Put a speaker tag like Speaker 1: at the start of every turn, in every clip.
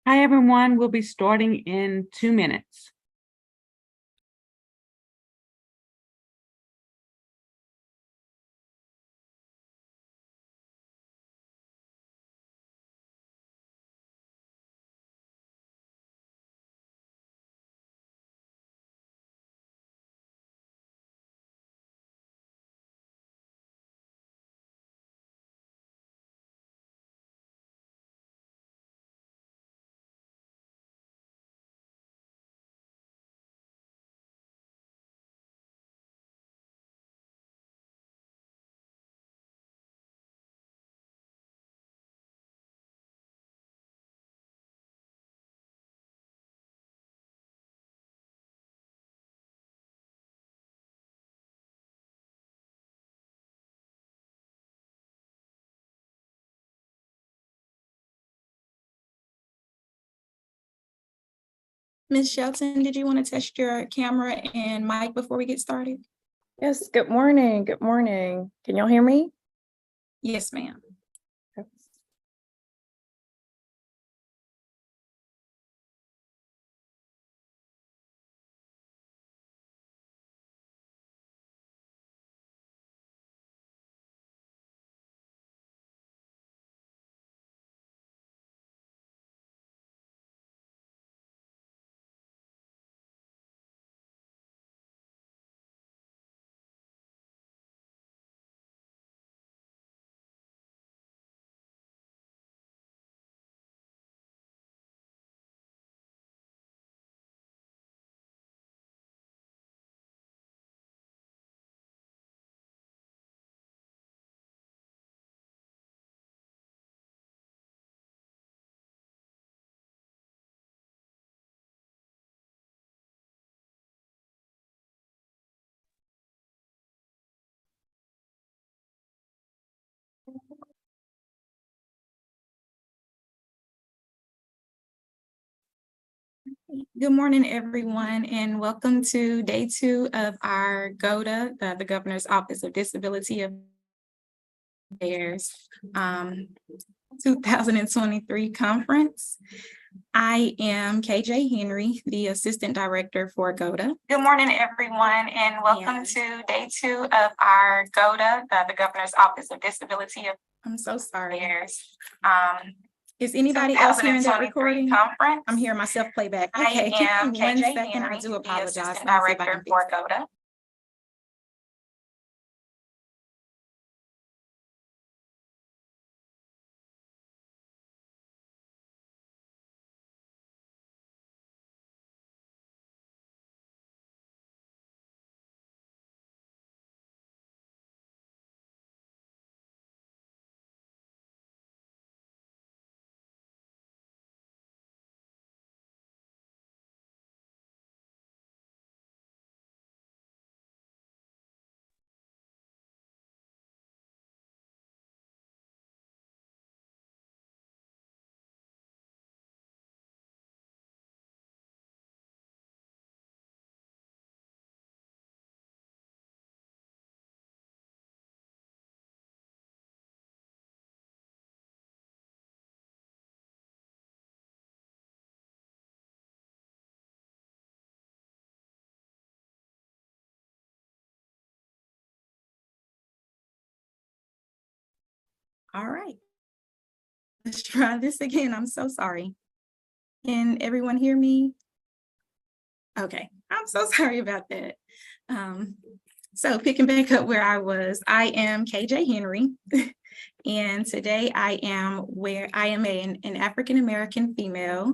Speaker 1: Hi, everyone. We'll be starting in 2 minutes.
Speaker 2: Ms. Shelton, did you want to test your camera and mic before we get started?
Speaker 3: Yes, good morning. Good morning. Can y'all hear me?
Speaker 2: Yes, ma'am. Good morning, everyone, and welcome to day 2 of our GODA, the Governor's Office of Disability Affairs 2023 conference. I am KJ Henry, the Assistant Director for GODA. Good morning, everyone, and welcome to day 2 of our GODA, the Governor's Office of Disability Affairs. I'm so sorry. Is anybody else hearing that recording? Conference. I'm hearing myself play back. Okay, give me 1 second. Henry, I do apologize. Director for GODA. All right. Let's try this again. I'm so sorry. Can everyone hear me? Okay, I'm so sorry about that. So picking back up where I was, I am KJ Henry, and today I am an African-American female.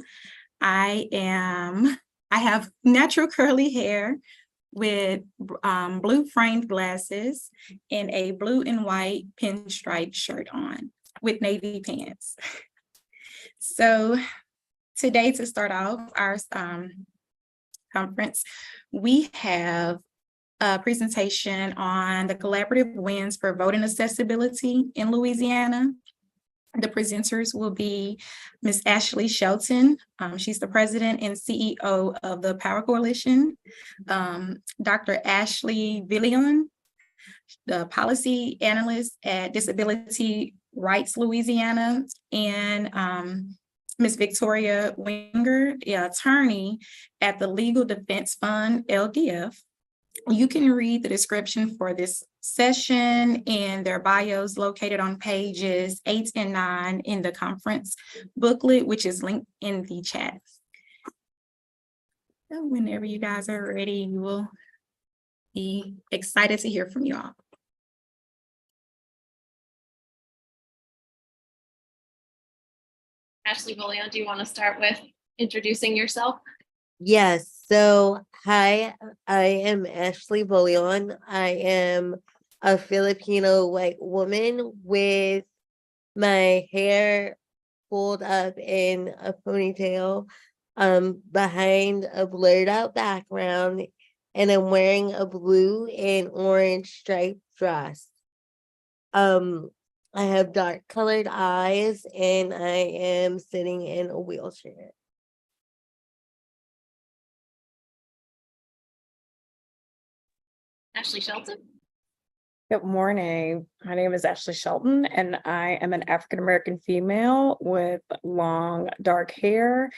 Speaker 2: I have natural curly hair with blue framed glasses and a blue and white pinstripe shirt on with navy pants. So today, to start off our conference, we have a presentation on the collaborative wins for voting accessibility in Louisiana. The presenters will be Ms. Ashley Shelton. She's the president and CEO of the Power Coalition. Dr. Ashley Villion, the policy analyst at Disability Rights Louisiana, and Ms. Victoria Winger, attorney at the Legal Defense Fund, LDF. You can read the description for this session and their bios located on pages 8 and 9 in the conference booklet, which is linked in the chat. So whenever you guys are ready, you will be excited to hear from you all.
Speaker 4: Ashley Bullion, do you want to start with introducing yourself?
Speaker 5: Yes. So, hi, I am Ashley Bullion. I am a Filipino white woman with my hair pulled up in a ponytail, behind a blurred out background, and I'm wearing a blue and orange striped dress. I have dark colored eyes and I am sitting in a wheelchair.
Speaker 4: Ashley Shelton.
Speaker 3: Good morning. My name is Ashley Shelton, and I am an African-American female with long, dark hair.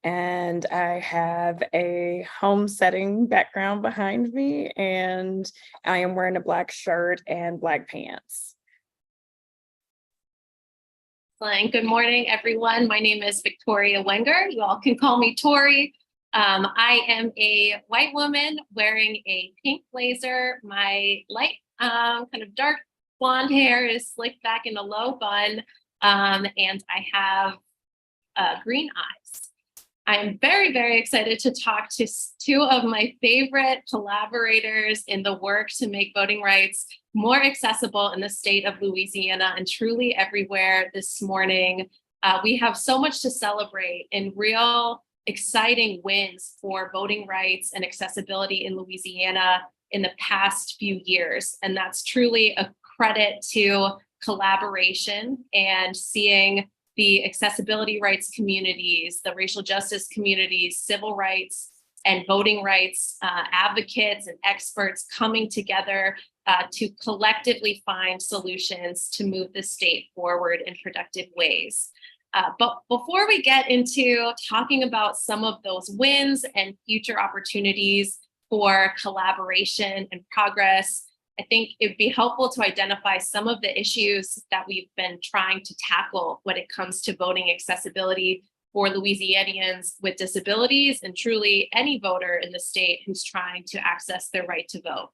Speaker 3: And I have a homesteading background behind me, and I am wearing a black shirt and black pants.
Speaker 4: Good morning, everyone. My name is Victoria Wenger. You all can call me Tori. I am a white woman wearing a pink blazer. My light, kind of dark blonde hair is slicked back in a low bun, and I have green eyes. I am very, very excited to talk to two of my favorite collaborators in the work to make voting rights more accessible in the state of Louisiana and truly everywhere this morning. We have so much to celebrate in real exciting wins for voting rights and accessibility in Louisiana in the past few years. And that's truly a credit to collaboration and seeing the accessibility rights communities, the racial justice communities, civil rights and voting rights advocates and experts coming together to collectively find solutions to move the state forward in productive ways. But before we get into talking about some of those wins and future opportunities for collaboration and progress, I think it'd be helpful to identify some of the issues that we've been trying to tackle when it comes to voting accessibility for Louisianians with disabilities and truly any voter in the state who's trying to access their right to vote.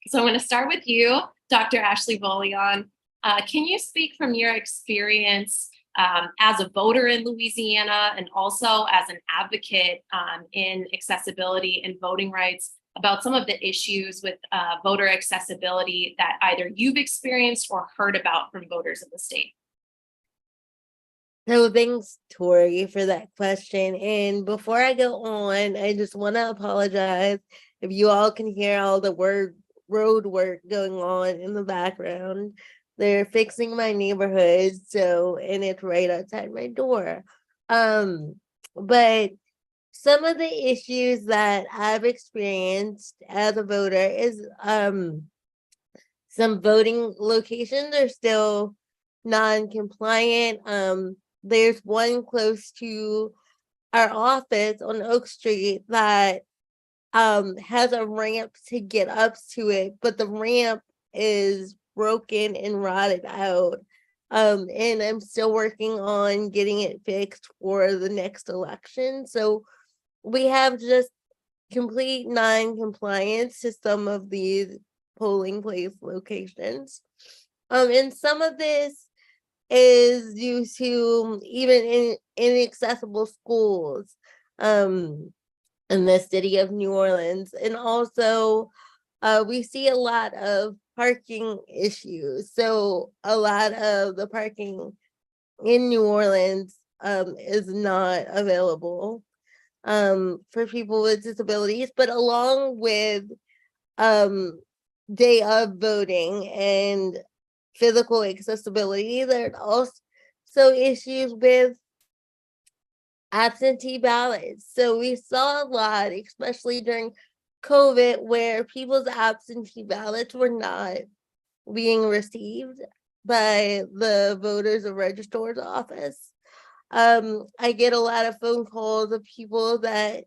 Speaker 4: So I'm going to start with you, Dr. Ashley Bullion. Can you speak from your experience as a voter in Louisiana and also as an advocate in accessibility and voting rights about some of the issues with voter accessibility that either you've experienced or heard about from voters in the state?
Speaker 5: So thanks, Tori, for that question. And before I go on, I just want to apologize if you all can hear all the road work going on in the background. They're fixing my neighborhood, and it's right outside my door. But some of the issues that I've experienced as a voter is some voting locations are still non-compliant. There's one close to our office on Oak Street that has a ramp to get up to it, but the ramp is broken and rotted out. And I'm still working on getting it fixed for the next election. So we have just complete non-compliance to some of these polling place locations. And some of this is due to even inaccessible schools in the city of New Orleans. And also we see a lot of parking issues. So a lot of the parking in New Orleans is not available for people with disabilities, but along with day of voting and physical accessibility, there are also issues with absentee ballots. So we saw a lot, especially during COVID, where people's absentee ballots were not being received by the voters or registrar's office. I get a lot of phone calls of people that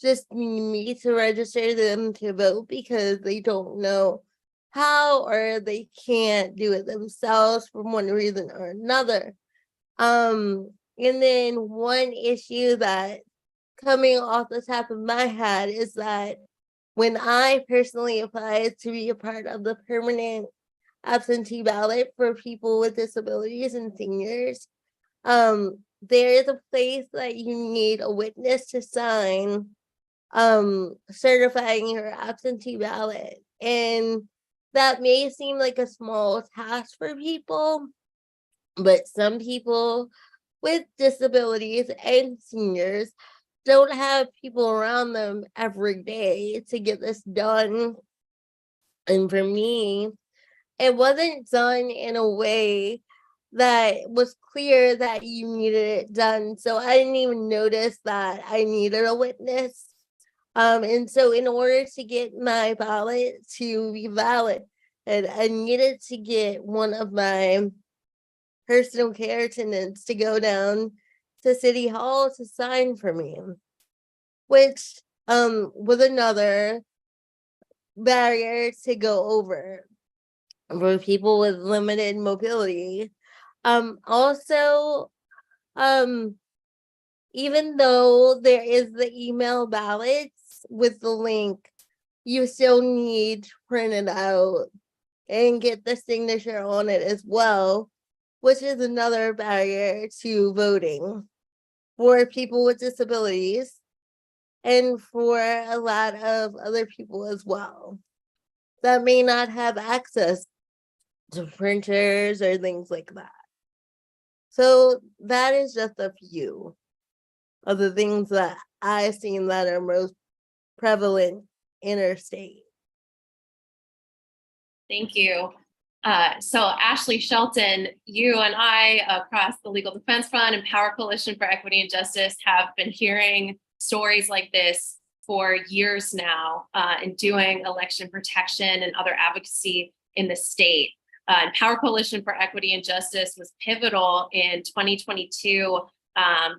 Speaker 5: just need me to register them to vote because they don't know how, or they can't do it themselves for one reason or another. And then one issue that coming off the top of my head is that when I personally applied to be a part of the permanent absentee ballot for people with disabilities and seniors, there is a place that you need a witness to sign, certifying your absentee ballot. And that may seem like a small task for people, but some people with disabilities and seniors don't have people around them every day to get this done. And for me, it wasn't done in a way that was clear that you needed it done. So I didn't even notice that I needed a witness. And so in order to get my ballot to be valid, and I needed to get one of my personal care attendants to go down to City Hall to sign for me, which was another barrier to go over for people with limited mobility. Also, even though there is the email ballots with the link, you still need to print it out and get the signature on it as well, which is another barrier to voting for people with disabilities and for a lot of other people as well that may not have access to printers or things like that. So that is just a few of the things that I've seen that are most prevalent interstate.
Speaker 4: Thank you. So Ashley Shelton, you and I across the Legal Defense Fund and Power Coalition for Equity and Justice have been hearing stories like this for years now and doing election protection and other advocacy in the state. And Power Coalition for Equity and Justice was pivotal in 2022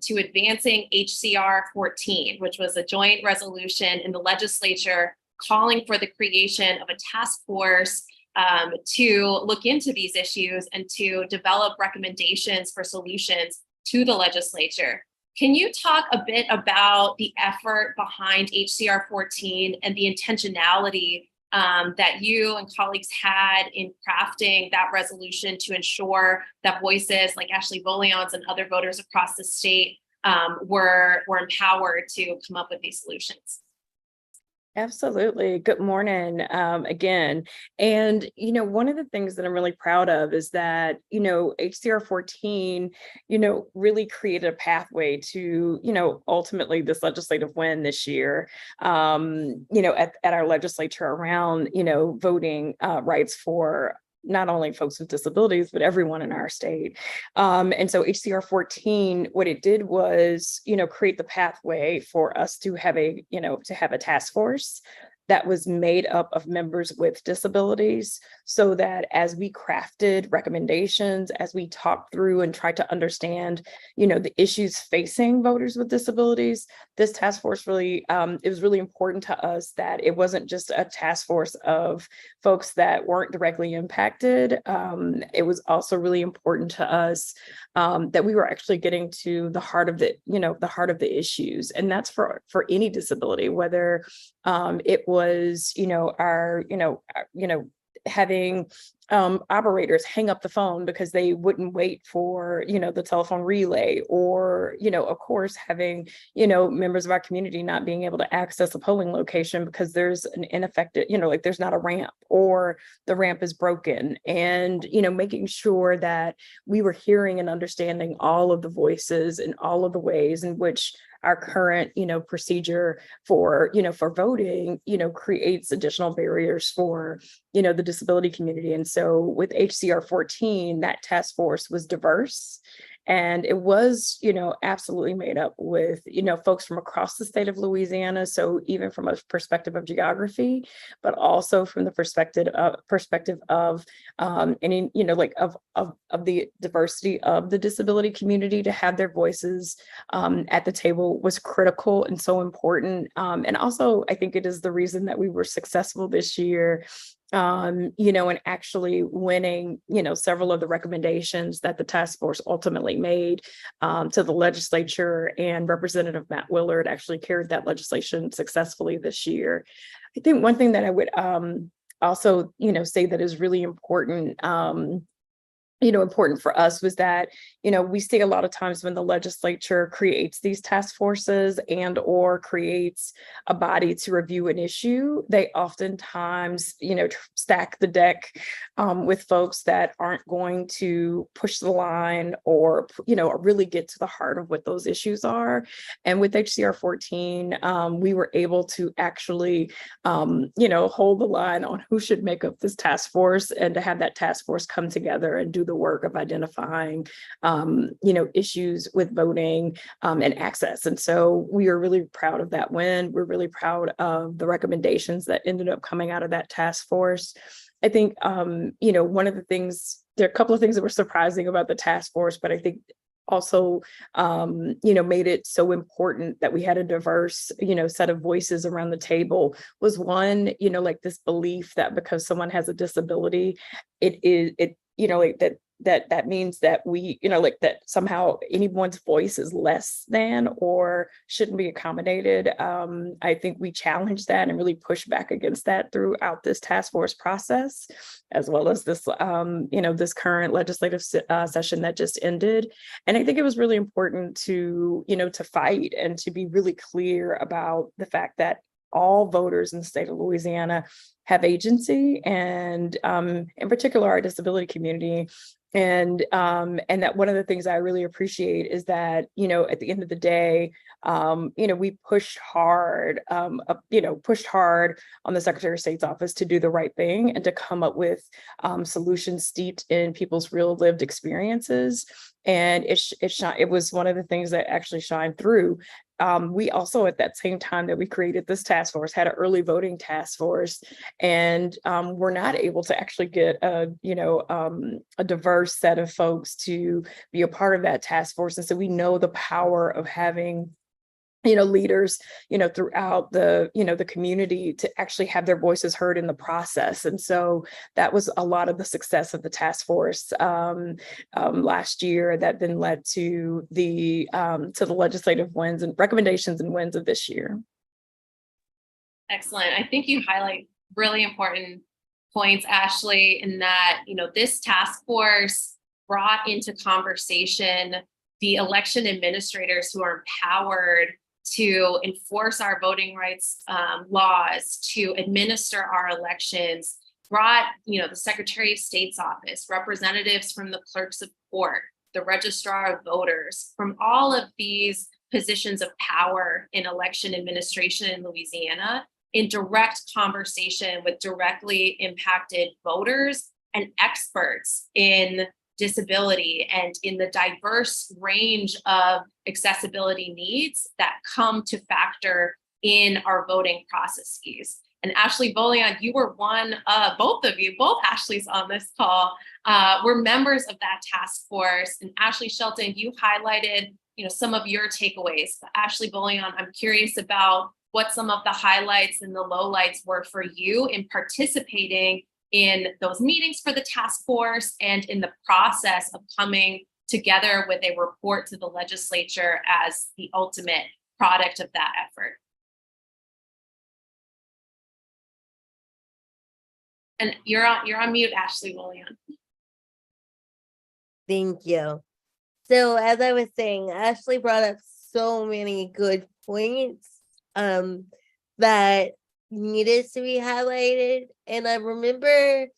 Speaker 4: to advancing HCR 14, which was a joint resolution in the legislature calling for the creation of a task force to look into these issues and to develop recommendations for solutions to the legislature. Can you talk a bit about the effort behind HCR 14 and the intentionality that you and colleagues had in crafting that resolution to ensure that voices like Ashley Volion's and other voters across the state were empowered to come up with these solutions?
Speaker 3: Absolutely. Good morning again. And, one of the things that I'm really proud of is that, HCR 14, really created a pathway to, ultimately this legislative win this year, at our legislature around, voting rights for not only folks with disabilities, but everyone in our state. And so HCR 14, what it did was, create the pathway for us to have a task force that was made up of members with disabilities, so that as we crafted recommendations, as we talked through and tried to understand, the issues facing voters with disabilities, this task force really, it was really important to us that it wasn't just a task force of folks that weren't directly impacted. It was also really important to us that we were actually getting to the heart of the issues, and that's for any disability, whether it was having operators hang up the phone because they wouldn't wait for the telephone relay, or of course having members of our community not being able to access a polling location because there's an ineffective, like there's not a ramp or the ramp is broken, and making sure that we were hearing and understanding all of the voices and all of the ways in which our current, procedure for voting, creates additional barriers for, the disability community. And so with HCR 14, that task force was diverse And it was, absolutely made up with, folks from across the state of Louisiana. So even from a perspective of geography, but also from the perspective of any, of the diversity of the disability community, to have their voices at the table was critical and so important. And also, I think it is the reason that we were successful this year, and actually winning, several of the recommendations that the task force ultimately made to the legislature, and Representative Matt Willard actually carried that legislation successfully this year. I think one thing that I would also, say that is really important, important for us was that, we see a lot of times when the legislature creates these task forces and or creates a body to review an issue, they oftentimes, stack the deck with folks that aren't going to push the line or, really get to the heart of what those issues are. And with HCR 14, we were able to actually, hold the line on who should make up this task force, and to have that task force come together and do the work of identifying, issues with voting and access. And so we are really proud of that win. We're really proud of the recommendations that ended up coming out of that task force. I think, one of the things, there are a couple of things that were surprising about the task force, but I think also, made it so important that we had a diverse, set of voices around the table, was one, this belief that because someone has a disability, that means that we, that somehow anyone's voice is less than or shouldn't be accommodated. I think we challenged that and really pushed back against that throughout this task force process, as well as this, this current legislative session that just ended. And I think it was really important to, to fight and to be really clear about the fact that all voters in the state of Louisiana have agency, and in particular our disability community. And that one of the things I really appreciate is that, at the end of the day, we pushed hard on the Secretary of State's office to do the right thing and to come up with solutions steeped in people's real lived experiences. And it was one of the things that actually shined through. We also, at that same time that we created this task force, had an early voting task force, and we're not able to actually get a diverse set of folks to be a part of that task force. And so we know the power of having leaders, throughout the, the community to actually have their voices heard in the process. And so that was a lot of the success of the task force last year, that then led to the legislative wins and recommendations and wins of this year.
Speaker 4: Excellent. I think you highlight really important points, Ashley, in that, this task force brought into conversation the election administrators who are empowered to enforce our voting rights laws, to administer our elections, brought, the Secretary of State's office, representatives from the clerks of court, the registrar of voters, from all of these positions of power in election administration in Louisiana, in direct conversation with directly impacted voters and experts in disability and in the diverse range of accessibility needs that come to factor in our voting processes. And Ashley Bolian, you were both Ashleys on this call, were members of that task force. And Ashley Shelton, you highlighted, some of your takeaways. But Ashley Bolian, I'm curious about what some of the highlights and the lowlights were for you in participating in those meetings for the task force and in the process of coming together with a report to the legislature as the ultimate product of that effort. And you're on mute, Ashley William.
Speaker 5: Thank you. So as I was saying, Ashley brought up so many good points that needed to be highlighted. And I remember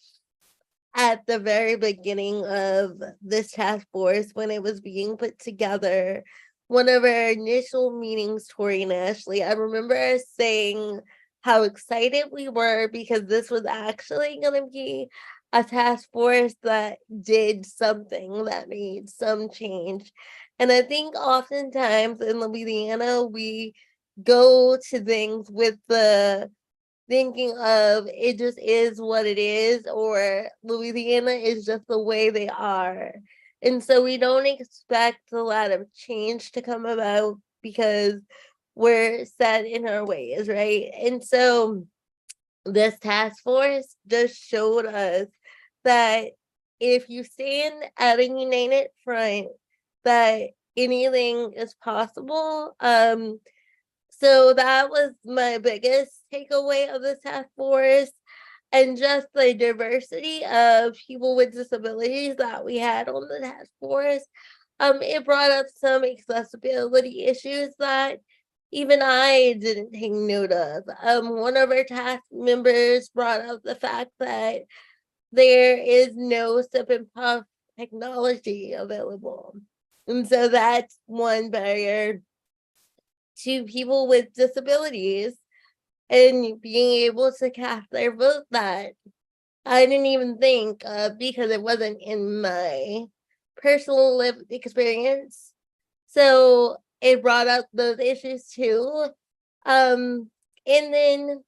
Speaker 5: at the very beginning of this task force, when it was being put together, one of our initial meetings, Tori and Ashley, I remember us saying how excited we were because this was actually going to be a task force that did something, that made some change. And I think oftentimes in Louisiana, we go to things with the thinking of it just is what it is, or Louisiana is just the way they are. And so we don't expect a lot of change to come about because we're set in our ways, right? And so this task force just showed us that if you stand at a united front, that anything is possible. So that was my biggest takeaway of the task force, and just the diversity of people with disabilities that we had on the task force. It brought up some accessibility issues that even I didn't take note of. One of our task members brought up the fact that there is no sip and puff technology available. And so that's one barrier to people with disabilities and being able to cast their vote that I didn't even think of because it wasn't in my personal lived experience. So it brought up those issues too. And then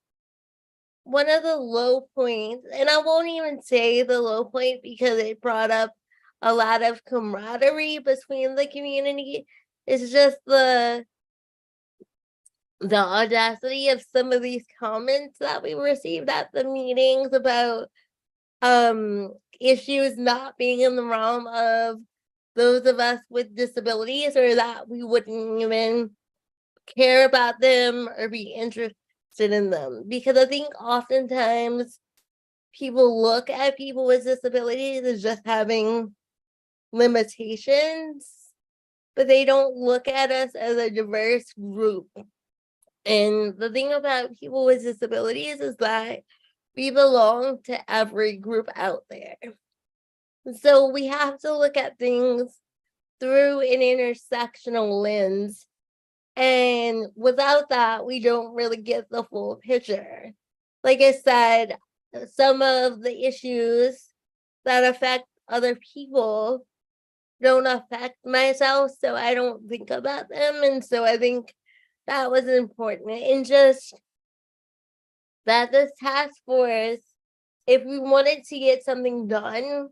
Speaker 5: one of the low points, and I won't even say the low point because it brought up a lot of camaraderie between the community, is just the audacity of some of these comments that we received at the meetings about issues not being in the realm of those of us with disabilities, or that we wouldn't even care about them or be interested in them. Because I think oftentimes people look at people with disabilities as just having limitations, but they don't look at us as a diverse group. And the thing about people with disabilities is that we belong to every group out there. So we have to look at things through an intersectional lens. And without that, we don't really get the full picture. Like I said, some of the issues that affect other people don't affect myself, so I don't think about them. And so I think that was important. And just that this task force, if we wanted to get something done,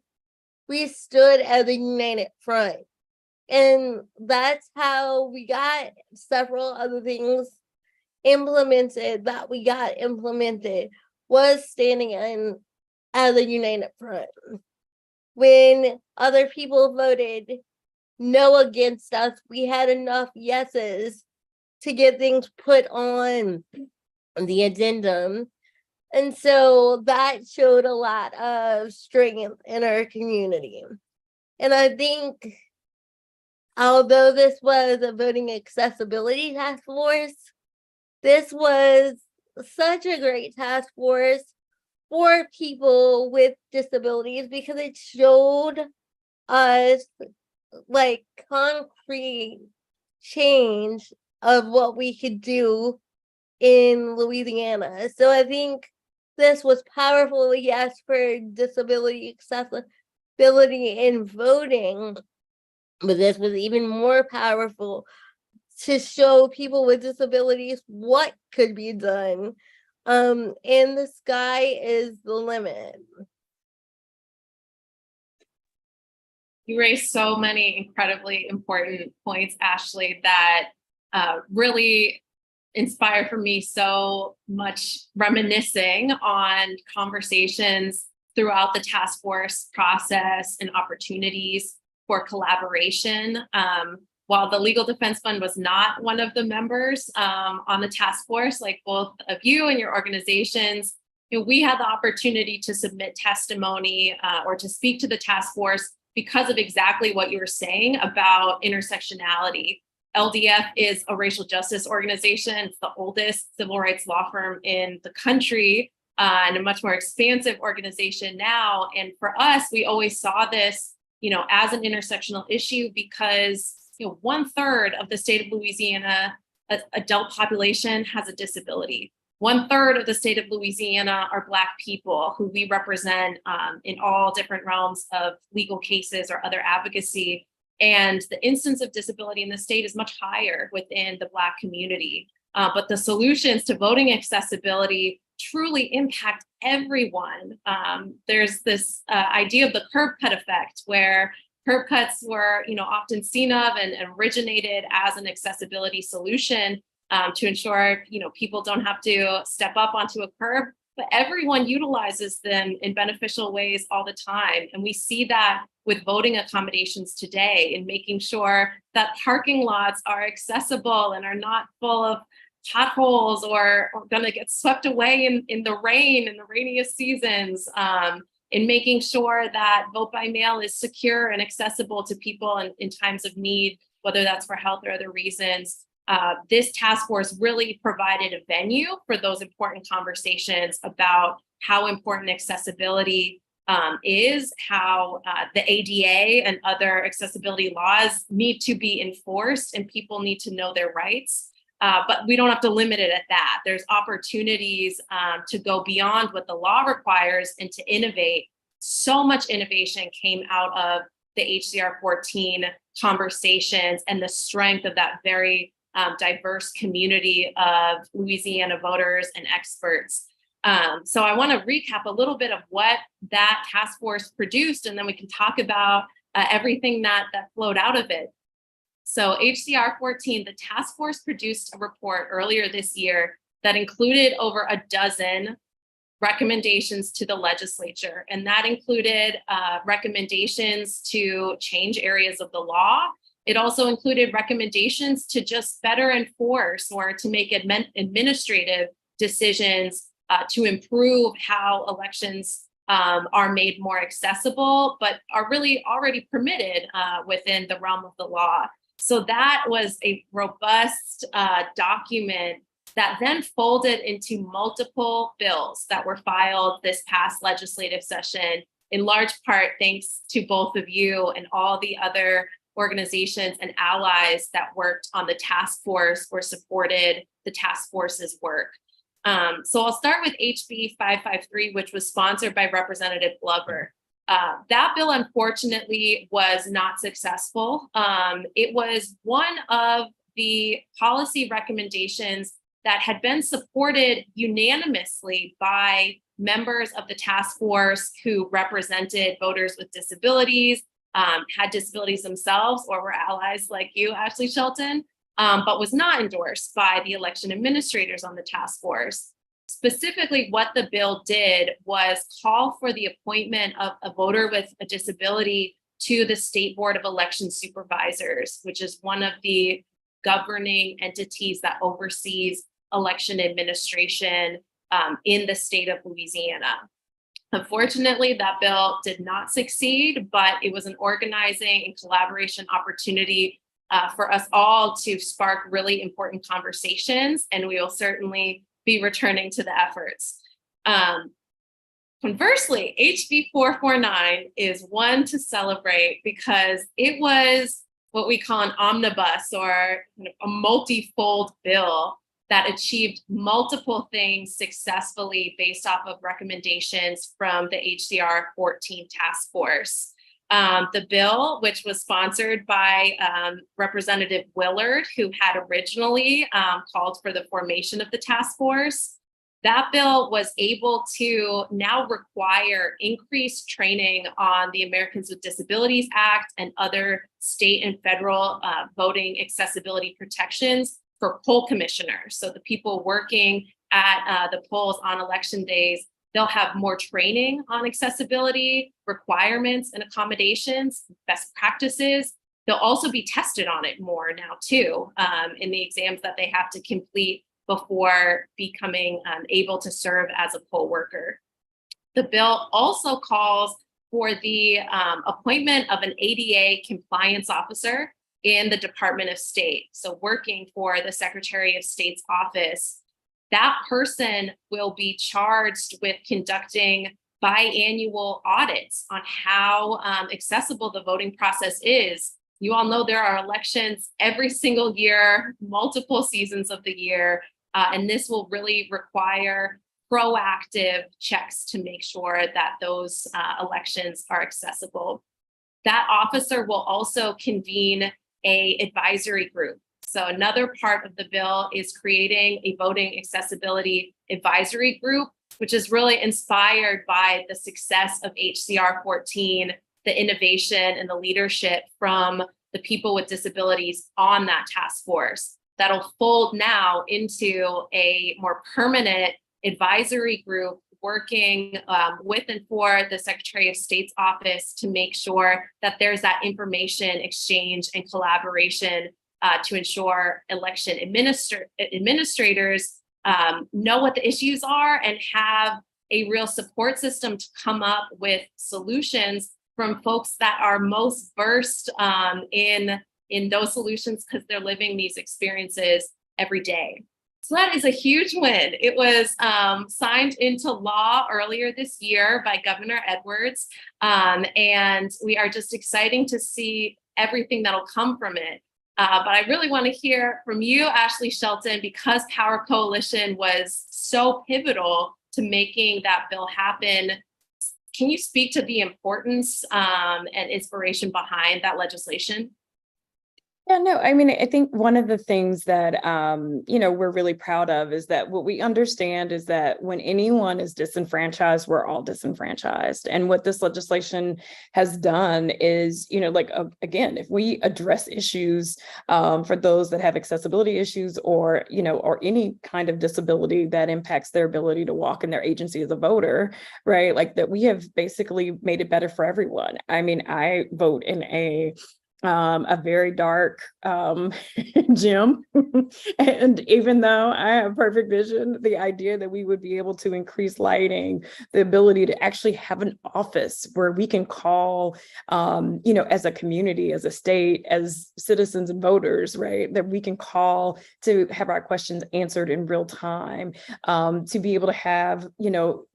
Speaker 5: we stood as a united front. And that's how we got several other things implemented that we got implemented, was standing in as a united front. When other people voted no against us, we had enough yeses to get things put on the addendum. And so that showed a lot of strength in our community. And I think, although this was a voting accessibility task force, this was such a great task force for people with disabilities because it showed us like concrete change of what we could do in Louisiana. So I think this was powerful, yes, for disability accessibility in voting, but this was even more powerful to show people with disabilities what could be done. And the sky is the limit.
Speaker 4: You raised so many incredibly important points, Ashley, that really inspired for me so much reminiscing on conversations throughout the task force process and opportunities for collaboration. While the Legal Defense Fund was not one of the members on the task force, like both of you and your organizations, we had the opportunity to submit testimony or to speak to the task force because of exactly what you were saying about intersectionality. LDF is a racial justice organization. It's the oldest civil rights law firm in the country and a much more expansive organization now. And for us, we always saw this, as an intersectional issue because 1/3 of the state of Louisiana adult population has a disability. 1/3 of the state of Louisiana are Black people who we represent in all different realms of legal cases or other advocacy. And the incidence of disability in the state is much higher within the Black community. But the solutions to voting accessibility truly impact everyone. There's this idea of the curb cut effect, where curb cuts were, often seen of and originated as an accessibility solution to ensure, people don't have to step up onto a curb, but everyone utilizes them in beneficial ways all the time. And we see that with voting accommodations today, in making sure that parking lots are accessible and are not full of potholes or going to get swept away in the rain in the rainiest seasons, in making sure that vote by mail is secure and accessible to people in times of need, whether that's for health or other reasons. This task force really provided a venue for those important conversations about how important accessibility is, how the ADA and other accessibility laws need to be enforced and people need to know their rights. But we don't have to limit it at that. There's opportunities to go beyond what the law requires and to innovate. So much innovation came out of the HCR 14 conversations and the strength of that very diverse community of Louisiana voters and experts. So I want to recap a little bit of what that task force produced, and then we can talk about everything that flowed out of it. So HCR 14, the task force produced a report earlier this year that included over a dozen recommendations to the legislature. And that included recommendations to change areas of the law. It also included recommendations to just better enforce or to make administrative decisions to improve how elections are made more accessible, but are really already permitted within the realm of the law. So that was a robust document that then folded into multiple bills that were filed this past legislative session, in large part thanks to both of you and all the other organizations and allies that worked on the task force or supported the task force's work. So I'll start with HB 553, which was sponsored by Representative Glover. That bill, unfortunately, was not successful. It was one of the policy recommendations that had been supported unanimously by members of the task force who represented voters with disabilities, had disabilities themselves, or were allies like you, Ashley Shelton, but was not endorsed by the election administrators on the task force. Specifically, what the bill did was call for the appointment of a voter with a disability to the State Board of Election Supervisors, which is one of the governing entities that oversees election administration in the state of Louisiana. Unfortunately, that bill did not succeed, but it was an organizing and collaboration opportunity for us all to spark really important conversations, and we will certainly be returning to the efforts. Conversely, HB 449 is one to celebrate because it was what we call an omnibus, or a multi-fold bill that achieved multiple things successfully based off of recommendations from the HCR 14 task force. The bill, which was sponsored by Representative Willard, who had originally called for the formation of the task force, that bill was able to now require increased training on the Americans with Disabilities Act and other state and federal voting accessibility protections for poll commissioners. So the people working at the polls on election days, they'll have more training on accessibility requirements and accommodations, best practices. They'll also be tested on it more now too, in the exams that they have to complete before becoming able to serve as a poll worker. The bill also calls for the appointment of an ADA compliance officer in the Department of State. So working for the Secretary of State's office, that person will be charged with conducting biannual audits on how accessible the voting process is. You all know there are elections every single year, multiple seasons of the year. And this will really require proactive checks to make sure that those elections are accessible. That officer will also convene a advisory group. So another part of the bill is creating a voting accessibility advisory group, which is really inspired by the success of HCR 14, the innovation and the leadership from the people with disabilities on that task force. That'll fold now into a more permanent advisory group working with and for the Secretary of State's office to make sure that there's that information exchange and collaboration to ensure election administrators know what the issues are and have a real support system to come up with solutions from folks that are most versed in those solutions because they're living these experiences every day. So that is a huge win. It was signed into law earlier this year by Governor Edwards, and we are just exciting to see everything that'll come from it. But I really want to hear from you, Ashley Shelton, because Power Coalition was so pivotal to making that bill happen. Can you speak to the importance and inspiration behind that legislation?
Speaker 3: Yeah, no, I mean, I think one of the things that, we're really proud of is that what we understand is that when anyone is disenfranchised, we're all disenfranchised. And what this legislation has done is, again, if we address issues for those that have accessibility issues or any kind of disability that impacts their ability to walk in their agency as a voter, right? Like that we have basically made it better for everyone. I mean, I vote in a very dark gym. And even though I have perfect vision, the idea that we would be able to increase lighting, the ability to actually have an office where we can call, as a community, as a state, as citizens and voters, right, that we can call to have our questions answered in real time, to be able to have,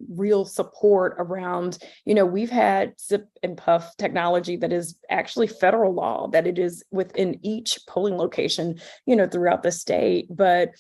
Speaker 3: real support around, we've had zip and puff technology that is actually federal law, that it is within each polling location, throughout the state. But,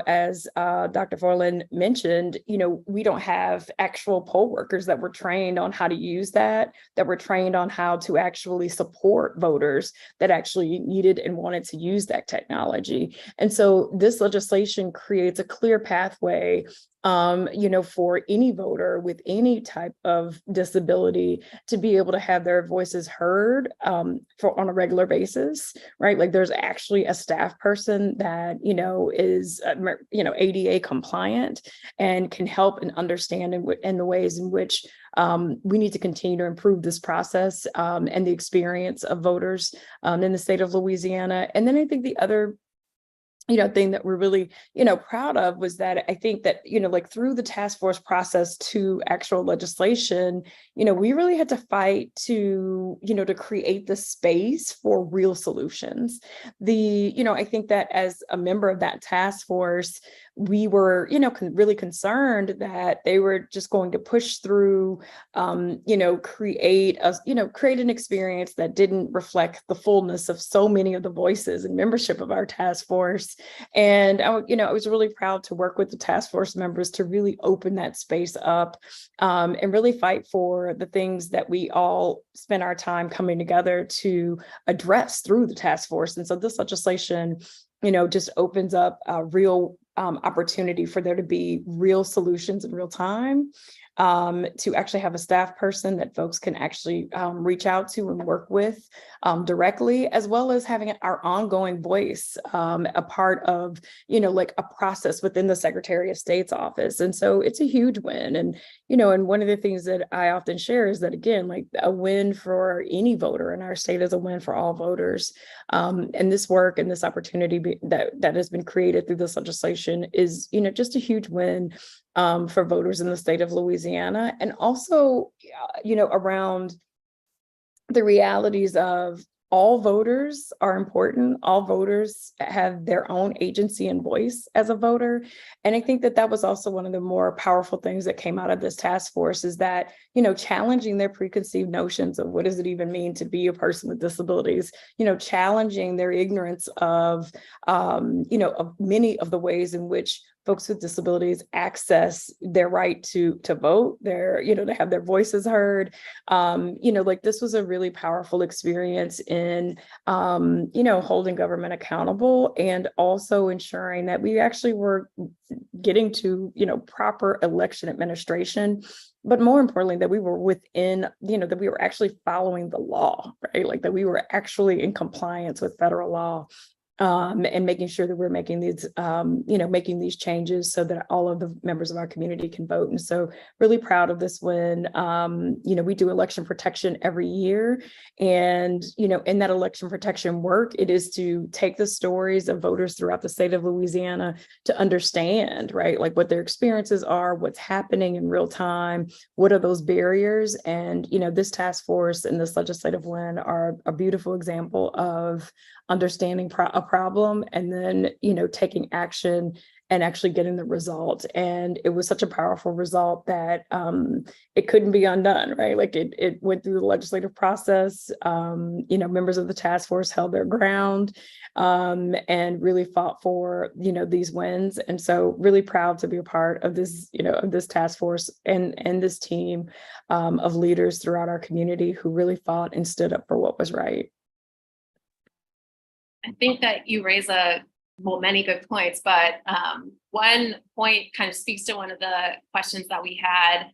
Speaker 3: as Dr. Forlin mentioned, we don't have actual poll workers that were trained on how to use that were trained on how to actually support voters that actually needed and wanted to use that technology. And so this legislation creates a clear pathway for any voter with any type of disability to be able to have their voices heard on a regular basis, right? Like there's actually a staff person that, is, ADA compliant and can help and understand in the ways in which we need to continue to improve this process and the experience of voters in the state of Louisiana. And then I think the other thing that we're really, proud of was that I think that, through the task force process to actual legislation, we really had to fight to create the space for real solutions. I think that as a member of that task force, we were, really concerned that they were just going to push through, create an experience that didn't reflect the fullness of so many of the voices and membership of our task force. And, I was really proud to work with the task force members to really open that space up and really fight for the things that we all spent our time coming together to address through the task force. And so this legislation, just opens up a real opportunity for there to be real solutions in real time, to actually have a staff person that folks can actually reach out to and work with directly, as well as having our ongoing voice a part of, a process within the Secretary of State's office. And so it's a huge win. And, and one of the things that I often share is that, again, like a win for any voter in our state is a win for all voters. And this work and this opportunity that has been created through this legislation is, just a huge win for voters in the state of Louisiana, and also, around the realities of all voters are important. All voters have their own agency and voice as a voter. And I think that was also one of the more powerful things that came out of this task force is that, challenging their preconceived notions of what does it even mean to be a person with disabilities, challenging their ignorance of, of many of the ways in which folks with disabilities access their right to vote, to have their voices heard. Like this was a really powerful experience in, holding government accountable and also ensuring that we actually were getting to, proper election administration, but more importantly, that we were within, that we were actually following the law, right? Like that we were actually in compliance with federal law. And making sure that we're making these changes so that all of the members of our community can vote. And so really proud of this win. We do election protection every year. And, in that election protection work, it is to take the stories of voters throughout the state of Louisiana to understand, right, like what their experiences are, what's happening in real time, what are those barriers. And, this task force and this legislative win are a beautiful example of understanding a problem and then, taking action and actually getting the result. And it was such a powerful result that it couldn't be undone, right? Like it went through the legislative process. Members of the task force held their ground and really fought for, these wins. And so really proud to be a part of this, of this task force and this team of leaders throughout our community who really fought and stood up for what was right.
Speaker 4: I think that you raise many good points, but one point kind of speaks to one of the questions that we had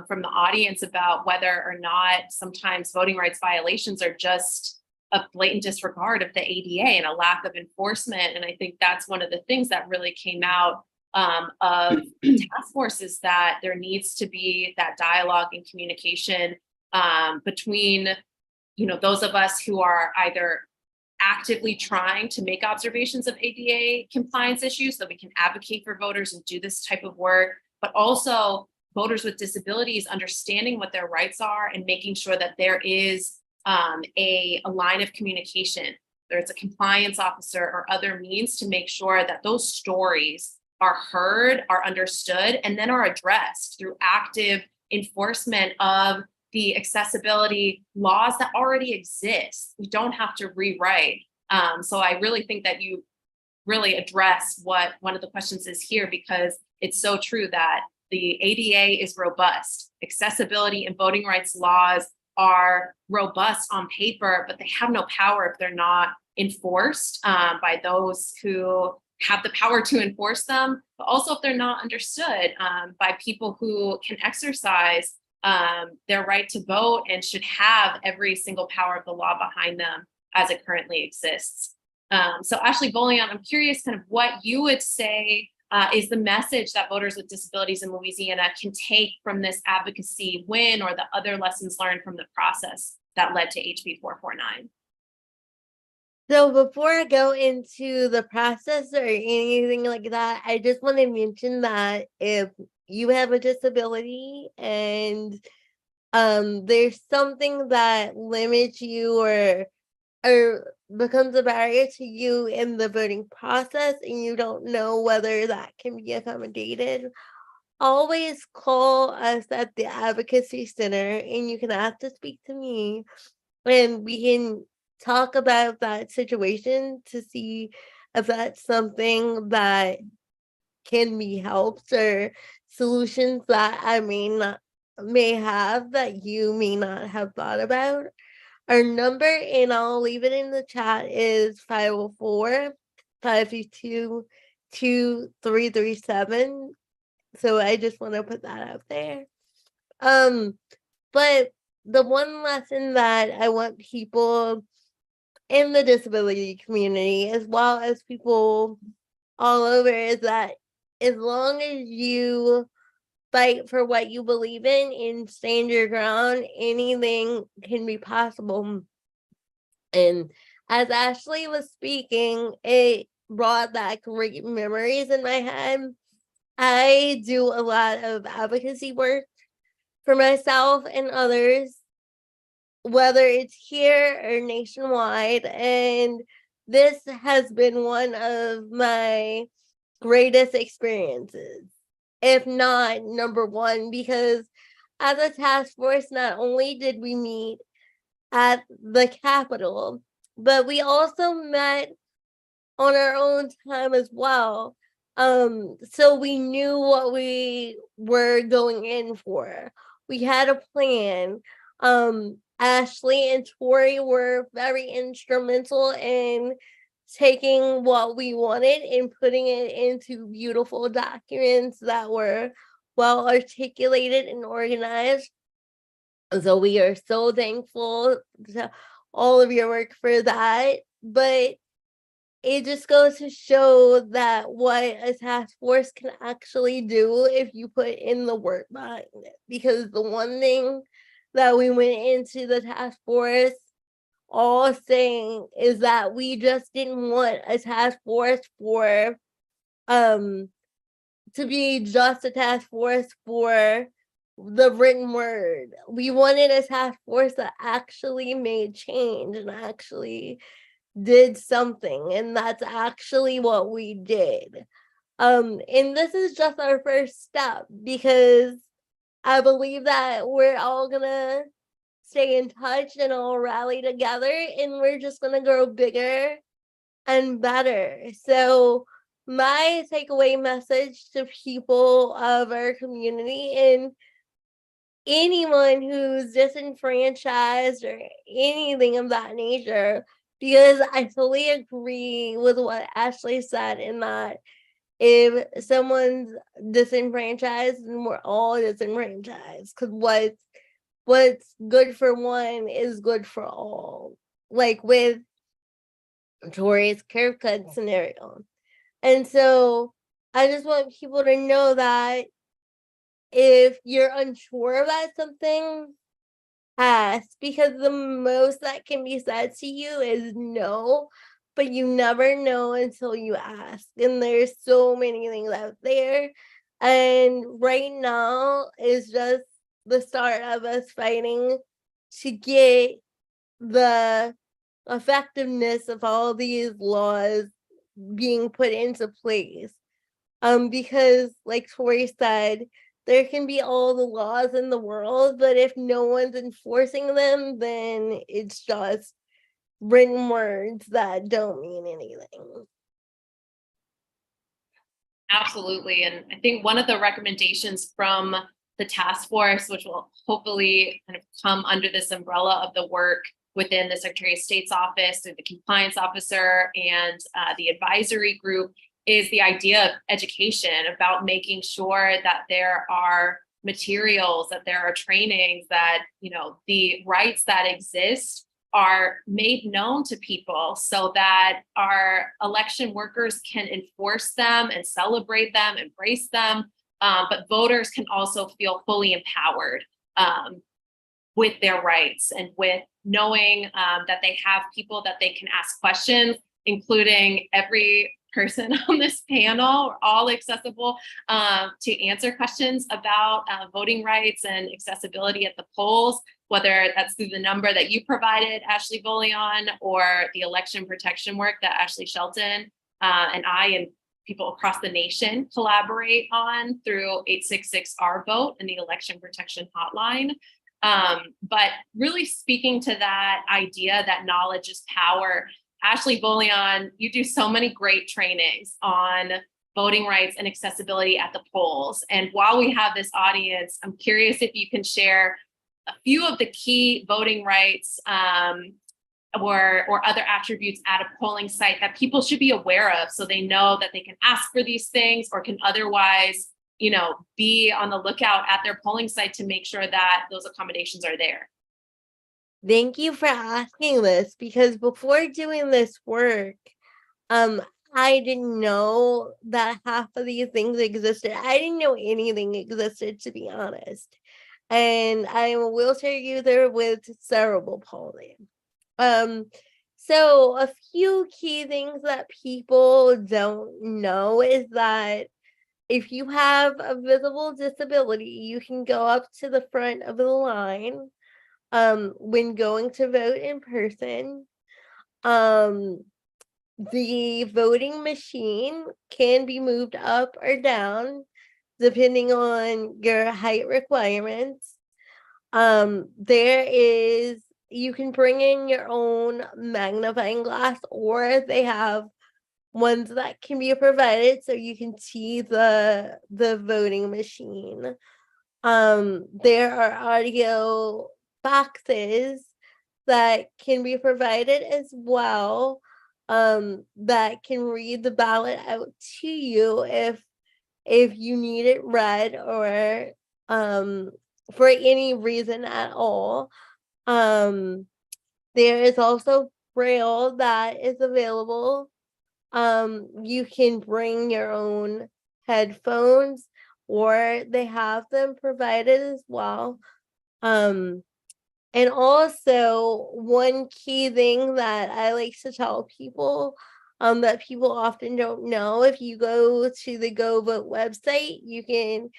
Speaker 4: from the audience about whether or not sometimes voting rights violations are just a blatant disregard of the ADA and a lack of enforcement. And I think that's one of the things that really came out of the task force is that there needs to be that dialogue and communication between, those of us who are either actively trying to make observations of ADA compliance issues so we can advocate for voters and do this type of work, but also voters with disabilities understanding what their rights are and making sure that there is a line of communication, whether it's a compliance officer or other means to make sure that those stories are heard, are understood, and then are addressed through active enforcement of the accessibility laws that already exist. We don't have to rewrite. So I really think that you really address what one of the questions is here, because it's so true that the ADA is robust. Accessibility and voting rights laws are robust on paper, but they have no power if they're not enforced by those who have the power to enforce them, but also if they're not understood by people who can exercise their right to vote and should have every single power of the law behind them as it currently exists. So Ashley Bolian, I'm curious kind of what you would say is the message that voters with disabilities in Louisiana can take from this advocacy win or the other lessons learned from the process that led to HB 449?
Speaker 5: So before I go into the process or anything like that, I just want to mention that if you have a disability and there's something that limits you or becomes a barrier to you in the voting process and you don't know whether that can be accommodated, always call us at the Advocacy Center and you can ask to speak to me and we can talk about that situation to see if that's something that can be helped or solutions that I may have that you may not have thought about. Our number, and I'll leave it in the chat, is 504-522-2337. So I just want to put that out there. But the one lesson that I want people in the disability community, as well as people all over, is that as long as you fight for what you believe in and stand your ground, anything can be possible. And as Ashley was speaking, it brought back great memories in my head. I do a lot of advocacy work for myself and others, whether it's here or nationwide, and this has been one of my greatest experiences, if not number one, because as a task force, not only did we meet at the Capitol, but we also met on our own time as well So we knew what we were going in for. We had a plan. Ashley and Tori were very instrumental in taking what we wanted and putting it into beautiful documents that were well articulated and organized. So we are so thankful to all of your work for that. But it just goes to show that what a task force can actually do if you put in the work behind it. Because the one thing that we went into the task force all saying is that we just didn't want a task force for to be just a task force for the written word. We wanted a task force that actually made change and actually did something, and that's actually what we did. And this is just our first step, because I believe that we're all gonna stay in touch and all rally together, and we're just gonna grow bigger and better. So my takeaway message to people of our community and anyone who's disenfranchised or anything of that nature, because I fully agree with what Ashley said in that if someone's disenfranchised, then we're all disenfranchised, because what's good for one is good for all. Like with Tori's curve cut scenario. And so I just want people to know that if you're unsure about something, ask, because the most that can be said to you is no, but you never know until you ask. And there's so many things out there. And right now is just the start of us fighting to get the effectiveness of all these laws being put into place. Because like Tori said, there can be all the laws in the world, but if no one's enforcing them, then it's just written words that don't mean anything.
Speaker 4: Absolutely. And I think one of the recommendations from the task force, which will hopefully kind of come under this umbrella of the work within the Secretary of State's office or the compliance officer and the advisory group, is the idea of education, about making sure that there are materials, that there are trainings, that, you know, the rights that exist are made known to people so that our election workers can enforce them and celebrate them, embrace them. But voters can also feel fully empowered with their rights and with knowing that they have people that they can ask questions, including every person on this panel. We're all accessible to answer questions about voting rights and accessibility at the polls, whether that's through the number that you provided, Ashley Bolian, or the election protection work that Ashley Shelton and I and people across the nation collaborate on through 866-R-VOTE and the election protection hotline. But really speaking to that idea that knowledge is power, Ashley Bolian, you do so many great trainings on voting rights and accessibility at the polls. And while we have this audience, I'm curious if you can share a few of the key voting rights or other attributes at a polling site that people should be aware of, so they know that they can ask for these things or can otherwise, you know, be on the lookout at their polling site to make sure that those accommodations are there.
Speaker 5: Thank you for asking this, because before doing this work, I didn't know that half of these things existed. I didn't know anything existed, to be honest. And I am a wheelchair user with cerebral palsy. So a few key things that people don't know is that if you have a visible disability, you can go up to the front of the line when going to vote in person. The voting machine can be moved up or down depending on your height requirements. You can bring in your own magnifying glass, or they have ones that can be provided so you can see the voting machine. There are audio boxes that can be provided as well, that can read the ballot out to you if you need it read, or for any reason at all. There is also Braille that is available. You can bring your own headphones, or they have them provided as well. And also, one key thing that I like to tell people, that people often don't know, if you go to the Go Vote website, you can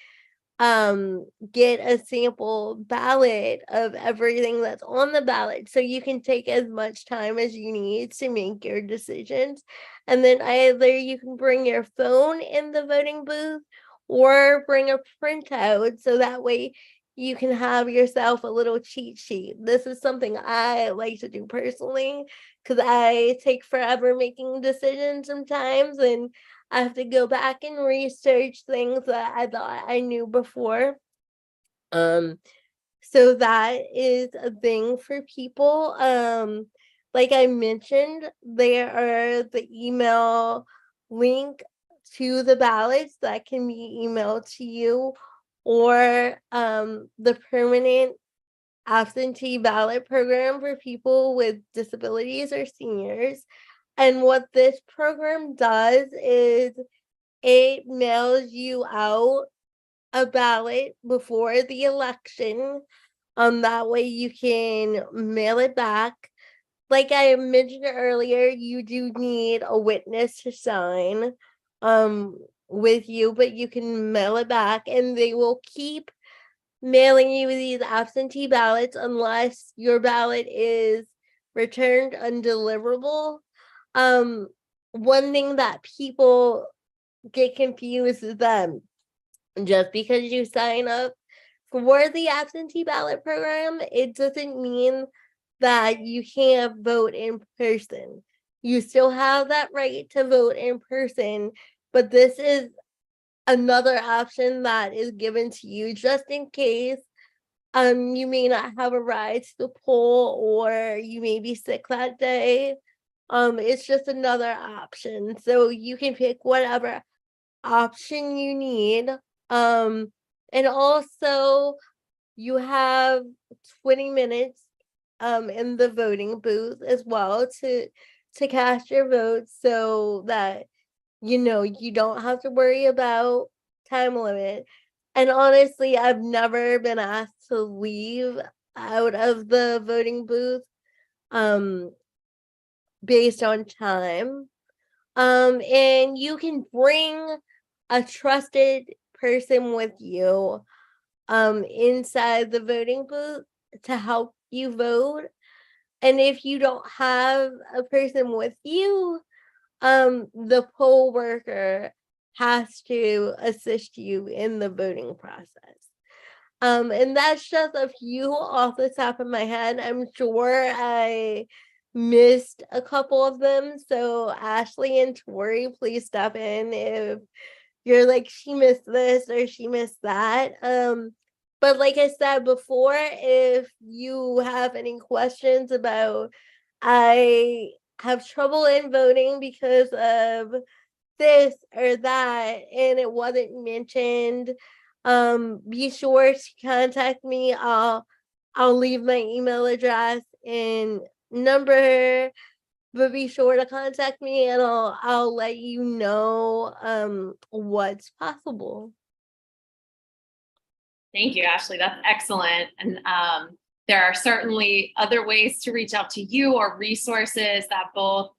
Speaker 5: get a sample ballot of everything that's on the ballot, so you can take as much time as you need to make your decisions. And then either you can bring your phone in the voting booth or bring a printout, so that way you can have yourself a little cheat sheet. This is something I like to do personally, because I take forever making decisions sometimes, and I have to go back and research things that I thought I knew before. So that is a thing for people. Like I mentioned, there are the email link to the ballots that can be emailed to you, or the permanent absentee ballot program for people with disabilities or seniors. And what this program does is it mails you out a ballot before the election. That way you can mail it back. Like I mentioned earlier, you do need a witness to sign with you, but you can mail it back, and they will keep mailing you these absentee ballots unless your ballot is returned undeliverable. One thing that people get confused is that just because you sign up for the absentee ballot program, it doesn't mean that you can't vote in person. You still have that right to vote in person, but this is another option that is given to you just in case you may not have a ride to the poll, or you may be sick that day. It's just another option, so you can pick whatever option you need. And also you have 20 minutes in the voting booth as well to cast your vote, so that you don't have to worry about time limit. And honestly, I've never been asked to leave out of the voting booth based on time. And you can bring a trusted person with you inside the voting booth to help you vote. And if you don't have a person with you, the poll worker has to assist you in the voting process. And that's just a few off the top of my head. I'm sure I missed a couple of them. So Ashley and Tori, please step in if you're like, she missed this or she missed that. But like I said before, if you have any questions about, I have trouble in voting because of this or that, and it wasn't mentioned, be sure to contact me. I'll leave my email address and number, but be sure to contact me, and I'll let you know what's possible.
Speaker 4: Thank you, Ashley. That's excellent. And there are certainly other ways to reach out to you, or resources that both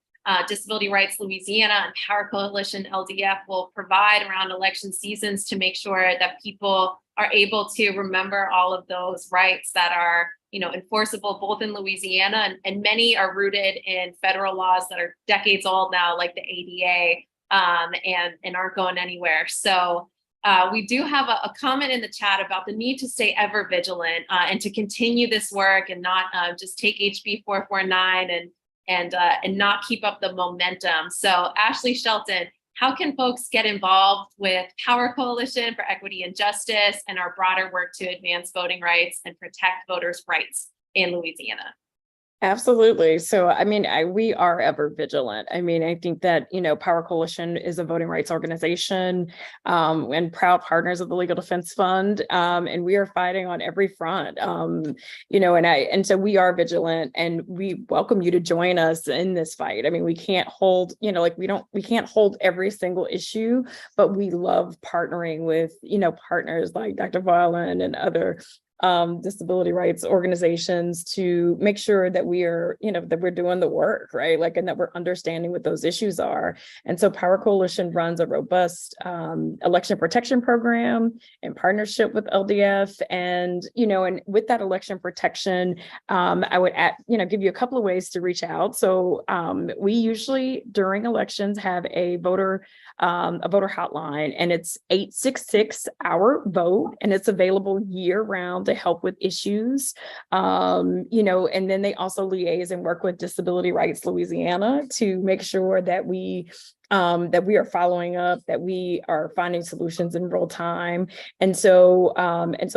Speaker 4: Disability Rights Louisiana and Power Coalition LDF will provide around election seasons to make sure that people are able to remember all of those rights that are, enforceable both in Louisiana, and many are rooted in federal laws that are decades old now, like the ADA, and aren't going anywhere. So we do have a comment in the chat about the need to stay ever vigilant and to continue this work, and not just take HB 449 and not keep up the momentum. So Ashley Shelton, how can folks get involved with Power Coalition for Equity and Justice and our broader work to advance voting rights and protect voters' rights in Louisiana?
Speaker 3: Absolutely. So, I mean, we are ever vigilant. I mean, I think that, Power Coalition is a voting rights organization and proud partners of the Legal Defense Fund. And we are fighting on every front, and so we are vigilant, and we welcome you to join us in this fight. I mean, we can't hold, we can't hold every single issue, but we love partnering with, partners like Dr. Violin and other disability rights organizations to make sure that we are, that we're doing the work, right? And that we're understanding what those issues are. And so Power Coalition runs a robust election protection program in partnership with LDF. And, and with that election protection, I would give you a couple of ways to reach out. So we usually during elections have a voter hotline, and it's 866-OUR-VOTE, and it's available year round to help with issues. And then they also liaise and work with Disability Rights Louisiana to make sure that we are following up, that we are finding solutions in real time. And so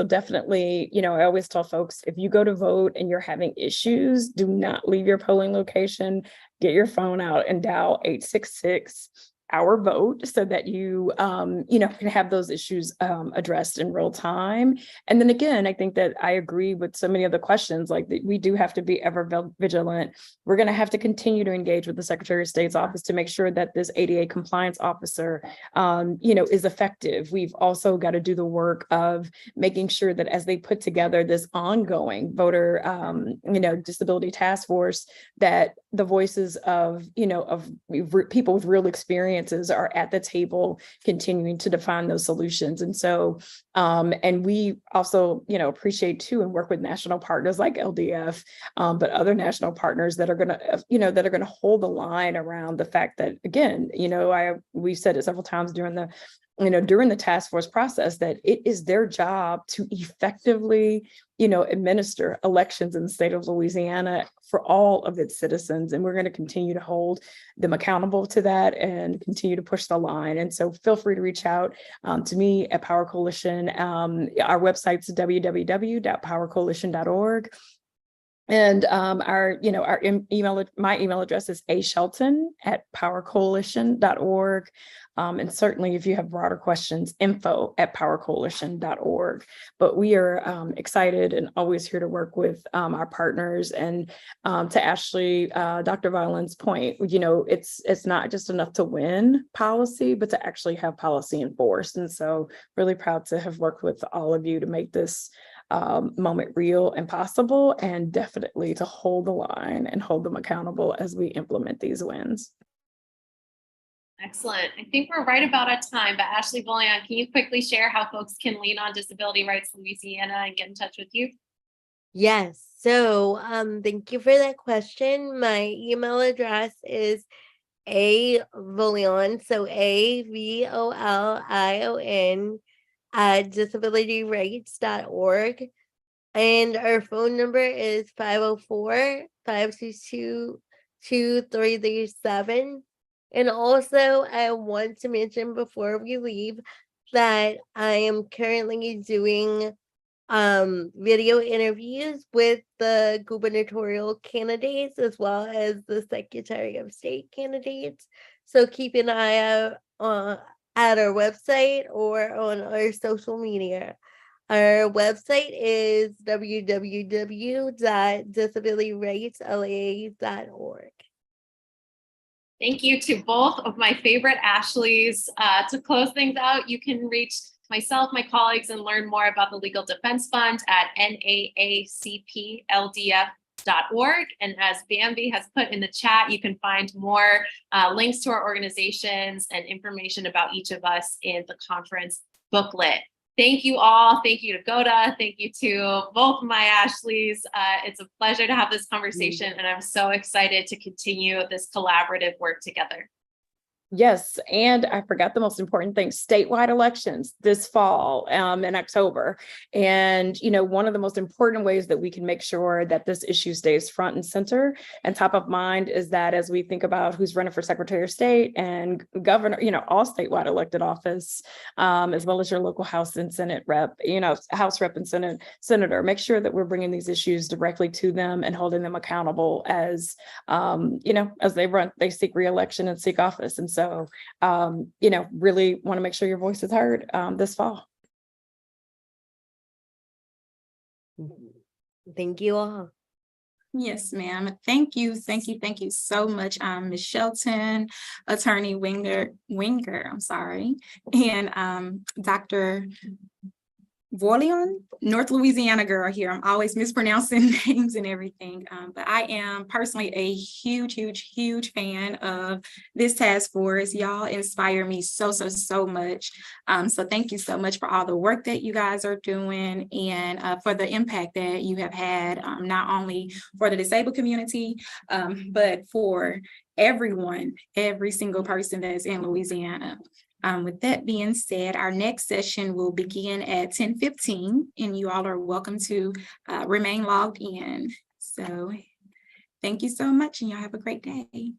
Speaker 3: definitely, I always tell folks, if you go to vote and you're having issues, do not leave your polling location, get your phone out and dial 866-OUR-VOTE so that you, can have those issues addressed in real time. And then again, I think that I agree with so many of the questions, like that we do have to be ever vigilant. We're going to have to continue to engage with the Secretary of State's office to make sure that this ADA compliance officer, is effective. We've also got to do the work of making sure that as they put together this ongoing voter, disability task force, that the voices of people with real experiences are at the table continuing to define those solutions. And so, and we also, appreciate too and work with national partners like LDF, but other national partners that are going to, hold the line around the fact that, again, we've said it several times during the task force process, that it is their job to effectively, administer elections in the state of Louisiana for all of its citizens. And we're going to continue to hold them accountable to that and continue to push the line. And so feel free to reach out to me at Power Coalition. Our website's www.powercoalition.org. And my email address is ashelton@powercoalition.org. And certainly if you have broader questions, info@powercoalition.org. But we are excited and always here to work with our partners. And to Ashley, Dr. Violin's point, it's not just enough to win policy, but to actually have policy enforced. And so really proud to have worked with all of you to make this moment real and possible, and definitely to hold the line and hold them accountable as we implement these wins.
Speaker 4: Excellent. I think we're right about at time, but Ashley Bullion, can you quickly share how folks can lean on Disability Rights Louisiana and get in touch with you?
Speaker 5: Yes. So thank you for that question. My email address is avolion, so AVOLION @disabilityrights.org. And our phone number is 504-522-2337. And also, I want to mention before we leave that I am currently doing video interviews with the gubernatorial candidates as well as the Secretary of State candidates. So keep an eye out at our website or on our social media. Our website is www.disabilityrightsla.org.
Speaker 4: Thank you to both of my favorite Ashleys. To close things out, you can reach myself, my colleagues, and learn more about the Legal Defense Fund at naacpldf.org. And as Bambi has put in the chat, you can find more links to our organizations and information about each of us in the conference booklet. Thank you all. Thank you to GODA. Thank you to both my Ashleys. It's a pleasure to have this conversation, and I'm so excited to continue this collaborative work together.
Speaker 3: Yes, and I forgot the most important thing, statewide elections this fall in October. And, one of the most important ways that we can make sure that this issue stays front and center and top of mind is that as we think about who's running for Secretary of State and governor, all statewide elected office, as well as your local House and Senate rep, House rep and senator, make sure that we're bringing these issues directly to them and holding them accountable as as they seek reelection and seek office. And so, really want to make sure your voice is heard this fall.
Speaker 5: Thank you all.
Speaker 2: Yes, ma'am. Thank you. Thank you. Thank you so much. Ms. Shelton, Attorney Winger, I'm sorry, and Dr. Vorleon, North Louisiana girl here. I'm always mispronouncing names and everything. But I am personally a huge fan of this task force. Y'all inspire me so much. So thank you so much for all the work that you guys are doing and for the impact that you have had, not only for the disabled community, but for everyone, every single person that's in Louisiana. With that being said, our next session will begin at 10:15, and you all are welcome to remain logged in. So thank you so much, and y'all have a great day.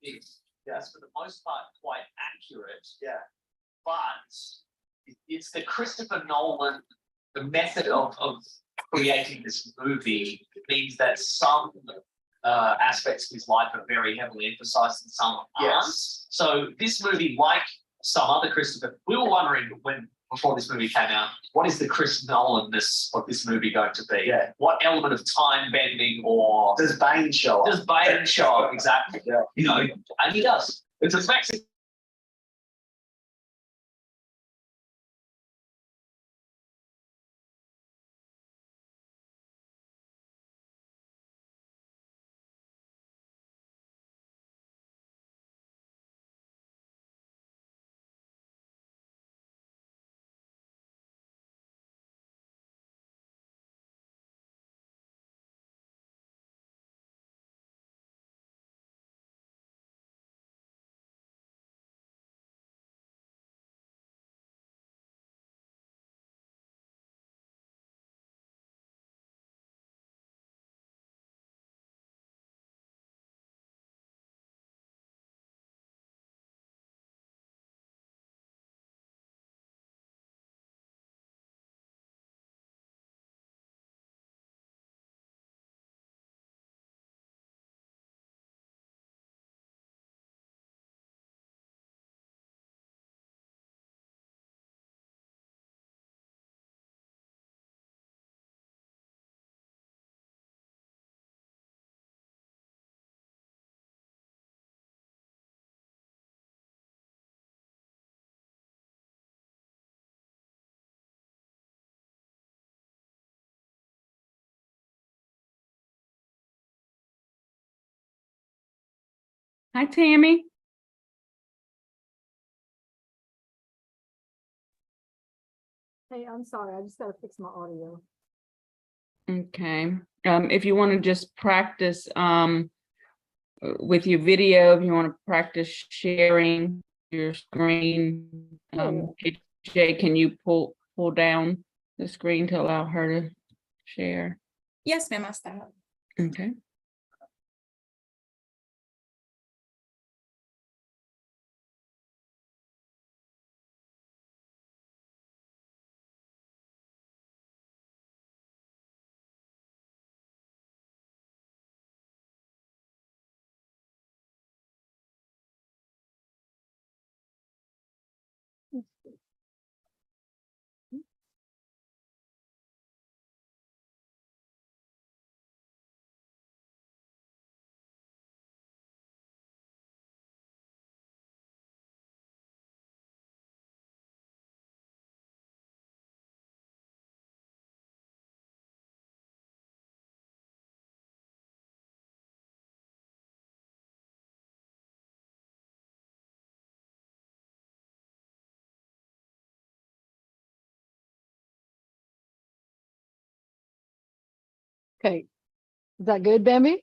Speaker 6: is, that's for the most part quite accurate. Yeah. But it's the Christopher Nolan, the method of creating this movie means that some aspects of his life are very heavily emphasized and some aren't. So this movie, like some other Christopher, we were wondering before this movie came out, what is the Chris Nolan-ness of this movie going to be? Yeah. What element of time bending or
Speaker 7: Does Bane show up?
Speaker 6: does Bane show up? Exactly.
Speaker 7: Yeah.
Speaker 6: You know, and he does. It's a Mexican.
Speaker 1: Hi, Tammy.
Speaker 3: Hey, I'm sorry, I just gotta fix my audio.
Speaker 1: Okay. If you want to just practice with your video, if you want to practice sharing your screen, Jay, can you pull down the screen to allow her to share?
Speaker 2: Yes, ma'am, I stopped.
Speaker 1: Okay.
Speaker 8: Okay, is that good, Bambi?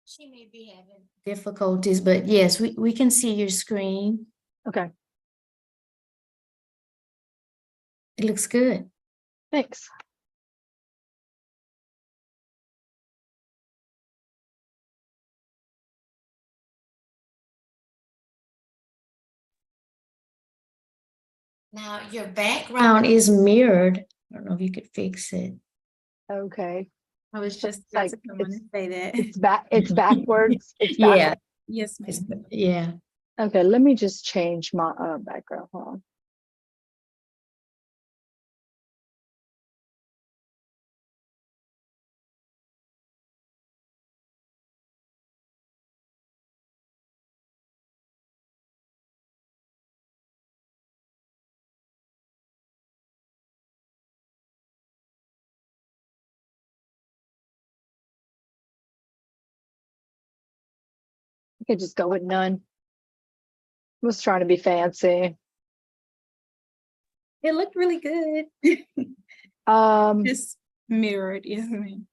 Speaker 2: She may be having difficulties, but yes, we can see your screen.
Speaker 8: Okay,
Speaker 2: It looks good.
Speaker 8: thanks.
Speaker 2: Now, your background is mirrored. I don't know if you could fix it.
Speaker 8: Okay,
Speaker 2: I was just
Speaker 8: like,
Speaker 2: going to say that.
Speaker 8: it's backwards. It's
Speaker 2: Yeah,
Speaker 8: backwards.
Speaker 2: yes, yeah.
Speaker 8: Okay, let me just change my background. Hold on. I could just go with none. I was trying to be fancy.
Speaker 2: It looked really good.
Speaker 8: Um,
Speaker 2: Just Mirrored, yes, ma'am.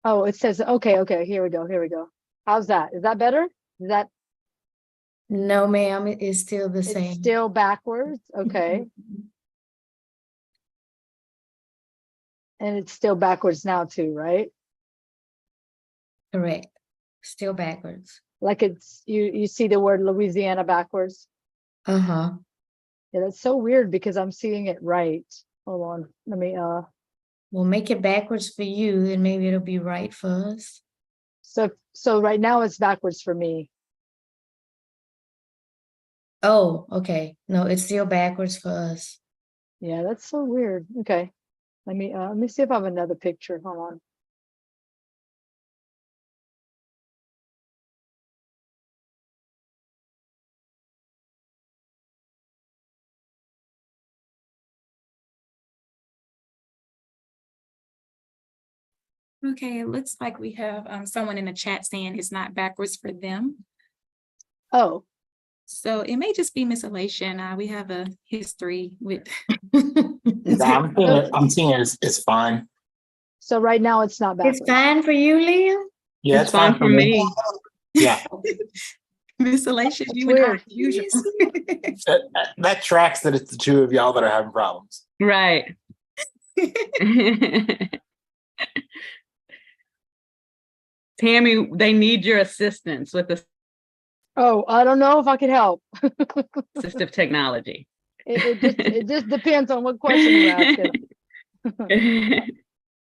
Speaker 8: Oh, it says, okay, here we go. How's that? Is that better? Is that,
Speaker 7: No, ma'am, it is still the
Speaker 8: it's
Speaker 7: same.
Speaker 8: still backwards? Okay. And it's still backwards now too, right?
Speaker 7: Correct. Still backwards.
Speaker 8: Like it's, you see the word Louisiana backwards?
Speaker 7: Uh-huh.
Speaker 8: Yeah, that's so weird because I'm seeing it right. Hold on, let me,
Speaker 7: We'll make it backwards for you, and maybe it'll be right for us.
Speaker 8: so right now it's backwards for me.
Speaker 7: Oh, okay. No, it's still backwards for us.
Speaker 8: Yeah, that's so weird. Okay. Let me see if I have another picture. Hold on.
Speaker 2: Okay, it looks like we have someone in the chat saying it's not backwards for them.
Speaker 8: Oh,
Speaker 2: So it may just be Miss Elation. We have a history with.
Speaker 9: I'm seeing it's fine.
Speaker 8: so right now it's not
Speaker 7: It's
Speaker 8: backwards.
Speaker 7: fine for you, Liam?
Speaker 9: Yeah,
Speaker 1: It's fine for me.
Speaker 9: Yeah,
Speaker 2: Miss Elation,
Speaker 8: That's
Speaker 2: you and I,
Speaker 8: weird.
Speaker 2: usual.
Speaker 9: that tracks that it's the two of y'all that are having problems.
Speaker 1: Right. Tammy, they need your assistance with
Speaker 8: Oh, I don't know if I could help.
Speaker 1: assistive technology.
Speaker 8: It just depends on what question you're asking.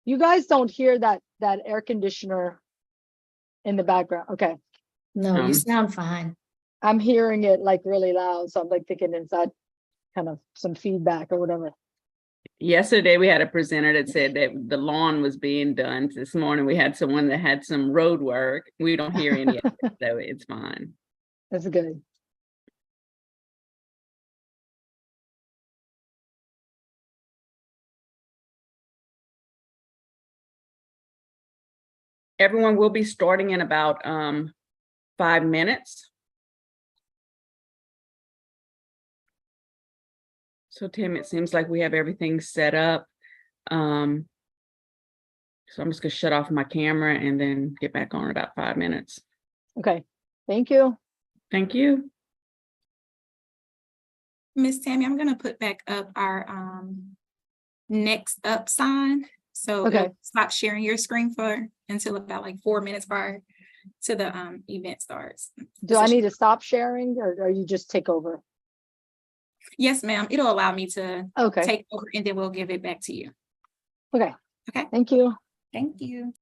Speaker 8: You guys don't hear that air conditioner in the background. Okay.
Speaker 7: No,
Speaker 1: Um,
Speaker 7: you sound fine.
Speaker 8: I'm hearing it like really loud. So I'm like thinking, is that kind of some feedback or whatever?
Speaker 1: Yesterday, we had a presenter that said that the lawn was being done. This morning, we had someone that had some road work. We don't hear any of it, so it's fine.
Speaker 8: That's good.
Speaker 1: Everyone will be starting in about 5 minutes. So Tim, it seems like we have everything set up. So I'm just gonna shut off my camera and then get back on in about 5 minutes.
Speaker 8: Okay. Thank you.
Speaker 1: Thank you.
Speaker 2: Miss Tammy, I'm gonna put back up our next up sign. So
Speaker 8: Okay.
Speaker 2: it'll stop sharing your screen for until about like 4 minutes prior to the event starts.
Speaker 8: Do I need to stop sharing or you just take over?
Speaker 2: Yes, ma'am. It'll allow me to
Speaker 8: Okay.
Speaker 2: take over and then we'll give it back to you.
Speaker 8: Okay.
Speaker 2: Okay.
Speaker 8: Thank you.
Speaker 2: Thank you.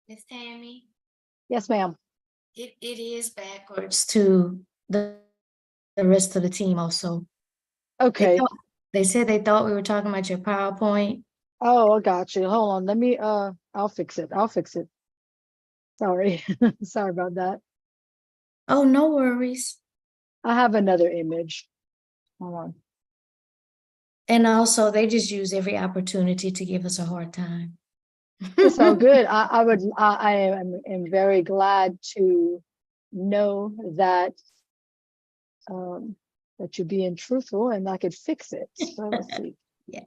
Speaker 7: Miss Tammy,
Speaker 8: Yes, ma'am.
Speaker 7: it is backwards to the rest of the team also.
Speaker 8: Okay.
Speaker 7: They said they thought we were talking about your PowerPoint.
Speaker 8: Oh, I got you. Hold on. Let me, I'll fix it. I'll fix it. Sorry. Sorry about that.
Speaker 7: Oh, no worries.
Speaker 8: I have another image. Hold on.
Speaker 7: And also, they just use every opportunity to give us a hard time.
Speaker 8: It's all good. I am very glad to know that that you're being truthful and I could fix it. So let's see.
Speaker 7: Yeah.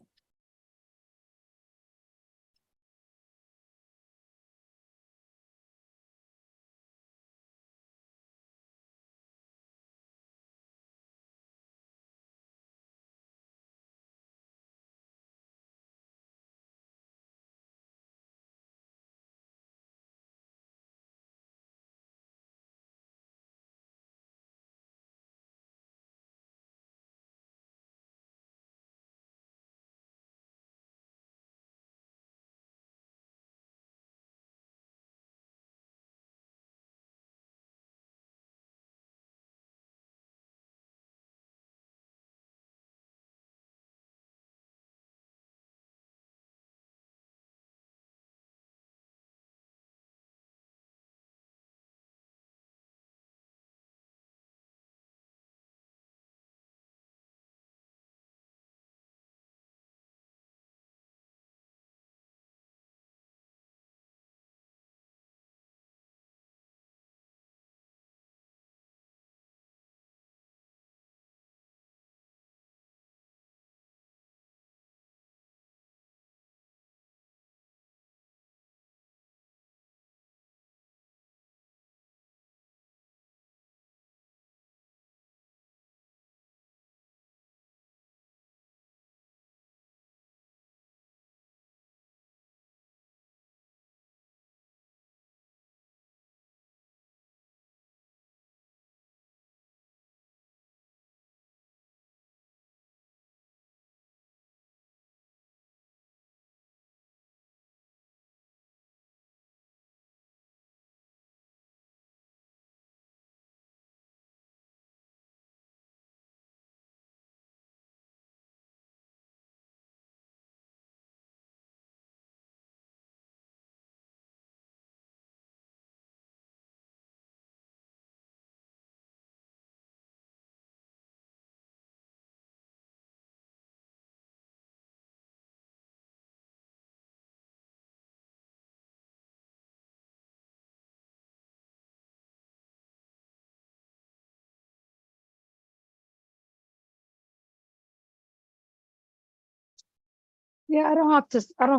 Speaker 8: Yeah, I don't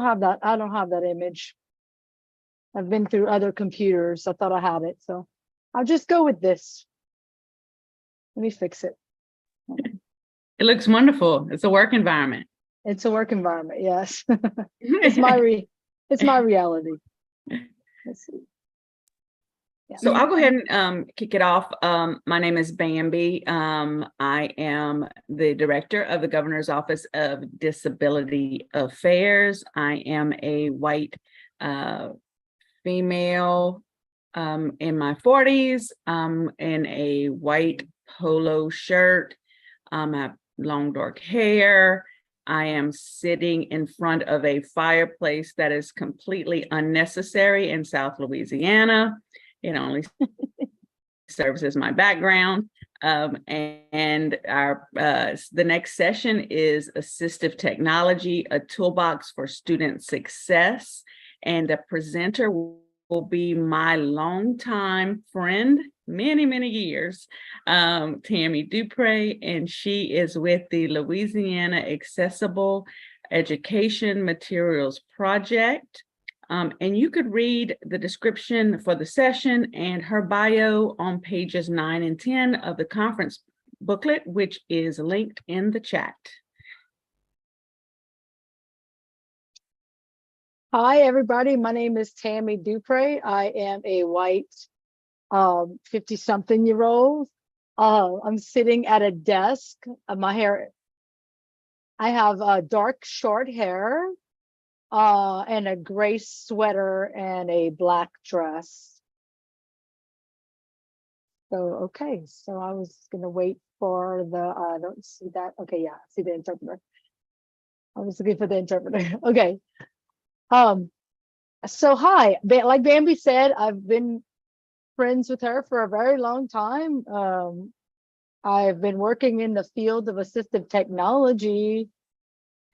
Speaker 8: have that image. I've been through other computers. I thought I had it, so I'll just go with this. Let me fix it.
Speaker 1: It looks wonderful. It's a work environment.
Speaker 8: It's a work environment, yes. It's my reality. Let's see. Yeah.
Speaker 1: So I'll go ahead and kick it off. My name is Bambi. I am the director of the Governor's Office of Disability Affairs. I am a white female in my 40s, in a white polo shirt. I have long dark hair. I am sitting in front of a fireplace that is completely unnecessary in South Louisiana. It only serves as my background. And our the next session is Assistive Technology, a Toolbox for Student Success. And the presenter will be my longtime friend, many years, Tammy Dupre, and she is with the Louisiana Accessible Education Materials Project. And you could read the description for the session and her bio on pages 9 and 10 of the conference booklet, which is linked in the chat.
Speaker 8: Hi, everybody. My name is Tammy Dupre. I am a white 50-something-year-old. I'm sitting at a desk. My hair, I have dark, short hair. And a gray sweater and a black dress. So, okay, so I was gonna wait for the, I don't see that. Okay, yeah, I see the interpreter. I was looking for the interpreter. Okay. So hi, like Bambi said, I've been friends with her for a very long time. I've been working in the field of assistive technology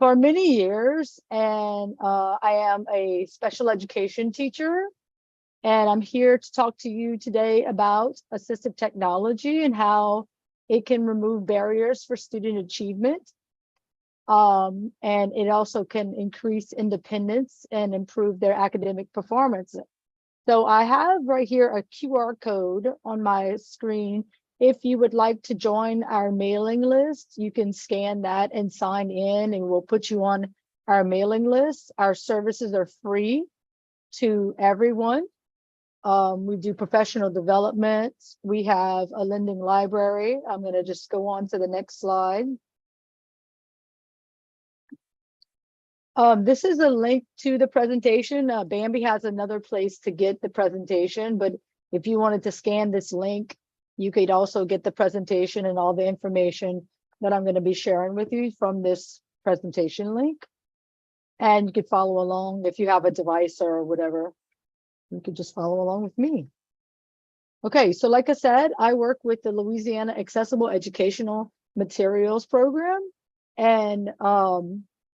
Speaker 8: for many years, and I am a special education teacher, and I'm here to talk to you today about assistive technology and how it can remove barriers for student achievement. And it also can increase independence and improve their academic performance. So I have right here a QR code on my screen. If you would like to join our mailing list, you can scan that and sign in, and we'll put you on our mailing list. Our services are free to everyone. We do professional development. We have a lending library. I'm going to just go on to the next slide. This is a link to the presentation. Bambi has another place to get the presentation, but if you wanted to scan this link, you could also get the presentation and all the information that I'm going to be sharing with you from this presentation link. And you could follow along if you have a device or whatever. You could just follow along with me. Okay, so like I said, I work with the Louisiana Accessible Educational Materials Program. And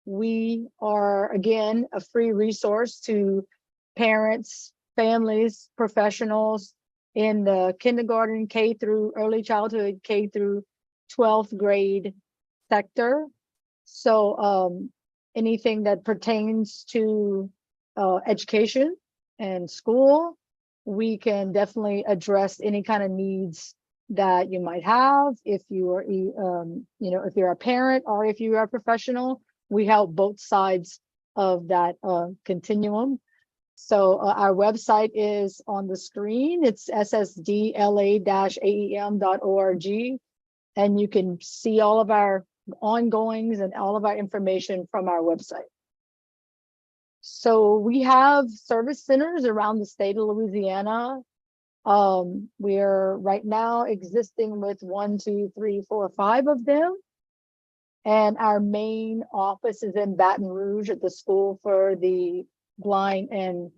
Speaker 8: we are, again, a free resource to parents, families, professionals, in the kindergarten, K through early childhood, K through 12th grade sector. So anything that pertains to education and school, we can definitely address any kind of needs that you might have. If you are, if you're a parent or if you are a professional, we help both sides of that continuum. So our website is on the screen. It's ssdla-aem.org, and you can see all of our ongoings and all of our information from our website. So we have service centers around the state of Louisiana. We are right now existing with 1, 2, 3, 4, 5 of them. And our main office is in Baton Rouge at the School for the Blind and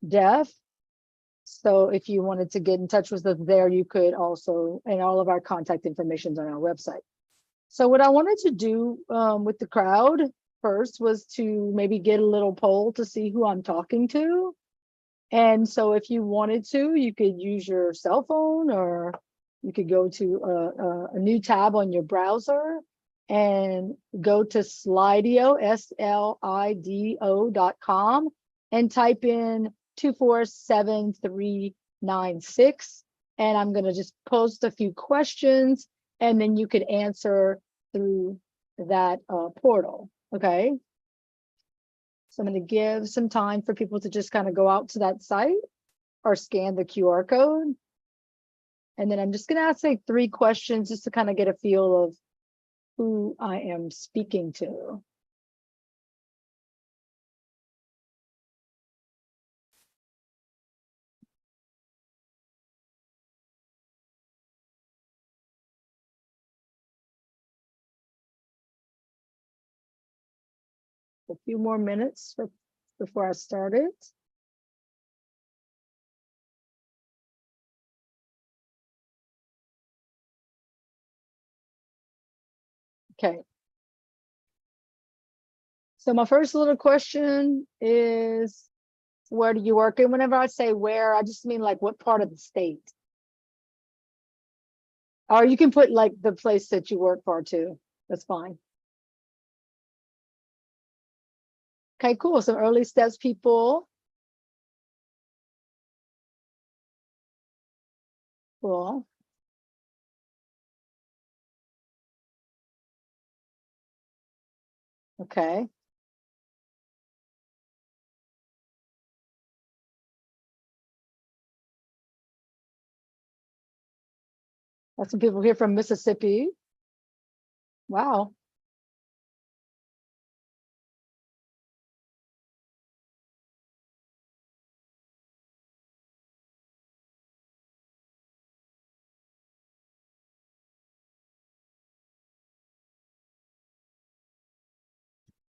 Speaker 8: Deaf. So if you wanted to get in touch with us there, you could also, and all of our contact information is on our website. So what I wanted to do with the crowd first was to maybe get a little poll to see who I'm talking to. And so if you wanted to, you could use your cell phone, or you could go to a new tab on your browser and go to Slido, SLIDO.com, and type in 247396. And I'm going to just post a few questions, and then you could answer through that portal. Okay. So I'm going to give some time for people to just kind of go out to that site or scan the QR code. And then I'm just going to ask like 3 questions just to kind of get a feel of who I am speaking to. A few more minutes before I start it. Okay. So my first little question is, where do you work? And whenever I say where, I just mean like what part of the state. Or you can put like the place that you work for too. That's fine. Okay, cool. Some early steps, people. Cool. Okay. Got some people here from Mississippi. Wow.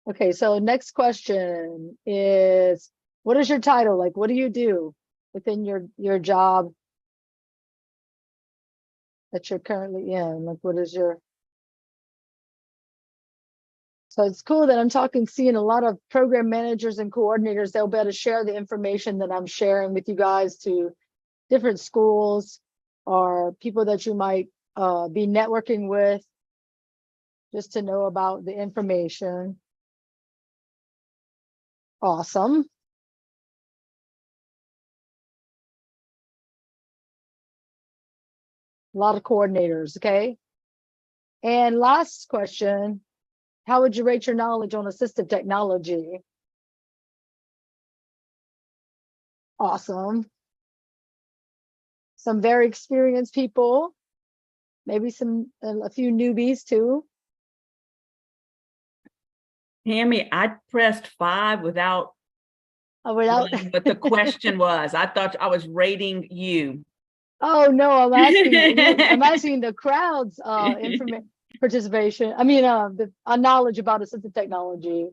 Speaker 8: Okay, so next question is, what is your title? Like, what do you do within your job that you're currently in? Like, what is your... So it's cool that I'm seeing a lot of program managers and coordinators. They'll be able to share the information that I'm sharing with you guys to different schools or people that you might be networking with, just to know about the information. Awesome. A lot of coordinators, okay? And last question, how would you rate your knowledge on assistive technology? Awesome. Some very experienced people, maybe a few newbies too.
Speaker 1: Tammy, I pressed 5 without knowing what the question was. I thought I was rating you.
Speaker 8: Oh no, I'm asking the crowd's information participation. I mean, the knowledge about assistive technology.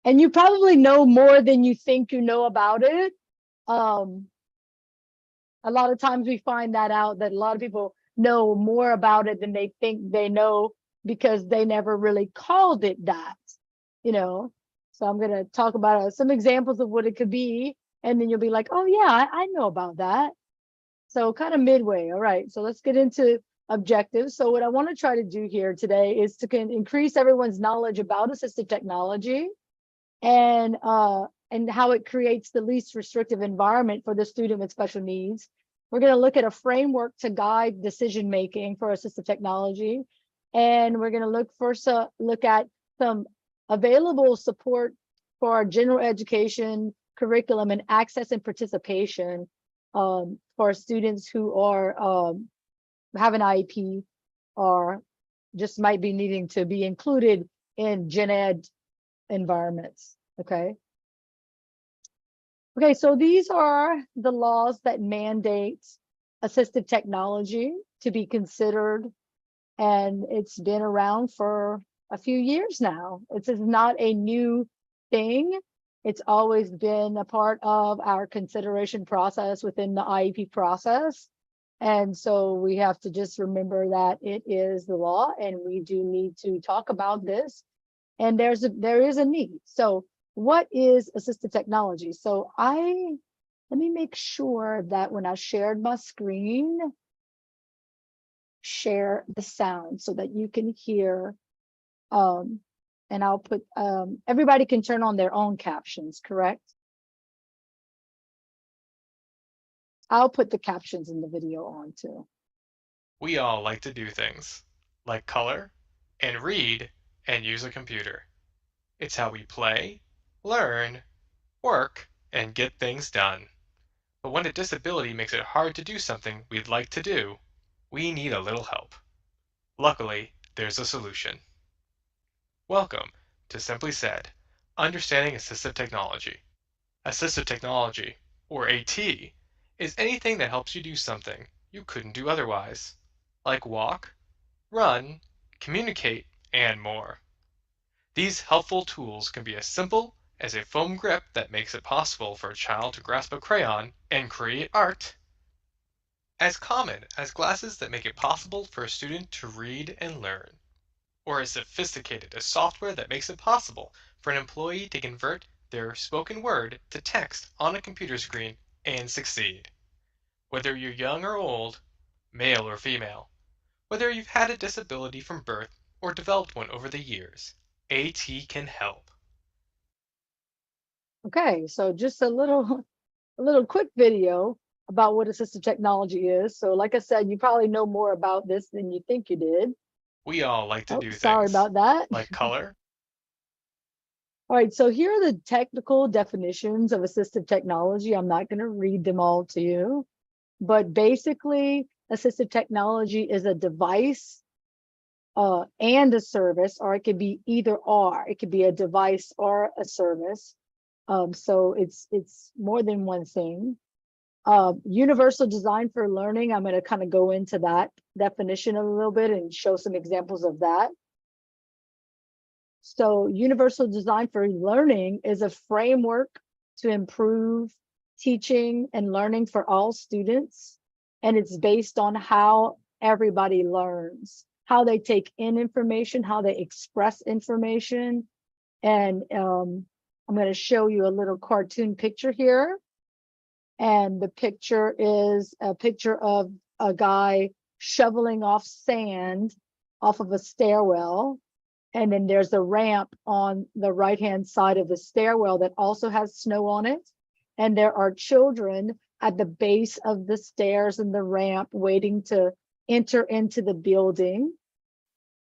Speaker 8: And you probably know more than you think you know about it. A lot of times we find that out, that a lot of people know more about it than they think they know, because they never really called it that, you know. So I'm going to talk about some examples of what it could be, and then you'll be like, oh yeah, I know about that. So kind of midway. All right, so let's get into objectives. So what I want to try to do here today is to increase everyone's knowledge about assistive technology and how it creates the least restrictive environment for the student with special needs. We're going to look at a framework to guide decision making for assistive technology, and we're going to look at some available support for our general education curriculum and access and participation for students who are have an IEP or just might be needing to be included in gen ed environments. Okay. Okay, so these are the laws that mandate assistive technology to be considered, and it's been around for a few years now. It's not a new thing. It's always been a part of our consideration process within the IEP process. And so we have to just remember that it is the law, and we do need to talk about this. And there is a need. So what is assistive technology? So let me make sure that when I shared my screen, share the sound so that you can hear. And I'll put, everybody can turn on their own captions, correct? I'll put the captions in the video on too.
Speaker 10: We all like to do things, like color, and read, and use a computer. It's how we play, learn, work, and get things done. But when a disability makes it hard to do something we'd like to do, we need a little help. Luckily, there's a solution. Welcome to Simply Said, Understanding Assistive Technology. Assistive technology, or AT, is anything that helps you do something you couldn't do otherwise, like walk, run, communicate, and more. These helpful tools can be as simple as a foam grip that makes it possible for a child to grasp a crayon and create art, as common as glasses that make it possible for a student to read and learn, or as sophisticated as software that makes it possible for an employee to convert their spoken word to text on a computer screen and succeed. Whether you're young or old, male or female, whether you've had a disability from birth or developed one over the years, AT can help.
Speaker 8: Okay, so just a little quick video about what assistive technology is. So like I said, you probably know more about this than you think you did.
Speaker 10: We all like to
Speaker 8: Oh,
Speaker 10: do
Speaker 8: sorry
Speaker 10: things,
Speaker 8: about that.
Speaker 10: like color.
Speaker 8: All right, so here are the technical definitions of assistive technology. I'm not going to read them all to you, but basically, assistive technology is a device and a service, or it could be either or. It could be a device or a service. So it's more than one thing. Universal design for learning, I'm going to kind of go into that definition a little bit and show some examples of that. So universal design for learning is a framework to improve teaching and learning for all students. And it's based on how everybody learns, how they take in information, how they express information. And I'm going to show you a little cartoon picture here. And the picture is a picture of a guy shoveling off sand off of a stairwell. And then there's a ramp on the right-hand side of the stairwell that also has snow on it. And there are children at the base of the stairs and the ramp waiting to enter into the building.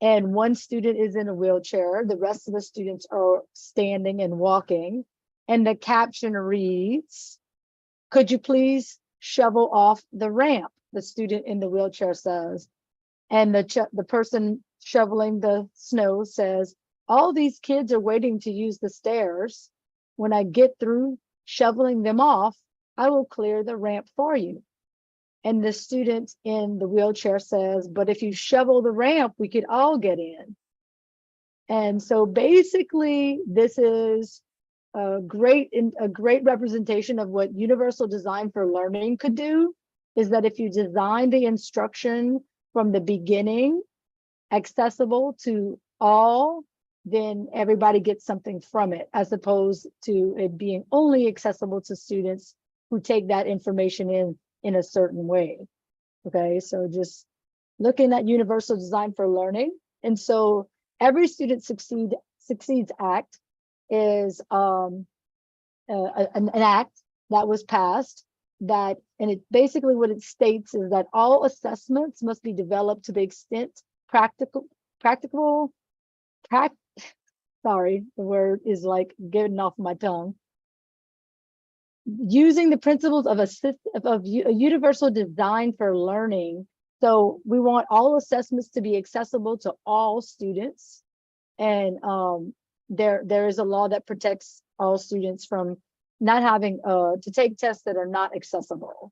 Speaker 8: And one student is in a wheelchair. The rest of the students are standing and walking. And the caption reads, "Could you please shovel off the ramp?" The student in the wheelchair says. And the person shoveling the snow says, "All these kids are waiting to use the stairs. When I get through shoveling them off, I will clear the ramp for you." And the student in the wheelchair says, "But if you shovel the ramp, we could all get in." And so basically, this is a great representation of what universal design for learning could do, is that if you design the instruction from the beginning accessible to all, then everybody gets something from it, as opposed to it being only accessible to students who take that information in a certain way. Okay, so just looking at universal design for learning. And so every Student Succeeds Act is an act that was passed that, and it basically what it states is that all assessments must be developed to the extent sorry, the word is like getting off my tongue, using the principles of universal design for learning. So we want all assessments to be accessible to all students. And there is a law that protects all students from not having to take tests that are not accessible.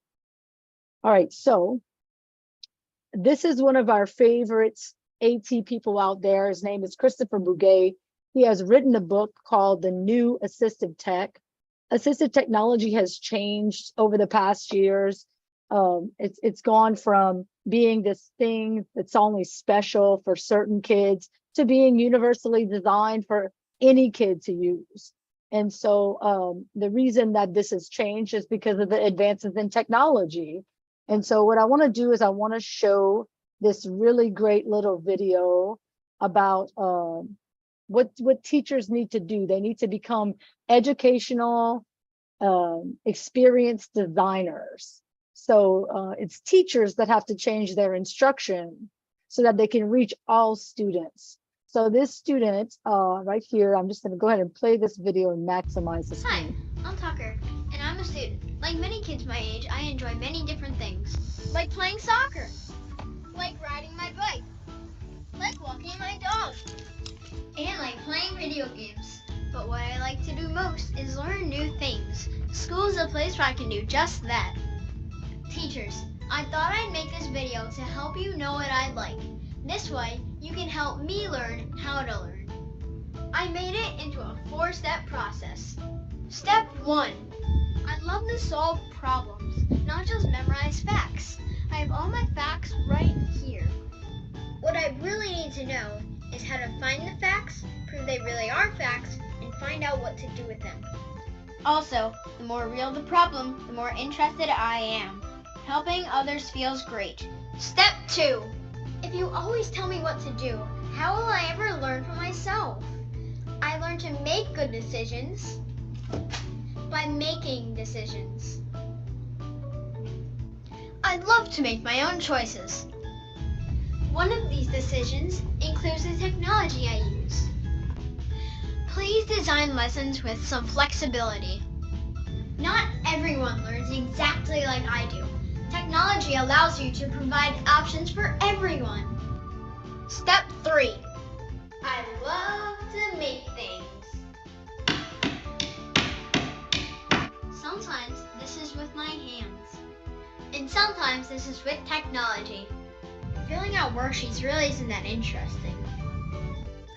Speaker 8: All right, so this is one of our favorite AT people out there. His name is Christopher Bugay. He has written a book called The New Assistive Tech. Assistive technology has changed over the past years. It's gone from being this thing that's only special for certain kids to being universally designed for any kid to use. And so the reason that this has changed is because of the advances in technology. And so what I want to do is I want to show this really great little video about what teachers need to do. They need to become educational experience designers. So it's teachers that have to change their instruction so that they can reach all students. So this student right here, I'm just going to go ahead and play this video and maximize the screen.
Speaker 11: Hi, I'm Tucker, and I'm a student. Like many kids my age, I enjoy many different things. Like playing soccer, like riding my bike, like walking my dog, and like playing video games. But what I like to do most is learn new things. School is a place where I can do just that. Teachers, I thought I'd make this video to help you know what I'd like. This way, you can help me learn how to learn. I made it into a 4-step process. Step 1. I'd love to solve problems, not just memorize facts. I have all my facts right here. What I really need to know is how to find the facts, prove they really are facts, and find out what to do with them. Also, the more real the problem, the more interested I am. Helping others feels great. Step 2. If you always tell me what to do, how will I ever learn for myself? I learn to make good decisions by making decisions. I'd love to make my own choices. One of these decisions includes the technology I use. Please design lessons with some flexibility. Not everyone learns exactly like I do. Technology allows you to provide options for everyone. Step 3. I love to make things. Sometimes this is with my hands, and sometimes this is with technology. Filling out worksheets really isn't that interesting.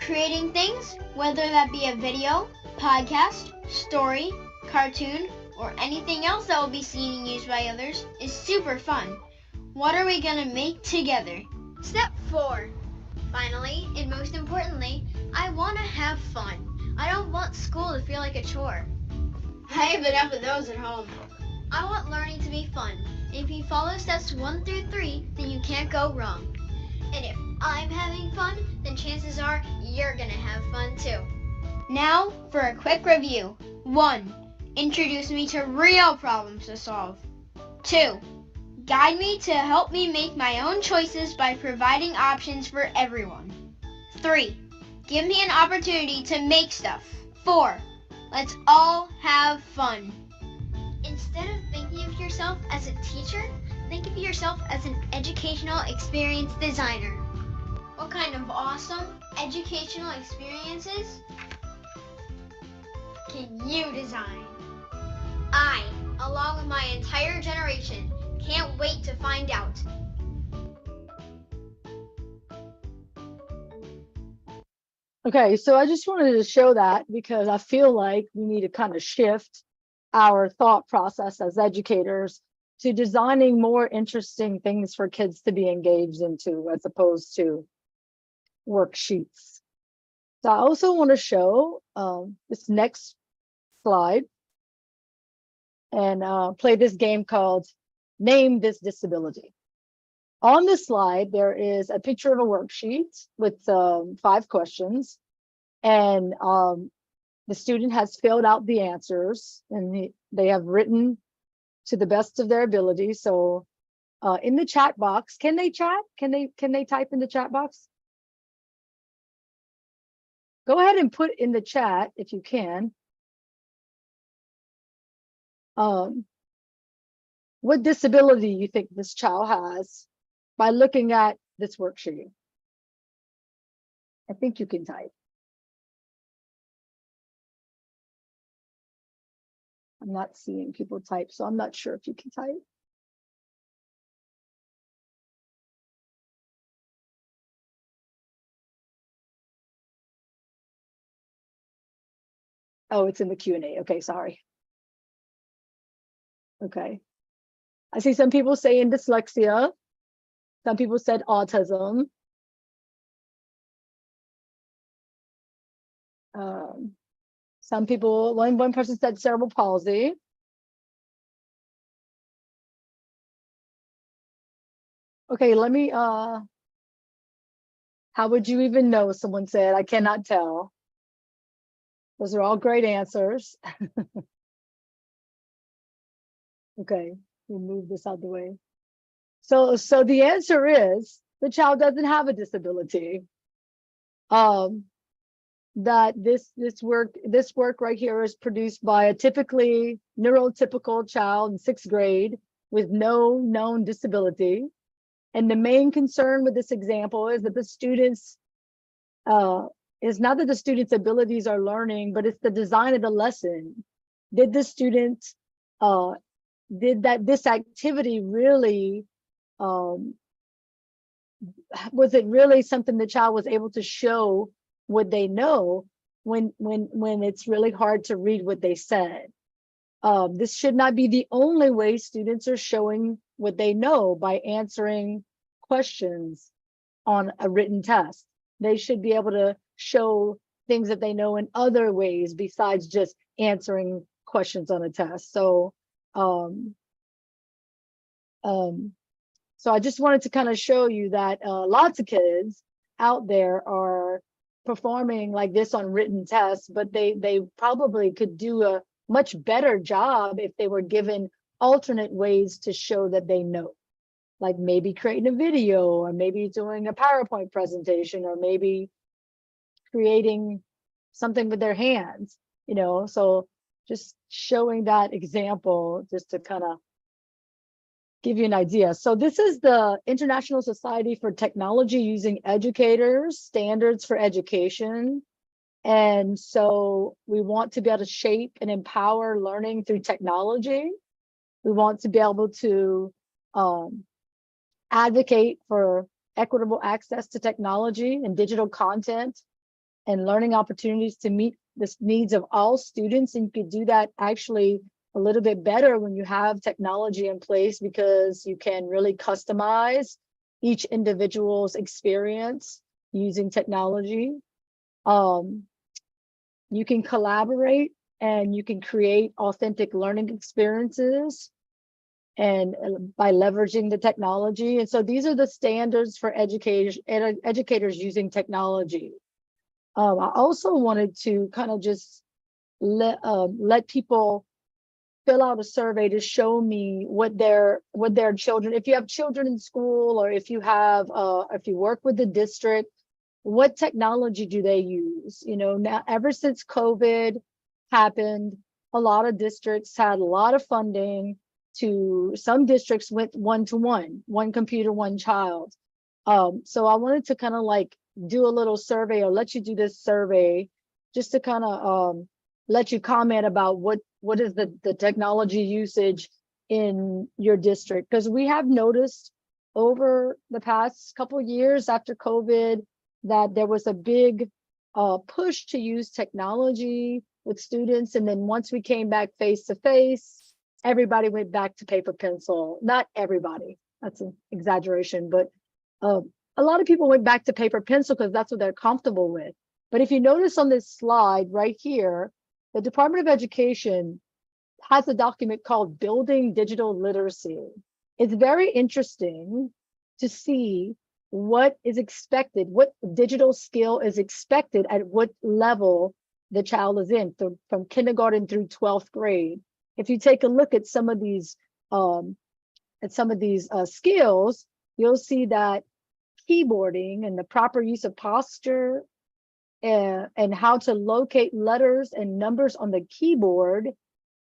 Speaker 11: Creating things, whether that be a video, podcast, story, cartoon, or anything else that will be seen and used by others, is super fun. What are we gonna make together? Step 4. Finally, and most importantly, I want to have fun. I don't want school to feel like a chore. I have enough of those at home. I want learning to be fun. If you follow steps 1 through 3, then you can't go wrong. And if I'm having fun, then chances are you're gonna have fun too. Now for a quick review. 1. Introduce me to real problems to solve. 2. Guide me to help me make my own choices by providing options for everyone. 3. Give me an opportunity to make stuff. 4. Let's all have fun. Instead of thinking of yourself as a teacher, think of yourself as an educational experience designer. What kind of awesome educational experiences can you design? I, along with my entire generation, can't wait to find out.
Speaker 8: Okay, so I just wanted to show that because I feel like we need to kind of shift our thought process as educators to designing more interesting things for kids to be engaged into as opposed to worksheets. So I also want to show this next slide and play this game called Name This Disability. On this slide, there is a picture of a worksheet with 5 questions, and the student has filled out the answers, and they have written to the best of their ability. So in the chat box, can they chat? Can they type in the chat box? Go ahead and put in the chat if you can. What disability you think this child has by looking at this worksheet. I think you can type. I'm not seeing people type, so I'm not sure if you can type. Oh, it's in the Q&A. Okay, sorry. Okay. I see some people saying dyslexia. Some people said autism. Some people, one person said cerebral palsy. Okay, let me How would you even know? Someone said, I cannot tell. Those are all great answers. Okay, we'll move this out of the way. So the answer is the child doesn't have a disability. That this work right here is produced by a typically neurotypical child in 6th grade with no known disability. And the main concern with this example is that the students is not that the students' abilities are learning, but it's the design of the lesson. Did the student did this activity really was it really something the child was able to show what they know when it's really hard to read what they said? This should not be the only way students are showing what they know by answering questions on a written test. They should be able to show things that they know in other ways besides just answering questions on a test. So so I just wanted to kind of show you that lots of kids out there are performing like this on written tests, but they probably could do a much better job if they were given alternate ways to show that they know, like maybe creating a video, or maybe doing a PowerPoint presentation, or maybe creating something with their hands, you know. So just showing that example just to kind of give you an idea. So this is the International Society for Technology Using Educators Standards for Education. And so we want to be able to shape and empower learning through technology. We want to be able to advocate for equitable access to technology and digital content and learning opportunities to meet the needs of all students. And you could do that actually a little bit better when you have technology in place, because you can really customize each individual's experience using technology. You can collaborate and you can create authentic learning experiences and by leveraging the technology. And so these are the standards for educators using technology. I also wanted to kind of just let people fill out a survey to show me what their children, if you have children in school, or if you have if you work with the district, what technology do they use? You know, now ever since COVID happened, a lot of districts had a lot of funding. To some districts went 1-to-1, one computer, one child. So I wanted to kind of like do a little survey, or let you do this survey just to kind of let you comment about what is the technology usage in your district. Because we have noticed over the past couple of years after COVID that there was a big push to use technology with students. And then once we came back face to face, everybody went back to paper pencil. Not everybody, that's an exaggeration, but a lot of people went back to paper pencil because that's what they're comfortable with. But if you notice on this slide right here, the Department of Education has a document called Building Digital Literacy. It's very interesting to see what is expected, what digital skill is expected at what level the child is in, from kindergarten through 12th grade. If you take a look at some of these skills, you'll see that keyboarding and the proper use of posture and how to locate letters and numbers on the keyboard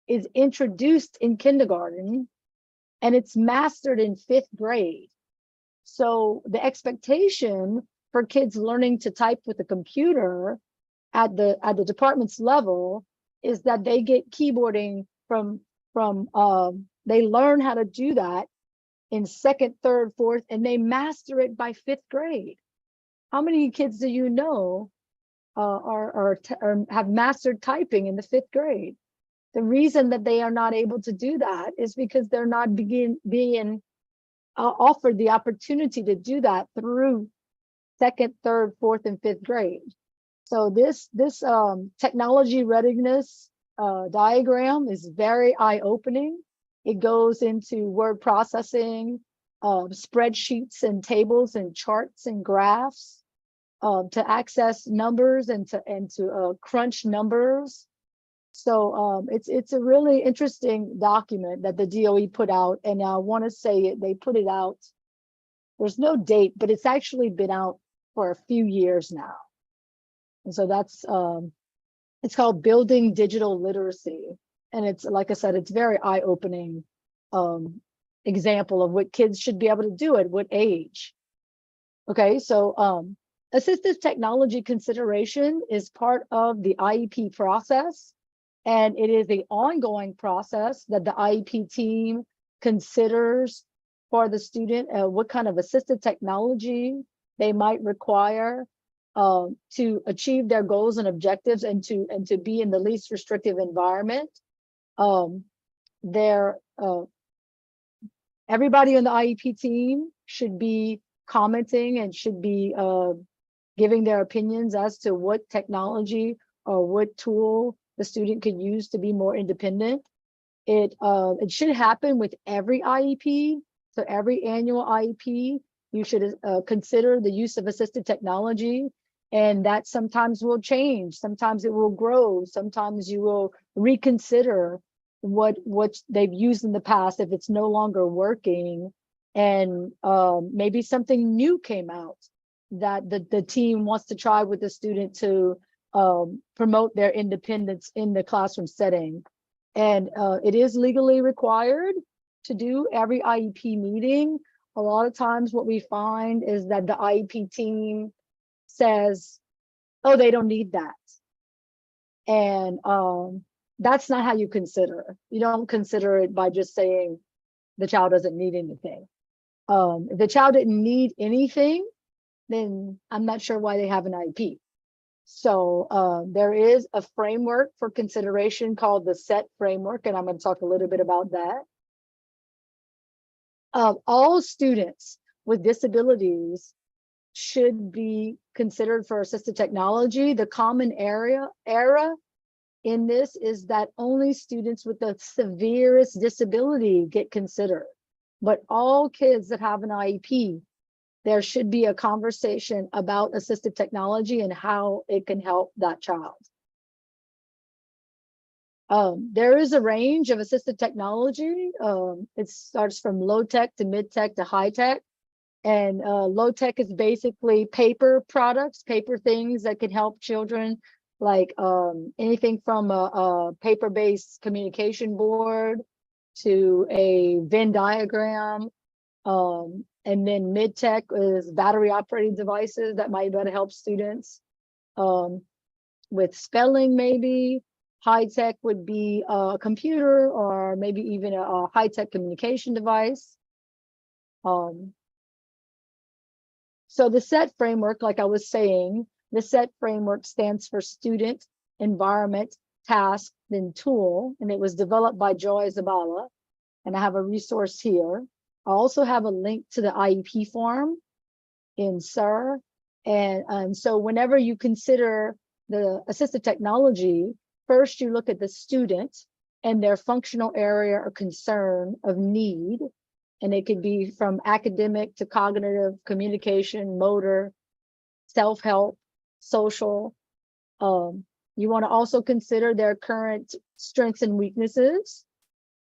Speaker 8: is introduced in kindergarten, and it's mastered in 5th grade. So the expectation for kids learning to type with a computer at the department's level is that they get keyboarding from they learn how to do that in 2nd, 3rd, 4th, and they master it by 5th grade. How many kids do you know have mastered typing in the 5th grade? The reason that they are not able to do that is because they're not being offered the opportunity to do that through 2nd, 3rd, 4th, and 5th grade. So this technology readiness diagram is very eye-opening. It goes into word processing, spreadsheets and tables and charts and graphs. to access numbers and to crunch numbers. So it's a really interesting document that the DOE put out, and I want to say they put it out. There's no date, but it's actually been out for a few years now. And so that's it's called Building Digital Literacy, and it's, like I said, it's very eye-opening example of what kids should be able to do at what age. Okay, so assistive technology consideration is part of the IEP process, and it is the ongoing process that the IEP team considers for the student, what kind of assistive technology they might require to achieve their goals and objectives, and to be in the least restrictive environment. Everybody on the IEP team should be commenting and should be giving their opinions as to what technology or what tool the student could use to be more independent. It should happen with every IEP. So every annual IEP, you should consider the use of assistive technology, and that sometimes will change. Sometimes it will grow. Sometimes you will reconsider what they've used in the past if it's no longer working, and maybe something new came out that the team wants to try with the student to promote their independence in the classroom setting. And it is legally required to do every IEP meeting. A lot of times what we find is that the IEP team says, oh, they don't need that. And that's not how you consider. You don't consider it by just saying the child doesn't need anything. If the child didn't need anything, then I'm not sure why they have an IEP. So there is a framework for consideration called the SET framework, and I'm going to talk a little bit about that. All students with disabilities should be considered for assistive technology. The common error in this is that only students with the severest disability get considered. But all kids that have an IEP, there should be a conversation about assistive technology and how it can help that child. There is a range of assistive technology. It starts from low tech to mid tech to high tech. And low tech is basically paper products, paper things that can help children, like anything from a paper-based communication board to a Venn diagram. And then mid tech is battery operating devices that might better help students with spelling, maybe. High tech would be a computer or maybe even a high tech communication device. So the SET framework, like I was saying, the SET framework stands for Student, Environment, Task, then Tool, and it was developed by Joy Zabala, and I have a resource here. I also have a link to the IEP form in SIR, and so whenever you consider the assistive technology, first you look at the student and their functional area or concern of need. And it could be from academic to cognitive, communication, motor, self-help, social. You want to also consider their current strengths and weaknesses.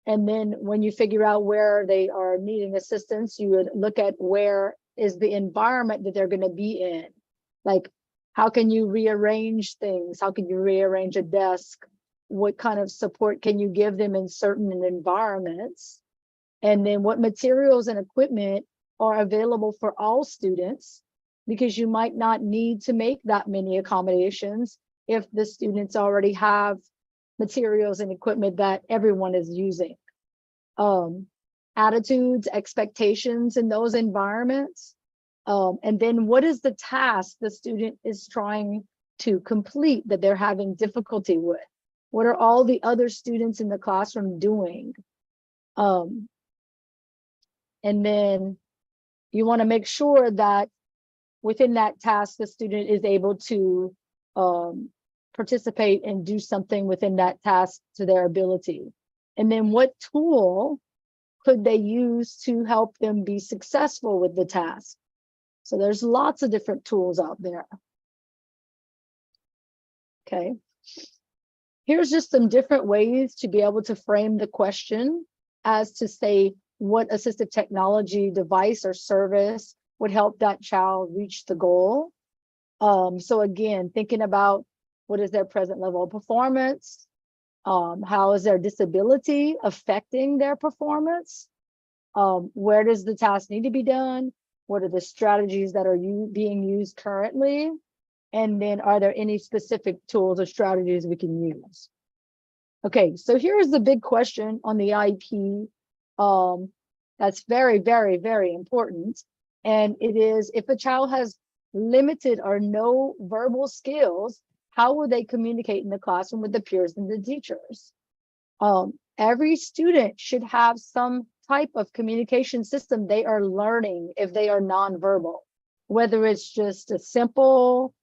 Speaker 8: And then when you figure out where they are needing assistance, you would look at where is the environment that they're going to be in. Like, how can you rearrange things? How can you rearrange a desk? What kind of support can you give them in certain environments? And then what materials and equipment are available for all students, because you might not need to make that many accommodations if the students already have materials and equipment that everyone is using. Attitudes, expectations in those environments. And then what is the task the student is trying to complete that they're having difficulty with? What are all the other students in the classroom doing? And then you want to make sure that within that task, the student is able to participate and do something within that task to their ability. And then what tool could they use to help them be successful with the task? So there's lots of different tools out there. Okay. Here's just some different ways to be able to frame the question as to say what assistive technology device or service would help that child reach the goal. So again, thinking about what is their present level of performance, how is their disability affecting their performance, where does the task need to be done, what are the strategies that are being used currently, and then are there any specific tools or strategies we can use? Okay, so here's the big question on the IEP that's very, very, very important. And it is, if a child has limited or no verbal skills, how will they communicate in the classroom with the peers and the teachers? Every student should have some type of communication system they are learning if they are nonverbal, whether it's just a simple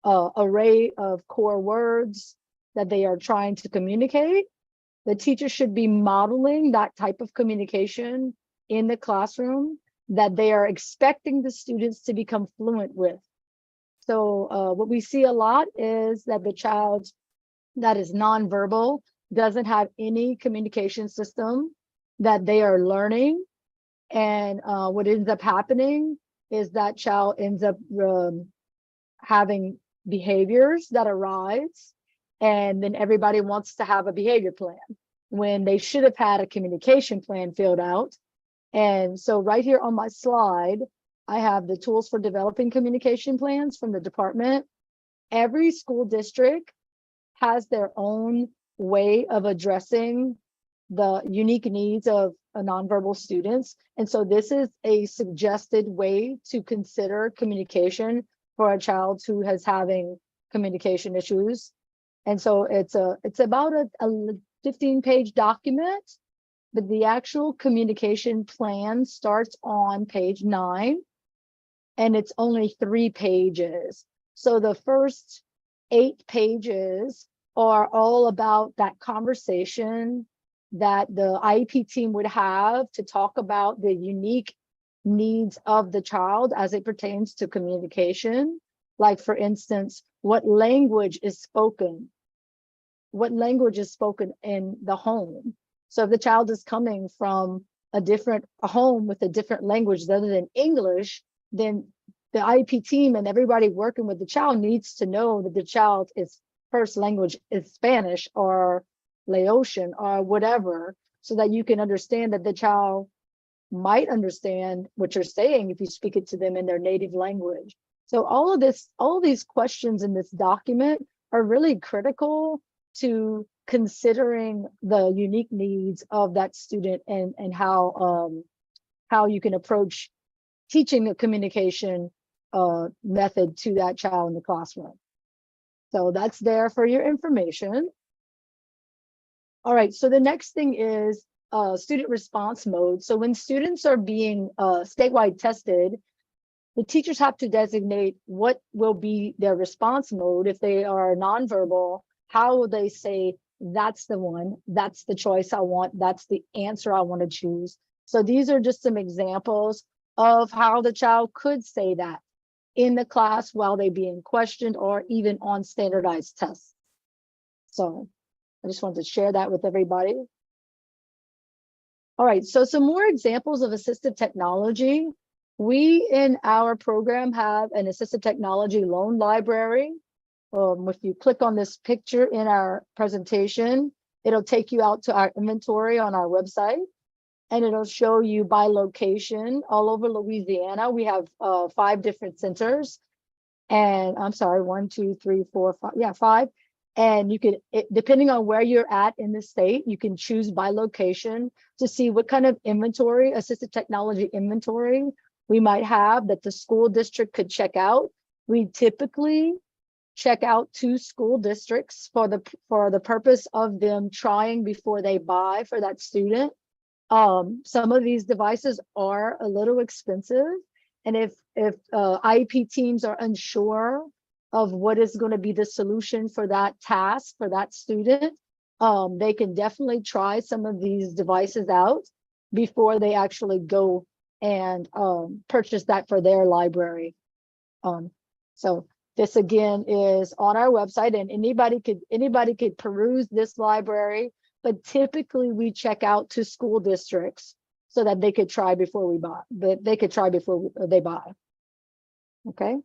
Speaker 8: array of core words that they are trying to communicate. The teacher should be modeling that type of communication in the classroom that they are expecting the students to become fluent with. So what we see a lot is that the child that is nonverbal doesn't have any communication system that they are learning. And what ends up happening is that child ends up having behaviors that arise, and then everybody wants to have a behavior plan when they should have had a communication plan filled out. And so right here on my slide, I have the tools for developing communication plans from the department. Every school district has their own way of addressing the unique needs of nonverbal students. And so this is a suggested way to consider communication for a child who is having communication issues. And so it's about a 15-page document, but the actual communication plan starts on page 9, and it's only 3 pages. So the first 8 pages are all about that conversation that the IEP team would have to talk about the unique needs of the child as it pertains to communication. Like, for instance, what language is spoken? What language is spoken in the home? So if the child is coming from a home with a different language other than English, then the IEP team and everybody working with the child needs to know that the child's first language is Spanish or Laotian or whatever, so that you can understand that the child might understand what you're saying if you speak it to them in their native language. So all of these questions in this document are really critical to considering the unique needs of that student and how you can approach teaching a communication method to that child in the classroom. So that's there for your information. All right, so the next thing is student response mode. So when students are being statewide tested, the teachers have to designate what will be their response mode. If they are nonverbal, how will they say, that's the one, that's the choice I want, that's the answer I want to choose? So these are just some examples of how the child could say that in the class while they're being questioned or even on standardized tests. So I just wanted to share that with everybody. All right, so some more examples of assistive technology. We in our program have an assistive technology loan library. If you click on this picture in our presentation, it'll take you out to our inventory on our website, and it'll show you by location all over Louisiana. We have 5 different centers, and I'm sorry, 1, 2, 3, 4, 5, yeah, 5. And you can, depending on where you're at in the state, you can choose by location to see what kind of inventory, assistive technology inventory we might have that the school district could check out. We typically check out 2 school districts for the purpose of them trying before they buy for that student. Some of these devices are a little expensive, and if IEP teams are unsure of what is going to be the solution for that task for that student, they can definitely try some of these devices out before they actually go and purchase that for their library. So This again is on our website, and anybody could peruse this library, but typically we check out to school districts so that they could try before we buy, but they could try before they buy. Okay.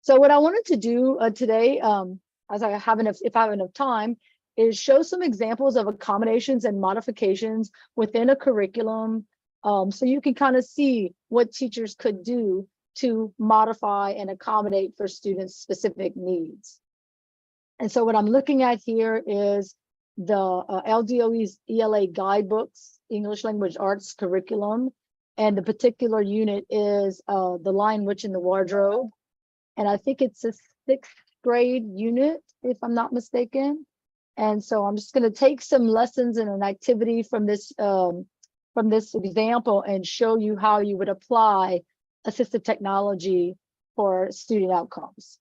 Speaker 8: So what I wanted to do today, as I have enough, if I have enough time, is show some examples of accommodations and modifications within a curriculum, so you can kind of see what teachers could do to modify and accommodate for students' specific needs. And so what I'm looking at here is the LDOE's ELA guidebooks, English Language Arts curriculum, and the particular unit is The Lion, Witch, and the Wardrobe. And I think it's a 6th grade unit, if I'm not mistaken. And so I'm just going to take some lessons and an activity from this example and show you how you would apply assistive technology for student outcomes.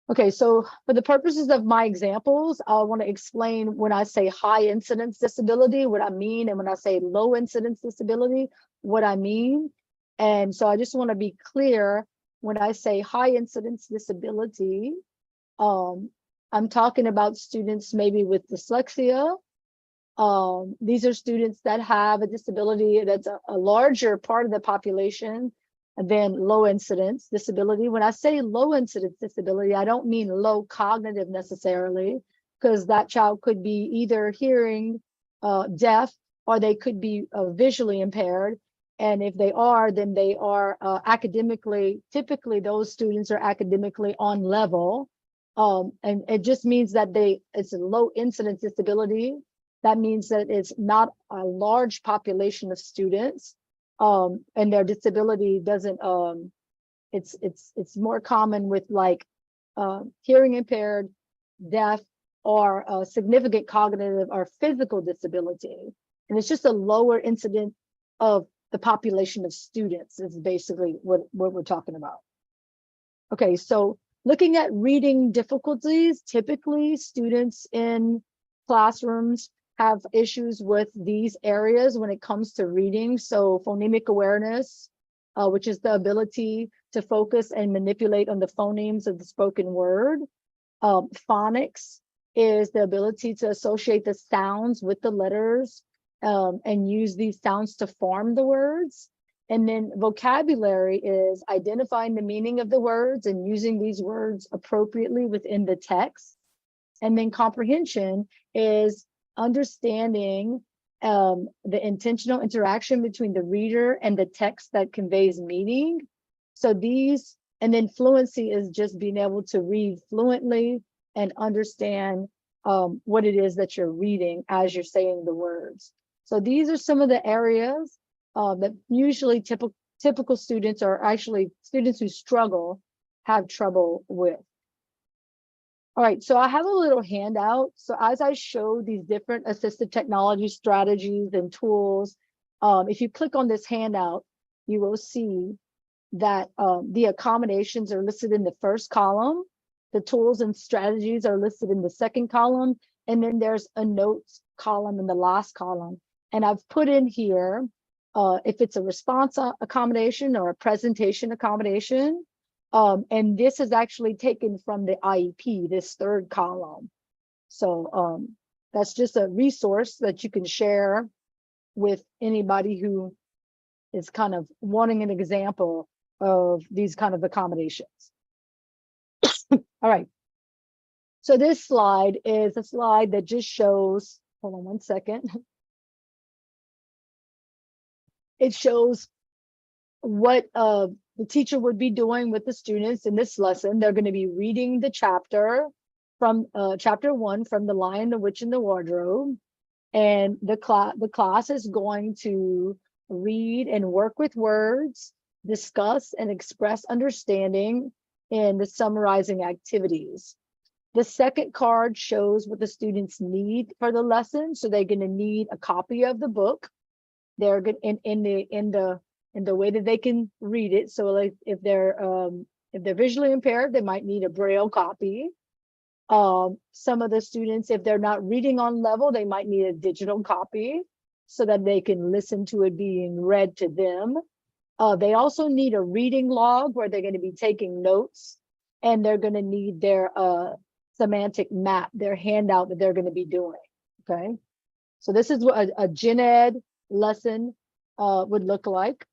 Speaker 8: Okay, so for the purposes of my examples, I want to explain when I say high incidence disability, what I mean, and when I say low incidence disability, what I mean. And so I just want to be clear, when I say high incidence disability, I'm talking about students maybe with dyslexia. These are students that have a disability that's a larger part of the population than low incidence disability. When I say low incidence disability, I don't mean low cognitive necessarily, because that child could be either hearing deaf, or they could be visually impaired. And if they are, then they are academically, typically those students are academically on level. And it just means that it's a low incidence disability. That means that it's not a large population of students, and their disability doesn't, it's more common with like hearing impaired, deaf, or significant cognitive or physical disability. And it's just a lower incident of the population of students is basically what we're talking about. Okay, so looking at reading difficulties, typically students in classrooms have issues with these areas when it comes to reading. So phonemic awareness, which is the ability to focus and manipulate on the phonemes of the spoken word. Phonics is the ability to associate the sounds with the letters and use these sounds to form the words. And then vocabulary is identifying the meaning of the words and using these words appropriately within the text. And then comprehension is understanding the intentional interaction between the reader and the text that conveys meaning. So these, and then fluency is just being able to read fluently and understand what it is that you're reading as you're saying the words. So these are some of the areas that usually typical students, or actually students who struggle, have trouble with. All right, so I have a little handout. So as I show these different assistive technology strategies and tools, if you click on this handout, you will see that the accommodations are listed in the first column. The tools and strategies are listed in the second column. And then there's a notes column in the last column. And I've put in here, if it's a response accommodation or a presentation accommodation. And this is actually taken from the IEP, this third column. So that's just a resource that you can share with anybody who is kind of wanting an example of these kind of accommodations. All right. So this slide is a slide that just shows, hold on one second. It shows what the teacher would be doing with the students in this lesson. They're going to be reading the chapter from chapter 1 from The Lion, the Witch, and the Wardrobe. And the class is going to read and work with words, discuss and express understanding in the summarizing activities. The second card shows what the students need for the lesson. So they're going to need a copy of the book. They're good in the way that they can read it. So like if they're visually impaired, they might need a Braille copy. Some of the students, if they're not reading on level, they might need a digital copy so that they can listen to it being read to them. They also need a reading log where they're going to be taking notes, and they're going to need their semantic map, their handout that they're going to be doing. Okay, so this is what a gen ed lesson would look like.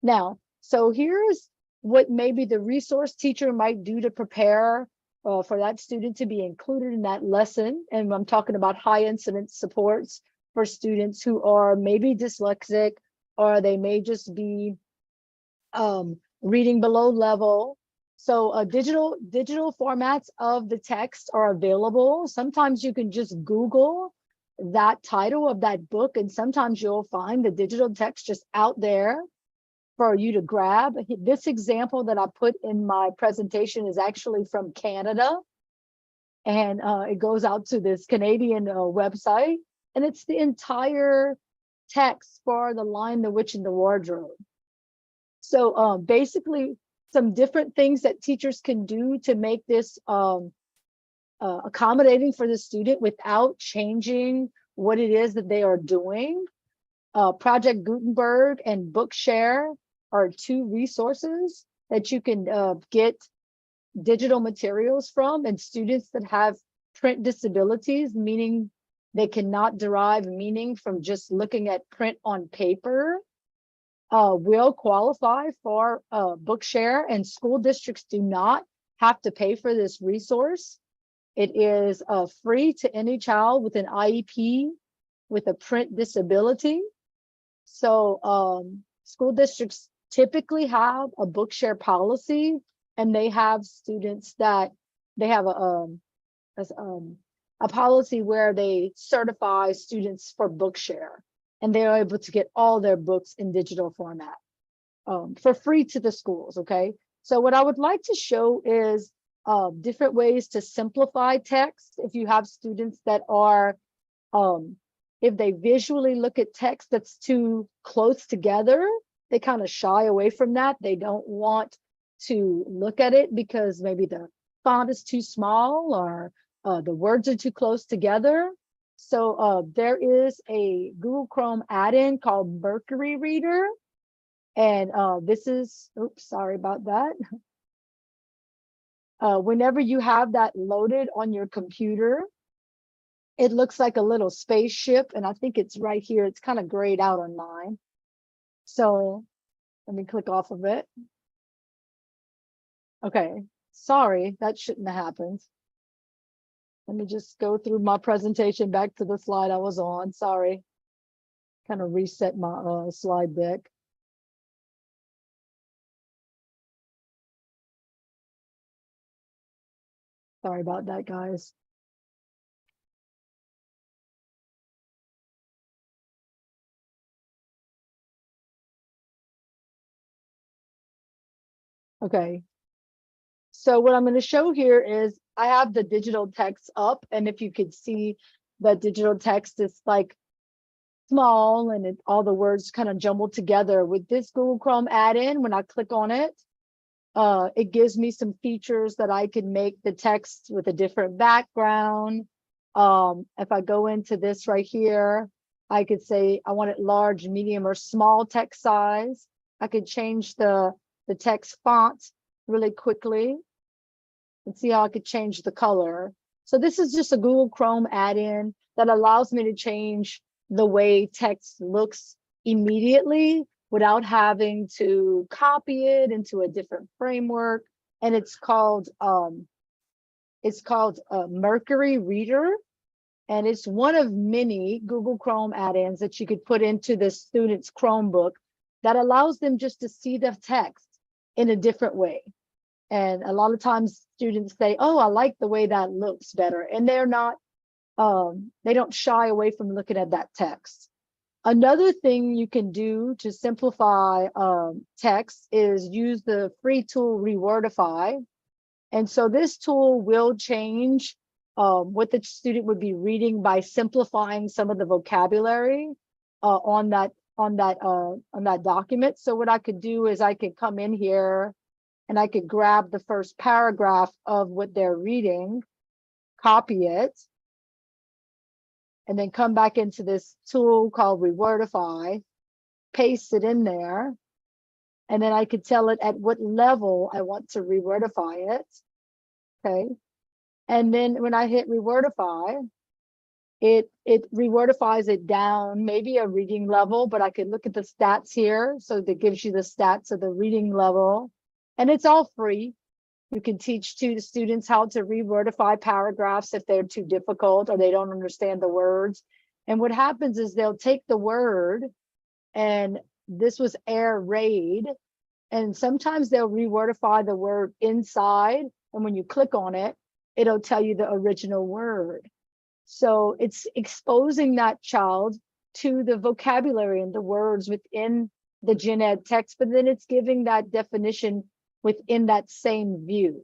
Speaker 8: Now, so here's what maybe the resource teacher might do to prepare for that student to be included in that lesson. And I'm talking about high incidence supports for students who are maybe dyslexic, or they may just be reading below level. So digital formats of the text are available. Sometimes you can just Google that title of that book, and sometimes you'll find the digital text just out there for you to grab. This example that I put in my presentation is actually from Canada, and it goes out to this Canadian website, and it's the entire text for The Lion, the Witch, and the Wardrobe. So basically, some different things that teachers can do to make this accommodating for the student without changing what it is that they are doing. Project Gutenberg and Bookshare are two resources that you can get digital materials from, and students that have print disabilities, meaning they cannot derive meaning from just looking at print on paper, will qualify for Bookshare, and school districts do not have to pay for this resource. It is free to any child with an IEP with a print disability. So school districts typically have a Bookshare policy, and they have students that they have a policy where they certify students for Bookshare, and they are able to get all their books in digital format for free to the schools. Okay, so what I would like to show is different ways to simplify text. If you have students that are if they visually look at text that's too close together, they kind of shy away from that. They don't want to look at it because maybe the font is too small, or the words are too close together. So there is a Google Chrome add-in called Mercury Reader. And this is, oops, sorry about that. Whenever you have that loaded on your computer, it looks like a little spaceship, and I think it's right here. It's kind of grayed out on mine. So let me click off of it. Okay, sorry, that shouldn't have happened. Let me just go through my presentation back to the slide I was on. Sorry, kind of reset my slide deck. Sorry about that, guys. Okay, so what I'm going to show here is I have the digital text up, and if you could see the digital text is like small, and all the words kind of jumbled together. With this Google Chrome add-in, when I click on it, it gives me some features that I can make the text with a different background. If I go into this right here, I could say I want it large, medium, or small text size. I could change the text font really quickly and see how I could change the color. So this is just a Google Chrome add-in that allows me to change the way text looks immediately without having to copy it into a different framework. And it's called Mercury Reader. And it's one of many Google Chrome add-ins that you could put into the student's Chromebook that allows them just to see the text in a different way. And a lot of times students say, oh, I like the way that looks better. And they're not, they don't shy away from looking at that text. Another thing you can do to simplify text is use the free tool Rewordify. And so this tool will change what the student would be reading by simplifying some of the vocabulary on that document. So what I could do is I could come in here and I could grab the first paragraph of what they're reading, copy it, and then come back into this tool called Rewordify, paste it in there, And then I could tell it at what level I want to rewordify it. Okay. And then when I hit rewordify, it rewordifies it down, maybe a reading level, but I could look at the stats here. So that gives you the stats of the reading level, and it's all free. You can teach to the students how to rewordify paragraphs if they're too difficult or they don't understand the words. And what happens is they'll take the word, and this was air raid, and sometimes they'll rewordify the word inside, and when you click on it, it'll tell you the original word. So it's exposing that child to the vocabulary and the words within the gen ed text, but then it's giving that definition within that same view.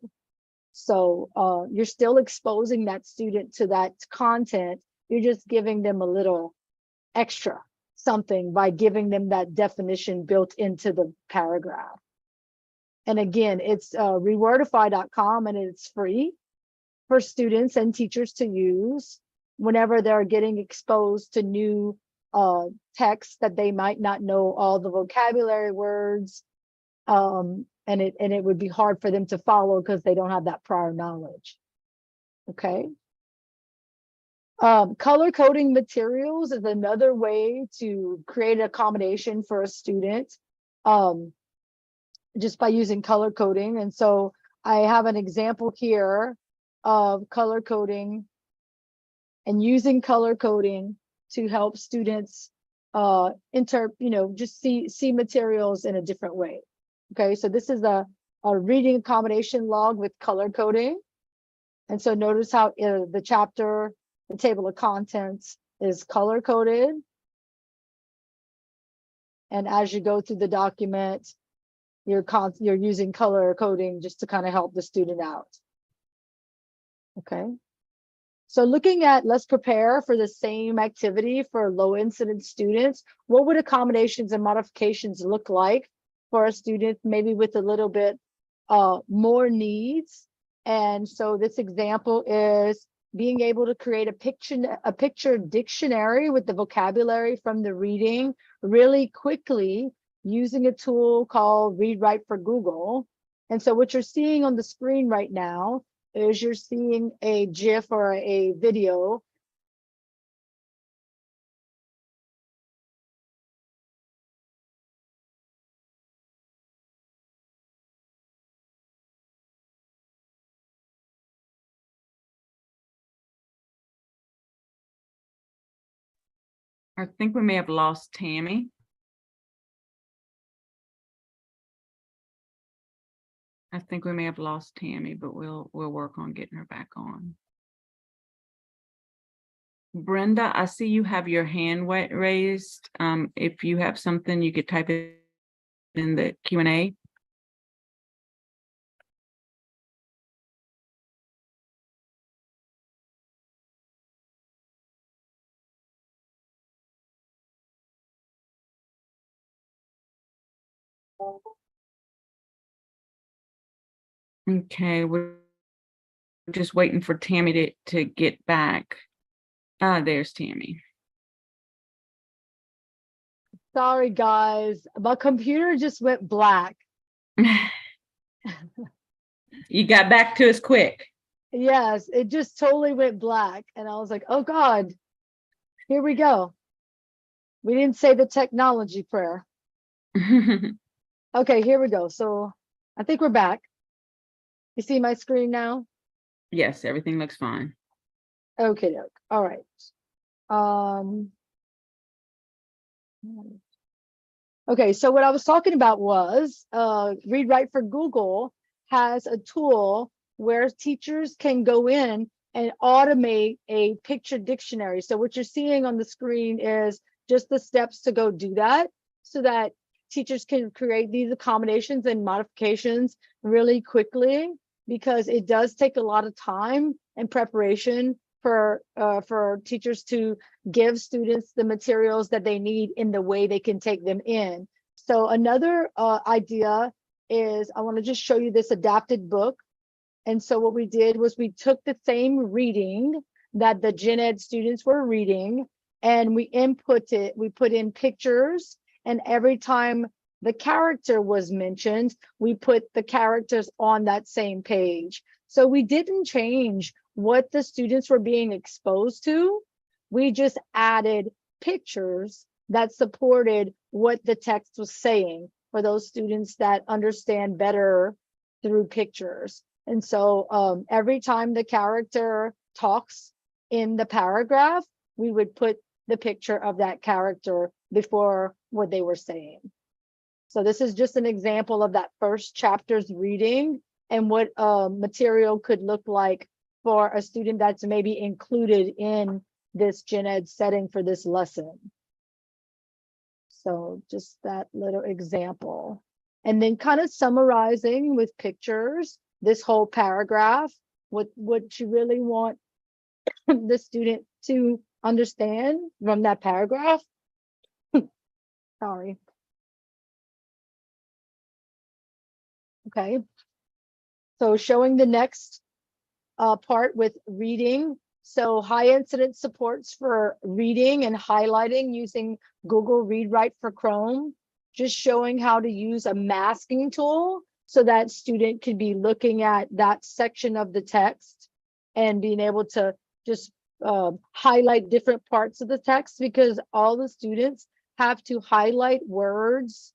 Speaker 8: So you're still exposing that student to that content. You're just giving them a little extra something by giving them that definition built into the paragraph. And again, it's rewordify.com, and it's free for students and teachers to use whenever they're getting exposed to new texts that they might not know all the vocabulary words. And it would be hard for them to follow because they don't have that prior knowledge. Okay. Color coding materials is another way to create an accommodation for a student, just by using color coding. And so I have an example here of color coding and using color coding to help students just see materials in a different way. Okay, so this is a reading accommodation log with color coding. And so notice how the chapter, the table of contents is color coded. And as you go through the document, you're using color coding just to kind of help the student out. Okay. So looking at, let's prepare for the same activity for low incidence students. What would accommodations and modifications look like for a student, maybe with a little bit more needs? And so this example is being able to create a picture dictionary with the vocabulary from the reading really quickly using a tool called Read Write for Google. And so what you're seeing on the screen right now is you're seeing a GIF or a video.
Speaker 1: I think we may have lost Tammy. I think we may have lost Tammy, but we'll work on getting her back on. Brenda, I see you have your hand raised. If you have something, you could type it in the Q&A. Okay, we're just waiting for Tammy to get back. There's Tammy.
Speaker 8: Sorry, guys, my computer just went black.
Speaker 1: You got back to us quick.
Speaker 8: Yes, it just totally went black. And I was like, oh God, here we go. We didn't say the technology prayer. Okay, here we go. So I think we're back. You see my screen now?
Speaker 1: Yes, everything looks fine.
Speaker 8: Okay, doke. All right. Okay, so what I was talking about was Read Write for Google has a tool where teachers can go in and automate a picture dictionary. So what you're seeing on the screen is just the steps to go do that, so that teachers can create these accommodations and modifications really quickly, because it does take a lot of time and preparation for teachers to give students the materials that they need in the way they can take them in. So another idea is, I want to just show you this adapted book. And so what we did was we took the same reading that the gen ed students were reading, and we put in pictures, and every time the character was mentioned, we put the characters on that same page. So we didn't change what the students were being exposed to. We just added pictures that supported what the text was saying for those students that understand better through pictures. And so every time the character talks in the paragraph, we would put the picture of that character before what they were saying. So this is just an example of that first chapter's reading and what material could look like for a student that's maybe included in this gen ed setting for this lesson. So just that little example. And then kind of summarizing with pictures, this whole paragraph, what you really want the student to understand from that paragraph. Sorry. Okay. So showing the next part with reading. So high incidence supports for reading and highlighting using Google Read Write for Chrome, just showing how to use a masking tool so that student could be looking at that section of the text and being able to just highlight different parts of the text, because all the students have to highlight words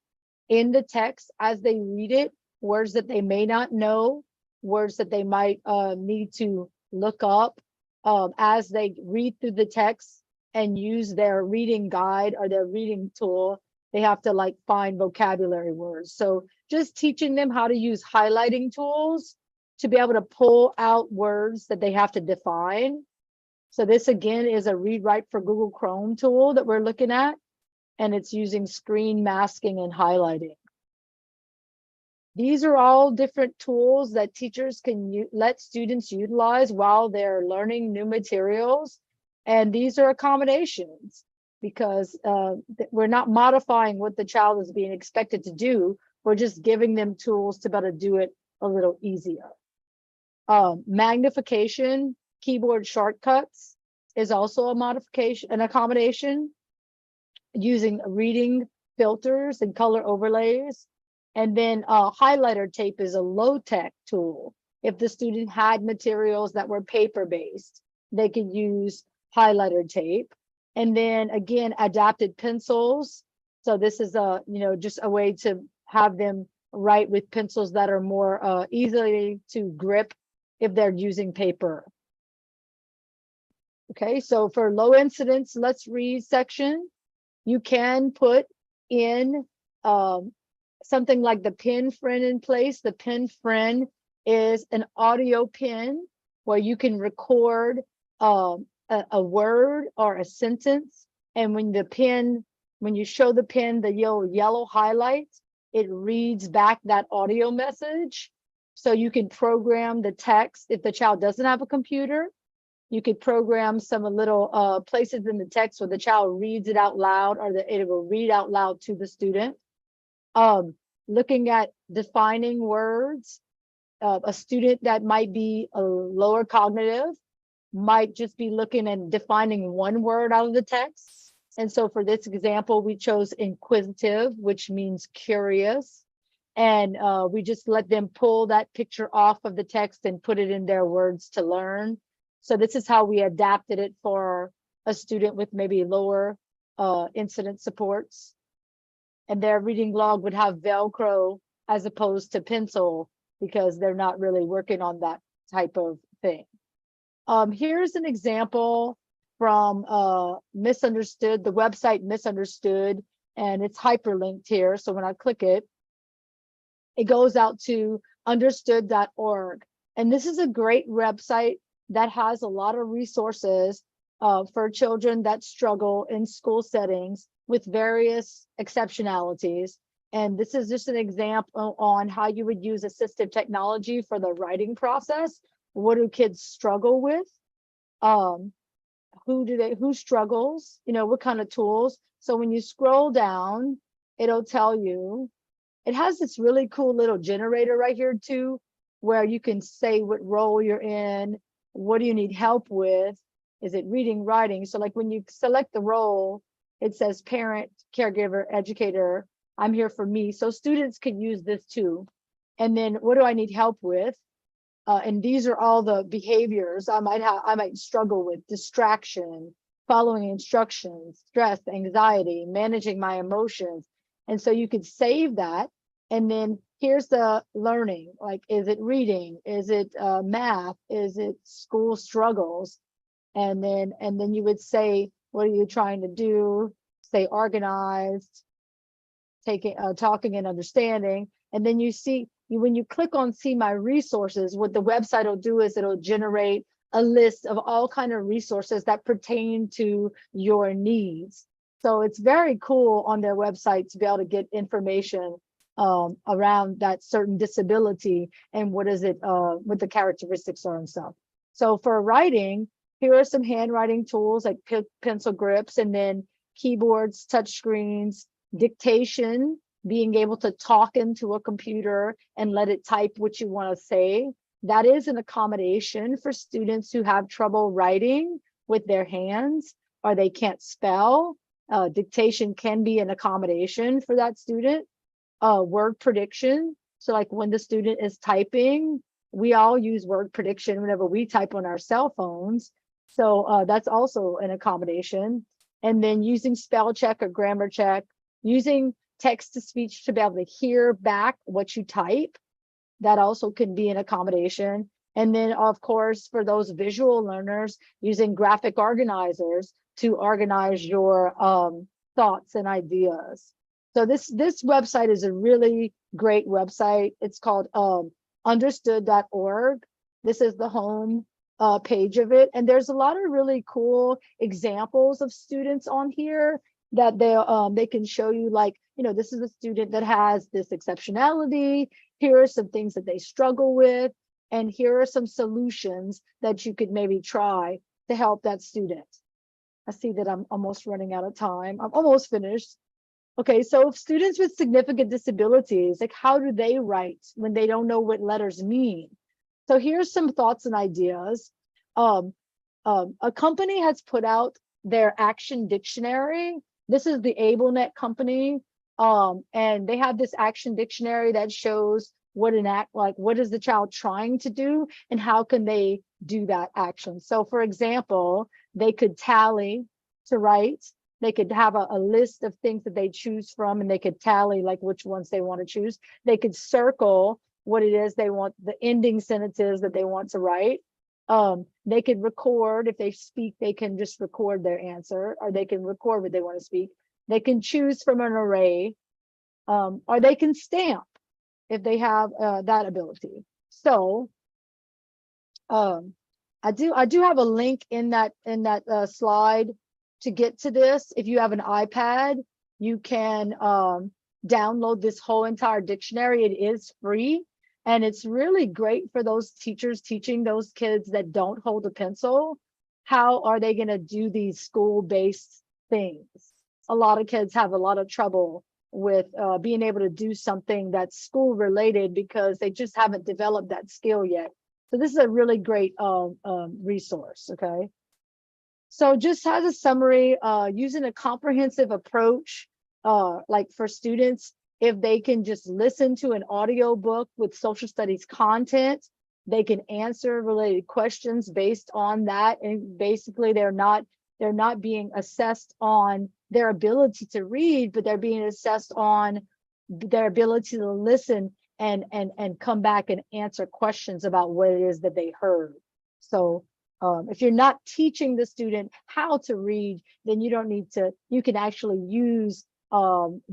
Speaker 8: in the text as they read it, words that they may not know, words that they might need to look up as they read through the text and use their reading guide or their reading tool. They have to like find vocabulary words. So just teaching them how to use highlighting tools to be able to pull out words that they have to define. So this again is a Read Write for Google Chrome tool that we're looking at, and it's using screen masking and highlighting. These are all different tools that teachers can let students utilize while they're learning new materials. And these are accommodations because we're not modifying what the child is being expected to do. We're just giving them tools to be able to do it a little easier. Magnification, keyboard shortcuts is also a modification, an accommodation using reading filters and color overlays. And then highlighter tape is a low-tech tool. If the student had materials that were paper-based, they could use highlighter tape. And then again, adapted pencils. So this is just a way to have them write with pencils that are more easily to grip if they're using paper. Okay, so for low incidence, let's read section, you can put in something like the pen friend in place. The pen friend is an audio pen where you can record a word or a sentence. And when you show the pen the yellow highlight, it reads back that audio message. So you can program the text. If the child doesn't have a computer, you could program some little places in the text where the child reads it out loud, or it will read out loud to the student. Looking at defining words, a student that might be a lower cognitive might just be looking and defining one word out of the text. And so for this example, we chose inquisitive, which means curious. And we just let them pull that picture off of the text and put it in their words to learn. So this is how we adapted it for a student with maybe lower incident supports. And their reading log would have Velcro as opposed to pencil because they're not really working on that type of thing. Here's an example from Misunderstood, the website Misunderstood, and it's hyperlinked here. So when I click it, it goes out to understood.org. And this is a great website that has a lot of resources for children that struggle in school settings with various exceptionalities. And this is just an example on how you would use assistive technology for the writing process. What do kids struggle with? Who struggles? What kind of tools? So when you scroll down, it'll tell you, it has this really cool little generator right here too, where you can say what role you're in, what do you need help with? Is it reading, writing? So like when you select the role, it says parent, caregiver, educator. I'm here for me. So students can use this too. And then what do I need help with? And these are all the behaviors I might struggle with: distraction, following instructions, stress, anxiety, managing my emotions. And so you could save that. And then here's the learning, like, is it reading? Is it math? Is it school struggles? And then you would say, what are you trying to do? Stay organized, talking and understanding. And then you see, when you click on see my resources, what the website will do is it'll generate a list of all kind of resources that pertain to your needs. So it's very cool on their website to be able to get information around that certain disability and what the characteristics are and stuff. So for writing, here are some handwriting tools like pencil grips, and then keyboards, touch screens, dictation, being able to talk into a computer and let it type what you want to say. That is an accommodation for students who have trouble writing with their hands or they can't spell. Dictation can be an accommodation for that student. Word prediction. So like when the student is typing, we all use word prediction whenever we type on our cell phones. So that's also an accommodation. And then using spell check or grammar check, using text to speech to be able to hear back what you type. That also can be an accommodation. And then of course, for those visual learners, using graphic organizers to organize your thoughts and ideas. So this website is a really great website. It's called understood.org. This is the home page of it. And there's a lot of really cool examples of students on here that they can show you, like, you know, this is a student that has this exceptionality. Here are some things that they struggle with. And here are some solutions that you could maybe try to help that student. I see that I'm almost running out of time. I'm almost finished. Okay, so students with significant disabilities, like, how do they write when they don't know what letters mean? So here's some thoughts and ideas. A company has put out their action dictionary. This is the AbleNet company. And they have this action dictionary that shows what what is the child trying to do and how can they do that action. So for example, they could tally to write. They could have a list of things that they choose from, and they could tally like which ones they want to choose. They could circle what it is they want, the ending sentences that they want to write. They could record. If they speak, they can just record their answer, or they can record what they want to speak. They can choose from an array, or they can stamp if they have that ability. So I do have a link in that slide to get to this. If you have an iPad, you can download this whole entire dictionary. It is free, and it's really great for those teachers teaching those kids that don't hold a pencil. How are they going to do these school-based things? A lot of kids have a lot of trouble with being able to do something that's school related because they just haven't developed that skill yet. So this is a really great resource, okay? So just as a summary, using a comprehensive approach, like for students, if they can just listen to an audio book with social studies content, they can answer related questions based on that. And basically they're not being assessed on their ability to read, but they're being assessed on their ability to listen and come back and answer questions about what it is that they heard. So if you're not teaching the student how to read, then you don't need to, you can actually use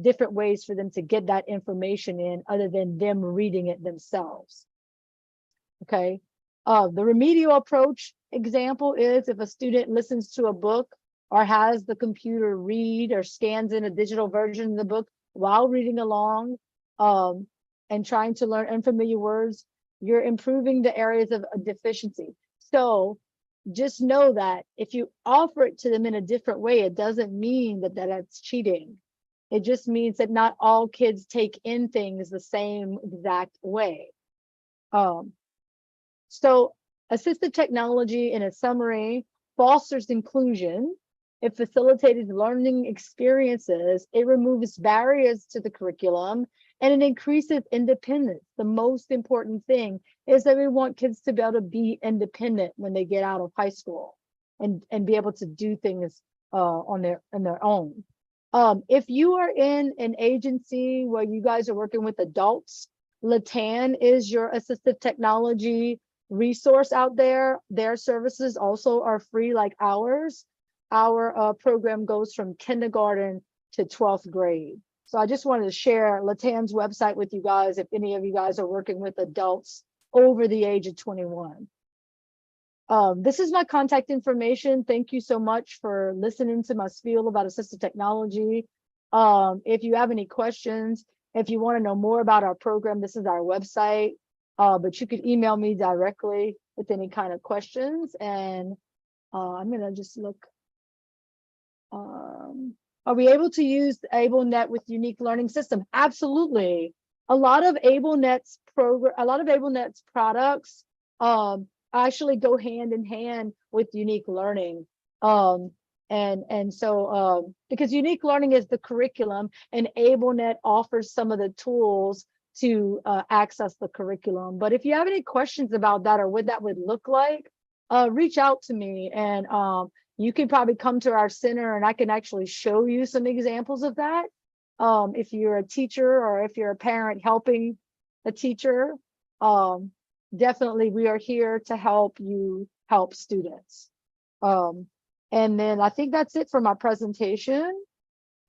Speaker 8: different ways for them to get that information in other than them reading it themselves. Okay. The remedial approach example is if a student listens to a book or has the computer read or scans in a digital version of the book while reading along and trying to learn unfamiliar words, you're improving the areas of deficiency. So just know that if you offer it to them in a different way, it doesn't mean that that's cheating. It just means that not all kids take in things the same exact way. So assistive technology, in a summary, fosters inclusion
Speaker 7: it facilitates learning experiences, it removes barriers to the curriculum, and it increases independence. The most important thing is that we want kids to be able to be independent when they get out of high school and be able to do things on their own. If you are in an agency where you guys are working with adults, Latan is your assistive technology resource out there. Their services also are free like ours. Our program goes from kindergarten to 12th grade. So I just wanted to share Latan's website with you guys if any of you guys are working with adults over the age of 21. This is my contact information. Thank you so much for listening to my spiel about assistive technology. If you have any questions, if you want to know more about our program, this is our website, but you could email me directly with any kind of questions. And I'm gonna just look. Are we able to use AbleNet with unique learning system? Absolutely. A lot of AbleNet's products actually go hand in hand with unique learning. And so because unique learning is the curriculum and AbleNet offers some of the tools to access the curriculum. But if you have any questions about that or what that would look like, reach out to me, and you can probably come to our center and I can actually show you some examples of that. If you're a teacher or if you're a parent helping a teacher, definitely we are here to help you help students. And then I think that's it for my presentation.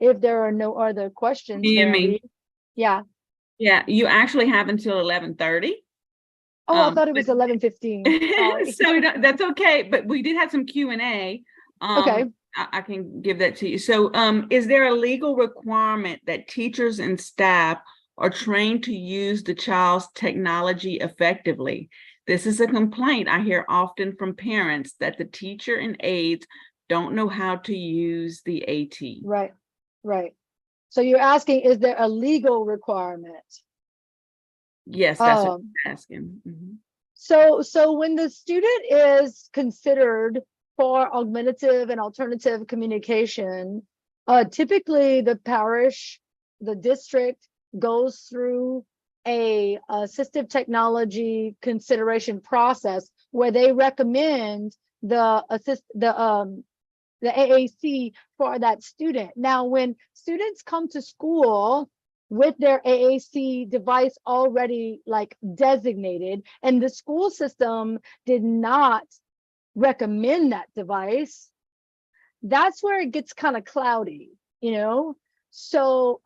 Speaker 7: If there are no other questions, Bambi. Yeah.
Speaker 1: Yeah, you actually have until 11:30.
Speaker 7: Oh, I thought it was 11:15.
Speaker 1: So that's okay, but we did have some Q&A.
Speaker 7: Okay.
Speaker 1: I can give that to you. So is there a legal requirement that teachers and staff are trained to use the child's technology effectively? This is a complaint I hear often from parents, that the teacher and aides don't know how to use the AT.
Speaker 7: Right, right. So you're asking, is there a legal requirement?
Speaker 1: Yes, that's what I'm asking. Mm-hmm.
Speaker 7: So when the student is considered for augmentative and alternative communication, typically the parish, the district goes through a assistive technology consideration process where they recommend the AAC for that student. Now, when students come to school with their AAC device already like designated, and the school system did not recommend that device, that's where it gets kind of cloudy, you know? So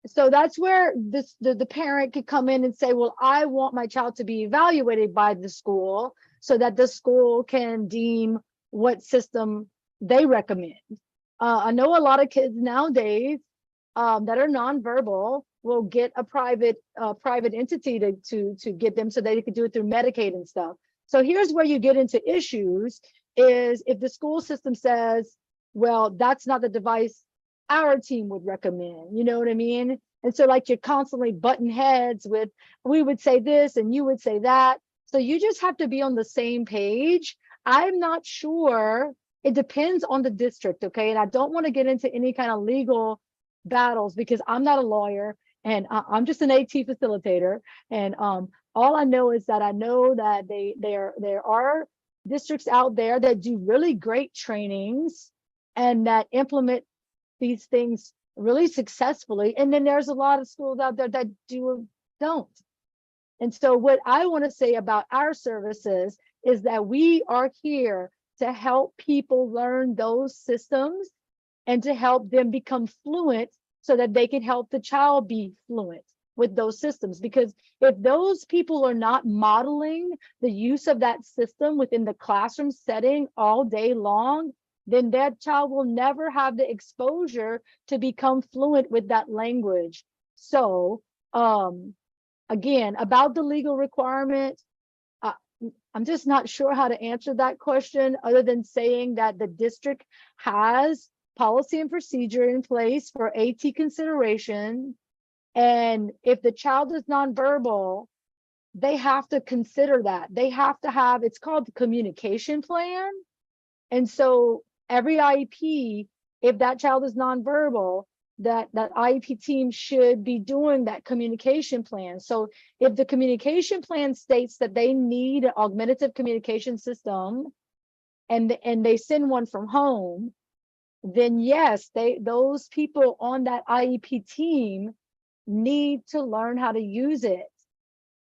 Speaker 7: so that's where the parent could come in and say, well, I want my child to be evaluated by the school so that the school can deem what system they recommend. I know a lot of kids nowadays that are nonverbal will get a private entity to get them so they can do it through Medicaid and stuff. So here's where you get into issues, is if the school system says, well, that's not the device our team would recommend, you know what I mean? And so like you're constantly butting heads with, we would say this and you would say that. So you just have to be on the same page. I'm not sure, it depends on the district, okay? And I don't want to get into any kind of legal battles because I'm not a lawyer and I'm just an AT facilitator. And all I know is that I know that there are districts out there that do really great trainings and that implement these things really successfully. And then there's a lot of schools out there that don't. And so what I want to say about our services is that we are here to help people learn those systems and to help them become fluent so that they can help the child be fluent with those systems. Because if those people are not modeling the use of that system within the classroom setting all day long, then that child will never have the exposure to become fluent with that language. So again, about the legal requirement, I'm just not sure how to answer that question other than saying that the district has policy and procedure in place for AT consideration. And if the child is nonverbal, they have to consider that. They have to have, it's called the communication plan. And so every IEP, if that child is nonverbal, that IEP team should be doing that communication plan. So if the communication plan states that they need an augmentative communication system and they send one from home, then yes, those people on that IEP team need to learn how to use it.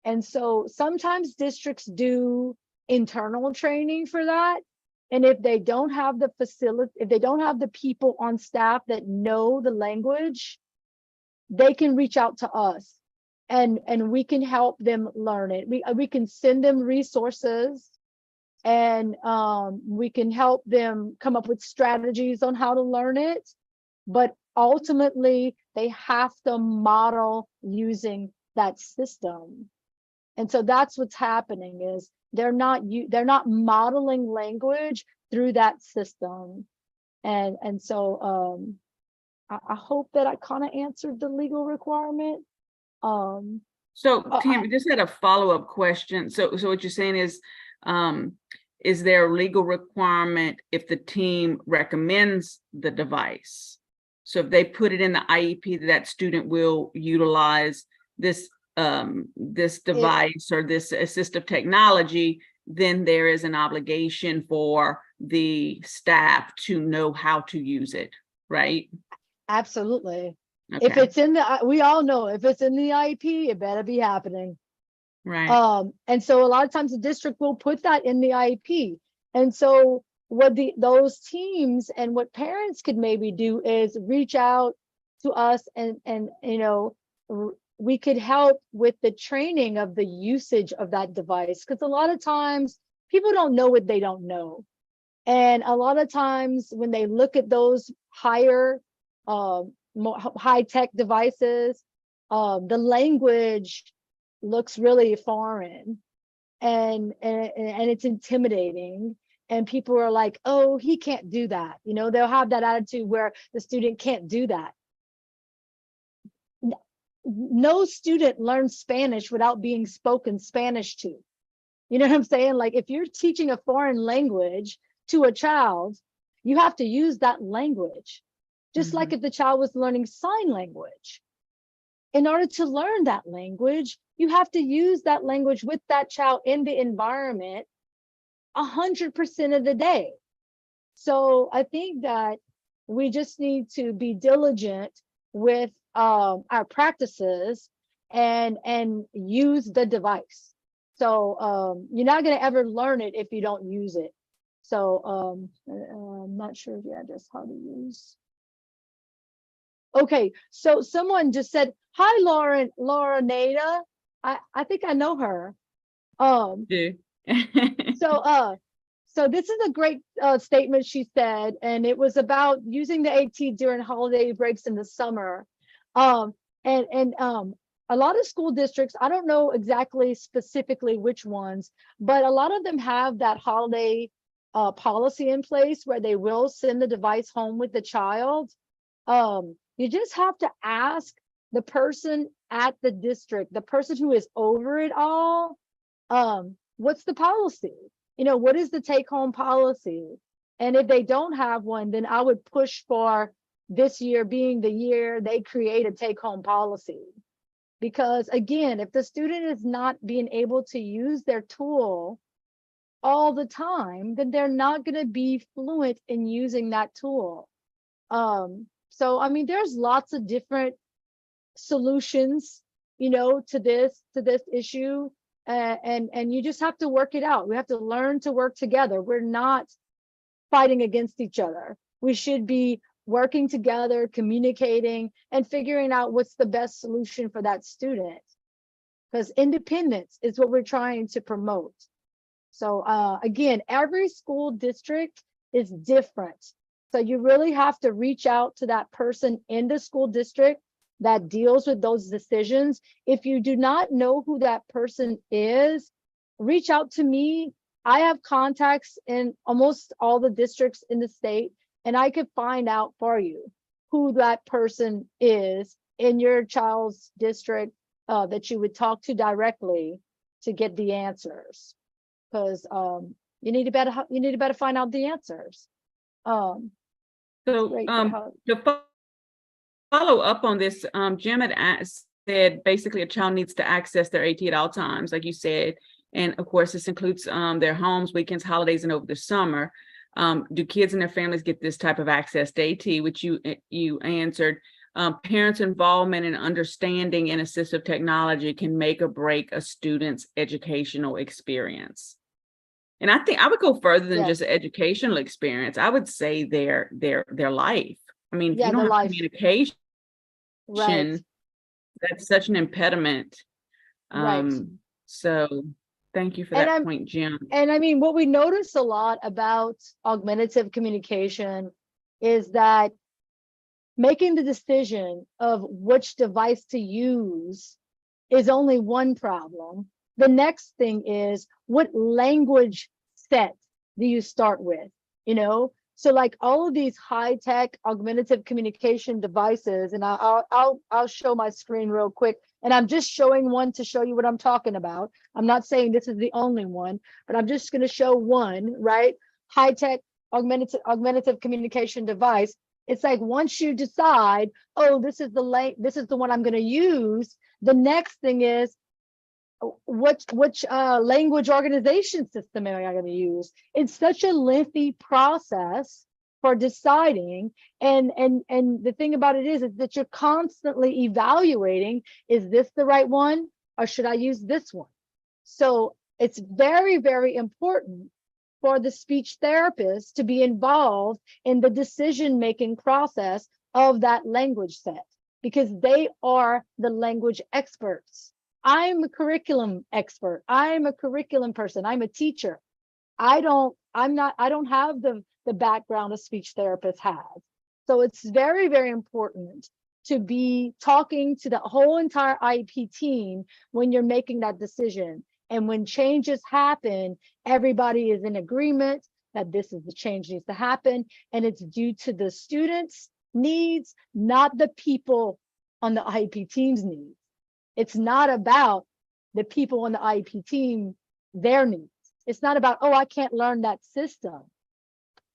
Speaker 7: And so sometimes districts do internal training for that. And if they don't have the facility, if they don't have the people on staff that know the language, they can reach out to us and we can help them learn it. We can send them resources, and we can help them come up with strategies on how to learn it. But ultimately, they have to model using that system. And so that's what's happening is they're not modeling language through that system. And so I hope that I kind of answered the legal requirement.
Speaker 1: So Tammy, just had a follow-up question. So what you're saying is there a legal requirement if the team recommends the device? So if they put it in the IEP, that student will utilize this device or this assistive technology, then there is an obligation for the staff to know how to use it, right?
Speaker 7: Absolutely.
Speaker 1: Okay.
Speaker 7: If it's in the, we all know if it's in the IEP, it better be happening.
Speaker 1: Right.
Speaker 7: And so a lot of times the district will put that in the IEP. And so what those teams and what parents could maybe do is reach out to us and you know, we could help with the training of the usage of that device, because a lot of times people don't know what they don't know. And a lot of times when they look at those higher, more high-tech devices, the language looks really foreign and it's intimidating. And people are like, oh, he can't do that. You know, they'll have that attitude where the student can't do that. No student learns Spanish without being spoken Spanish to. You know what I'm saying? Like if you're teaching a foreign language to a child, you have to use that language. Just like if the child was learning sign language. In order to learn that language, you have to use that language with that child in the environment 100% of the day. So I think that we just need to be diligent with our practices and use the device. So you're not going to ever learn it if you don't use it. So I'm not sure if you address how to use. Okay, so someone just said, hi, Laura Nada. I think I know her. So this is a great statement she said, and it was about using the AT during holiday breaks in the summer. A lot of school districts, I don't know exactly specifically which ones, but a lot of them have that holiday policy in place where they will send the device home with the child. You just have to ask the person at the district, the person who is over it all, what's the policy? You know, what is the take-home policy? And if they don't have one, then I would push for this year being the year they create a take-home policy. Because again, if the student is not being able to use their tool all the time, then they're not going to be fluent in using that tool. So, I mean, there's lots of different solutions, you know, to this issue. And you just have to work it out. We have to learn to work together. We're not fighting against each other. We should be working together, communicating, and figuring out what's the best solution for that student. Because independence is what we're trying to promote. So again, every school district is different. So you really have to reach out to that person in the school district that deals with those decisions. If you do not know who that person is, reach out to me. I have contacts in almost all the districts in the state, and I could find out for you who that person is in your child's district that you would talk to directly to get the answers. Because you need to better find out the answers.
Speaker 1: So,
Speaker 7: great.
Speaker 1: to follow up on this, Jim had said basically a child needs to access their AT at all times, like you said. And of course, this includes their homes, weekends, holidays, and over the summer. Do kids and their families get this type of access to AT, which you answered? Parents' involvement and understanding in assistive technology can make or break a student's educational experience. And I think I would go further than just educational experience. I would say their life. I mean, if you don't have communication,
Speaker 7: Right.
Speaker 1: that's such an impediment. So thank you for that point, Jim.
Speaker 7: And I mean, what we notice a lot about augmentative communication is that making the decision of which device to use is only one problem. The next thing is, what language set do you start with? You know, so like all of these high-tech augmentative communication devices, and I'll show my screen real quick, and I'm just showing one to show you what I'm talking about. I'm not saying this is the only one, but I'm just going to show one, right? High-tech augmentative communication device. It's like once you decide, oh, this is the one I'm going to use, the next thing is, which language organization system am I going to use? It's such a lengthy process for deciding, and the thing about it is that you're constantly evaluating, is this the right one or should I use this one? So it's very, very important for the speech therapist to be involved in the decision-making process of that language set, because they are the language experts. I'm a curriculum expert. I'm a curriculum person. I'm a teacher. I don't have the background a speech therapist has. So it's very, very important to be talking to the whole entire IEP team when you're making that decision. And when changes happen, everybody is in agreement that this is the change needs to happen. And it's due to the students' needs, not the people on the IEP team's needs. It's not about the people on the IEP team, their needs. It's not about, oh, I can't learn that system.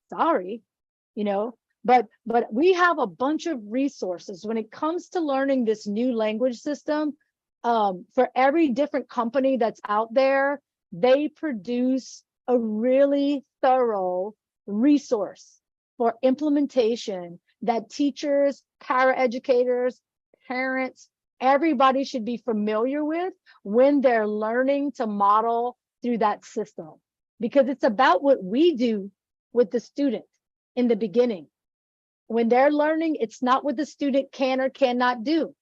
Speaker 7: Sorry, you know, but we have a bunch of resources when it comes to learning this new language system. For every different company that's out there, they produce a really thorough resource for implementation that teachers, paraeducators, parents, everybody should be familiar with when they're learning to model through that system, because it's about what we do with the student in the beginning. When they're learning, it's not what the student can or cannot do.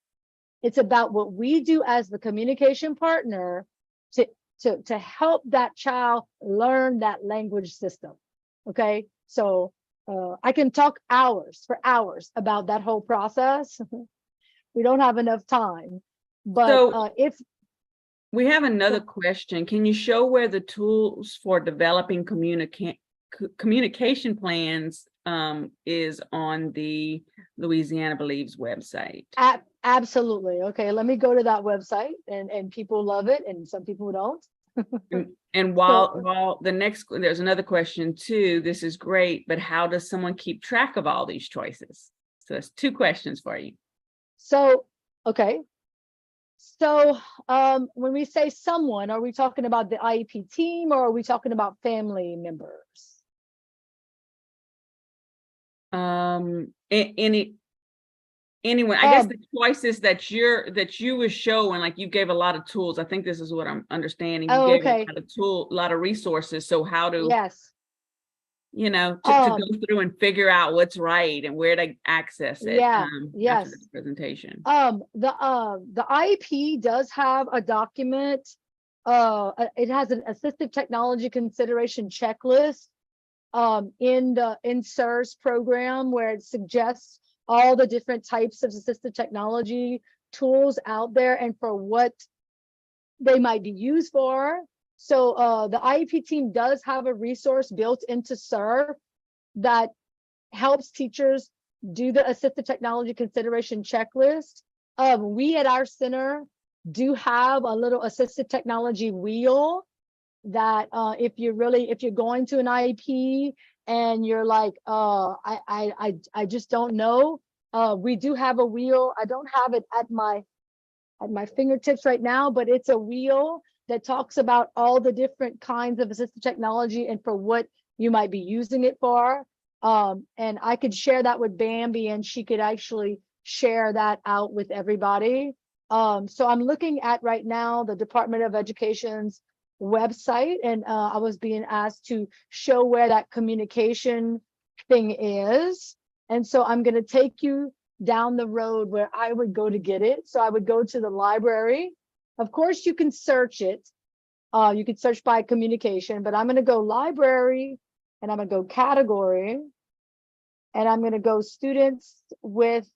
Speaker 7: It's about what we do as the communication partner to help that child learn that language system. Okay, so I can talk for hours about that whole process. We don't have enough time, but
Speaker 1: So,
Speaker 7: if
Speaker 1: we have another question. Can you show where the tools for developing communication plans is on the Louisiana Believes website?
Speaker 7: Absolutely. Okay, let me go to that website, and people love it and some people don't.
Speaker 1: And while there's another question too, this is great, but how does someone keep track of all these choices? So that's two questions for you.
Speaker 7: So, okay. So when we say someone, are we talking about the IEP team or are we talking about family members?
Speaker 1: Anyone, I guess the choices that you were showing, like you gave a lot of tools. I think this is what I'm understanding. You gave a lot of resources. So how to, you know, to go through and figure out what's right and where to access it. After this presentation.
Speaker 7: The IEP does have a document. It has an assistive technology consideration checklist in SIR's program, where it suggests all the different types of assistive technology tools out there and for what they might be used for. So the IEP team does have a resource built into SIR that helps teachers do the assistive technology consideration checklist. We at our center do have a little assistive technology wheel that if you're going to an IEP and you're like, I just don't know. We do have a wheel. I don't have it at my fingertips right now, but it's a wheel that talks about all the different kinds of assistive technology and for what you might be using it for. And I could share that with Bambi, and she could actually share that out with everybody. So I'm looking at right now the Department of Education's website, and I was being asked to show where that communication thing is. And so I'm going to take you down the road where I would go to get it. So I would go to the library. Of course, you can search it. You can search by communication, but I'm going to go library, and I'm going to go category, and I'm going to go students with,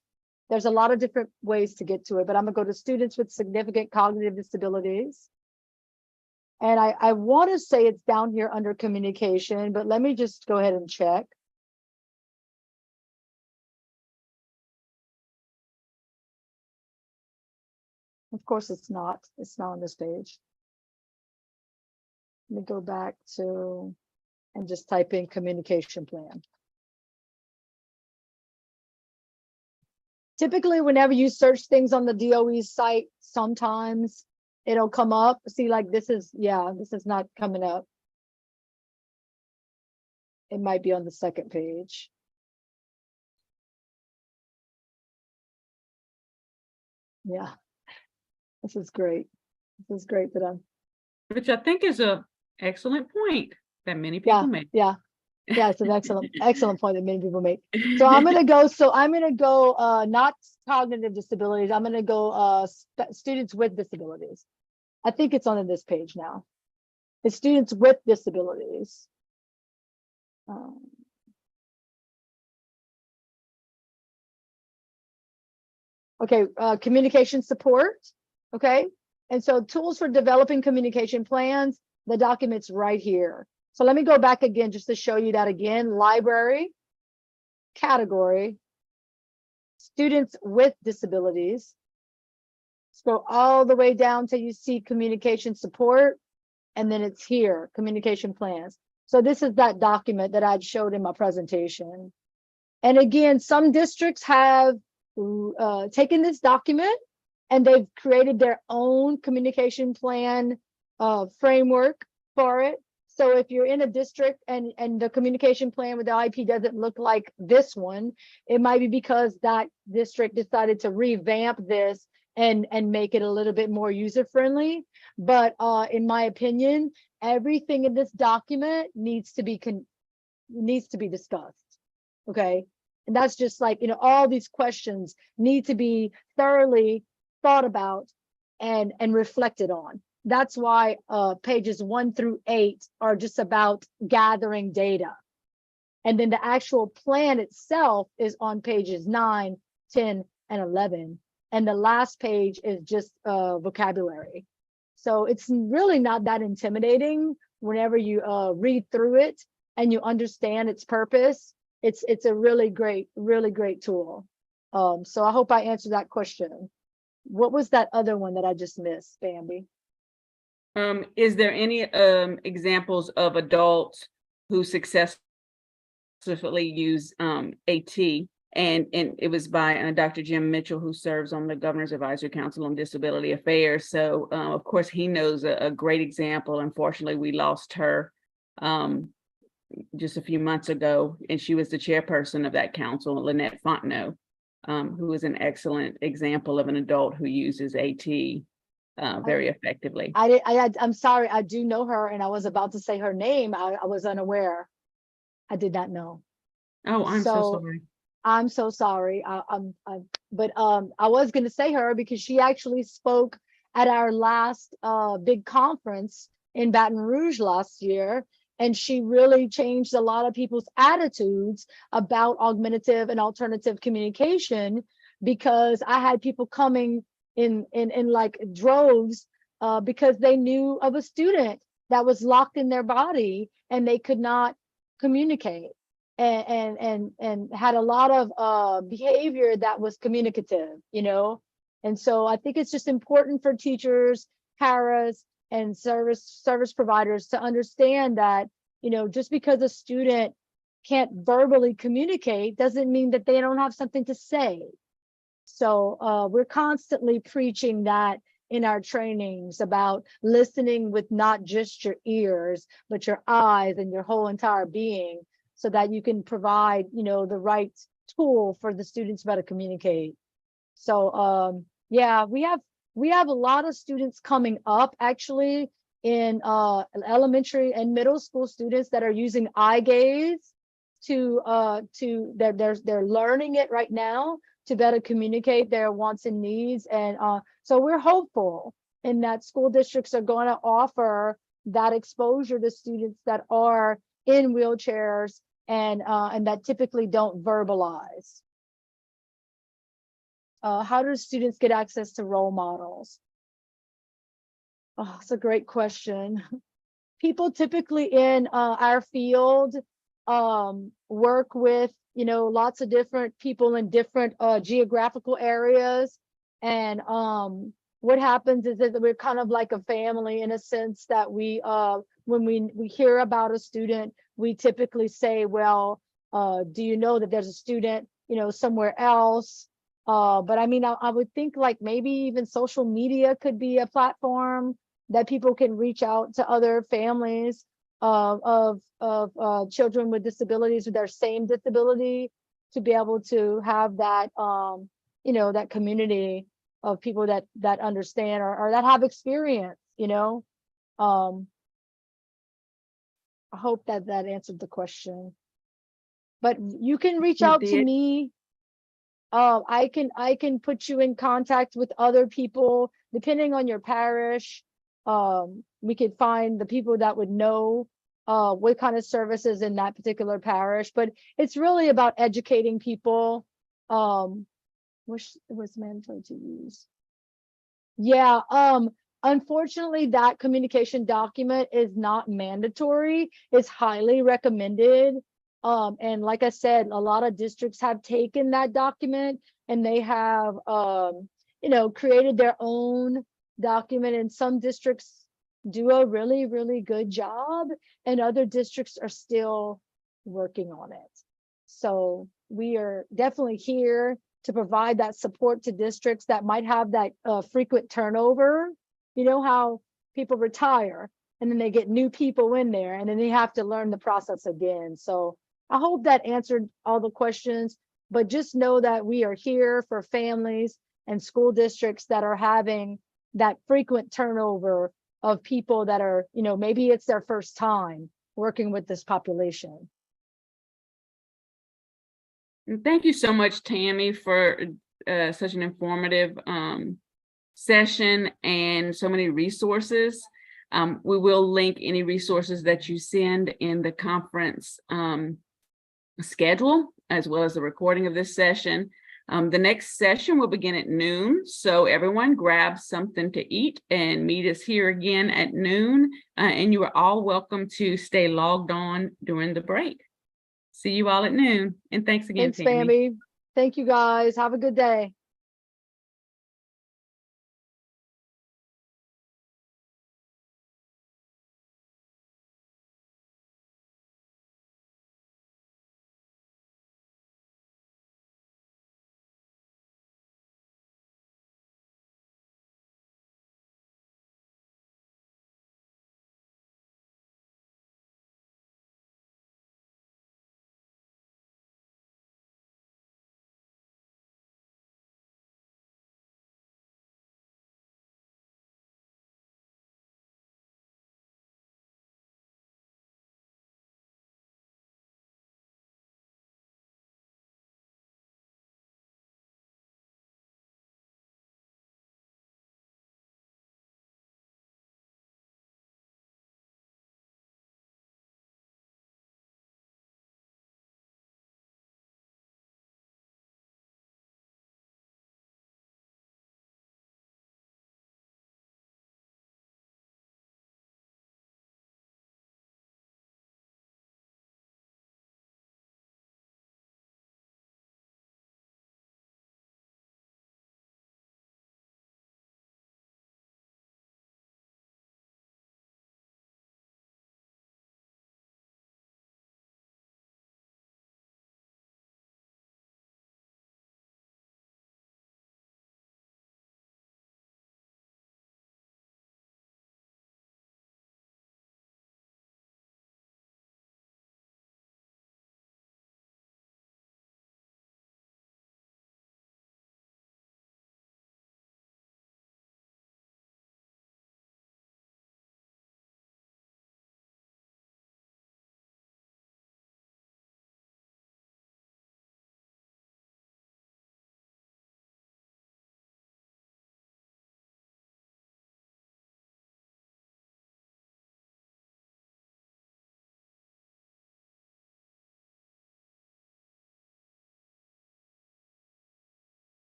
Speaker 7: there's a lot of different ways to get to it, but I'm going to go to students with significant cognitive disabilities. And I want to say it's down here under communication, but let me just go ahead and check. Of course, it's not on this page. Let me go back to and just type in communication plan. Typically, whenever you search things on the DOE site, sometimes it'll come up. See, like this is not coming up. It might be on the second page. Yeah, this is great. This is great that I'm.
Speaker 1: Which I think is a excellent point that many people make.
Speaker 7: Yeah, it's an excellent point that many people make. So I'm gonna go not cognitive disabilities. I'm gonna go students with disabilities. I think it's on this page now. It's students with disabilities. Okay, communication support. Okay, and so tools for developing communication plans. The document's right here. So let me go back again just to show you that again. Library, category, students with disabilities. Scroll all the way down till you see communication support, and then it's here, communication plans. So this is that document that I showed in my presentation. And again, some districts have taken this document and they've created their own communication plan framework for it. So if you're in a district and the communication plan with the IP doesn't look like this one, it might be because that district decided to revamp this and make it a little bit more user-friendly. But in my opinion, everything in this document needs to be discussed. Okay. And that's just like, all these questions need to be thoroughly thought about and reflected on. That's why pages 1 through 8 are just about gathering data. And then the actual plan itself is on pages 9, 10, and 11. And the last page is just vocabulary. So it's really not that intimidating whenever you read through it and you understand its purpose. It's a really great tool. So I hope I answered that question. What was that other one that I just missed, Bambi?
Speaker 1: Is there any examples of adults who successfully use AT? And it was by Dr. Jim Mitchell, who serves on the Governor's Advisory Council on Disability Affairs. So of course, he knows a great example. Unfortunately, we lost her just a few months ago, and she was the chairperson of that council, Lynette Fontenot, who is an excellent example of an adult who uses AT very effectively.
Speaker 7: I'm sorry, I do know her, and I was about to say her name. I was unaware. I did not know.
Speaker 1: Oh, I'm so sorry.
Speaker 7: I'm so sorry. But I was going to say her because she actually spoke at our last big conference in Baton Rouge last year. And she really changed a lot of people's attitudes about augmentative and alternative communication, because I had people coming in like droves because they knew of a student that was locked in their body and they could not communicate and had a lot of behavior that was communicative, And so I think it's just important for teachers, paras, and service providers to understand that, just because a student can't verbally communicate doesn't mean that they don't have something to say. So we're constantly preaching that in our trainings about listening with not just your ears, but your eyes and your whole entire being, so that you can provide, the right tool for the students to better communicate. So yeah, we have a lot of students coming up actually in elementary and middle school students that are using eye gaze they're learning it right now to better communicate their wants and needs. And so we're hopeful in that school districts are going to offer that exposure to students that are in wheelchairs and that typically don't verbalize. How do students get access to role models? Oh, it's a great question. People typically in our field work with, lots of different people in different geographical areas. And what happens is that we're kind of like a family in a sense that when we hear about a student, we typically say, well, do you know that there's a student, somewhere else? But I mean, I would think like maybe even social media could be a platform that people can reach out to other families of children with disabilities with their same disability, to be able to have that that community of people that understand or that have experience. I hope that answered the question. But you can reach
Speaker 1: It
Speaker 7: out to
Speaker 1: did.
Speaker 7: me. I can put you in contact with other people depending on your parish. We could find the people that would know what kind of services in that particular parish. But it's really about educating people. Which was mandatory to use. Yeah. Unfortunately, that communication document is not mandatory. It's highly recommended. And like I said, a lot of districts have taken that document and they have, created their own document. And some districts do a really, really good job, and other districts are still working on it. So we are definitely here to provide that support to districts that might have that frequent turnover. You know how people retire and then they get new people in there and then they have to learn the process again. So I hope that answered all the questions, but just know that we are here for families and school districts that are having that frequent turnover of people that are, maybe it's their first time working with this population.
Speaker 1: Thank you so much, Tammy, for such an informative session and so many resources. We will link any resources that you send in the conference schedule, as well as the recording of this session. The next session will begin at noon, so everyone grab something to eat and meet us here again at noon. And you are all welcome to stay logged on during the break. See you all at noon, and thanks again,
Speaker 7: Thanks,
Speaker 1: Tammy.
Speaker 7: Bambi. Thank you, guys. Have a good day.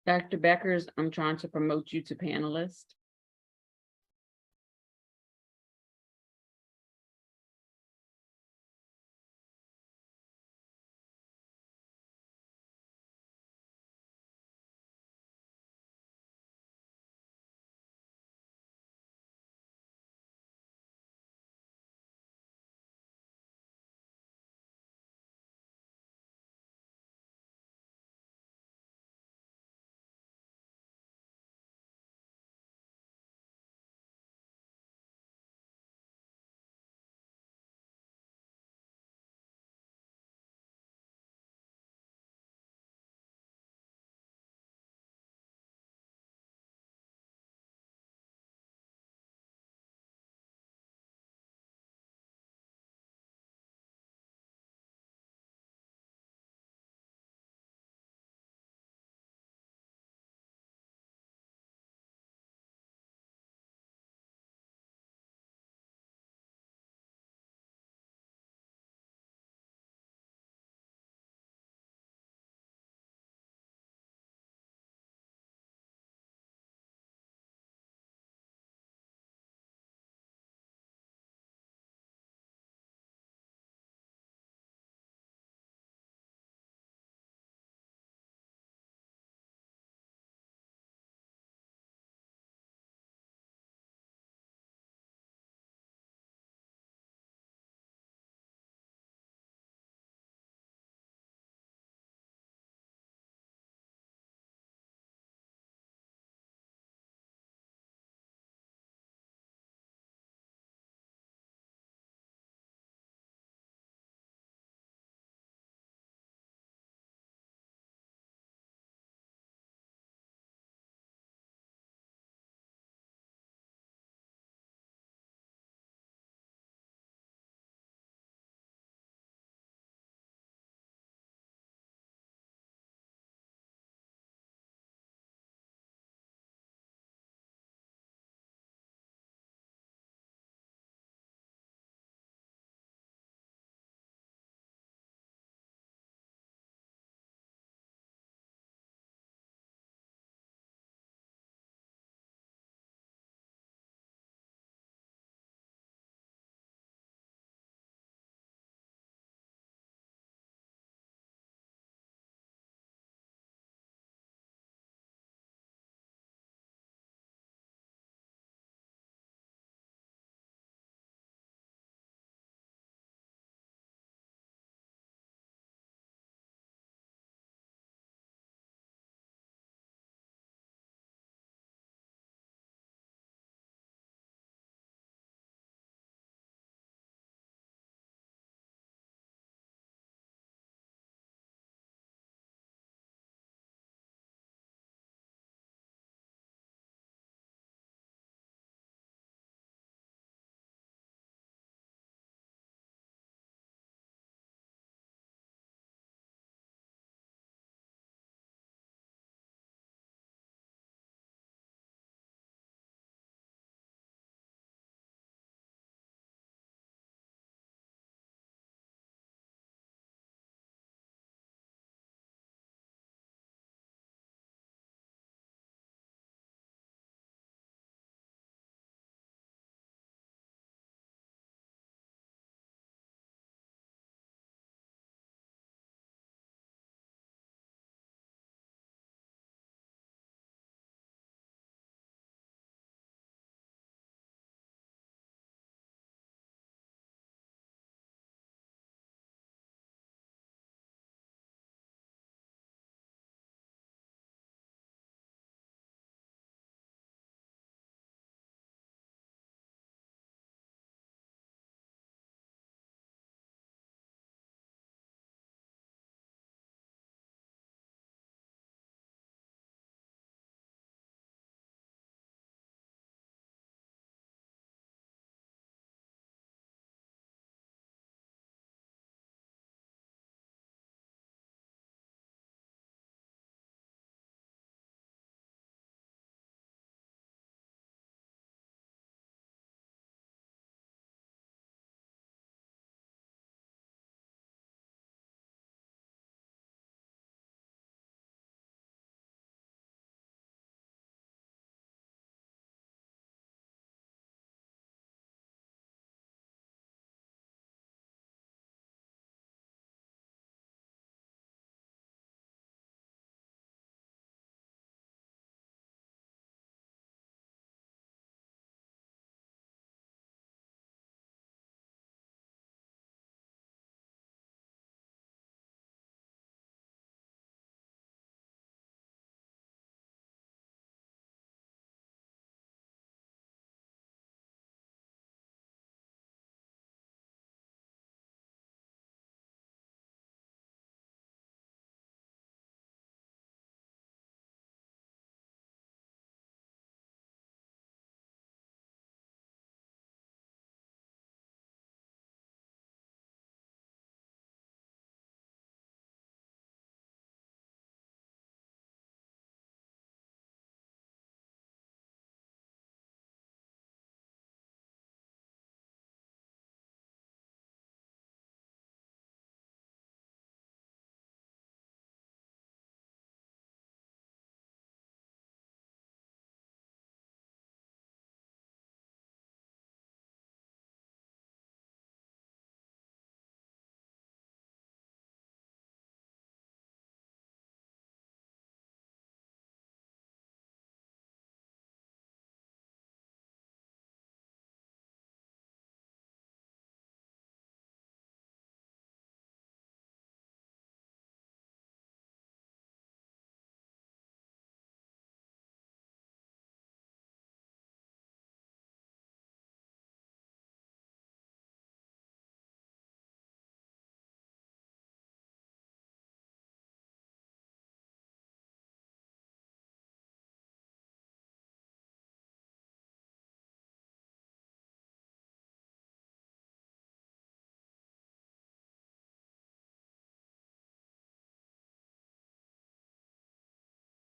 Speaker 1: Dr. Beckers, I'm trying to promote you to panelist.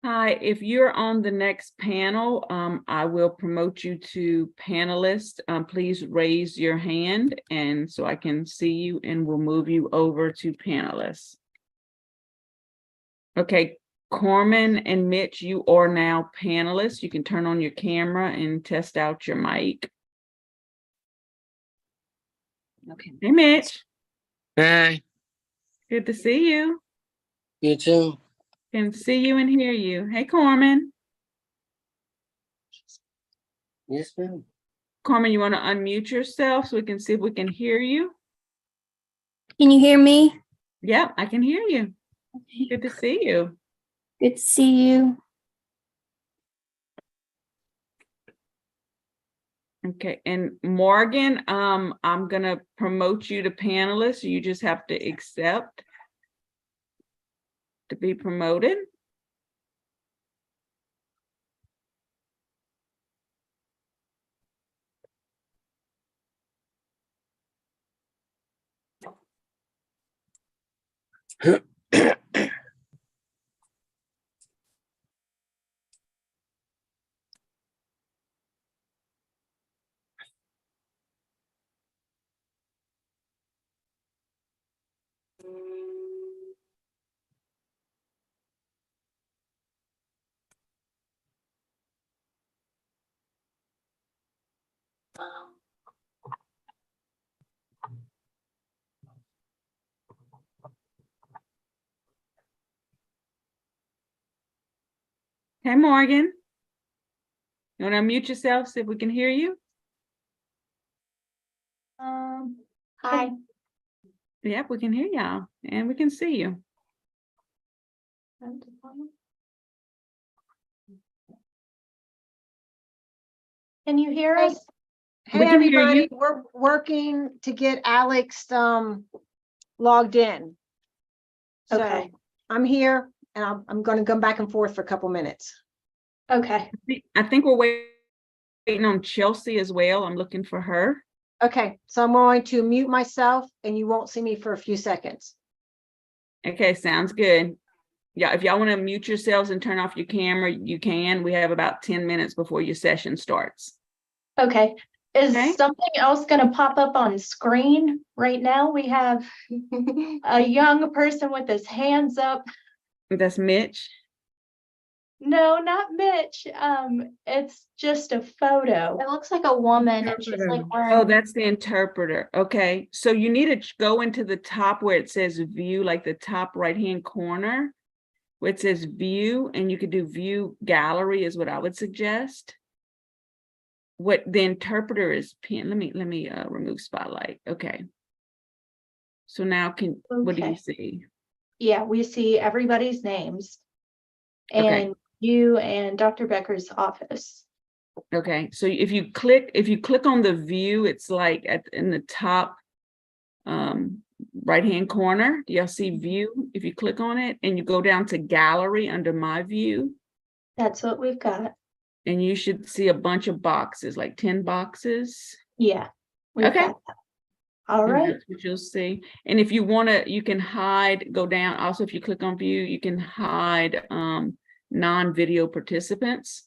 Speaker 1: Hi, if you're on the next panel, I will promote you to panelist. Please raise your hand and so I can see you and we'll move you over to panelists. Okay, Corman and Mitch, you are now panelists. You can turn on your camera and test out your mic. Okay, hey Mitch,
Speaker 12: Hey,
Speaker 1: good to see you.
Speaker 12: you too.
Speaker 1: Can see you and hear you. Hey Corman.
Speaker 12: Yes, ma'am.
Speaker 1: Carmen, you want to unmute yourself so we can see if we can hear you?
Speaker 13: Can you hear me?
Speaker 1: Yep, I can hear you. Good to see you.
Speaker 13: Good to see you.
Speaker 1: Okay, and Morgan, I'm gonna promote you to panelist. You just have to accept to be promoted. Hey, Morgan. You want to unmute yourself, see if we can hear you?
Speaker 13: Hi.
Speaker 1: Yep, we can hear y'all and we can see you.
Speaker 7: Can you hear
Speaker 8: Hey,
Speaker 7: us?
Speaker 1: We
Speaker 8: Hey,
Speaker 1: can hear
Speaker 8: everybody,
Speaker 1: you.
Speaker 8: we're working to get Alex logged in. So
Speaker 7: Okay.
Speaker 8: I'm here and I'm going to come back and forth for a couple minutes.
Speaker 7: Okay.
Speaker 1: I think we're waiting on Chelsea as well. I'm looking for her.
Speaker 8: Okay, so I'm going to mute myself and you won't see me for a few seconds.
Speaker 1: Okay, sounds good. Yeah, if y'all want to mute yourselves and turn off your camera, you can. We have about 10 minutes before your session starts.
Speaker 7: Okay. Is
Speaker 1: Okay.
Speaker 7: something else going to pop up on screen right now? We have a young person with his hands up.
Speaker 1: That's Mitch.
Speaker 7: No, not Mitch. It's just a photo.
Speaker 11: It looks like a woman and she's like
Speaker 1: Oh,
Speaker 11: wearing.
Speaker 1: that's the interpreter. Okay, so you need to go into the top where it says view, like the top right-hand corner, where it says view, and you could do view gallery is what I would suggest. What the interpreter is pinned. Let me remove spotlight. Okay. So now what do you
Speaker 7: Okay.
Speaker 1: see?
Speaker 7: Yeah, we see everybody's names
Speaker 1: Okay.
Speaker 7: and you and Dr. Becker's office.
Speaker 1: Okay, so if you click on the view, it's like in the top right hand corner. Do y'all see view? If you click on it and you go down to gallery under my view,
Speaker 7: That's what we've got.
Speaker 1: and you should see a bunch of boxes, like 10 boxes.
Speaker 7: Yeah, we've
Speaker 1: Okay.
Speaker 7: got that. All
Speaker 1: And
Speaker 7: right.
Speaker 1: that's what you'll see. And if you want to, you can hide, go down. Also, if you click on view, you can hide non-video participants.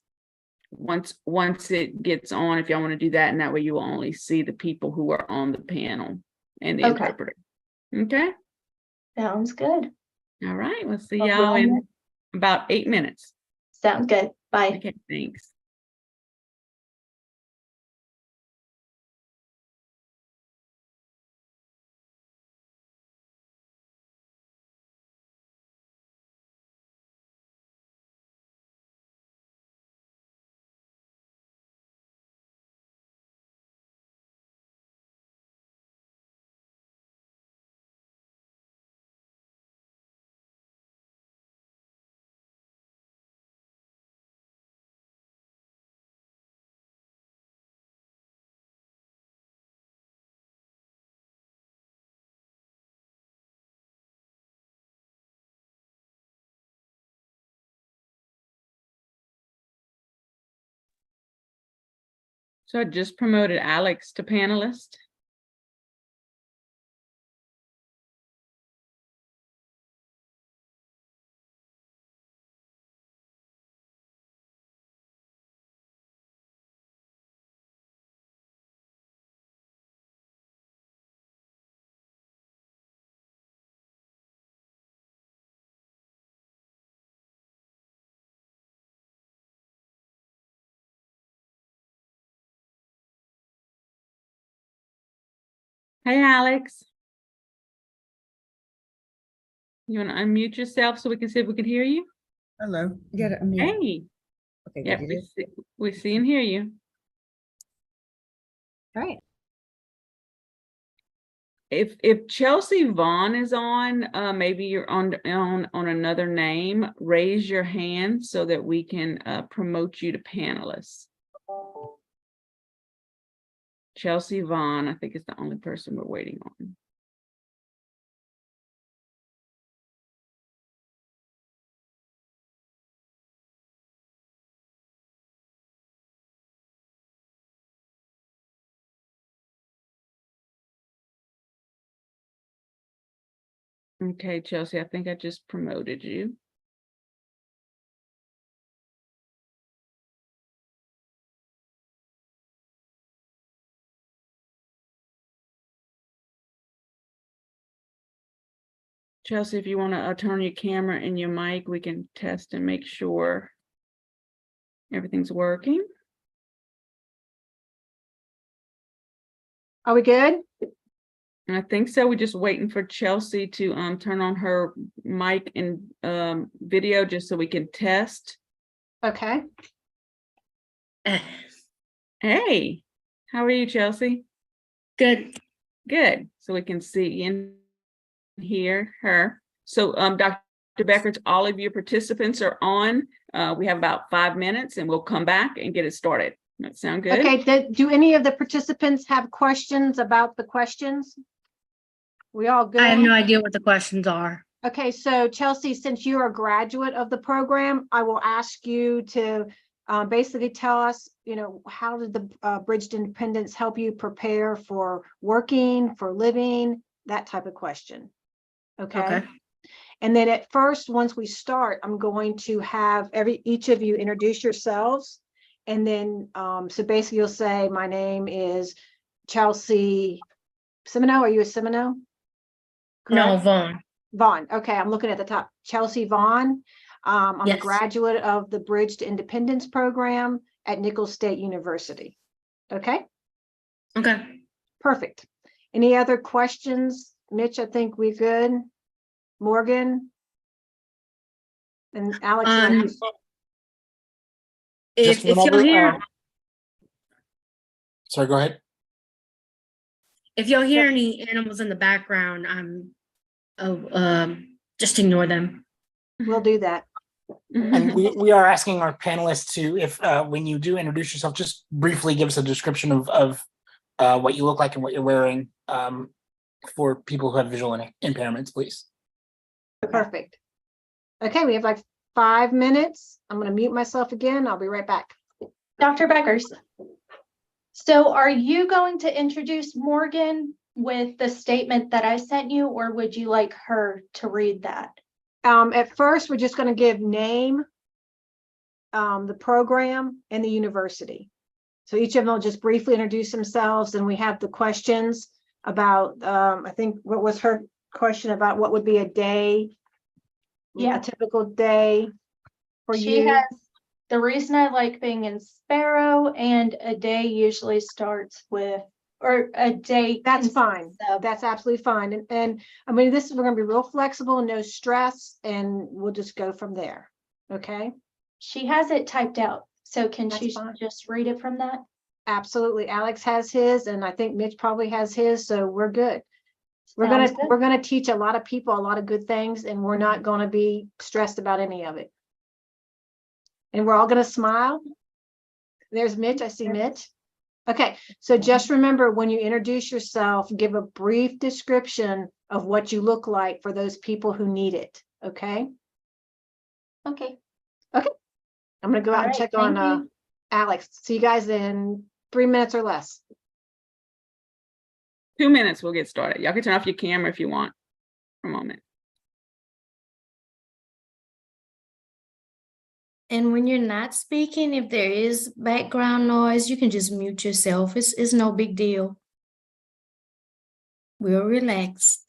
Speaker 1: Once it gets on, if y'all want to do that, and that way you will only see the people who are on the panel and the
Speaker 7: Okay.
Speaker 1: interpreter. Okay.
Speaker 7: Sounds good.
Speaker 1: All right. We'll see
Speaker 7: Well,
Speaker 1: y'all
Speaker 7: we're on
Speaker 1: in about 8 minutes.
Speaker 7: Sounds good. Bye.
Speaker 1: Okay. Thanks. So I just promoted Alex to panelist. Hey, Alex. You want to unmute yourself so we can see if we can hear you?
Speaker 14: Hello. You gotta unmute.
Speaker 1: Hey.
Speaker 14: Okay,
Speaker 1: Yep,
Speaker 14: good. You did?
Speaker 1: we see and hear you.
Speaker 14: All right.
Speaker 1: If Chelsea Vaughn is on, maybe you're on another name, raise your hand so that we can promote you to panelists. Chelsea Vaughn, I think, is the only person we're waiting on. Okay, Chelsea, I think I just promoted you. Chelsea, if you want to turn your camera and your mic, we can test and make sure everything's working.
Speaker 7: Are we good?
Speaker 1: I think so. We're just waiting for Chelsea to turn on her mic and video just so we can test.
Speaker 7: Okay.
Speaker 1: Hey, how are you, Chelsea?
Speaker 13: Good.
Speaker 1: Good. So we can see and hear her. So Dr. Becker's, all of your participants are on. We have about 5 minutes and we'll come back and get it started. That sound good?
Speaker 7: Okay, do any of the participants have questions about the questions? We all good?
Speaker 13: I have no idea what the questions are.
Speaker 7: Okay, so Chelsea, since you're a graduate of the program, I will ask you to basically tell us, how did the Bridge to Independence help you prepare for working, for living, that type of question. Okay. And then at first, once we start, I'm going to have each of you introduce yourselves. And then, so basically you'll say, my name is Chelsea Semino. Are you a Semino?
Speaker 13: No, Vaughn.
Speaker 7: Vaughn. Okay, I'm looking at the top. Chelsea Vaughn. I'm a
Speaker 13: Yes.
Speaker 7: graduate of the Bridge to Independence program at Nicholls State University. Okay,
Speaker 13: Okay.
Speaker 7: perfect. Any other questions? Mitch, I think we're good. Morgan? And Alex,
Speaker 9: Just
Speaker 13: If
Speaker 9: whenever,
Speaker 13: you'll hear
Speaker 9: sorry, go ahead.
Speaker 13: if you'll hear any animals in the background, just ignore them.
Speaker 7: we'll do that.
Speaker 9: And we are asking our panelists to, if when you do introduce yourself, just briefly give us a description of what you look like and what you're wearing for people who have visual impairments, please.
Speaker 7: Perfect. Okay, we have like 5 minutes. I'm going to mute myself again. I'll be right back.
Speaker 15: Dr. Beckers, so are you going to introduce Morgan with the statement that I sent you, or would you like her to read that?
Speaker 7: At first, we're just going to give name, the program, and the university. So each of them will just briefly introduce themselves, and we have the questions about, I think, what was her question about what would be a day?
Speaker 15: Yeah.
Speaker 7: A typical day for you.
Speaker 15: She has the reason I like being in Sparrow, and a day usually starts with, or a day.
Speaker 7: That's fine. That's absolutely fine. And I mean, we're going to be real flexible, no stress, and we'll just go from there. Okay.
Speaker 15: She has it typed out. So can
Speaker 7: That's
Speaker 15: she
Speaker 7: fine.
Speaker 15: just read it from that?
Speaker 7: Absolutely. Alex has his, and I think Mitch probably has his. So we're good.
Speaker 15: Sounds good.
Speaker 7: We're gonna teach a lot of people a lot of good things, and we're not going to be stressed about any of it. And we're all going to smile. There's Mitch. I see Mitch. Okay, so just remember, when you introduce yourself, give a brief description of what you look like for those people who need it. Okay.
Speaker 15: Okay.
Speaker 7: Okay. I'm gonna go out
Speaker 15: All
Speaker 7: and
Speaker 15: right,
Speaker 7: check
Speaker 15: thank
Speaker 7: on
Speaker 15: you.
Speaker 7: Alex. See you guys in 3 minutes or less.
Speaker 1: 2 minutes, we'll get started. Y'all can turn off your camera if you want for a moment.
Speaker 16: And when you're not speaking, if there is background noise, you can just mute yourself. It's no big deal. We're relaxed.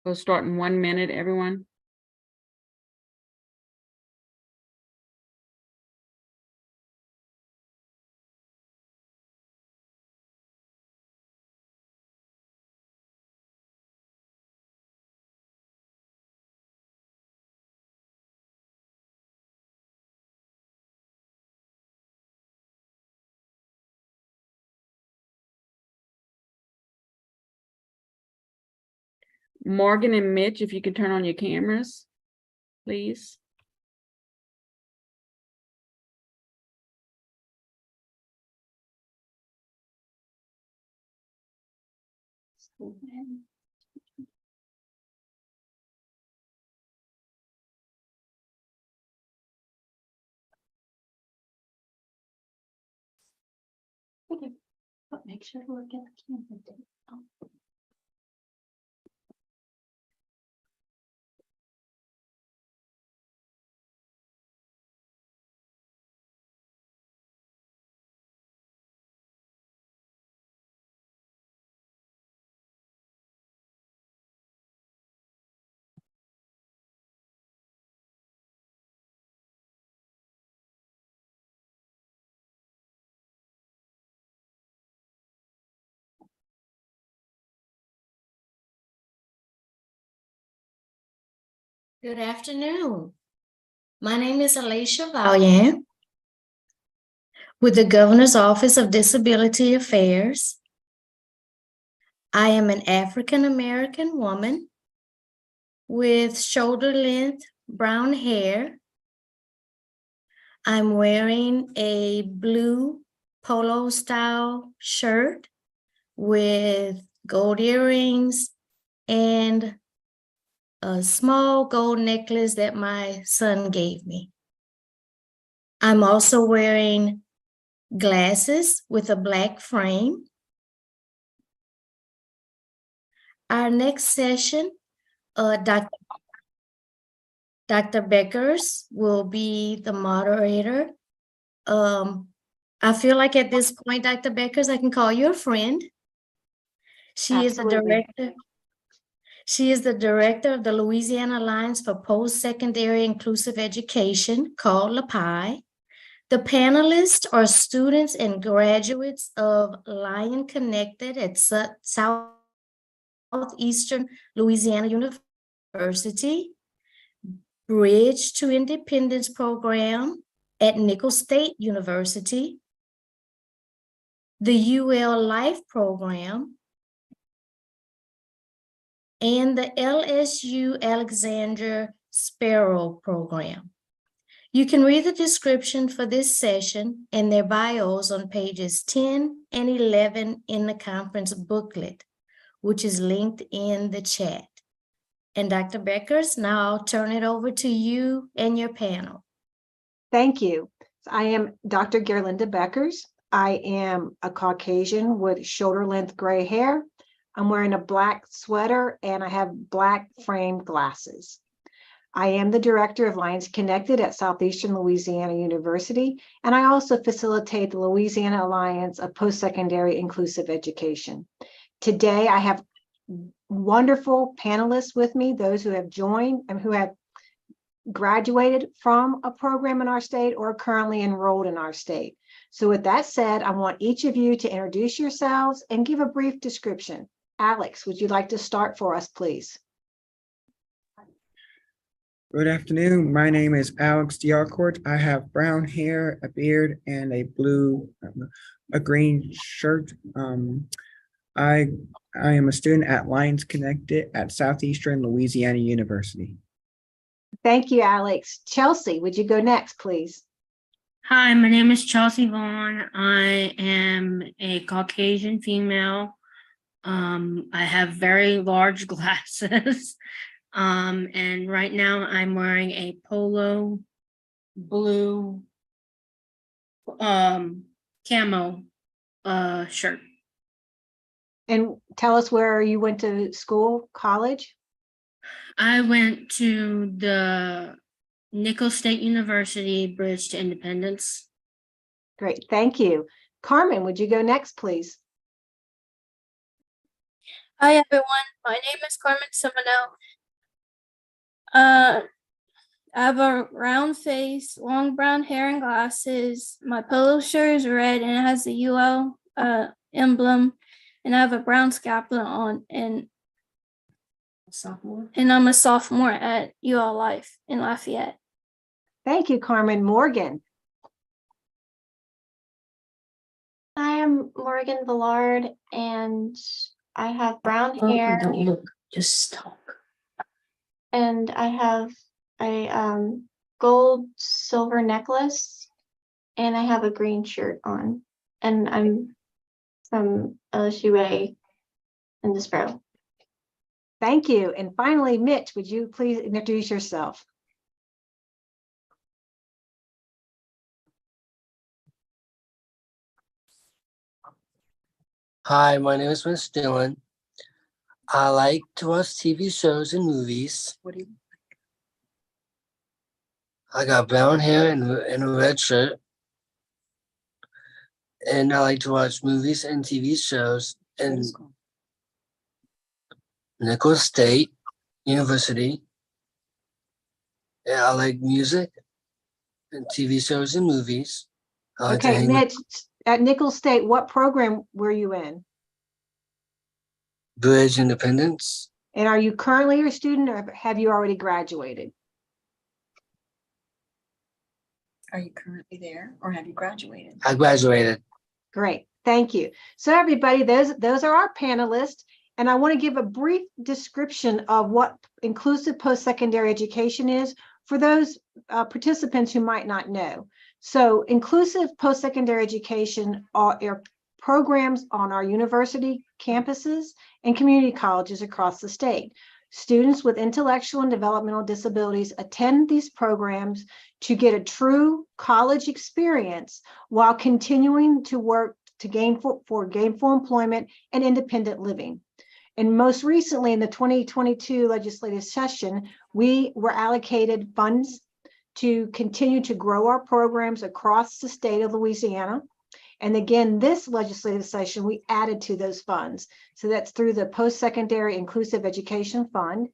Speaker 1: We'll start in 1 minute, everyone. Morgan and Mitch, if you could turn on your cameras, please.
Speaker 15: Okay, but make sure to look at the camera.
Speaker 16: Good afternoon. My name is Alicia Valiant with the Governor's Office of Disability Affairs. I am an African American woman with shoulder length brown hair. I'm wearing a blue polo style shirt with gold earrings and a small gold necklace that my son gave me. I'm also wearing glasses with a black frame. Our next session, Dr. Beckers will be the moderator. I feel like at this point, Dr. Beckers, I can call you a friend. She is the director. She is the director of the Louisiana Alliance for Post-Secondary Inclusive Education, called LAPI. The panelists are students and graduates of Lion Connected at Southeastern Louisiana University, Bridge to Independence program at Nicholls State University, the UL Life program, and the LSU Alexander Sparrow program. You can read the description for this session and their bios on pages 10 and 11 in the conference booklet, which is linked in the chat. And Dr. Beckers, now I'll turn it over to you and your panel.
Speaker 17: Thank you. I am Dr. Gerlinda Beckers. I am a Caucasian with shoulder length gray hair. I'm wearing a black sweater and I have black framed glasses. I am the director of Lions Connected at Southeastern Louisiana University, and I also facilitate the Louisiana Alliance of Post-Secondary Inclusive Education. Today, I have wonderful panelists with me, those who have joined and who have graduated from a program in our state or currently enrolled in our state. So with that said, I want each of you to introduce yourselves and give a brief description. Alex, would you like to start for us, please?
Speaker 14: Good afternoon. My name is Alex Diarcourt. I have brown hair, a beard, and a green shirt. I am a student at Lions Connected at Southeastern Louisiana University.
Speaker 17: Thank you, Alex. Chelsea, would you go next, please?
Speaker 13: Hi, my name is Chelsea Vaughn. I am a Caucasian female. I have very large glasses. And right now I'm wearing a polo blue camo shirt.
Speaker 17: And tell us where you went to school, college?
Speaker 13: I went to the Nicholls State University, Bridge to Independence.
Speaker 17: Great, thank you. Carmen, would you go next, please?
Speaker 18: Hi everyone, my name is Carmen Semino. I have a round face, long brown hair and glasses. My polo shirt is red and it has the UL emblem, and I have a brown scapula on, and I'm a sophomore at UL Life in Lafayette.
Speaker 17: Thank you, Carmen. Morgan.
Speaker 19: I am Morgan Villard, and I have brown hair.
Speaker 16: Don't look, just talk.
Speaker 19: And I have a gold silver necklace, and I have a green shirt on. And I'm from LSUA in the Sparrow.
Speaker 17: Thank you. And finally, Mitch, would you please introduce yourself?
Speaker 12: Hi, my name is Miss Dylan. I like to watch TV shows and movies.
Speaker 3: What do you?
Speaker 12: I got brown hair and a red shirt. And I like to watch movies and TV shows in Nichols State University. Yeah, I like music and TV shows and movies. I like to
Speaker 17: Okay,
Speaker 12: hang with
Speaker 17: Mitch, at Nichols State, what program were you in?
Speaker 12: Bridge Independence.
Speaker 17: And are you currently a student or have you already graduated?
Speaker 3: Are you currently there or have you graduated?
Speaker 12: I graduated.
Speaker 17: Great, thank you. So everybody, those are our panelists. And I want to give a brief description of what inclusive post-secondary education is for those participants who might not know. So inclusive post-secondary education are programs on our university campuses and community colleges across the state. Students with intellectual and developmental disabilities attend these programs to get a true college experience while continuing to work to for gainful employment and independent living. And most recently in the 2022 legislative session, we were allocated funds to continue to grow our programs across the state of Louisiana. And again, this legislative session, we added to those funds. So that's through the Post-Secondary Inclusive Education Fund.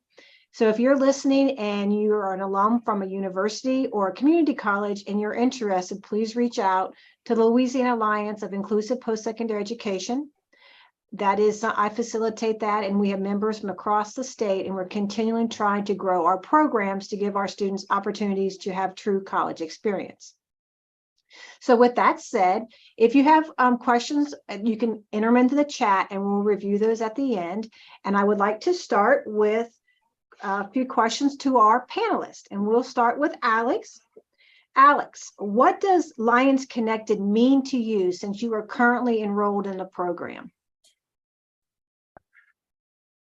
Speaker 17: So if you're listening and you are an alum from a university or a community college and you're interested, please reach out to the Louisiana Alliance of Inclusive Post-Secondary Education. That is, I facilitate that, and we have members from across the state, and we're continually trying to grow our programs to give our students opportunities to have true college experience. So with that said, if you have questions, you can enter them into the chat and we'll review those at the end. And I would like to start with a few questions to our panelists, and we'll start with Alex. Alex, what does Lions Connected mean to you since you are currently enrolled in the program?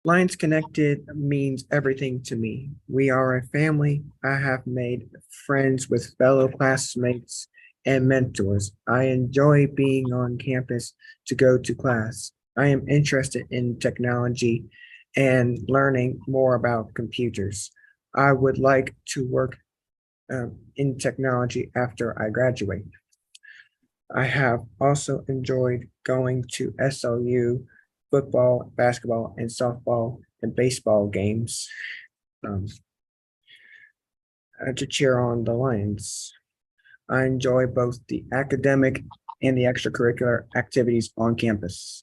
Speaker 14: Lions Connected means everything to me. We are a family. I have made friends with fellow classmates and mentors. I enjoy being on campus to go to class. I am interested in technology and learning more about computers. I would like to work in technology after I graduate. I have also enjoyed going to SLU football, basketball, and softball and baseball games to cheer on the Lions. I enjoy both the academic and the extracurricular activities on campus.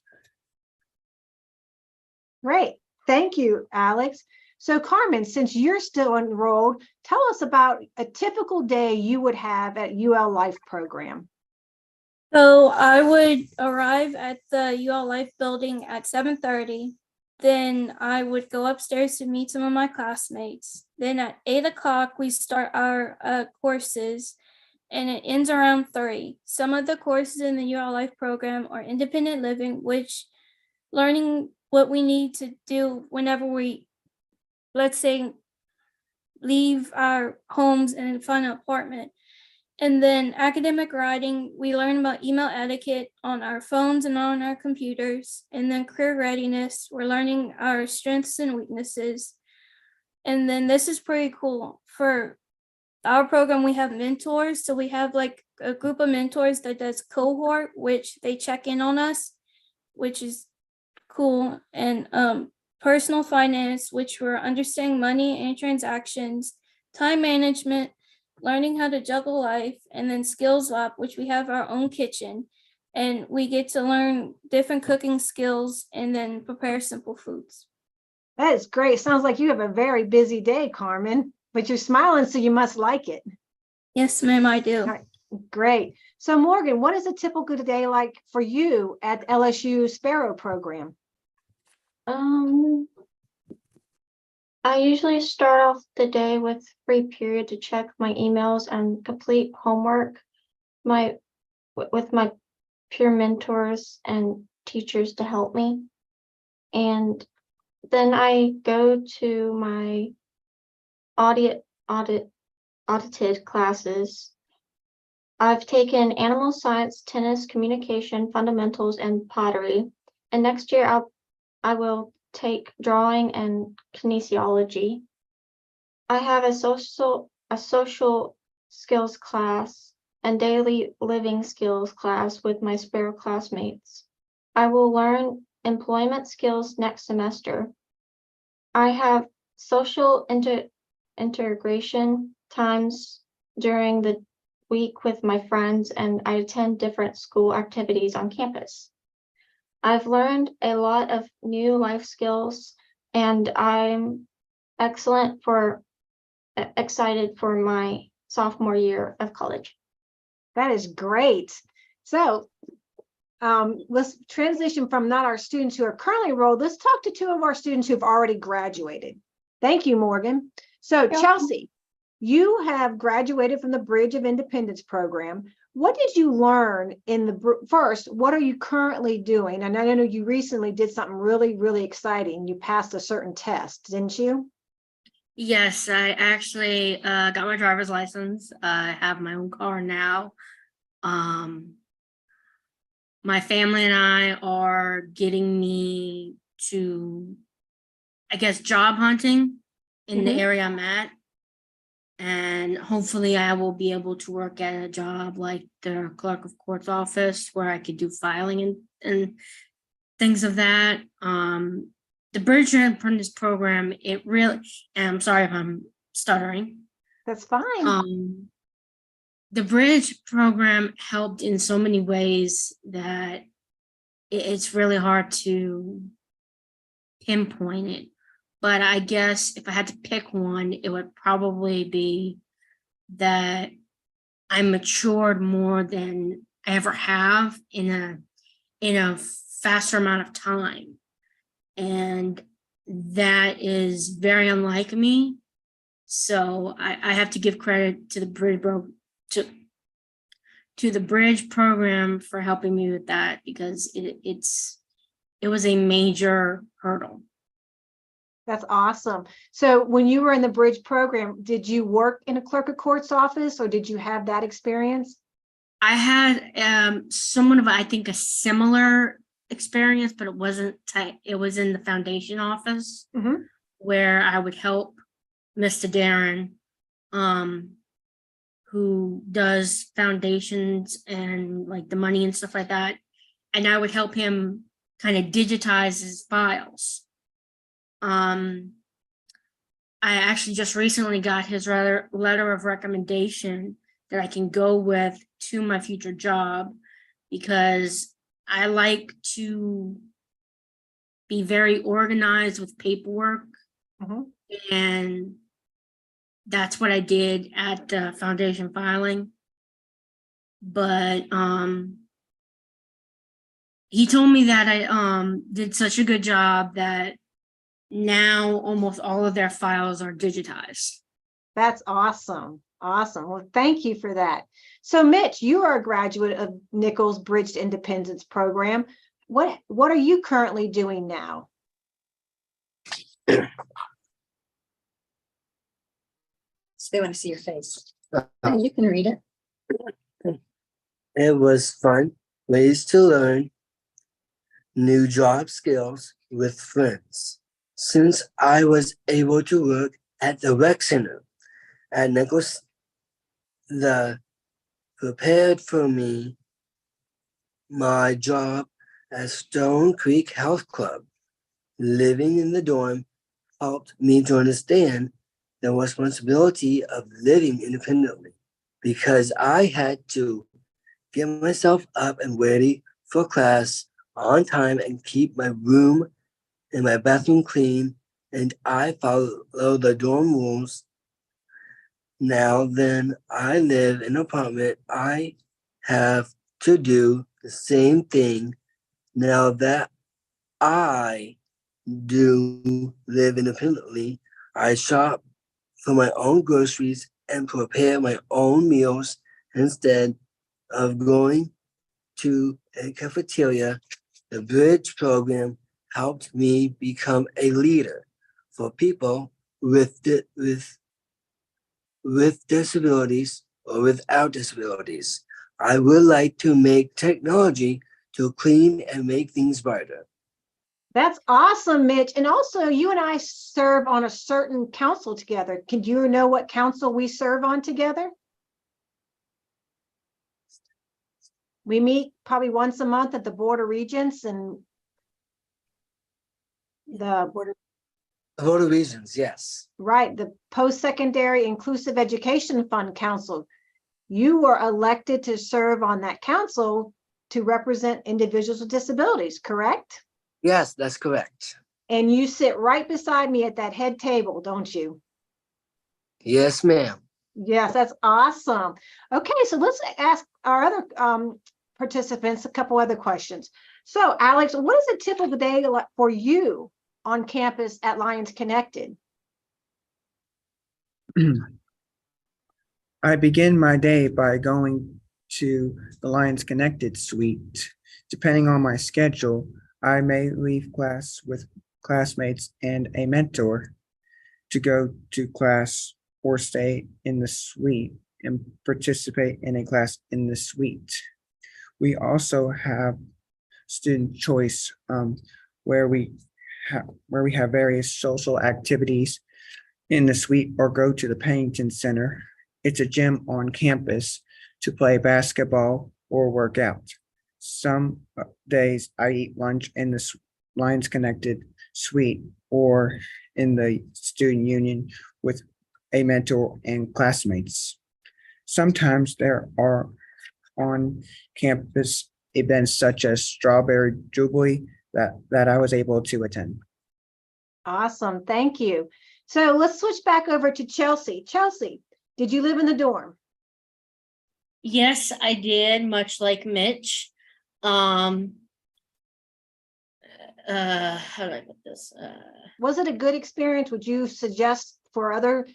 Speaker 17: Great, thank you, Alex. So Carmen, since you're still enrolled, tell us about a typical day you would have at UL Life program.
Speaker 18: So I would arrive at the UL Life building at 7:30. Then I would go upstairs to meet some of my classmates. Then at 8 o'clock, we start our courses, and it ends around 3. Some of the courses in the UL Life program are independent living, which learning what we need to do whenever we, let's say, leave our homes and find an apartment. And then academic writing, we learn about email etiquette on our phones and on our computers. And then career readiness, we're learning our strengths and weaknesses. And then this is pretty cool. For our program, we have mentors. So we have like a group of mentors that does cohort, which they check in on us, which is cool. And personal finance, which were understanding money and transactions, time management, learning how to juggle life, and then skills lab, which we have our own kitchen. And we get to learn different cooking skills and then prepare simple foods.
Speaker 17: That is great. Sounds like you have a very busy day, Carmen, but you're smiling, so you must like it.
Speaker 18: Yes, ma'am, I do.
Speaker 17: All right, great. So Morgan, what is a typical day like for you at LSU Sparrow program?
Speaker 19: I usually start off the day with free period to check my emails and complete homework with my peer mentors and teachers to help me. And then I go to my audited classes. I've taken animal science, tennis, communication, fundamentals, and pottery. And next year I will take drawing and kinesiology. I have a social skills class and daily living skills class with my Sparrow classmates. I will learn employment skills next semester. I have social integration times during the week with my friends, and I attend different school activities on campus. I've learned a lot of new life skills, and I'm excited for my sophomore year of college.
Speaker 17: That is great. So let's transition from not our students who are currently enrolled. Let's talk to two of our students who've already graduated. Thank you, Morgan. So Chelsea, you have graduated from the Bridge of Independence program. What did you learn in the first? What are you currently doing? And I know you recently did something really, really exciting. You passed a certain test, didn't you?
Speaker 13: Yes, I actually got my driver's license. I have my own car now. My family and I are getting me to, I guess, job hunting in the area I'm at. And hopefully I will be able to work at a job like the clerk of court's office where I could do filing and things of that. The Bridge Apprentice program, it really, and I'm sorry if I'm stuttering.
Speaker 17: That's fine.
Speaker 13: The Bridge program helped in so many ways that it's really hard to pinpoint it. But I guess if I had to pick one, it would probably be that I matured more than I ever have in a faster amount of time. And that is very unlike me. So I have to give credit to the Bridge program for helping me with that, because it was a major hurdle.
Speaker 17: That's awesome. So when you were in the Bridge program, did you work in a clerk of court's office, or did you have that experience?
Speaker 13: I had somewhat of, I think, a similar experience, but it wasn't tight. It was in the foundation office where I would help Mr. Darren, who does foundations and like the money and stuff like that. And I would help him kind of digitize his files. I actually just recently got his letter of recommendation that I can go with to my future job, because I like to be very organized with paperwork. And that's what I did at the foundation filing. But he told me that I did such a good job that now almost all of their files are digitized.
Speaker 17: That's awesome. Awesome. Well, thank you for that. So Mitch, you are a graduate of Nichols Bridge to Independence program. What are you currently doing now?
Speaker 20: They want to see your face. You can read it.
Speaker 12: It was fun, ways to learn new job skills with friends. Since I was able to work at the rec center at Nichols, the prepared for me my job at Stone Creek Health Club. Living in the dorm helped me to understand the responsibility of living independently because I had to get myself up and ready for class on time and keep my room and my bathroom clean, and I follow the dorm rules. Now then I live in an apartment. I have to do the same thing now that I do live independently. I shop for my own groceries and prepare my own meals instead of going to a cafeteria. The Bridge program helped me become a leader for people with disabilities or without disabilities. I would like to make technology to clean and make things brighter.
Speaker 17: That's awesome, Mitch. And also, you and I serve on a certain council together. Can you know what council we serve on together? We meet probably once a month at the Board of Regents and the
Speaker 12: Board of Regents, yes.
Speaker 17: right, the Post-Secondary Inclusive Education Fund Council. You were elected to serve on that council to represent individuals with disabilities, correct?
Speaker 12: Yes, that's correct.
Speaker 17: And you sit right beside me at that head table, don't you?
Speaker 12: Yes, ma'am.
Speaker 17: Yes, that's awesome. Okay, so let's ask our other participants a couple other questions. So, Alex, what is a typical day like for you on campus at Lions Connected?
Speaker 14: I begin my day by going to the Lions Connected suite. Depending on my schedule, I may leave class with classmates and a mentor to go to class or stay in the suite and participate in a class in the suite. We also have student choice where we have various social activities in the suite or go to the Pennington Center. It's a gym on campus to play basketball or work out. Some days I eat lunch in the Lions Connected suite or in the student union with a mentor and classmates. Sometimes there are on campus events such as Strawberry Jubilee that I was able to attend.
Speaker 17: Awesome, thank you. So let's switch back over to Chelsea. Chelsea, did you live in the dorm?
Speaker 13: Yes, I did, much like Mitch. How do I put this?
Speaker 17: Was it a good experience? Would you suggest for other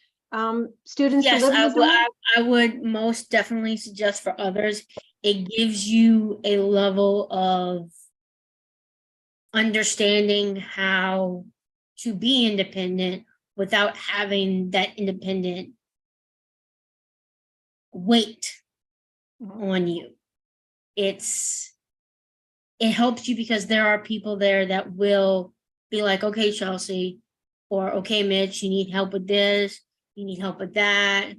Speaker 17: students to
Speaker 13: Yes,
Speaker 17: live in the dorm?
Speaker 13: I would most definitely suggest for others. It gives you a level of understanding how to be independent without having that independent weight on you. It helps you because there are people there that will be like, okay, Chelsea, or okay, Mitch, you need help with this, you need help with that.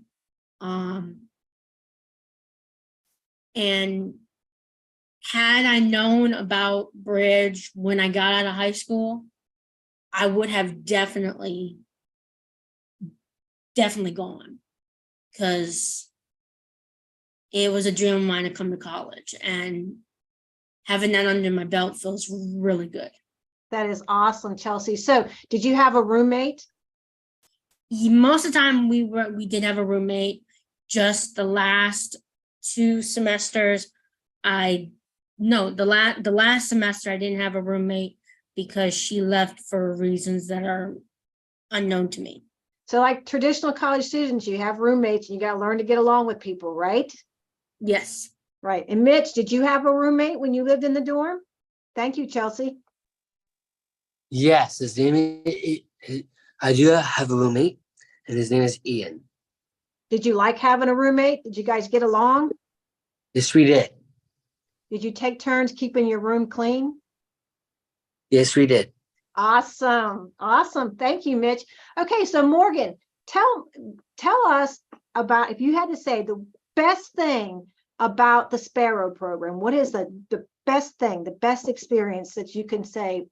Speaker 13: And had I known about Bridge when I got out of high school, I would have definitely gone, because it was a dream of mine to come to college, and having that under my belt feels really good.
Speaker 17: That is awesome, Chelsea. So did you have a roommate?
Speaker 13: Most of the time we did have a roommate. Just the last 2 semesters, the last semester I didn't have a roommate because she left for reasons that are unknown to me.
Speaker 17: So like traditional college students, you have roommates and you got to learn to get along with people, right?
Speaker 13: Yes.
Speaker 17: Right. And Mitch, did you have a roommate when you lived in the dorm? Thank you, Chelsea.
Speaker 12: Yes, his name is, I do have a roommate, and his name is Ian.
Speaker 17: Did you like having a roommate? Did you guys get along?
Speaker 12: Yes, we did.
Speaker 17: Did you take turns keeping your room clean?
Speaker 12: Yes, we did.
Speaker 17: Awesome. Awesome. Thank you, Mitch. Okay, so Morgan, tell us about, if you had to say the best thing about the Sparrow program? What is the best thing, the best experience that you can say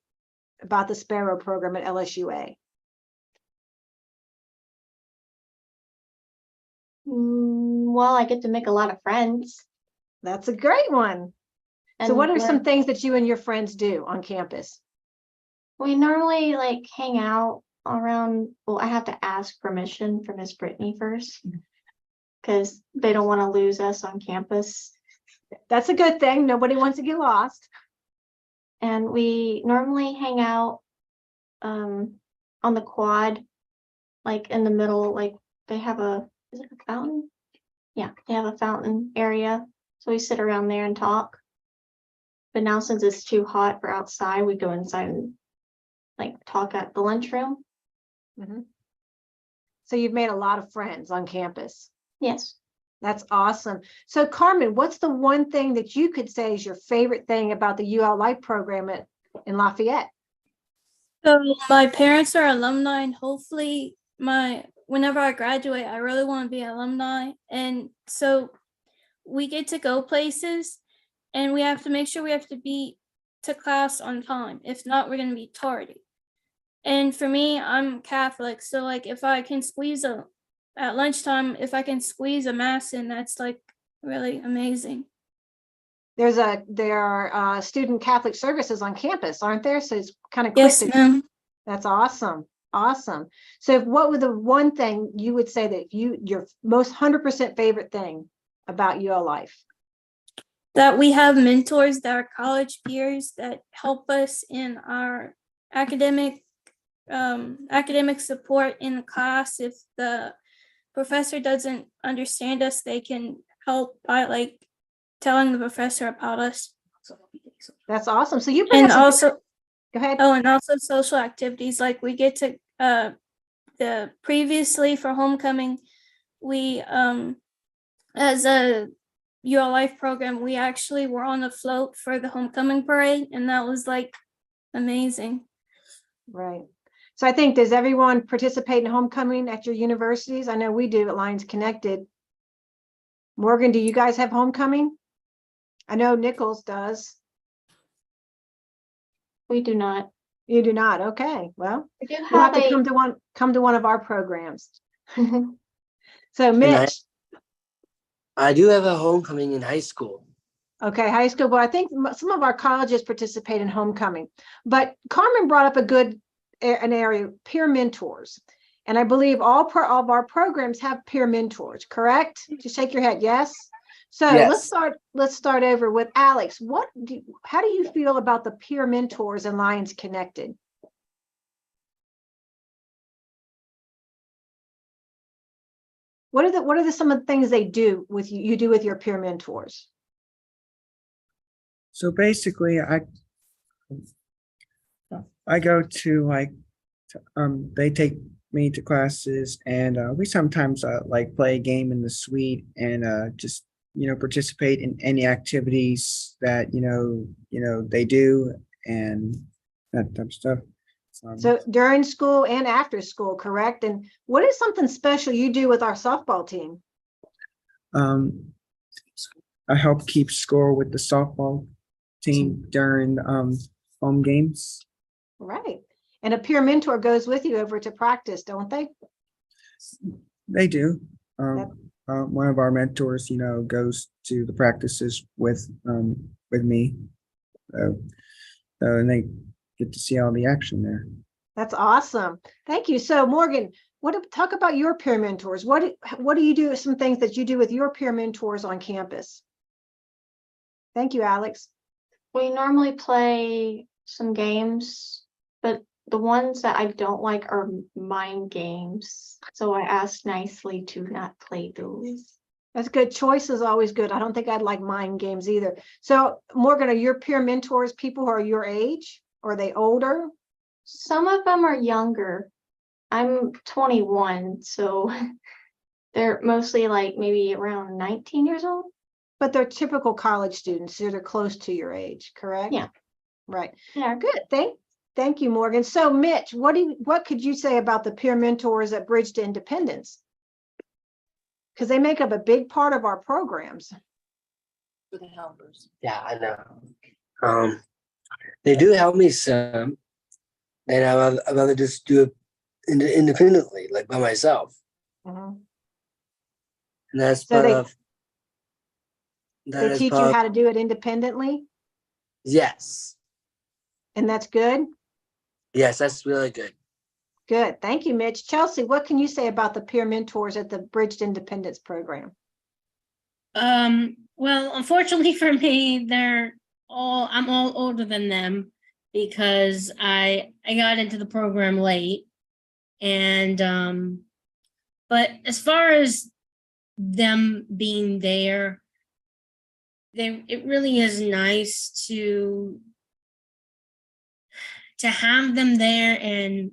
Speaker 17: about the Sparrow program at LSUA?
Speaker 19: Well, I get to make a lot of friends.
Speaker 17: That's a great one. So
Speaker 19: And
Speaker 17: what are some
Speaker 19: learn-
Speaker 17: things that you and your friends do on campus?
Speaker 19: We normally like hang out around, well, I have to ask permission from Miss Brittany first because they don't want to lose us on campus.
Speaker 17: That's a good thing. Nobody wants to get lost.
Speaker 19: And we normally hang out on the quad, like in the middle, like they have is it a fountain? Yeah, they have a fountain area. So we sit around there and talk. But now since it's too hot for outside, we go inside and like talk at the lunchroom.
Speaker 17: Mhm. So you've made a lot of friends on campus.
Speaker 19: Yes.
Speaker 17: That's awesome. So Carmen, what's the one thing that you could say is your favorite thing about the UL Life program in Lafayette?
Speaker 18: So my parents are alumni, and hopefully whenever I graduate, I really want to be an alumni. And so we get to go places, and we have to make sure we have to be to class on time. If not, we're going to be tardy. And for me, I'm Catholic, so like if I can at lunchtime, if I can squeeze a mass in, that's like really amazing.
Speaker 17: There are student Catholic services on campus, aren't there? So it's kind of
Speaker 18: Yes, ma'am.
Speaker 17: That's awesome. Awesome. So what would the one thing you would say that your most 100% favorite thing about UL Life?
Speaker 18: That we have mentors that are college peers that help us in our academic support in class. If the professor doesn't understand us, they can help by like telling the professor about us.
Speaker 17: That's awesome. So you bring
Speaker 18: And
Speaker 17: up some-
Speaker 18: also
Speaker 17: go ahead.
Speaker 18: Oh, and also social activities, like we get to the previously for homecoming, we as a UL Life program, we actually were on the float for the homecoming parade, and that was like amazing.
Speaker 17: Right. So I think, does everyone participate in homecoming at your universities? I know we do at Lions Connected. Morgan, do you guys have homecoming? I know Nichols does.
Speaker 19: We do not.
Speaker 17: You do not. Okay. Well,
Speaker 19: We do
Speaker 17: you'll have
Speaker 19: have
Speaker 17: to
Speaker 19: a
Speaker 17: come to one of our programs. So
Speaker 12: And
Speaker 17: Mitch,
Speaker 12: I do have a homecoming in high school.
Speaker 17: okay, high school, but I think some of our colleges participate in homecoming. But Carmen brought up an area, peer mentors. And I believe all of our programs have peer mentors, correct? Just shake your head, yes? So
Speaker 12: Yes.
Speaker 17: let's start over with Alex. How do you feel about the peer mentors in Lions Connected? What are some of the things they do with you do with your peer mentors?
Speaker 14: So basically, I go to they take me to classes, and we sometimes like play a game in the suite, and just participate in any activities that they do, and that type of stuff.
Speaker 17: So during school and after school, correct? And what is something special you do with our softball team?
Speaker 14: I help keep score with the softball team during home games.
Speaker 17: Right. And a peer mentor goes with you over to practice, don't they?
Speaker 14: They do. One of our mentors, goes to the practices with me, and they get to see all the action there.
Speaker 17: That's awesome. Thank you. So Morgan, talk about your peer mentors. What do you do? Some things that you do with your peer mentors on campus. Thank you, Alex.
Speaker 19: We normally play some games, but the ones that I don't like are mind games. So I ask nicely to not play those.
Speaker 17: That's good. Choice is always good. I don't think I'd like mind games either. So Morgan, are your peer mentors people who are your age? Or are they older?
Speaker 19: Some of them are younger. I'm 21, so they're mostly like maybe around 19 years old.
Speaker 17: But they're typical college students, so they're close to your age, correct?
Speaker 19: Yeah.
Speaker 17: Right.
Speaker 19: Yeah.
Speaker 17: Good. Thank you, Morgan. So Mitch, what could you say about the peer mentors at Bridge to Independence? Because they make up a big part of our programs.
Speaker 20: For the helpers.
Speaker 12: Yeah, I know. They do help me some, and I'd rather just do it independently, like by myself.
Speaker 17: Mhm.
Speaker 12: And that's
Speaker 17: So
Speaker 12: part
Speaker 17: they
Speaker 12: of that
Speaker 17: they
Speaker 12: is
Speaker 17: teach you
Speaker 12: part
Speaker 17: how
Speaker 12: of,
Speaker 17: to do it independently,
Speaker 12: yes.
Speaker 17: and that's good.
Speaker 12: Yes, that's really good.
Speaker 17: Good. Thank you, Mitch. Chelsea, what can you say about the peer mentors at the Bridged Independence Program?
Speaker 13: Well, unfortunately for me, I'm all older than them because I got into the program late. And but as far as them being there, it really is nice to have them there, and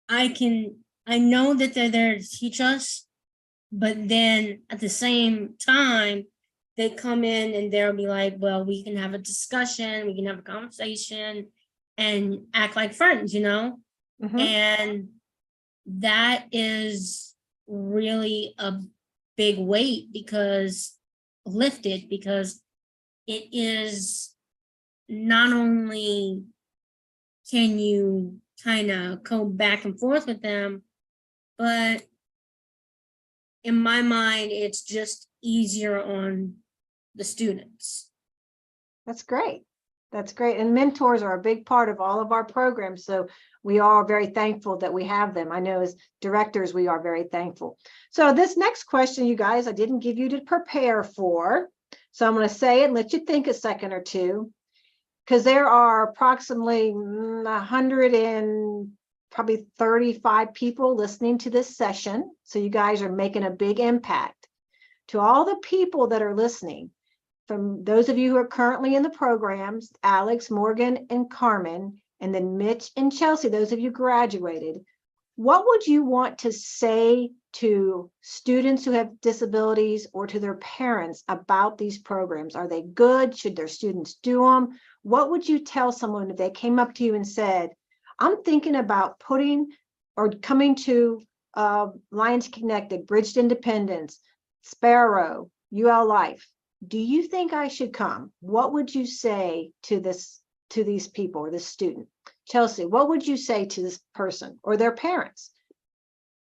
Speaker 13: I know that they're there to teach us, but then at the same time, they come in and they'll be like, well, we can have a discussion, we can have a conversation and act like friends, you know?
Speaker 17: Mhm.
Speaker 13: And that is really a big weight lifted because it is not only can you kind of go back and forth with them, but in my mind, it's just easier on the students.
Speaker 17: That's great. That's great. And mentors are a big part of all of our programs. So we are very thankful that we have them. I know as directors, we are very thankful. So this next question, you guys, I didn't give you to prepare for. So I'm going to say it and let you think a second or two, because there are approximately 100 and probably 35 people listening to this session. So you guys are making a big impact. To all the people that are listening, from those of you who are currently in the programs, Alex, Morgan, and Carmen, and then Mitch and Chelsea, those of you graduated, what would you want to say to students who have disabilities or to their parents about these programs? Are they good? Should their students do them? What would you tell someone if they came up to you and said, I'm thinking about putting or coming to Lions Connected, Bridged Independence, Sparrow, UL Life. Do you think I should come? What would you say to these people or this student? Chelsea, what would you say to this person or their parents?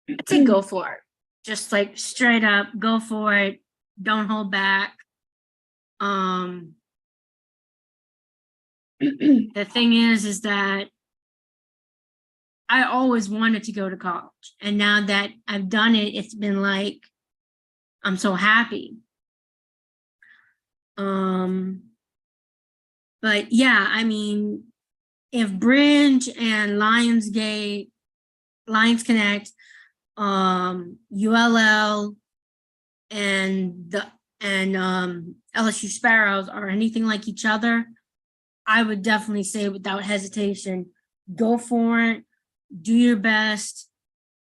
Speaker 13: I'd say go for it. Just like straight up, go for it. Don't hold back. The thing is that I always wanted to go to college. And now that I've done it, it's been like, I'm so happy. But yeah, I mean, if Bridge and Lions Connect, ULL and LSU Sparrows are anything like each other, I would definitely say without hesitation, go for it, do your best,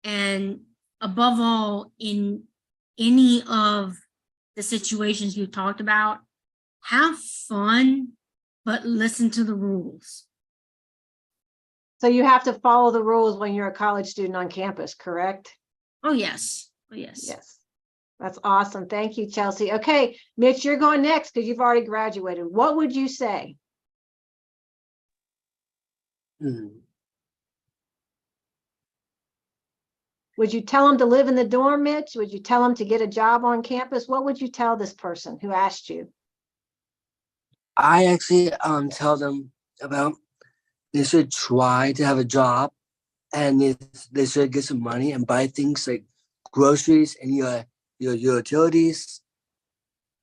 Speaker 13: and above all, in any of the situations you talked about, have fun, but listen to the rules.
Speaker 17: So you have to follow the rules when you're a college student on campus, correct?
Speaker 13: Oh, yes. Oh, yes.
Speaker 17: Yes. That's awesome. Thank you, Chelsea. Okay, Mitch, you're going next because you've already graduated. What would you say? Would you tell them to live in the dorm, Mitch? Would you tell them to get a job on campus? What would you tell this person who asked you?
Speaker 12: I actually tell them about they should try to have a job, and they should get some money and buy things like groceries and your utilities,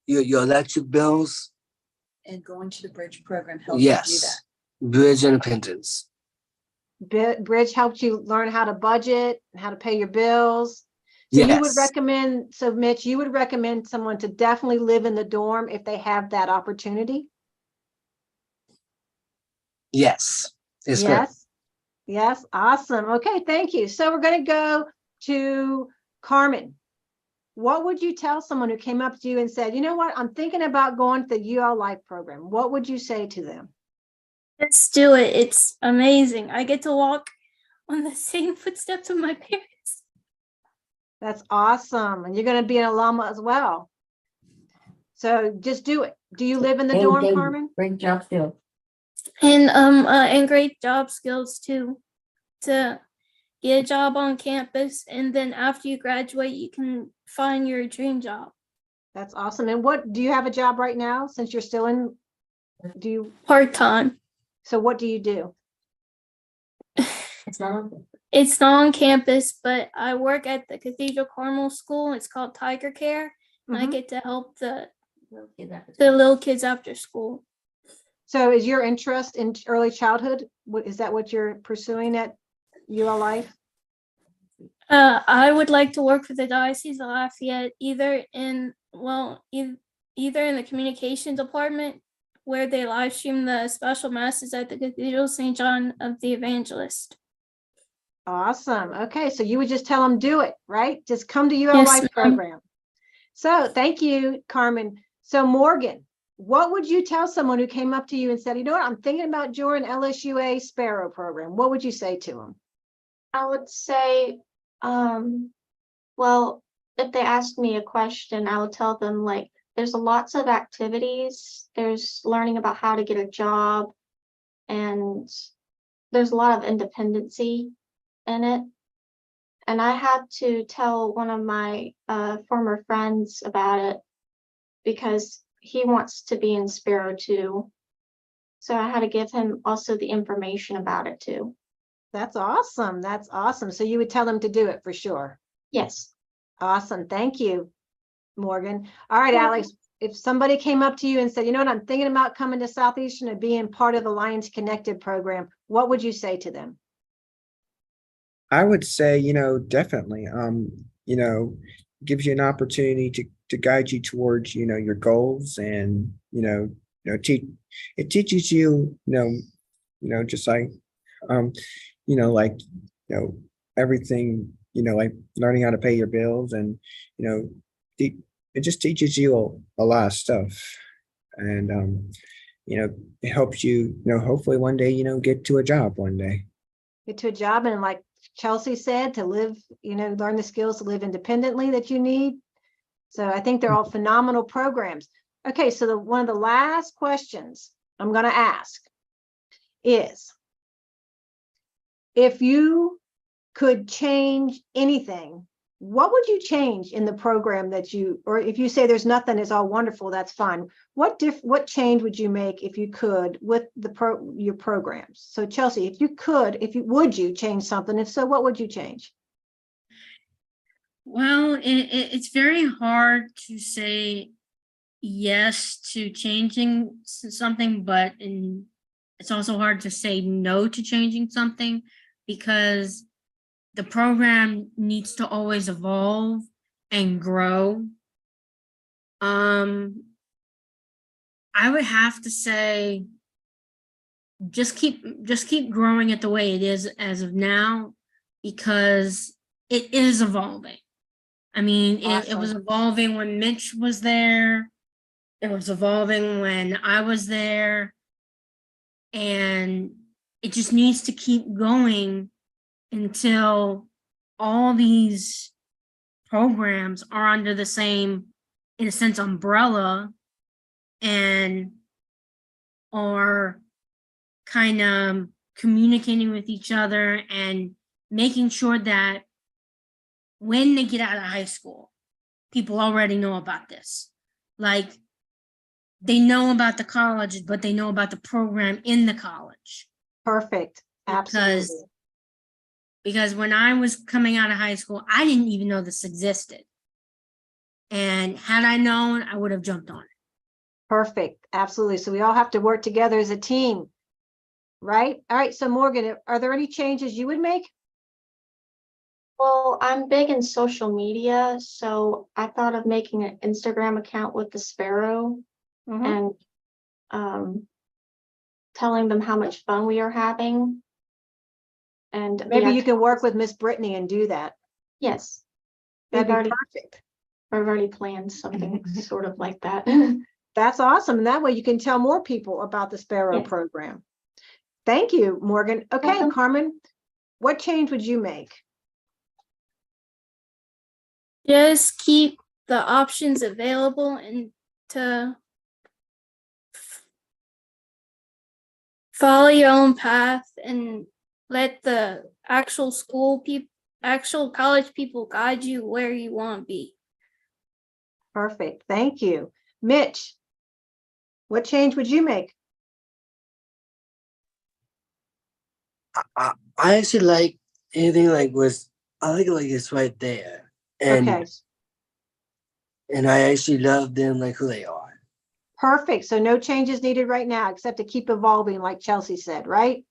Speaker 12: your electric bills.
Speaker 20: And going to the Bridge program helps you do that.
Speaker 12: Yes, Bridge Independence.
Speaker 17: Bridge helped you learn how to budget, how to pay your bills. So you would recommend, so Mitch, you would recommend someone to definitely live in the dorm if they have that opportunity?
Speaker 12: Yes.
Speaker 17: Yes. Yes. Awesome. Okay. Thank you. So we're going to go to Carmen. What would you tell someone who came up to you and said, you know what, I'm thinking about going to the UL Life program? What would you say to them?
Speaker 18: Let's do it. It's amazing. I get to walk on the same footsteps of my parents.
Speaker 17: That's awesome. And you're going to be an alum as well. So just do it. Do you live in the dorm, Carmen?
Speaker 20: Great job still.
Speaker 13: And great job skills too, to get a job on campus, and then after you graduate you can find your dream job.
Speaker 17: That's awesome. And what, do you have a job right now since you're still in, do you?
Speaker 13: Part-time.
Speaker 17: So what do you do?
Speaker 20: It's not.
Speaker 13: It's not on campus, but I work at the Cathedral Carmel School. It's called Tiger Care. And I get to help the little kids after school.
Speaker 17: So is your interest in early childhood, is that what you're pursuing at UL Life?
Speaker 13: I would like to work for the Diocese of Lafayette, either in the communication department, where they live stream the special masses at the Cathedral St. John of the Evangelist.
Speaker 17: Awesome. Okay, so you would just tell them do it, right? Just come to UL
Speaker 13: Yes,
Speaker 17: Life
Speaker 13: ma'am.
Speaker 17: program. So thank you, Carmen. So Morgan, what would you tell someone who came up to you and said, you know what, I'm thinking about joining LSUA Sparrow program? What would you say to them?
Speaker 19: I would say, well, if they ask me a question, I would tell them, like, there's lots of activities. There's learning about how to get a job, and there's a lot of independency in it. And I had to tell one of my former friends about it because he wants to be in Sparrow too. So I had to give him also the information about it too.
Speaker 17: That's awesome. That's awesome. So you would tell them to do it for sure.
Speaker 19: Yes.
Speaker 17: Awesome. Thank you, Morgan. All right, Alex, if somebody came up to you and said, you know what, I'm thinking about coming to Southeastern and being part of the Lions Connected program, what would you say to them?
Speaker 14: I would say, definitely, gives you an opportunity to guide you towards, your goals, and, it teaches you, just like, everything, like learning how to pay your bills, and, it just teaches you a lot of stuff. And, it helps you, hopefully one day, get to a job one day.
Speaker 17: Get to a job, and like Chelsea said, to live, learn the skills to live independently that you need. So I think they're all phenomenal programs. Okay, so one of the last questions I'm going to ask is, if you could change anything, what would you change in the program that you, or if you say there's nothing, it's all wonderful, that's fine. What change would you make if you could with your programs? So Chelsea, if you could, would you change something? If so, what would you change?
Speaker 13: Well, it's very hard to say yes to changing something, but it's also hard to say no to changing something, because the program needs to always evolve and grow. I would have to say just keep growing it the way it is as of now, because it is evolving. I mean, it was evolving when Mitch was there. It was evolving when I was there. And it just needs to keep going until all these programs are under the same, in a sense, umbrella, and are kind of communicating with each other and making sure that when they get out of high school, people already know about this. Like, they know about the college, but they know about the program in the college.
Speaker 17: Perfect. Absolutely.
Speaker 13: Because when I was coming out of high school, I didn't even know this existed. And had I known, I would have jumped on it.
Speaker 17: Perfect. Absolutely. So we all have to work together as a team, right? All right. So Morgan, are there any changes you would make?
Speaker 19: Well, I'm big in social media, so I thought of making an Instagram account with the Sparrow and telling them how much fun we are having. And
Speaker 17: maybe you can work with Miss Brittany and do that.
Speaker 19: Yes.
Speaker 17: That'd be perfect.
Speaker 19: We've already planned something sort of like that.
Speaker 17: That's awesome. And that way you can tell more people about the Sparrow program. Thank you, Morgan. Okay, Carmen, what change would you make?
Speaker 13: Just keep the options available and
Speaker 18: to follow your own path and let the actual college people guide you where you want to be.
Speaker 17: Perfect. Thank you. Mitch, what change would you make?
Speaker 12: I actually like anything I like it's right there.
Speaker 17: Okay,
Speaker 12: And I actually love them like who they are.
Speaker 17: perfect. So no changes needed right now, except to keep evolving, like Chelsea said, right?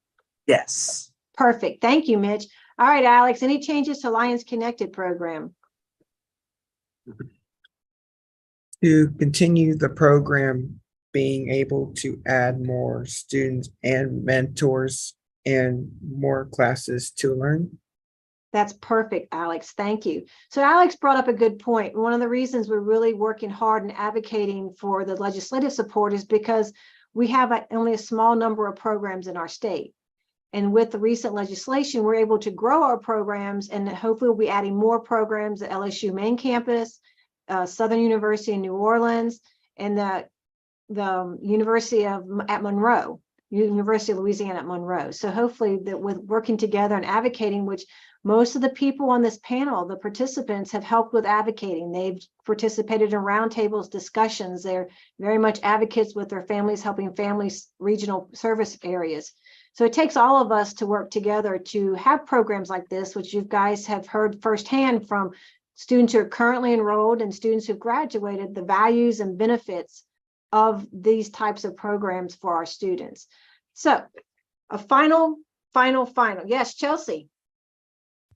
Speaker 12: Yes.
Speaker 17: Perfect. Thank you, Mitch. All right, Alex, any changes to Lions Connected program?
Speaker 14: To continue the program, being able to add more students and mentors and more classes to learn.
Speaker 17: That's perfect, Alex. Thank you. So Alex brought up a good point. One of the reasons we're really working hard and advocating for the legislative support is because we have only a small number of programs in our state. And with the recent legislation, we're able to grow our programs, and hopefully we'll be adding more programs at LSU main campus, Southern University in New Orleans, and the University at Monroe, University of Louisiana at Monroe. So hopefully that with working together and advocating, which most of the people on this panel, the participants, have helped with advocating. They've participated in roundtables, discussions. They're very much advocates with their families, helping families, regional service areas. So it takes all of us to work together to have programs like this, which you guys have heard firsthand from students who are currently enrolled and students who've graduated, the values and benefits of these types of programs for our students. So a final. Yes, Chelsea.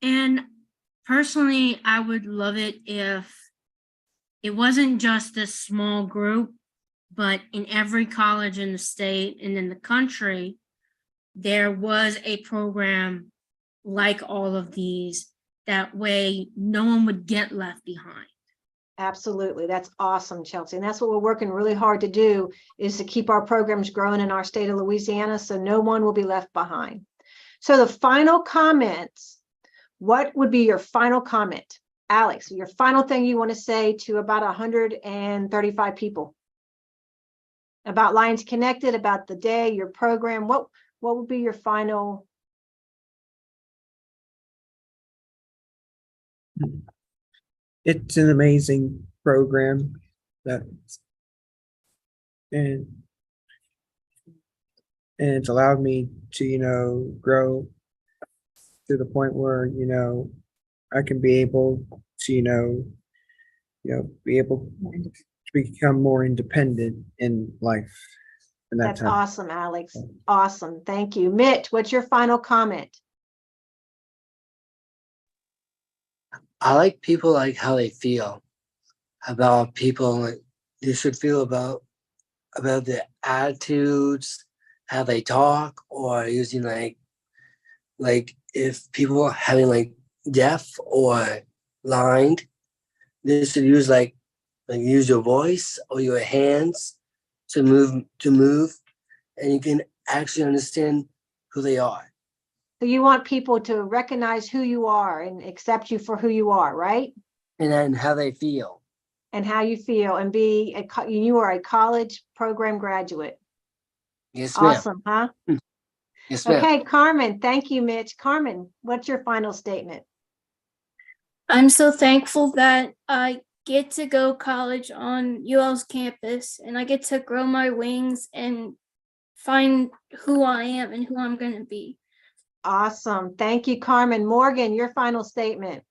Speaker 13: And personally, I would love it if it wasn't just a small group, but in every college in the state and in the country, there was a program like all of these. That way, no one would get left behind.
Speaker 17: Absolutely. That's awesome, Chelsea. And that's what we're working really hard to do, is to keep our programs growing in our state of Louisiana, so no one will be left behind. So the final comments, what would be your final comment? Alex, your final thing you want to say to about 135 people about Lions Connected, about the day, your program, what would be your final?
Speaker 14: It's an amazing program and it's allowed me to, grow to the point where, I can be able to, be able to become more independent in life. In that
Speaker 17: That's
Speaker 14: time.
Speaker 17: awesome, Alex. Awesome. Thank you. Mitch, what's your final comment?
Speaker 12: I like people like how they feel about people. Like they should feel about their attitudes, how they talk, or using like if people are having like deaf or blind, they should use use your voice or your hands to move, and you can actually understand who they are.
Speaker 17: So you want people to recognize who you are and accept you for who you are, right?
Speaker 12: And then how they feel.
Speaker 17: And how you feel, and you are a college program graduate.
Speaker 12: Yes, ma'am.
Speaker 17: Awesome, huh?
Speaker 12: Yes, ma'am.
Speaker 17: Okay, Carmen. Thank you, Mitch. Carmen, what's your final statement?
Speaker 18: I'm so thankful that I get to go college on UL's campus, and I get to grow my wings and find who I am and who I'm going to be.
Speaker 17: Awesome. Thank you, Carmen. Morgan, your final statement.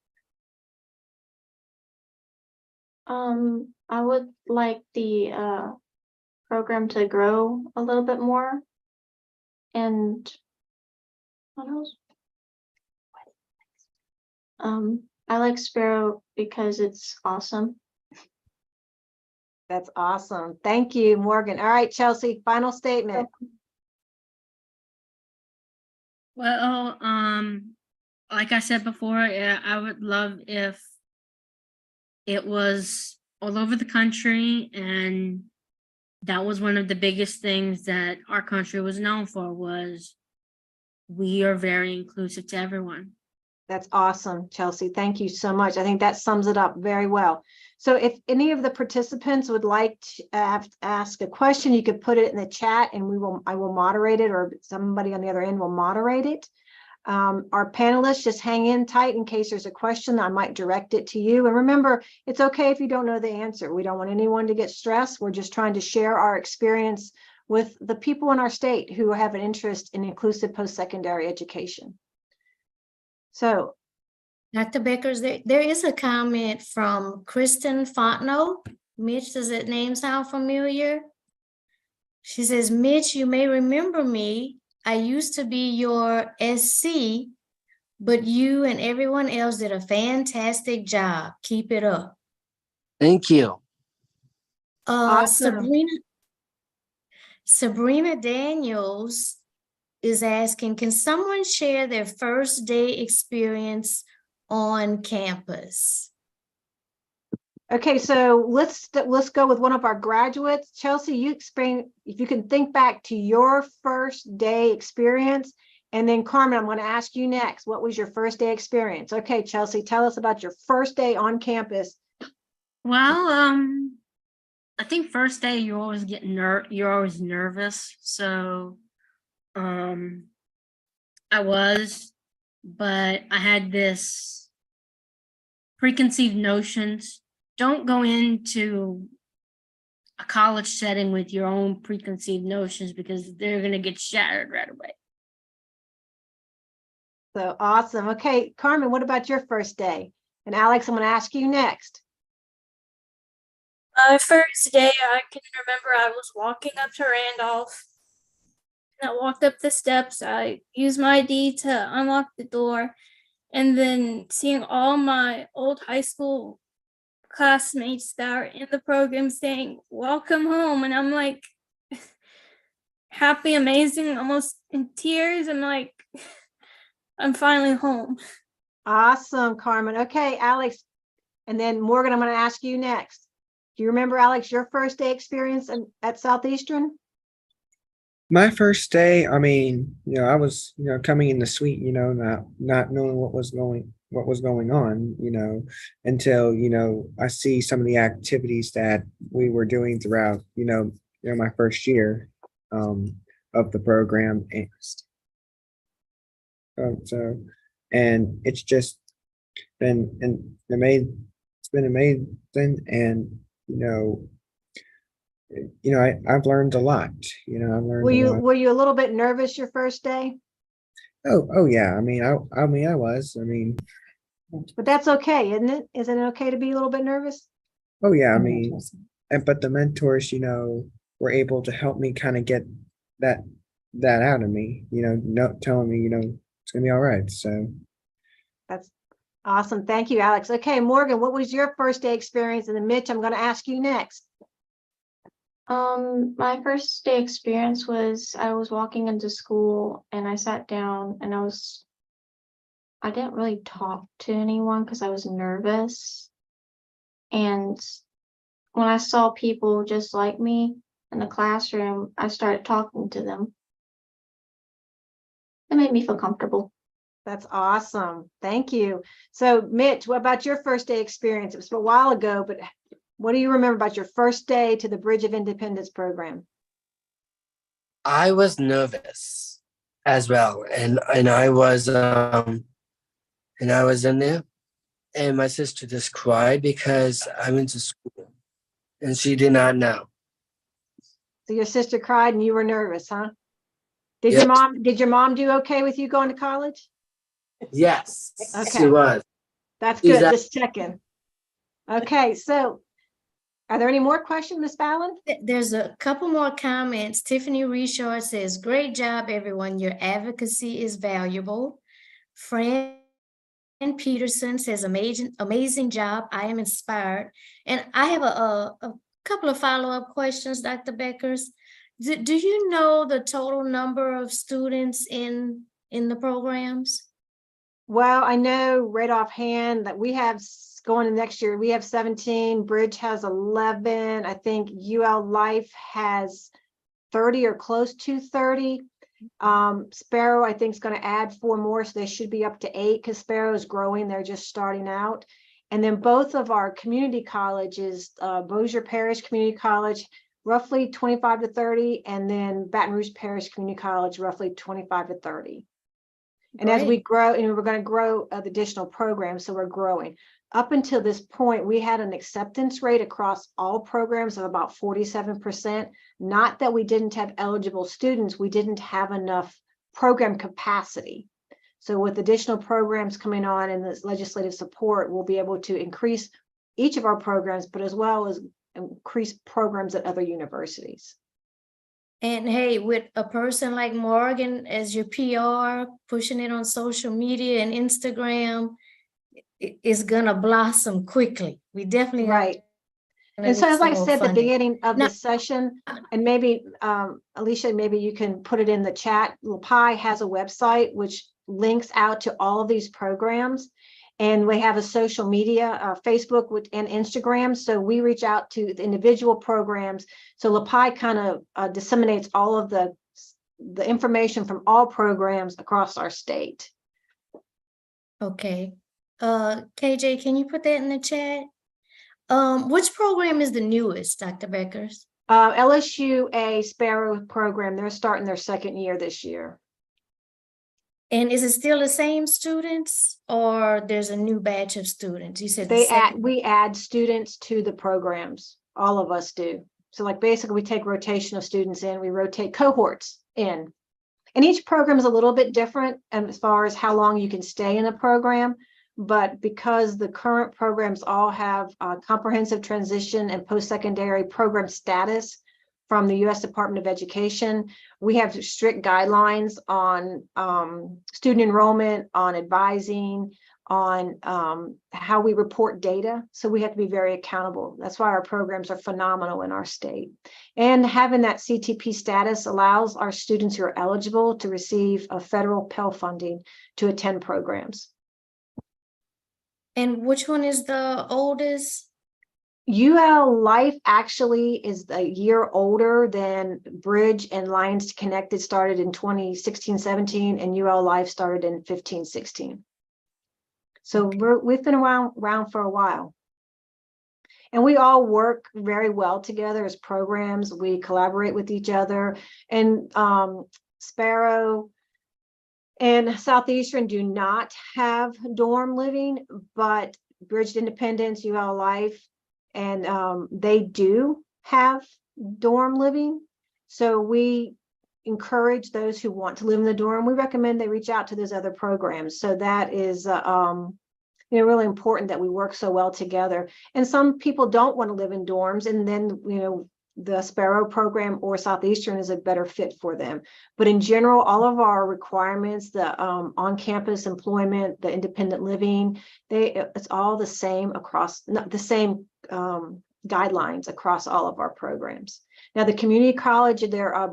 Speaker 19: I would like the program to grow a little bit more. And what else? I like Sparrow because it's awesome.
Speaker 17: That's awesome. Thank you, Morgan. All right, Chelsea, final statement.
Speaker 13: Well, like I said before, I would love if it was all over the country, and that was one of the biggest things that our country was known for, was we are very inclusive to everyone.
Speaker 17: That's awesome, Chelsea. Thank you so much. I think that sums it up very well. So if any of the participants would like to ask a question, you could put it in the chat and I will moderate it, or somebody on the other end will moderate it. Our panelists, just hang in tight in case there's a question. I might direct it to you. And remember, it's okay if you don't know the answer. We don't want anyone to get stressed. We're just trying to share our experience with the people in our state who have an interest in inclusive post-secondary education. So,
Speaker 16: Dr. Beckers, there is a comment from Kristen Fontenot. Mitch, does that name sound familiar? She says, Mitch, you may remember me. I used to be your SC, but you and everyone else did a fantastic job. Keep it up.
Speaker 12: Thank you.
Speaker 17: awesome.
Speaker 16: Sabrina Daniels is asking, can someone share their first day experience on campus?
Speaker 17: Okay, so let's go with one of our graduates. Chelsea, you explain, if you can think back to your first day experience, and then Carmen, I'm going to ask you next. What was your first day experience? Okay, Chelsea, tell us about your first day on campus.
Speaker 13: Well, I think first day you always get you're always nervous. So I was, but I had this preconceived notions. Don't go into a college setting with your own preconceived notions because they're going to get shattered right away.
Speaker 17: So awesome. Okay, Carmen, what about your first day? And Alex, I'm going to ask you next.
Speaker 18: My first day, I can remember I was walking up to Randolph. And I walked up the steps. I used my ID to unlock the door. And then seeing all my old high school classmates that are in the program saying, welcome home. And I'm like, happy, amazing, almost in tears. I'm like, I'm finally home.
Speaker 17: Awesome, Carmen. Okay, Alex, and then Morgan, I'm going to ask you next. Do you remember, Alex, your first day experience at Southeastern?
Speaker 14: My first day, I mean, I was, coming in the suite, not knowing what was going on, until, I see some of the activities that we were doing throughout, my first year of the program. And it's just been it's been amazing, and I've learned a lot. I've learned.
Speaker 17: Were you a little bit nervous your first day?
Speaker 14: Oh yeah. I mean, I was.
Speaker 17: But that's okay, isn't it? Isn't it okay to be a little bit nervous?
Speaker 14: Oh yeah. I mean, but the mentors, were able to help me kind of get that out of me. Telling me, it's gonna be all right. So.
Speaker 17: That's awesome. Thank you, Alex. Okay, Morgan, what was your first day experience? And then Mitch, I'm going to ask you next.
Speaker 19: My first day experience was I was walking into school and I sat down and I didn't really talk to anyone because I was nervous. And when I saw people just like me in the classroom, I started talking to them. It made me feel comfortable.
Speaker 17: That's awesome. Thank you. So Mitch, what about your first day experience? It was a while ago, but what do you remember about your first day to the Bridge of Independence program?
Speaker 12: I was nervous as well, and I was in there, and my sister just cried because I went to school, and she did not know.
Speaker 17: So your sister cried and you were nervous, huh? Did
Speaker 12: Yes.
Speaker 17: your mom do okay with you going to college?
Speaker 12: Yes,
Speaker 17: Okay.
Speaker 12: she was.
Speaker 17: That's good.
Speaker 12: Exactly.
Speaker 17: Just checking. Okay, so are there any more questions, Ms. Fallon?
Speaker 16: There's a couple more comments. Tiffany Richard says, great job, everyone. Your advocacy is valuable. Fran Peterson says, amazing job. I am inspired. And I have a couple of follow-up questions, Dr. Beckers. Do you know the total number of students in the programs?
Speaker 17: Well, I know right offhand that we have going to next year, we have 17, Bridge has 11. I think UL Life has 30 or close to 30. Sparrow, I think, is going to add 4 more, so they should be up to 8 because Sparrow is growing. They're just starting out. And then both of our community colleges, Bossier Parish Community College, roughly 25 to 30, and then Baton Rouge Parish Community College, roughly 25 to 30. And as we grow, and we're going to grow additional programs, so we're growing. Up until this point, we had an acceptance rate across all programs of about 47%. Not that we didn't have eligible students, we didn't have enough program capacity. So with additional programs coming on and this legislative support, we'll be able to increase each of our programs, but as well as increase programs at other universities.
Speaker 16: And hey, with a person like Morgan as your PR, pushing it on social media and Instagram, it's gonna blossom quickly. We definitely
Speaker 17: right. And so, as I said at the beginning of the session, and maybe Alicia, maybe you can put it in the chat. LaPi has a website which links out to all of these programs, and we have a social media, Facebook and Instagram. So we reach out to the individual programs. So LaPi kind of disseminates all of the information from all programs across our state.
Speaker 16: Okay. KJ, can you put that in the chat? Which program is the newest, Dr. Beckers?
Speaker 17: LSU Sparrow program. They're starting their 2nd year this year.
Speaker 16: And is it still the same students, or there's a new batch of students? You said
Speaker 17: we add students to the programs. All of us do. So like basically we take rotation of students in, we rotate cohorts in. And each program is a little bit different as far as how long you can stay in a program. But because the current programs all have comprehensive transition and post-secondary program status from the U.S. Department of Education, we have strict guidelines on student enrollment, on advising, on how we report data. So we have to be very accountable. That's why our programs are phenomenal in our state. And having that CTP status allows our students who are eligible to receive a federal Pell funding to attend programs.
Speaker 16: And which one is the oldest?
Speaker 17: UL Life actually is a year older than Bridge and Lions Connected started in 2016-17, and UL Life started in 15-16. So we've been around for a while. And we all work very well together as programs. We collaborate with each other. And Sparrow and Southeastern do not have dorm living, but Bridge Independence, UL Life, and they do have dorm living. So we encourage those who want to live in the dorm. We recommend they reach out to those other programs. So that is really important that we work so well together. And some people don't want to live in dorms, and then the Sparrow program or Southeastern is a better fit for them. But in general, all of our requirements, the on-campus employment, the independent living, it's all the same across, the same guidelines across all of our programs. Now, the community college, they're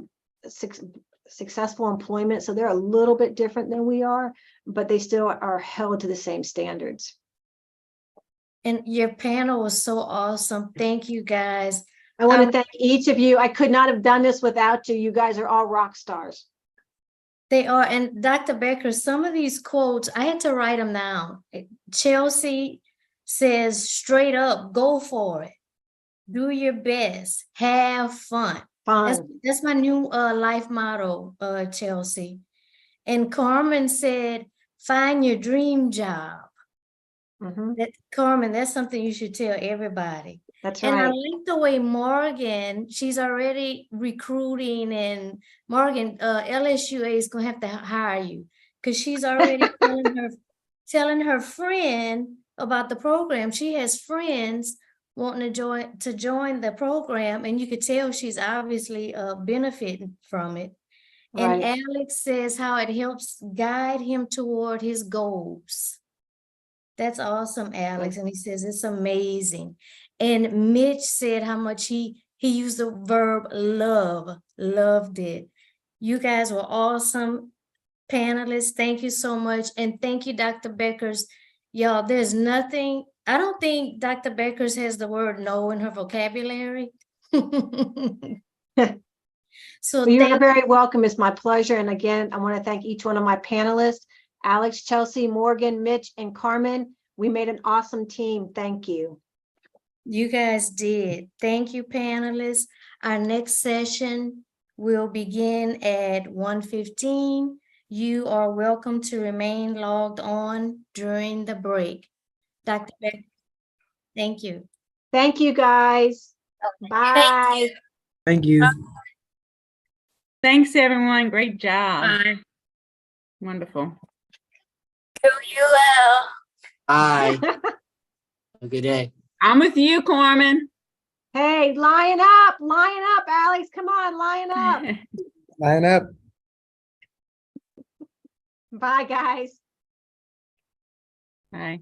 Speaker 17: successful employment, so they're a little bit different than we are, but they still are held to the same standards.
Speaker 16: And your panel was so awesome. Thank you, guys.
Speaker 17: I want to thank each of you. I could not have done this without you. You guys are all rock stars.
Speaker 16: They are. And Dr. Becker, some of these quotes, I had to write them down. Chelsea says straight up, go for it. Do your best. Have fun. That's my new life motto, Chelsea. And Carmen said, find your dream job. Carmen, that's something you should tell everybody.
Speaker 17: That's
Speaker 16: right. And I
Speaker 17: right.
Speaker 16: like the way Morgan, she's already recruiting, and Morgan, LSUA is gonna have to hire you because she's already telling her friend about the program. She has friends wanting to join the program, and you could tell she's obviously benefiting from it. And
Speaker 17: Right.
Speaker 16: Alex says how it helps guide him toward his goals. That's awesome, Alex. And he says it's amazing. And Mitch said how much he used the verb love, loved it. You guys were awesome panelists. Thank you so much. And thank you, Dr. Beckers. Y'all, there's nothing, I don't think Dr. Beckers has the word no in her vocabulary. So
Speaker 17: Well, you are
Speaker 16: thank
Speaker 17: very welcome. It's my pleasure. And again, I want to thank each one of my panelists, Alex, Chelsea, Morgan, Mitch, and Carmen. We made an awesome team. Thank you.
Speaker 16: you guys did. Thank you, panelists. Our next session will begin at 1:15. You are welcome to remain logged on during the break. Dr. Beck, thank you.
Speaker 17: Thank you, guys. Bye.
Speaker 14: Thank you.
Speaker 1: Thanks, everyone. Great job.
Speaker 13: Bye.
Speaker 1: Wonderful.
Speaker 16: Do you well.
Speaker 12: Bye. Have a good day.
Speaker 1: I'm with you, Carmen.
Speaker 17: Hey, line up, Alex. Come on, line up.
Speaker 14: Line up.
Speaker 17: Bye, guys.
Speaker 1: Bye.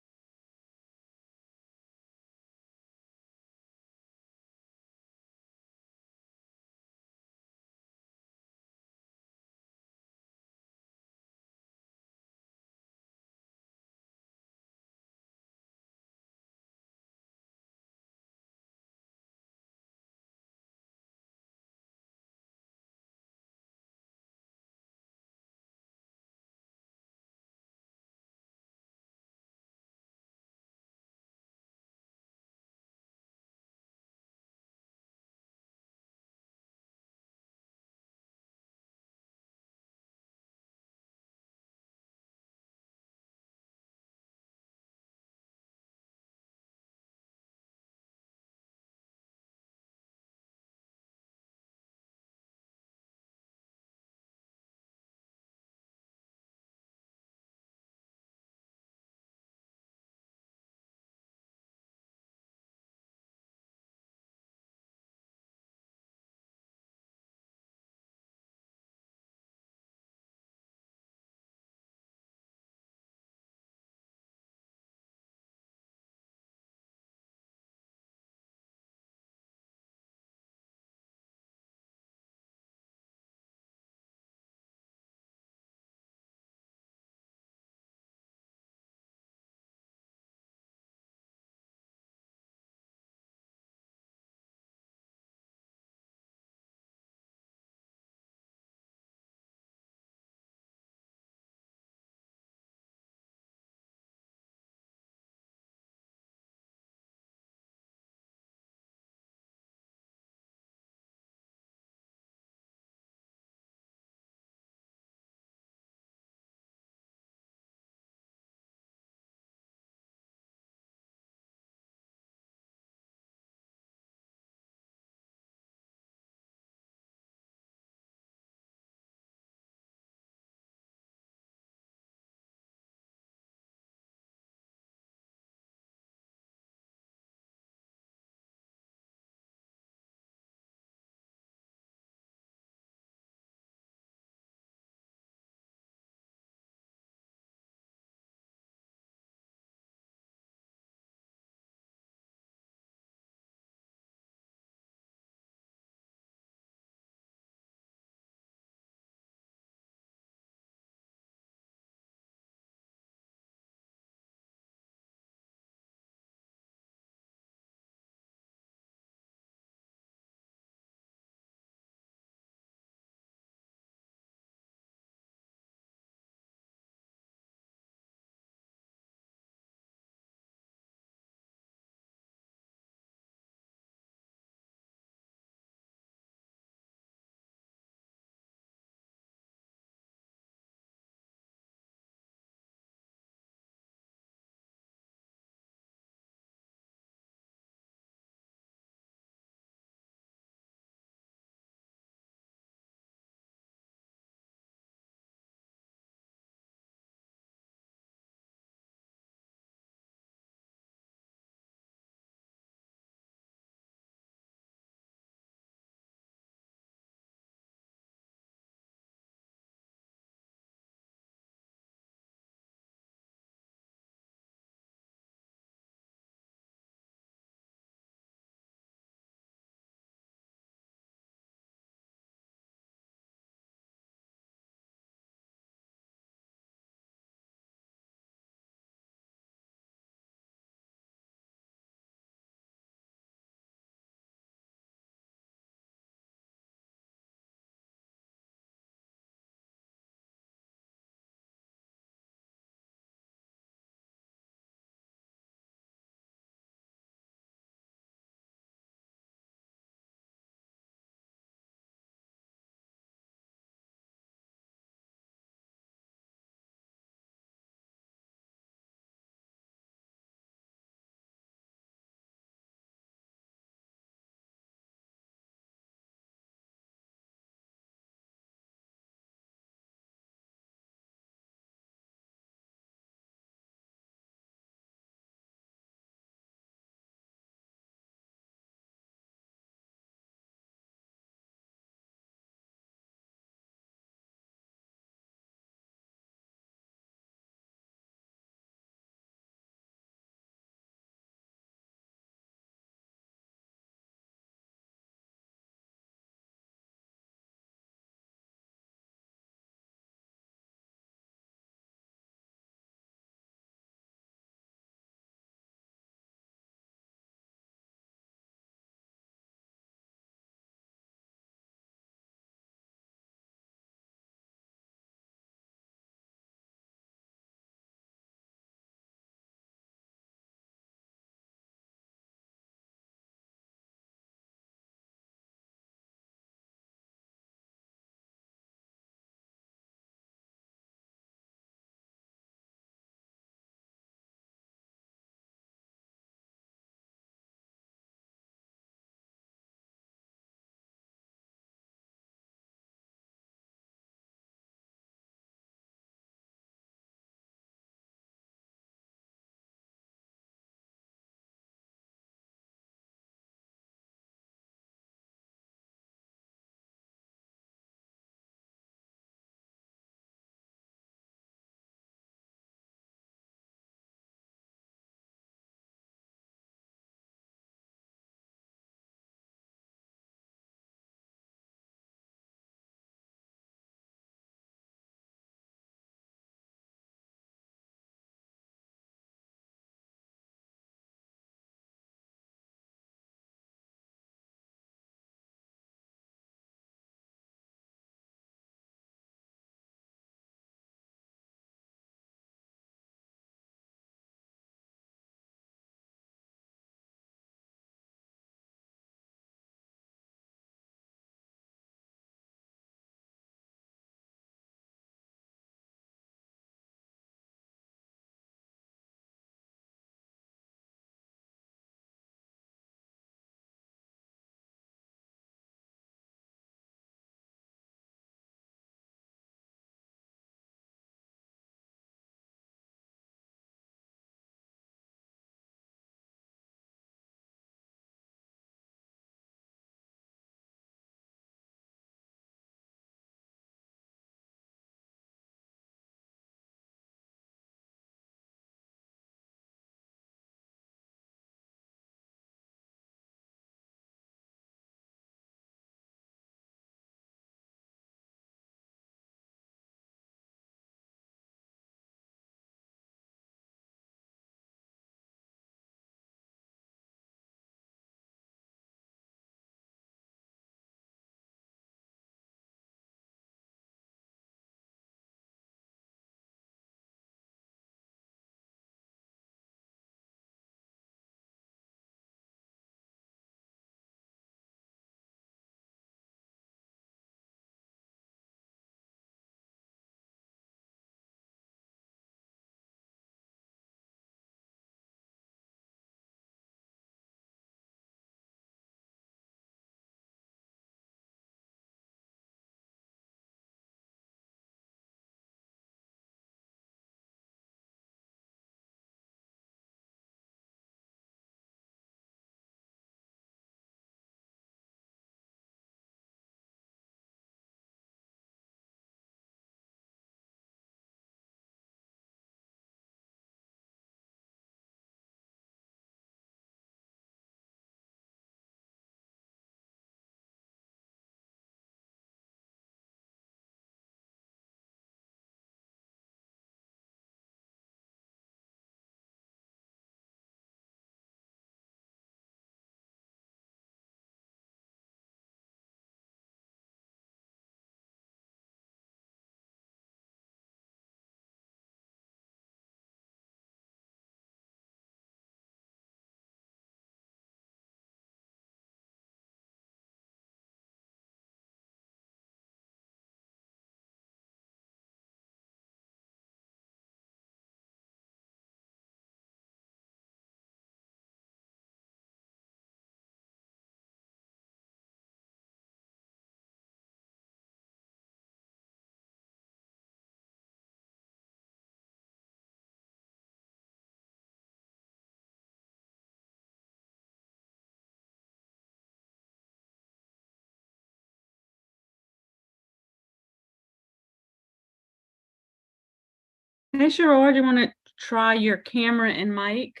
Speaker 1: Hey, Sherrod, you want to try your camera and mic?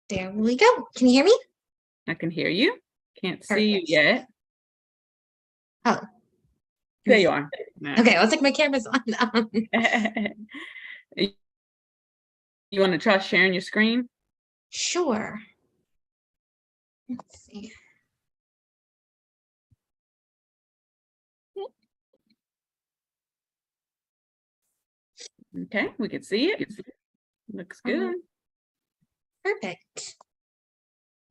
Speaker 21: There we go. Can you hear me?
Speaker 1: I can hear you. Can't see you
Speaker 21: Perfect.
Speaker 1: yet.
Speaker 21: Oh.
Speaker 1: There you are.
Speaker 21: Okay, I was like, my camera's on.
Speaker 1: You want to try sharing your screen?
Speaker 21: Sure. Let's see.
Speaker 1: Okay, we can see it. Looks good.
Speaker 21: Perfect.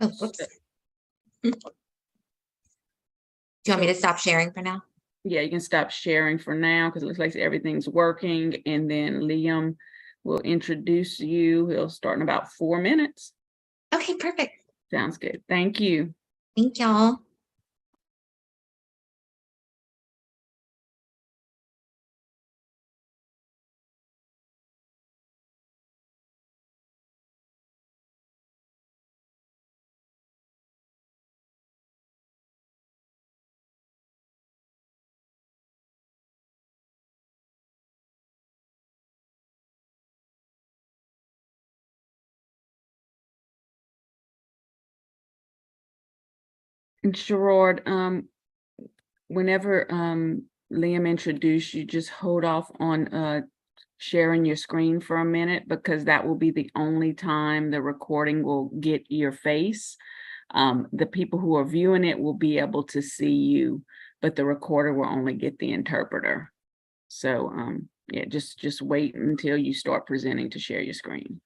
Speaker 21: Oh, whoops. Do you want me to stop sharing for now?
Speaker 1: Yeah, you can stop sharing for now because it looks like everything's working. And then Liam will introduce you. He'll start in about 4 minutes.
Speaker 21: Okay, perfect.
Speaker 1: Sounds good. Thank you.
Speaker 21: Thank y'all.
Speaker 1: And Sherrod, whenever Liam introduced you, just hold off on sharing your screen for a minute because that will be the only time the recording will get your face. The people who are viewing it will be able to see you, but the recorder will only get the interpreter. So yeah, just wait until you start presenting to share your screen.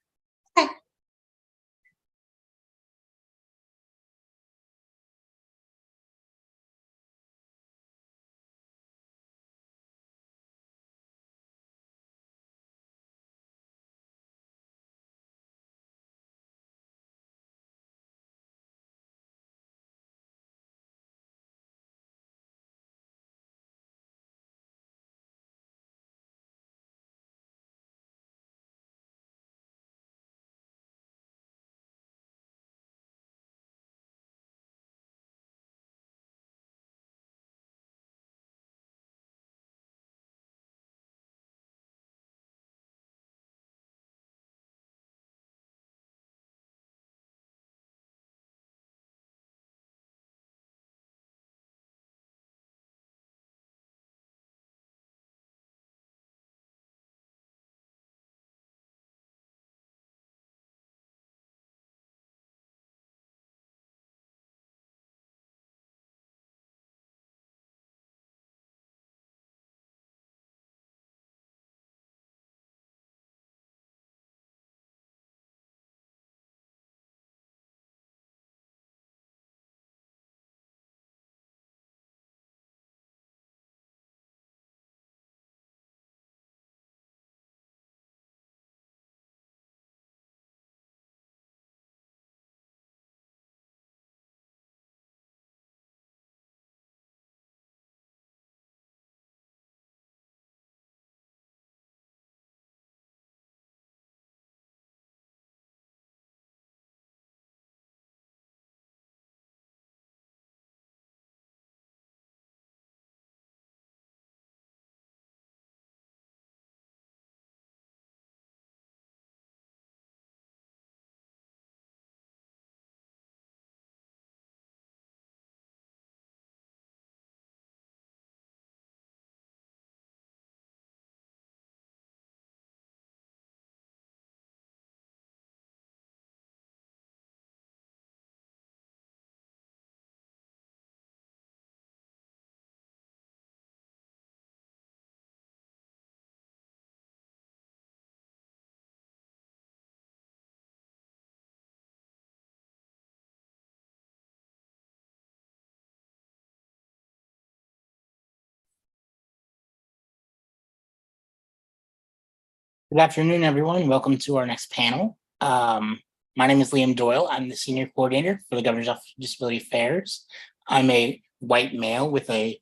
Speaker 9: Good afternoon, everyone. Welcome to our next panel. My name is Liam Doyle. I'm the Senior Coordinator for the Governor's Office of Disability Affairs. I'm a white male with a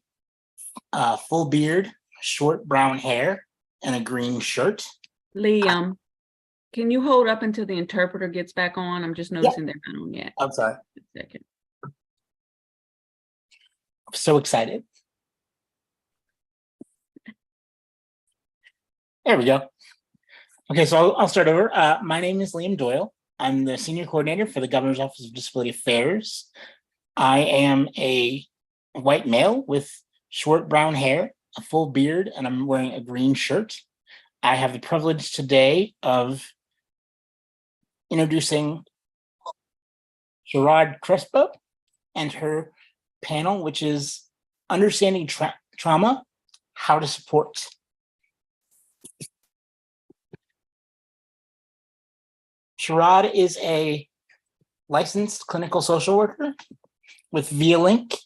Speaker 9: full beard, short brown hair, and a green shirt.
Speaker 1: Liam, can you hold up until the interpreter gets back on? I'm just noticing they're not on yet.
Speaker 9: I'm sorry.
Speaker 1: A second.
Speaker 9: I'm so excited. There we go. Okay, so I'll start over. My name is Liam Doyle. I'm the senior coordinator for the Governor's Office of Disability Affairs. I am a white male with short brown hair, a full beard, and I'm wearing a green shirt. I have the privilege today of introducing Sherrod Crespo and her panel, which is Understanding Trauma, How to Support. Sherrod is a licensed clinical social worker with ViaLink,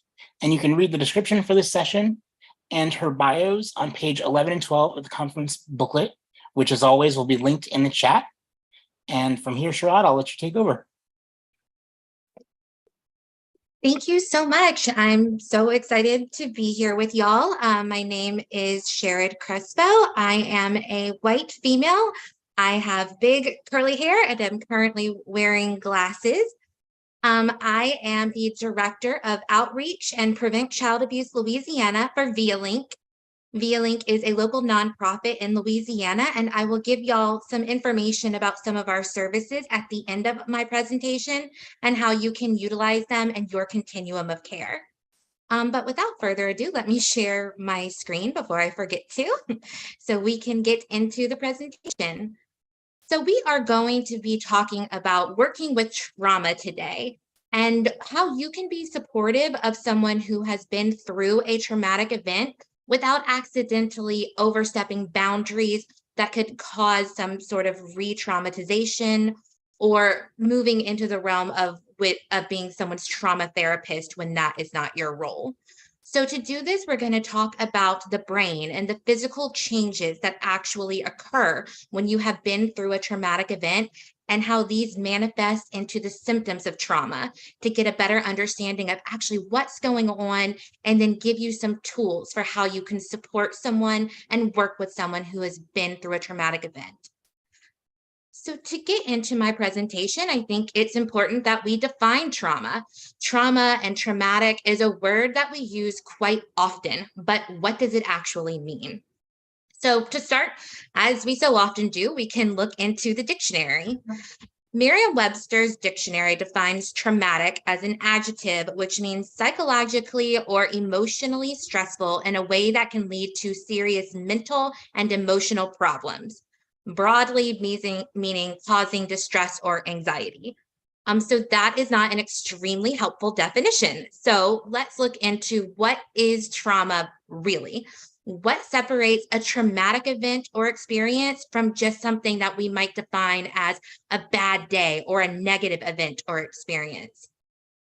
Speaker 9: and you can read the description for this session and her bios on page 11 and 12 of the conference booklet, which as always will be linked in the chat. And from here, Sherrod, I'll let you take over.
Speaker 21: Thank you so much. I'm so excited to be here with y'all. My name is Sherrod Crespo. I am a white female. I have big curly hair and I'm currently wearing glasses. I am the Director of Outreach and Prevent Child Abuse Louisiana for ViaLink. ViaLink is a local nonprofit in Louisiana, and I will give y'all some information about some of our services at the end of my presentation and how you can utilize them in your continuum of care. But without further ado, let me share my screen before I forget to, so we can get into the presentation. So we are going to be talking about working with trauma today and how you can be supportive of someone who has been through a traumatic event without accidentally overstepping boundaries that could cause some sort of re-traumatization or moving into the realm of being someone's trauma therapist when that is not your role. So to do this, we're going to talk about the brain and the physical changes that actually occur when you have been through a traumatic event and how these manifest into the symptoms of trauma to get a better understanding of actually what's going on and then give you some tools for how you can support someone and work with someone who has been through a traumatic event. So to get into my presentation, I think it's important that we define trauma. Trauma and traumatic is a word that we use quite often, but what does it actually mean? So to start, as we so often do, we can look into the dictionary. Merriam-Webster's dictionary defines traumatic as an adjective, which means psychologically or emotionally stressful in a way that can lead to serious mental and emotional problems. Broadly meaning causing distress or anxiety. So that is not an extremely helpful definition. So let's look into what is trauma really? What separates a traumatic event or experience from just something that we might define as a bad day or a negative event or experience?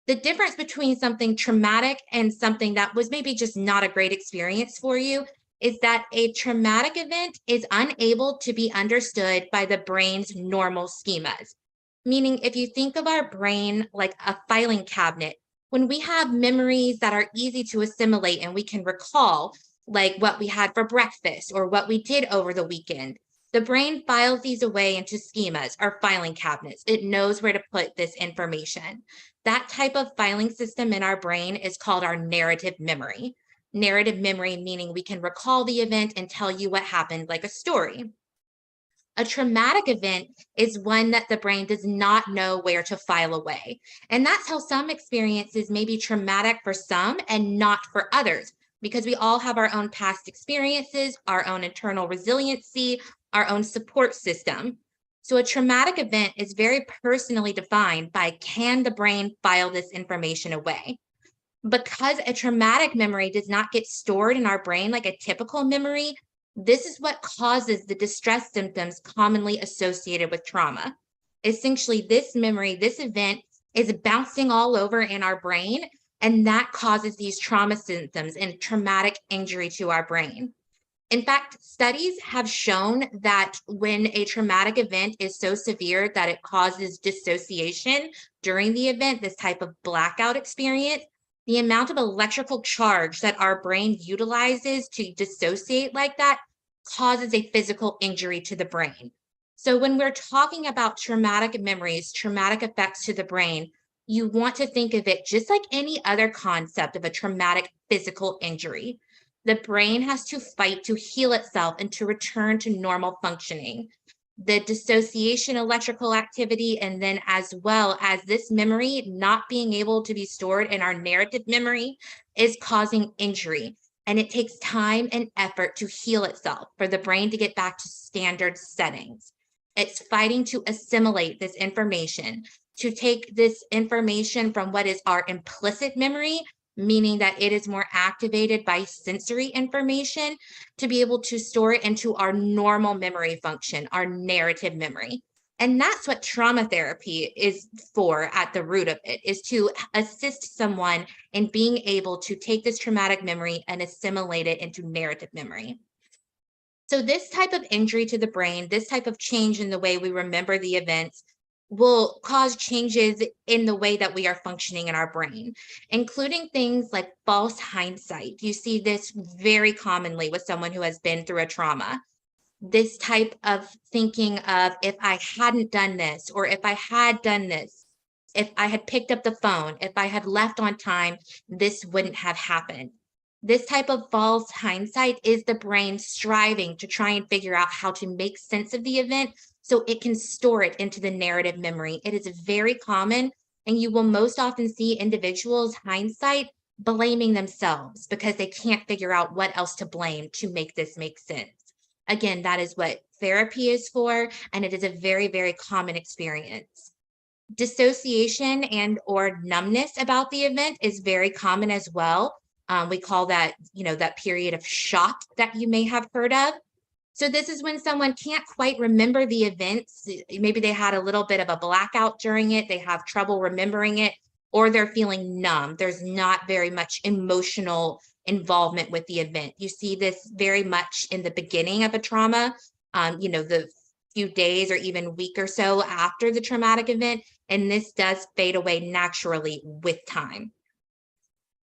Speaker 21: The difference between something traumatic and something that was maybe just not a great experience for you is that a traumatic event is unable to be understood by the brain's normal schemas. Meaning, if you think of our brain like a filing cabinet, when we have memories that are easy to assimilate and we can recall, like what we had for breakfast or what we did over the weekend, the brain files these away into schemas or filing cabinets. It knows where to put this information. That type of filing system in our brain is called our narrative memory. Narrative memory meaning we can recall the event and tell you what happened like a story. A traumatic event is one that the brain does not know where to file away. And that's how some experiences may be traumatic for some and not for others, because we all have our own past experiences, our own internal resiliency, our own support system. So a traumatic event is very personally defined by, can the brain file this information away? Because a traumatic memory does not get stored in our brain like a typical memory, this is what causes the distress symptoms commonly associated with trauma. Essentially, this memory, this event is bouncing all over in our brain, and that causes these trauma symptoms and traumatic injury to our brain. In fact, studies have shown that when a traumatic event is so severe that it causes dissociation during the event, this type of blackout experience, the amount of electrical charge that our brain utilizes to dissociate like that causes a physical injury to the brain. So when we're talking about traumatic memories, traumatic effects to the brain, you want to think of it just like any other concept of a traumatic physical injury. The brain has to fight to heal itself and to return to normal functioning. The dissociation electrical activity, and then as well as this memory not being able to be stored in our narrative memory, is causing injury. And it takes time and effort to heal itself for the brain to get back to standard settings. It's fighting to assimilate this information, to take this information from what is our implicit memory, meaning that it is more activated by sensory information, to be able to store it into our normal memory function, our narrative memory. And that's what trauma therapy is for at the root of it, is to assist someone in being able to take this traumatic memory and assimilate it into narrative memory. So this type of injury to the brain, this type of change in the way we remember the events, will cause changes in the way that we are functioning in our brain, including things like false hindsight. You see this very commonly with someone who has been through a trauma. This type of thinking of, if I hadn't done this, or if I had done this, if I had picked up the phone, if I had left on time, this wouldn't have happened. This type of false hindsight is the brain striving to try and figure out how to make sense of the event so it can store it into the narrative memory. It is very common, and you will most often see individuals hindsight blaming themselves because they can't figure out what else to blame to make this make sense. Again, that is what therapy is for, and it is a very, very common experience. Dissociation and or numbness about the event is very common as well. We call that, that period of shock that you may have heard of. So this is when someone can't quite remember the events. Maybe they had a little bit of a blackout during it. They have trouble remembering it, or they're feeling numb. There's not very much emotional involvement with the event. You see this very much in the beginning of a trauma, the few days or even week or so after the traumatic event, and this does fade away naturally with time.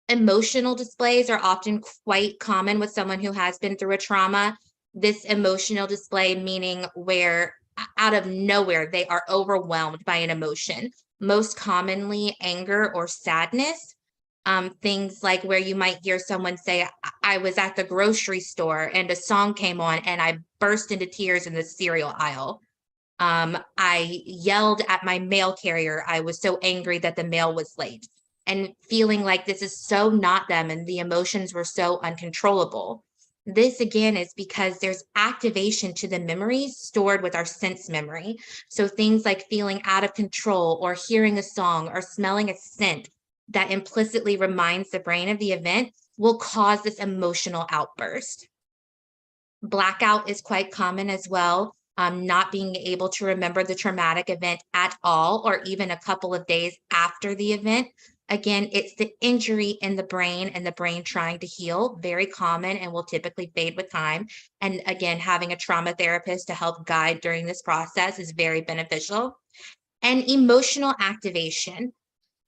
Speaker 21: Emotional displays are often quite common with someone who has been through a trauma. This emotional display meaning where out of nowhere they are overwhelmed by an emotion, most commonly anger or sadness. Things like where you might hear someone say, I was at the grocery store and a song came on and I burst into tears in the cereal aisle. I yelled at my mail carrier. I was so angry that the mail was late, and feeling like this is so not them and the emotions were so uncontrollable. This again is because there's activation to the memories stored with our sense memory. So things like feeling out of control or hearing a song or smelling a scent that implicitly reminds the brain of the event will cause this emotional outburst. Blackout is quite common as well. Not being able to remember the traumatic event at all, or even a couple of days after the event. Again, it's the injury in the brain and the brain trying to heal, very common and will typically fade with time. And again, having a trauma therapist to help guide during this process is very beneficial. And emotional activation.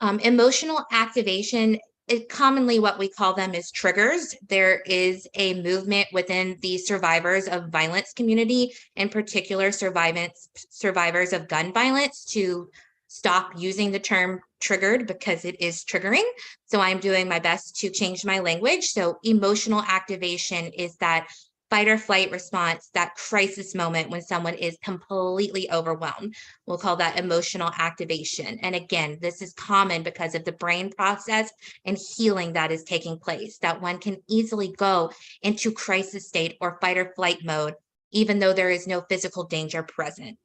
Speaker 21: Emotional activation is commonly what we call them is triggers. There is a movement within the survivors of violence community, in particular survivors of gun violence, to stop using the term triggered because it is triggering. So I'm doing my best to change my language. So emotional activation is that fight or flight response, that crisis moment when someone is completely overwhelmed. We'll call that emotional activation. And again, this is common because of the brain process and healing that is taking place, that one can easily go into crisis state or fight or flight mode, even though there is no physical danger present.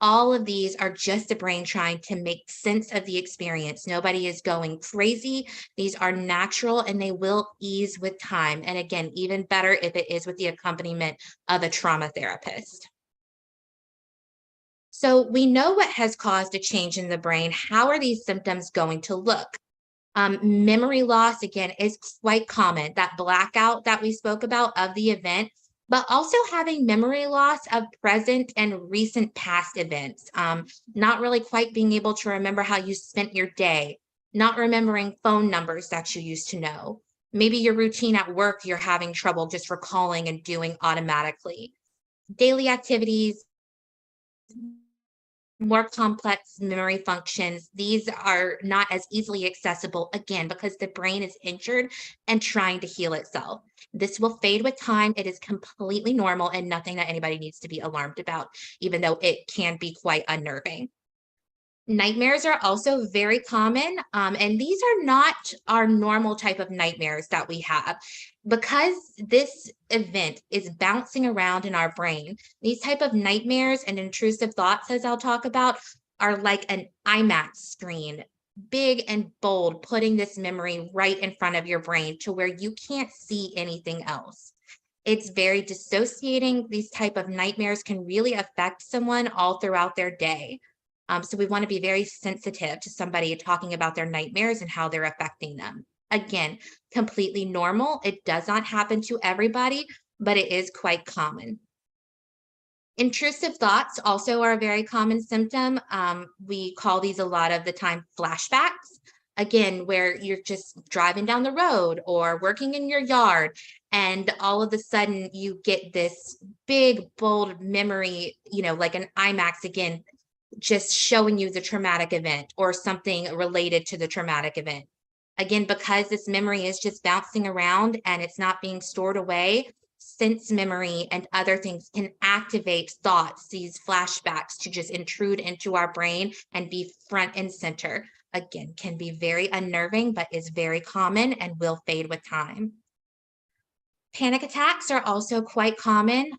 Speaker 21: All of these are just the brain trying to make sense of the experience. Nobody is going crazy. These are natural and they will ease with time. And again, even better if it is with the accompaniment of a trauma therapist. So we know what has caused a change in the brain. How are these symptoms going to look? Memory loss, again, is quite common. That blackout that we spoke about of the event, but also having memory loss of present and recent past events, not really quite being able to remember how you spent your day, not remembering phone numbers that you used to know. Maybe your routine at work, you're having trouble just recalling and doing automatically. Daily activities, more complex memory functions, these are not as easily accessible, again, because the brain is injured and trying to heal itself. This will fade with time. It is completely normal and nothing that anybody needs to be alarmed about, even though it can be quite unnerving. Nightmares are also very common, and these are not our normal type of nightmares that we have. Because this event is bouncing around in our brain, these type of nightmares and intrusive thoughts, as I'll talk about, are like an IMAX screen, big and bold, putting this memory right in front of your brain to where you can't see anything else. It's very dissociating. These type of nightmares can really affect someone all throughout their day. So we want to be very sensitive to somebody talking about their nightmares and how they're affecting them. Again, completely normal. It does not happen to everybody, but it is quite common. Intrusive thoughts also are a very common symptom. We call these a lot of the time flashbacks. Again, where you're just driving down the road or working in your yard, and all of a sudden you get this big, bold memory, like an IMAX again, just showing you the traumatic event or something related to the traumatic event. Again, because this memory is just bouncing around and it's not being stored away, sense memory and other things can activate thoughts, these flashbacks, to just intrude into our brain and be front and center. Again, can be very unnerving, but is very common and will fade with time. Panic attacks are also quite common,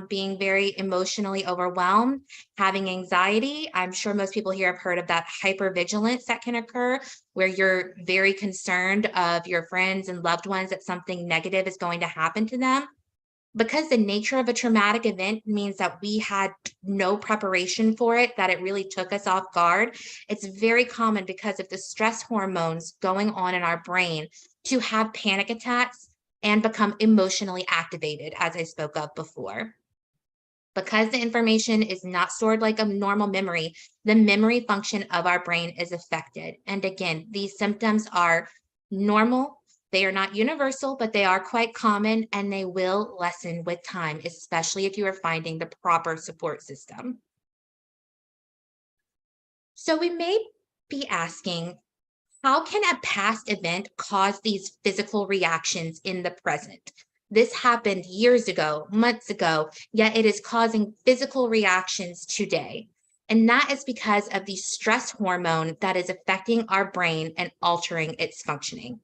Speaker 21: being very emotionally overwhelmed, having anxiety. I'm sure most people here have heard of that hypervigilance that can occur, where you're very concerned of your friends and loved ones that something negative is going to happen to them. Because the nature of a traumatic event means that we had no preparation for it, that it really took us off guard, it's very common because of the stress hormones going on in our brain to have panic attacks and become emotionally activated, as I spoke of before. Because the information is not stored like a normal memory, the memory function of our brain is affected. And again, these symptoms are normal. They are not universal, but they are quite common, and they will lessen with time, especially if you are finding the proper support system. So we may be asking, how can a past event cause these physical reactions in the present? This happened years ago, months ago, yet it is causing physical reactions today. And that is because of the stress hormone that is affecting our brain and altering its functioning.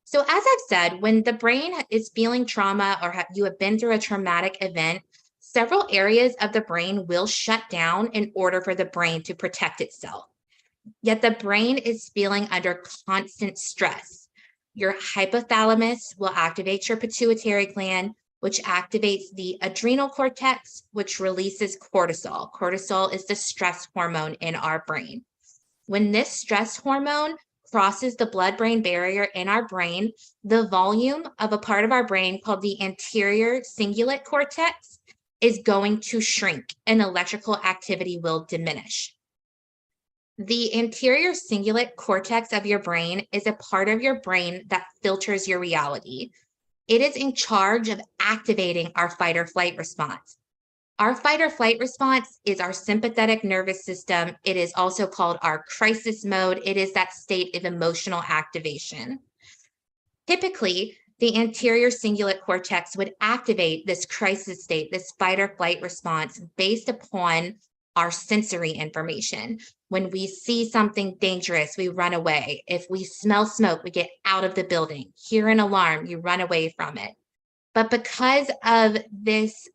Speaker 21: So as I've said, when the brain is feeling trauma or you have been through a traumatic event, several areas of the brain will shut down in order for the brain to protect itself. Yet the brain is feeling under constant stress. Your hypothalamus will activate your pituitary gland, which activates the adrenal cortex, which releases cortisol. Cortisol is the stress hormone in our brain. When this stress hormone crosses the blood-brain barrier in our brain, the volume of a part of our brain called the anterior cingulate cortex is going to shrink and electrical activity will diminish. The anterior cingulate cortex of your brain is a part of your brain that filters your reality. It is in charge of activating our fight or flight response. Our fight or flight response is our sympathetic nervous system. It is also called our crisis mode. It is that state of emotional activation. Typically, the anterior cingulate cortex would activate this crisis state, this fight or flight response, based upon our sensory information. When we see something dangerous, we run away. If we smell smoke, we get out of the building. Hear an alarm, you run away from it. But because of this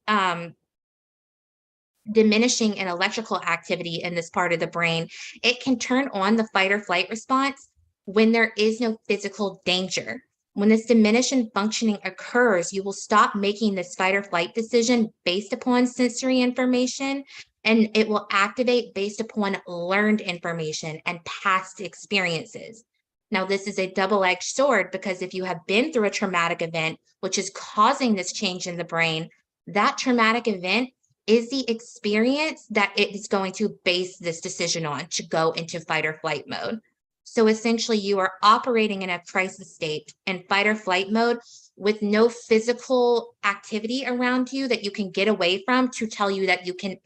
Speaker 21: diminishing in electrical activity in this part of the brain, it can turn on the fight or flight response when there is no physical danger. When this diminution functioning occurs, you will stop making this fight or flight decision based upon sensory information, and it will activate based upon learned information and past experiences. Now, this is a double-edged sword because if you have been through a traumatic event, which is causing this change in the brain, that traumatic event is the experience that it is going to base this decision on to go into fight or flight mode. So essentially, you are operating in a crisis state in fight or flight mode with no physical activity around you that you can get away from to tell you that you can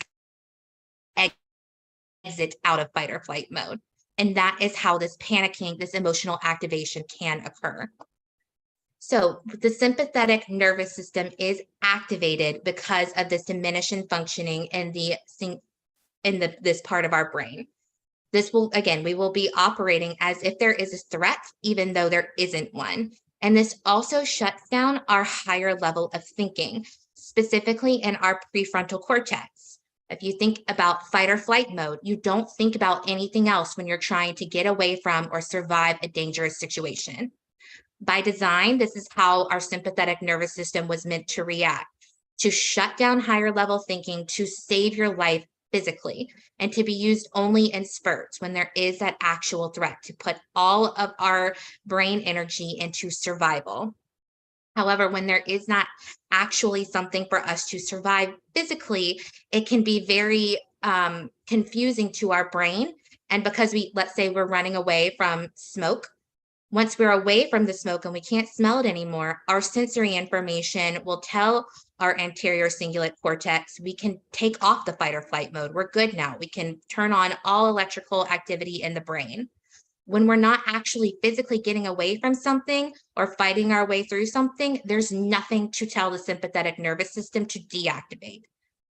Speaker 21: exit out of fight or flight mode. And that is how this panicking, this emotional activation can occur. So the sympathetic nervous system is activated because of this diminishing functioning in this part of our brain. This will, again, we will be operating as if there is a threat, even though there isn't one. And this also shuts down our higher level of thinking, specifically in our prefrontal cortex. If you think about fight or flight mode, you don't think about anything else when you're trying to get away from or survive a dangerous situation. By design, this is how our sympathetic nervous system was meant to react, to shut down higher level thinking, to save your life physically, and to be used only in spurts when there is that actual threat, to put all of our brain energy into survival. However, when there is not actually something for us to survive physically, it can be very confusing to our brain. And because let's say we're running away from smoke, once we're away from the smoke and we can't smell it anymore, our sensory information will tell our anterior cingulate cortex, we can take off the fight or flight mode. We're good now. We can turn on all electrical activity in the brain. When we're not actually physically getting away from something or fighting our way through something, there's nothing to tell the sympathetic nervous system to deactivate.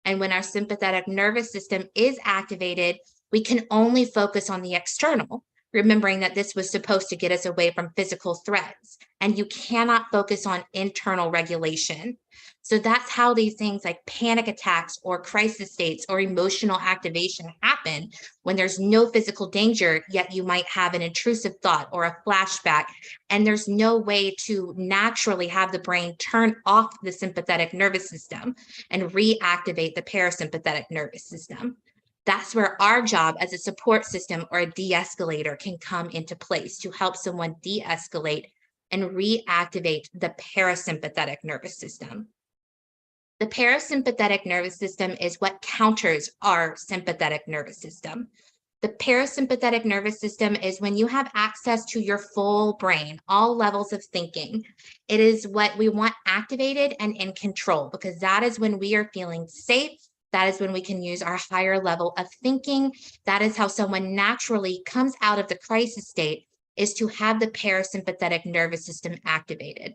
Speaker 21: And when our sympathetic nervous system is activated, we can only focus on the external, remembering that this was supposed to get us away from physical threats, and you cannot focus on internal regulation. So that's how these things like panic attacks or crisis states or emotional activation happen when there's no physical danger, yet you might have an intrusive thought or a flashback, and there's no way to naturally have the brain turn off the sympathetic nervous system and reactivate the parasympathetic nervous system. That's where our job as a support system or a de-escalator can come into place to help someone de-escalate and reactivate the parasympathetic nervous system. The parasympathetic nervous system is what counters our sympathetic nervous system. The parasympathetic nervous system is when you have access to your full brain, all levels of thinking. It is what we want activated and in control, because that is when we are feeling safe. That is when we can use our higher level of thinking. That is how someone naturally comes out of the crisis state, is to have the parasympathetic nervous system activated.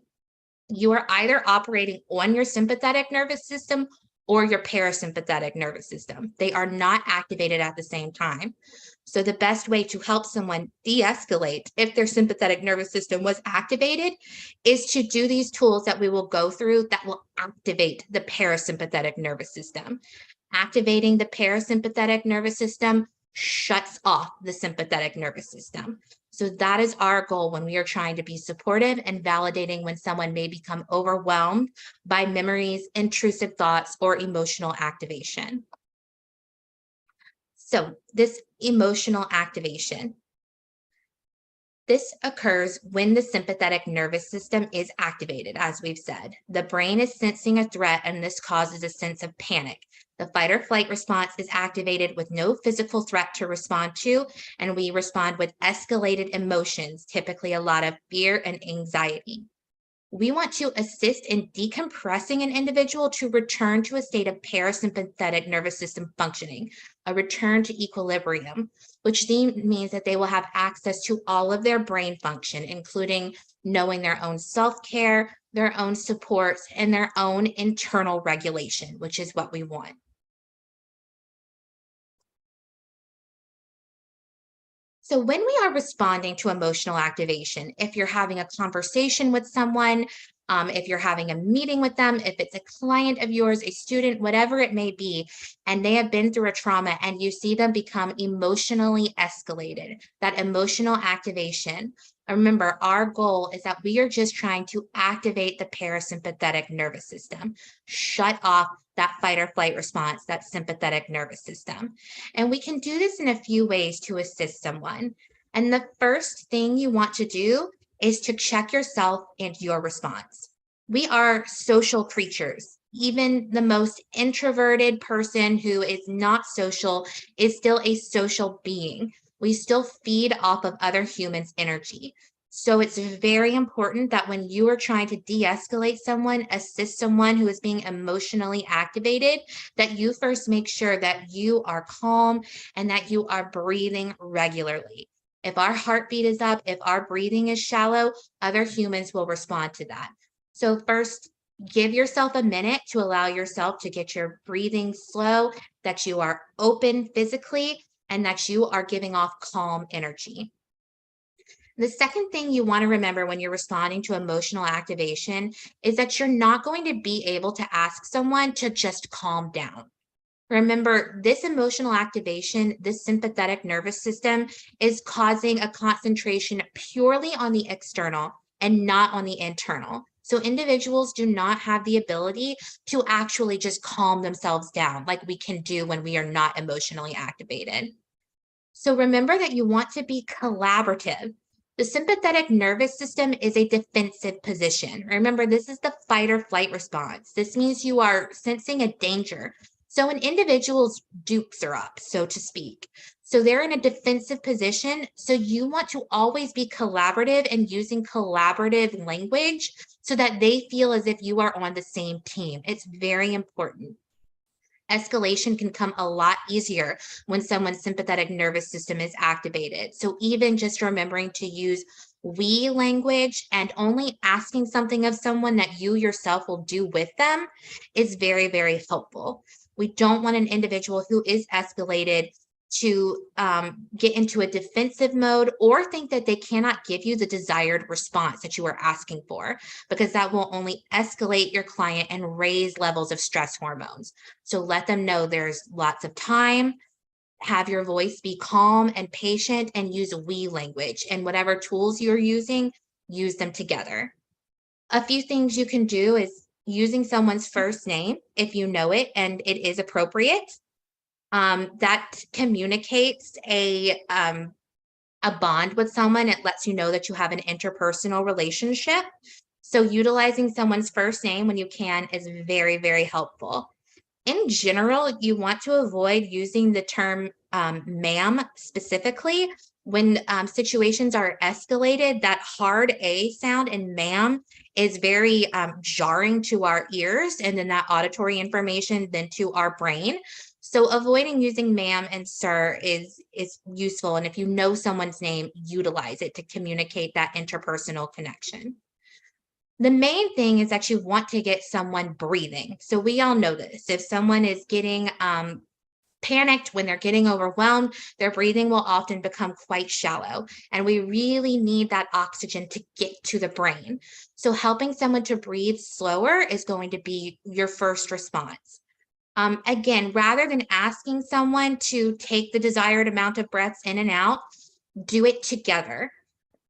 Speaker 21: You are either operating on your sympathetic nervous system or your parasympathetic nervous system. They are not activated at the same time. So the best way to help someone de-escalate if their sympathetic nervous system was activated is to do these tools that we will go through that will activate the parasympathetic nervous system. Activating the parasympathetic nervous system shuts off the sympathetic nervous system. So that is our goal when we are trying to be supportive and validating when someone may become overwhelmed by memories, intrusive thoughts, or emotional activation. So this emotional activation, this occurs when the sympathetic nervous system is activated, as we've said. The brain is sensing a threat, and this causes a sense of panic. The fight or flight response is activated with no physical threat to respond to, and we respond with escalated emotions, typically a lot of fear and anxiety. We want to assist in decompressing an individual to return to a state of parasympathetic nervous system functioning, a return to equilibrium, which means that they will have access to all of their brain function, including knowing their own self-care, their own supports, and their own internal regulation, which is what we want. So when we are responding to emotional activation, if you're having a conversation with someone, if you're having a meeting with them, if it's a client of yours, a student, whatever it may be, and they have been through a trauma and you see them become emotionally escalated, that emotional activation, remember, our goal is that we are just trying to activate the parasympathetic nervous system, shut off that fight or flight response, that sympathetic nervous system. And we can do this in a few ways to assist someone. And the first thing you want to do is to check yourself and your response. We are social creatures. Even the most introverted person who is not social is still a social being. We still feed off of other humans' energy. So it's very important that when you are trying to de-escalate someone, assist someone who is being emotionally activated, that you first make sure that you are calm and that you are breathing regularly. If our heartbeat is up, if our breathing is shallow, other humans will respond to that. So first, give yourself a minute to allow yourself to get your breathing slow, that you are open physically, and that you are giving off calm energy. The second thing you want to remember when you're responding to emotional activation is that you're not going to be able to ask someone to just calm down. Remember, this emotional activation, this sympathetic nervous system, is causing a concentration purely on the external and not on the internal. So individuals do not have the ability to actually just calm themselves down like we can do when we are not emotionally activated. So remember that you want to be collaborative. The sympathetic nervous system is a defensive position. Remember, this is the fight or flight response. This means you are sensing a danger. So an individual's dukes are up, so to speak. So they're in a defensive position. So you want to always be collaborative and using collaborative language so that they feel as if you are on the same team. It's very important. Escalation can come a lot easier when someone's sympathetic nervous system is activated. So even just remembering to use we language and only asking something of someone that you yourself will do with them is very, very helpful. We don't want an individual who is escalated to get into a defensive mode or think that they cannot give you the desired response that you are asking for, because that will only escalate your client and raise levels of stress hormones. So let them know there's lots of time. Have your voice be calm and patient and use we language, and whatever tools you're using, use them together. A few things you can do is using someone's first name if you know it and it is appropriate. That communicates a bond with someone. It lets you know that you have an interpersonal relationship. So utilizing someone's first name when you can is very, very helpful. In general, you want to avoid using the term ma'am specifically when situations are escalated. That hard A sound in ma'am is very jarring to our ears, and then that auditory information then to our brain. So avoiding using ma'am and sir is useful. And if you know someone's name, utilize it to communicate that interpersonal connection. The main thing is that you want to get someone breathing. So we all know this. If someone is getting panicked, when they're getting overwhelmed, their breathing will often become quite shallow. And we really need that oxygen to get to the brain. So helping someone to breathe slower is going to be your first response. Again, rather than asking someone to take the desired amount of breaths in and out, do it together.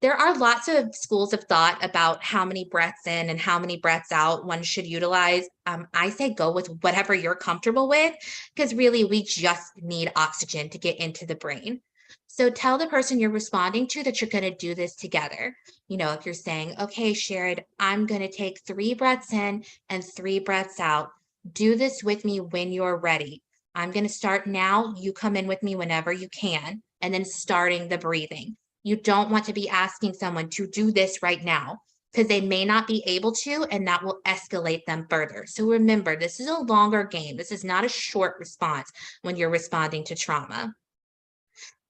Speaker 21: There are lots of schools of thought about how many breaths in and how many breaths out one should utilize. I say go with whatever you're comfortable with, because really we just need oxygen to get into the brain. So tell the person you're responding to that you're going to do this together. You know, if you're saying, okay, Sharon, I'm going to take 3 breaths in and 3 breaths out. Do this with me when you're ready. I'm going to start now. You come in with me whenever you can, and then starting the breathing. You don't want to be asking someone to do this right now because they may not be able to, and that will escalate them further. So remember, this is a longer game. This is not a short response when you're responding to trauma.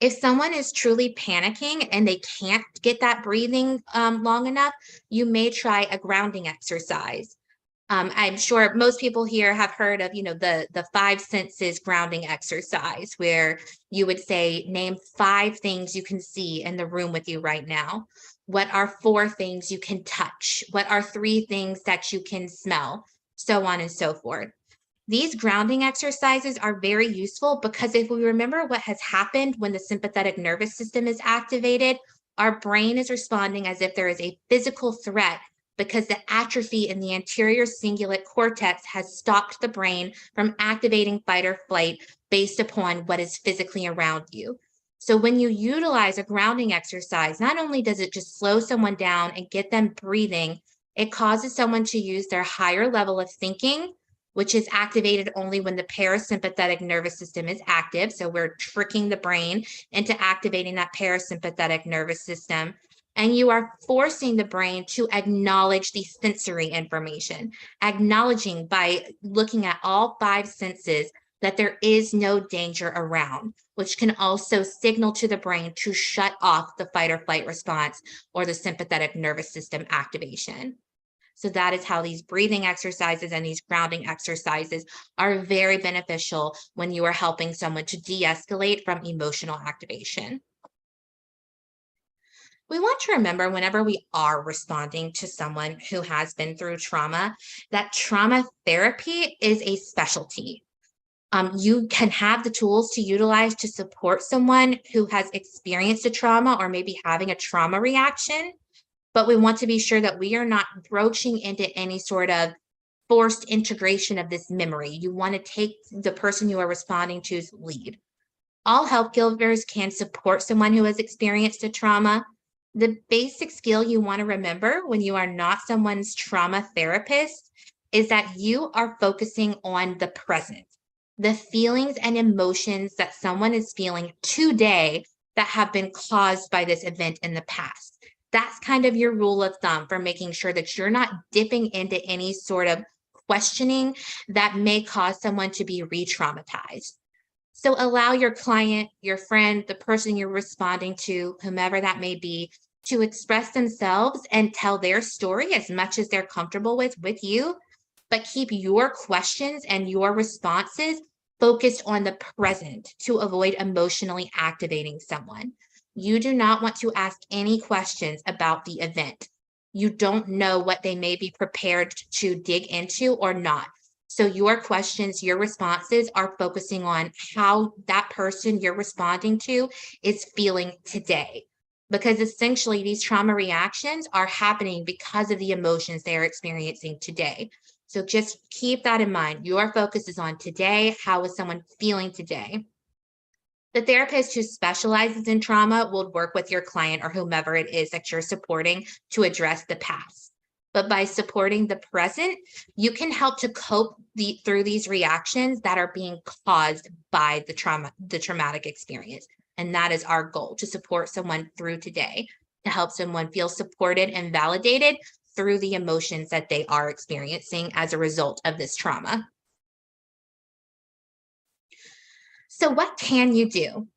Speaker 21: If someone is truly panicking and they can't get that breathing long enough, you may try a grounding exercise. I'm sure most people here have heard of, you know, the 5 senses grounding exercise, where you would say, name 5 things you can see in the room with you right now. What are 4 things you can touch? What are 3 things that you can smell? So on and so forth. These grounding exercises are very useful because if we remember what has happened when the sympathetic nervous system is activated, our brain is responding as if there is a physical threat, because the atrophy in the anterior cingulate cortex has stopped the brain from activating fight or flight based upon what is physically around you. So when you utilize a grounding exercise, not only does it just slow someone down and get them breathing, it causes someone to use their higher level of thinking, which is activated only when the parasympathetic nervous system is active. So we're tricking the brain into activating that parasympathetic nervous system. And you are forcing the brain to acknowledge the sensory information, acknowledging by looking at all 5 senses that there is no danger around, which can also signal to the brain to shut off the fight or flight response or the sympathetic nervous system activation. So that is how these breathing exercises and these grounding exercises are very beneficial when you are helping someone to de-escalate from emotional activation. We want to remember whenever we are responding to someone who has been through trauma, that trauma therapy is a specialty. You can have the tools to utilize to support someone who has experienced a trauma or maybe having a trauma reaction, but we want to be sure that we are not broaching into any sort of forced integration of this memory. You want to take the person you are responding to's lead. All help givers can support someone who has experienced a trauma. The basic skill you want to remember when you are not someone's trauma therapist is that you are focusing on the present, the feelings and emotions that someone is feeling today that have been caused by this event in the past. That's kind of your rule of thumb for making sure that you're not dipping into any sort of questioning that may cause someone to be re-traumatized. So allow your client, your friend, the person you're responding to, whomever that may be, to express themselves and tell their story as much as they're comfortable with you, but keep your questions and your responses focused on the present to avoid emotionally activating someone. You do not want to ask any questions about the event. You don't know what they may be prepared to dig into or not. So your questions, your responses are focusing on how that person you're responding to is feeling today. Because essentially these trauma reactions are happening because of the emotions they are experiencing today. So just keep that in mind. Your focus is on today. How is someone feeling today? The therapist who specializes in trauma will work with your client or whomever it is that you're supporting to address the past. But by supporting the present, you can help to cope through these reactions that are being caused by the traumatic experience. And that is our goal, to support someone through today, to help someone feel supported and validated through the emotions that they are experiencing as a result of this trauma. So what can you do?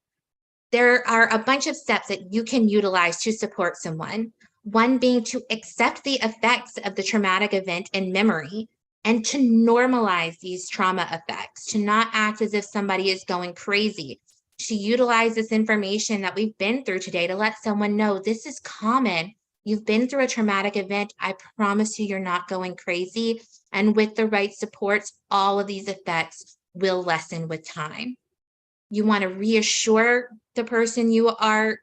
Speaker 21: There are a bunch of steps that you can utilize to support someone. One being to accept the effects of the traumatic event in memory and to normalize these trauma effects, to not act as if somebody is going crazy, to utilize this information that we've been through today to let someone know this is common. You've been through a traumatic event. I promise you, you're not going crazy. And with the right supports, all of these effects will lessen with time. You want to reassure the person you are,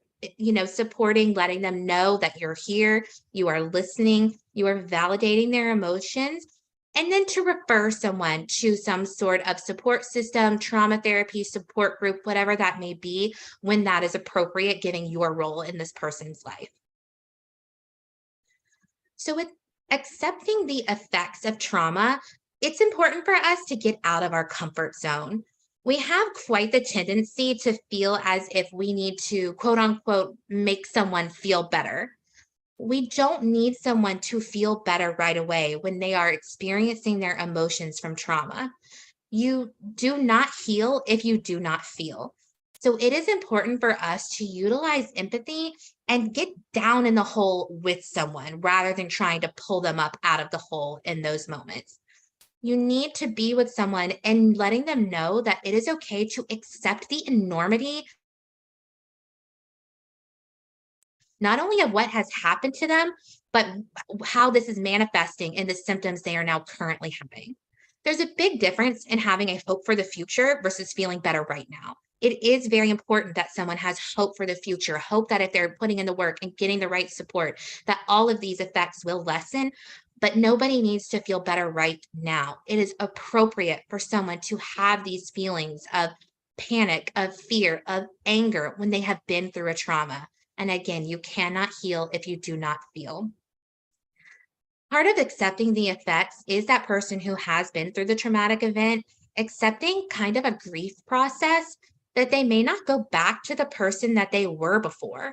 Speaker 21: supporting, letting them know that you're here, you are listening, you are validating their emotions, and then to refer someone to some sort of support system, trauma therapy, support group, whatever that may be, when that is appropriate, given your role in this person's life. So with accepting the effects of trauma, it's important for us to get out of our comfort zone. We have quite the tendency to feel as if we need to, quote unquote, make someone feel better. We don't need someone to feel better right away when they are experiencing their emotions from trauma. You do not heal if you do not feel. So it is important for us to utilize empathy and get down in the hole with someone rather than trying to pull them up out of the hole in those moments. You need to be with someone and letting them know that it is okay to accept the enormity, not only of what has happened to them, but how this is manifesting in the symptoms they are now currently having. There's a big difference in having a hope for the future versus feeling better right now. It is very important that someone has hope for the future, hope that if they're putting in the work and getting the right support, that all of these effects will lessen. But nobody needs to feel better right now. It is appropriate for someone to have these feelings of panic, of fear, of anger when they have been through a trauma. And again, you cannot heal if you do not feel. Part of accepting the effects is that person who has been through the traumatic event, accepting kind of a grief process that they may not go back to the person that they were before.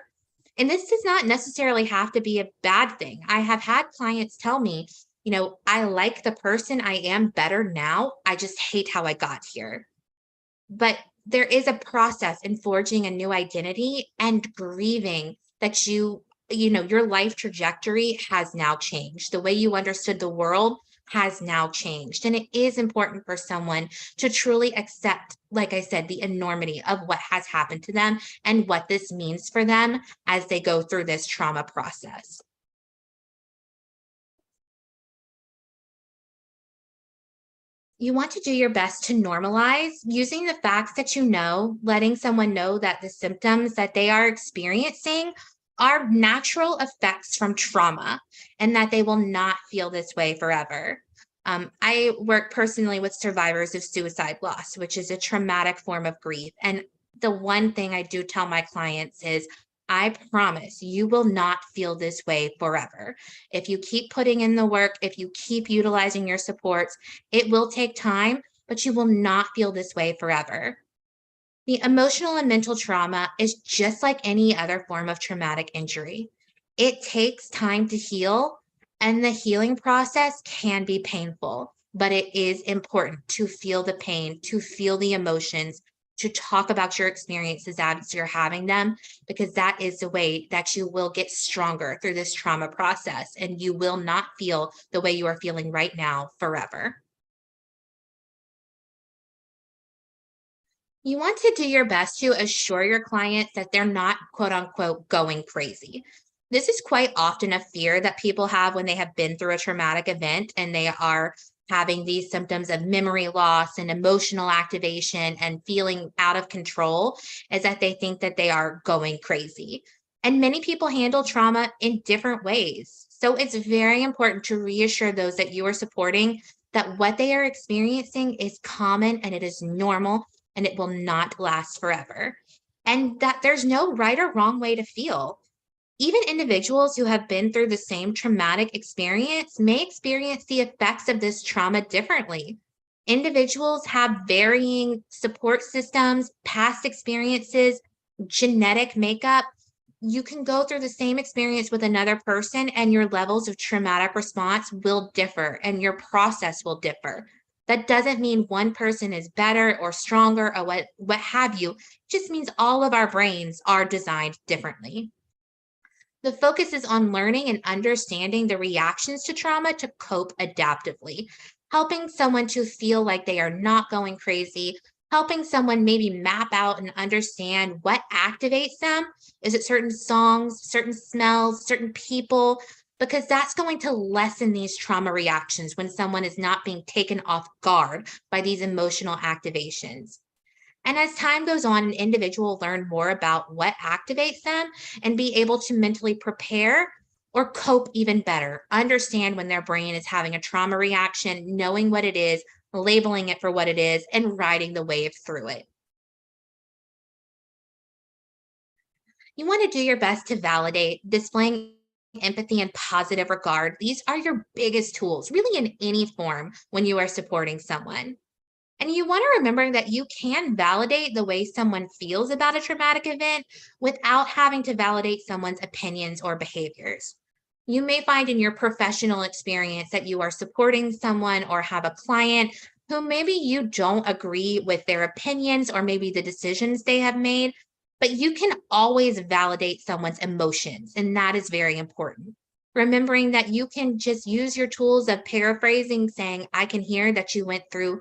Speaker 21: And this does not necessarily have to be a bad thing. I have had clients tell me, you know, I like the person I am better now. I just hate how I got here. But there is a process in forging a new identity and grieving that you know, your life trajectory has now changed. The way you understood the world has now changed. And it is important for someone to truly accept, like I said, the enormity of what has happened to them and what this means for them as they go through this trauma process. You want to do your best to normalize using the facts that you know, letting someone know that the symptoms that they are experiencing are natural effects from trauma and that they will not feel this way forever. I work personally with survivors of suicide loss, which is a traumatic form of grief. And the one thing I do tell my clients is, I promise you will not feel this way forever. If you keep putting in the work, if you keep utilizing your supports, it will take time, but you will not feel this way forever. The emotional and mental trauma is just like any other form of traumatic injury. It takes time to heal, and the healing process can be painful, but it is important to feel the pain, to feel the emotions, to talk about your experiences as you're having them, because that is the way that you will get stronger through this trauma process, and you will not feel the way you are feeling right now forever. You want to do your best to assure your clients that they're not, quote unquote, going crazy. This is quite often a fear that people have when they have been through a traumatic event and they are having these symptoms of memory loss and emotional activation and feeling out of control, is that they think that they are going crazy. And many people handle trauma in different ways. So it's very important to reassure those that you are supporting that what they are experiencing is common and it is normal and it will not last forever. And that there's no right or wrong way to feel. Even individuals who have been through the same traumatic experience may experience the effects of this trauma differently. Individuals have varying support systems, past experiences, genetic makeup. You can go through the same experience with another person and your levels of traumatic response will differ and your process will differ. That doesn't mean one person is better or stronger or what have you. It just means all of our brains are designed differently. The focus is on learning and understanding the reactions to trauma to cope adaptively, helping someone to feel like they are not going crazy, helping someone maybe map out and understand what activates them. Is it certain songs, certain smells, certain people? Because that's going to lessen these trauma reactions when someone is not being taken off guard by these emotional activations. And as time goes on, an individual will learn more about what activates them and be able to mentally prepare or cope even better, understand when their brain is having a trauma reaction, knowing what it is, labeling it for what it is, and riding the wave through it. You want to do your best to validate, displaying empathy and positive regard. These are your biggest tools, really in any form when you are supporting someone. And you want to remember that you can validate the way someone feels about a traumatic event without having to validate someone's opinions or behaviors. You may find in your professional experience that you are supporting someone or have a client who maybe you don't agree with their opinions or maybe the decisions they have made, but you can always validate someone's emotions, and that is very important. Remembering that you can just use your tools of paraphrasing, saying, I can hear that you went through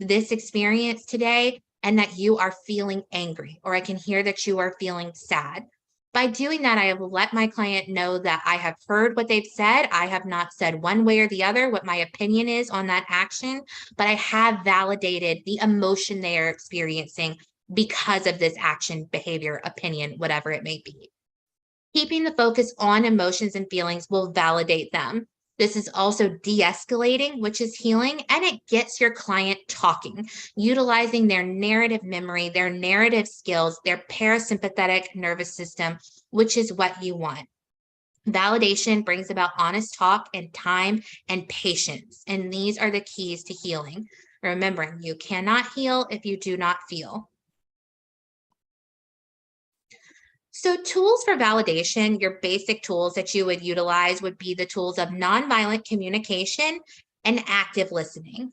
Speaker 21: this experience today and that you are feeling angry, or I can hear that you are feeling sad. By doing that, I have let my client know that I have heard what they've said. I have not said one way or the other what my opinion is on that action, but I have validated the emotion they are experiencing because of this action, behavior, opinion, whatever it may be. Keeping the focus on emotions and feelings will validate them. This is also de-escalating, which is healing, and it gets your client talking, utilizing their narrative memory, their narrative skills, their parasympathetic nervous system, which is what you want. Validation brings about honest talk and time and patience, and these are the keys to healing. Remembering, you cannot heal if you do not feel. So tools for validation, your basic tools that you would utilize would be the tools of nonviolent communication and active listening.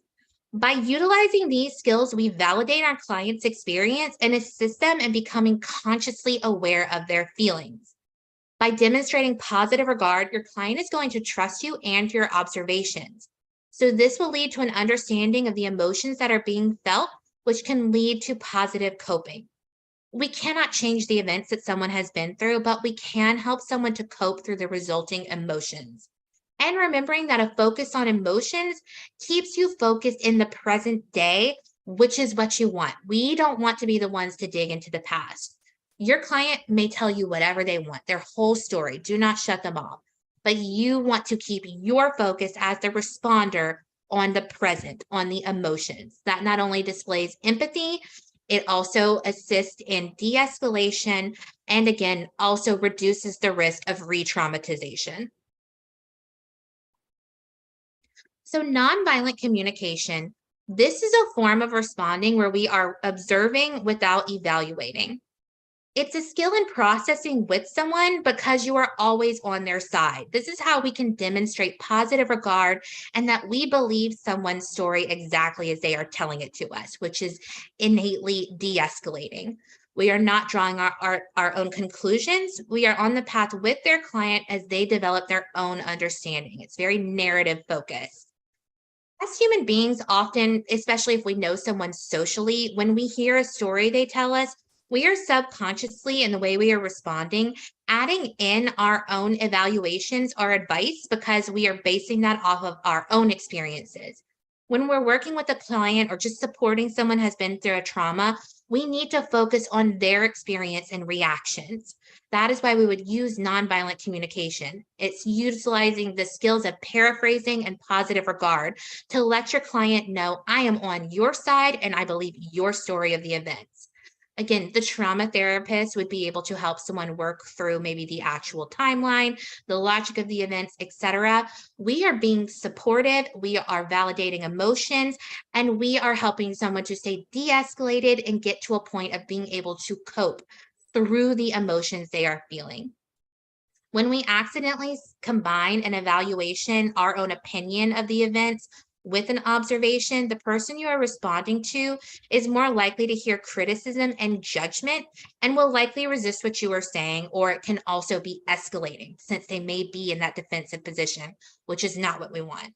Speaker 21: By utilizing these skills, we validate our client's experience and assist them in becoming consciously aware of their feelings. By demonstrating positive regard, your client is going to trust you and your observations. So this will lead to an understanding of the emotions that are being felt, which can lead to positive coping. We cannot change the events that someone has been through, but we can help someone to cope through the resulting emotions. And remembering that a focus on emotions keeps you focused in the present day, which is what you want. We don't want to be the ones to dig into the past. Your client may tell you whatever they want, their whole story. Do not shut them off. But you want to keep your focus as the responder on the present, on the emotions. That not only displays empathy, it also assists in de-escalation and, again, also reduces the risk of re-traumatization. So nonviolent communication, this is a form of responding where we are observing without evaluating. It's a skill in processing with someone because you are always on their side. This is how we can demonstrate positive regard and that we believe someone's story exactly as they are telling it to us, which is innately de-escalating. We are not drawing our own conclusions. We are on the path with their client as they develop their own understanding. It's very narrative focused. As human beings, often, especially if we know someone socially, when we hear a story they tell us, we are subconsciously, in the way we are responding, adding in our own evaluations or advice because we are basing that off of our own experiences. When we're working with a client or just supporting someone who has been through a trauma, we need to focus on their experience and reactions. That is why we would use nonviolent communication. It's utilizing the skills of paraphrasing and positive regard to let your client know, I am on your side and I believe your story of the events. Again, the trauma therapist would be able to help someone work through maybe the actual timeline, the logic of the events, etc. We are being supportive, we are validating emotions, and we are helping someone to stay de-escalated and get to a point of being able to cope through the emotions they are feeling. When we accidentally combine an evaluation, our own opinion of the events, with an observation, the person you are responding to is more likely to hear criticism and judgment and will likely resist what you are saying, or it can also be escalating since they may be in that defensive position, which is not what we want.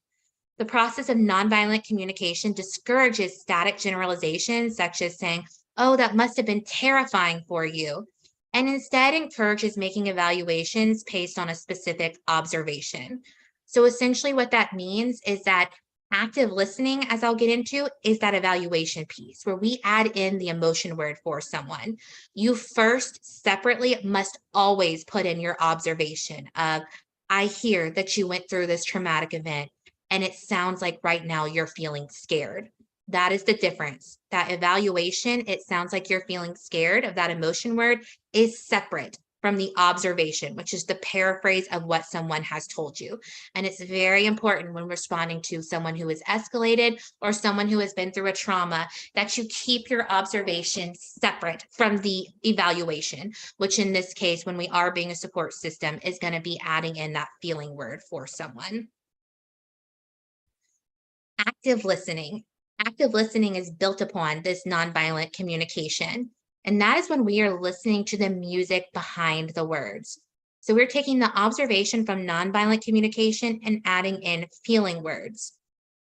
Speaker 21: The process of nonviolent communication discourages static generalizations such as saying, oh, that must have been terrifying for you, and instead encourages making evaluations based on a specific observation. So essentially what that means is that active listening, as I'll get into, is that evaluation piece where we add in the emotion word for someone. You first separately must always put in your observation of, I hear that you went through this traumatic event and it sounds like right now you're feeling scared. That is the difference. That evaluation, it sounds like you're feeling scared of that emotion word, is separate from the observation, which is the paraphrase of what someone has told you. And it's very important when responding to someone who is escalated or someone who has been through a trauma that you keep your observation separate from the evaluation, which in this case, when we are being a support system, is going to be adding in that feeling word for someone. Active listening. Active listening is built upon this nonviolent communication. And that is when we are listening to the music behind the words. So we're taking the observation from nonviolent communication and adding in feeling words.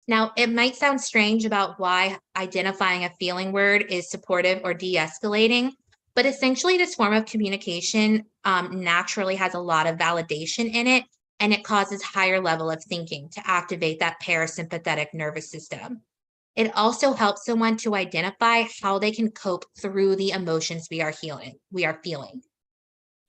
Speaker 21: Now, it might sound strange about why identifying a feeling word is supportive or de-escalating, but essentially this form of communication naturally has a lot of validation in it, and it causes higher level of thinking to activate that parasympathetic nervous system. It also helps someone to identify how they can cope through the emotions we are feeling.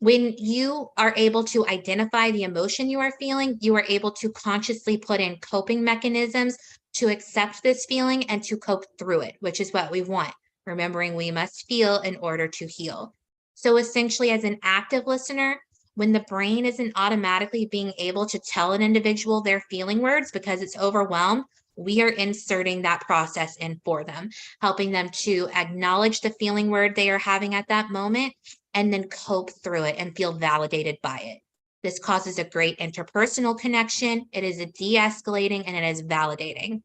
Speaker 21: When you are able to identify the emotion you are feeling, you are able to consciously put in coping mechanisms to accept this feeling and to cope through it, which is what we want. Remembering we must feel in order to heal. So essentially, as an active listener, when the brain isn't automatically being able to tell an individual their feeling words because it's overwhelmed, we are inserting that process in for them, helping them to acknowledge the feeling word they are having at that moment and then cope through it and feel validated by it. This causes a great interpersonal connection. It is a de-escalating and it is validating.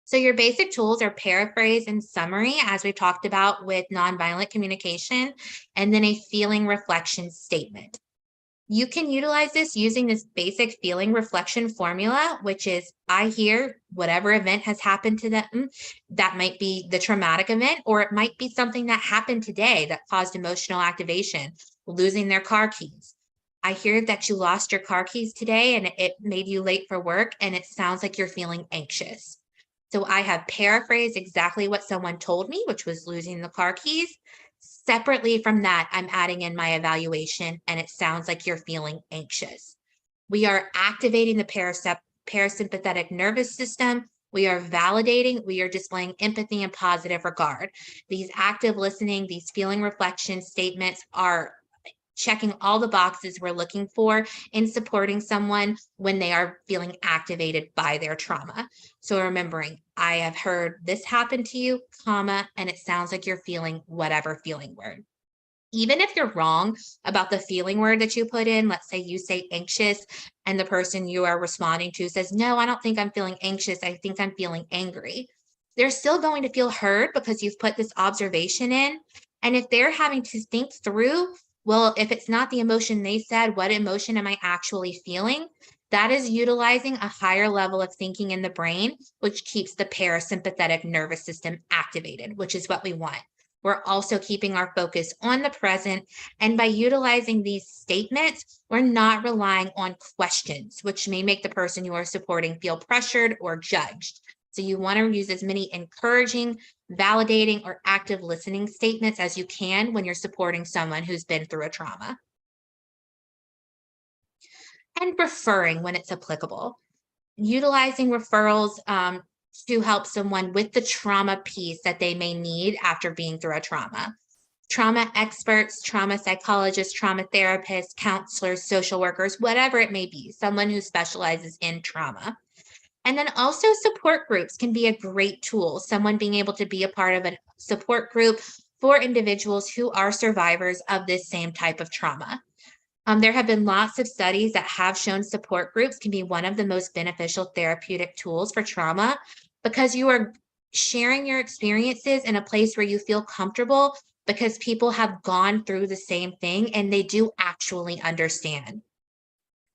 Speaker 21: So your basic tools are paraphrase and summary, as we talked about with nonviolent communication, and then a feeling reflection statement. You can utilize this using this basic feeling reflection formula, which is I hear whatever event has happened to them. That might be the traumatic event, or it might be something that happened today that caused emotional activation, losing their car keys. I hear that you lost your car keys today and it made you late for work, and it sounds like you're feeling anxious. So I have paraphrased exactly what someone told me, which was losing the car keys. Separately from that, I'm adding in my evaluation, and it sounds like you're feeling anxious. We are activating the parasympathetic nervous system. We are validating, we are displaying empathy and positive regard. These active listening, these feeling reflection statements are checking all the boxes we're looking for in supporting someone when they are feeling activated by their trauma. So remembering, I have heard this happen to you, comma, and it sounds like you're feeling whatever feeling word. Even if you're wrong about the feeling word that you put in, let's say you say anxious and the person you are responding to says, no, I don't think I'm feeling anxious. I think I'm feeling angry. They're still going to feel heard because you've put this observation in. And if they're having to think through, well, if it's not the emotion they said, what emotion am I actually feeling? That is utilizing a higher level of thinking in the brain, which keeps the parasympathetic nervous system activated, which is what we want. We're also keeping our focus on the present. And by utilizing these statements, we're not relying on questions, which may make the person you are supporting feel pressured or judged. So you want to use as many encouraging, validating, or active listening statements as you can when you're supporting someone who's been through a trauma. And referring when it's applicable. Utilizing referrals to help someone with the trauma piece that they may need after being through a trauma. Trauma experts, trauma psychologists, trauma therapists, counselors, social workers, whatever it may be, someone who specializes in trauma. And then also support groups can be a great tool. Someone being able to be a part of a support group for individuals who are survivors of this same type of trauma. There have been lots of studies that have shown support groups can be one of the most beneficial therapeutic tools for trauma because you are sharing your experiences in a place where you feel comfortable because people have gone through the same thing and they do actually understand.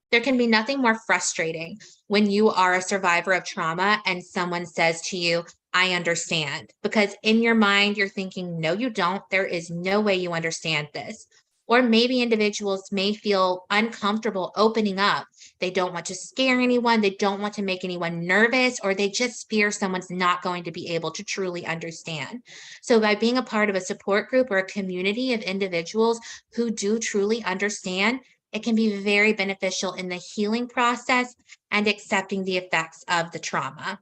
Speaker 21: There can be nothing more frustrating when you are a survivor of trauma and someone says to you, I understand, because in your mind, you're thinking, no, you don't. There is no way you understand this. Or maybe individuals may feel uncomfortable opening up. They don't want to scare anyone. They don't want to make anyone nervous, or they just fear someone's not going to be able to truly understand. So by being a part of a support group or a community of individuals who do truly understand, it can be very beneficial in the healing process and accepting the effects of the trauma.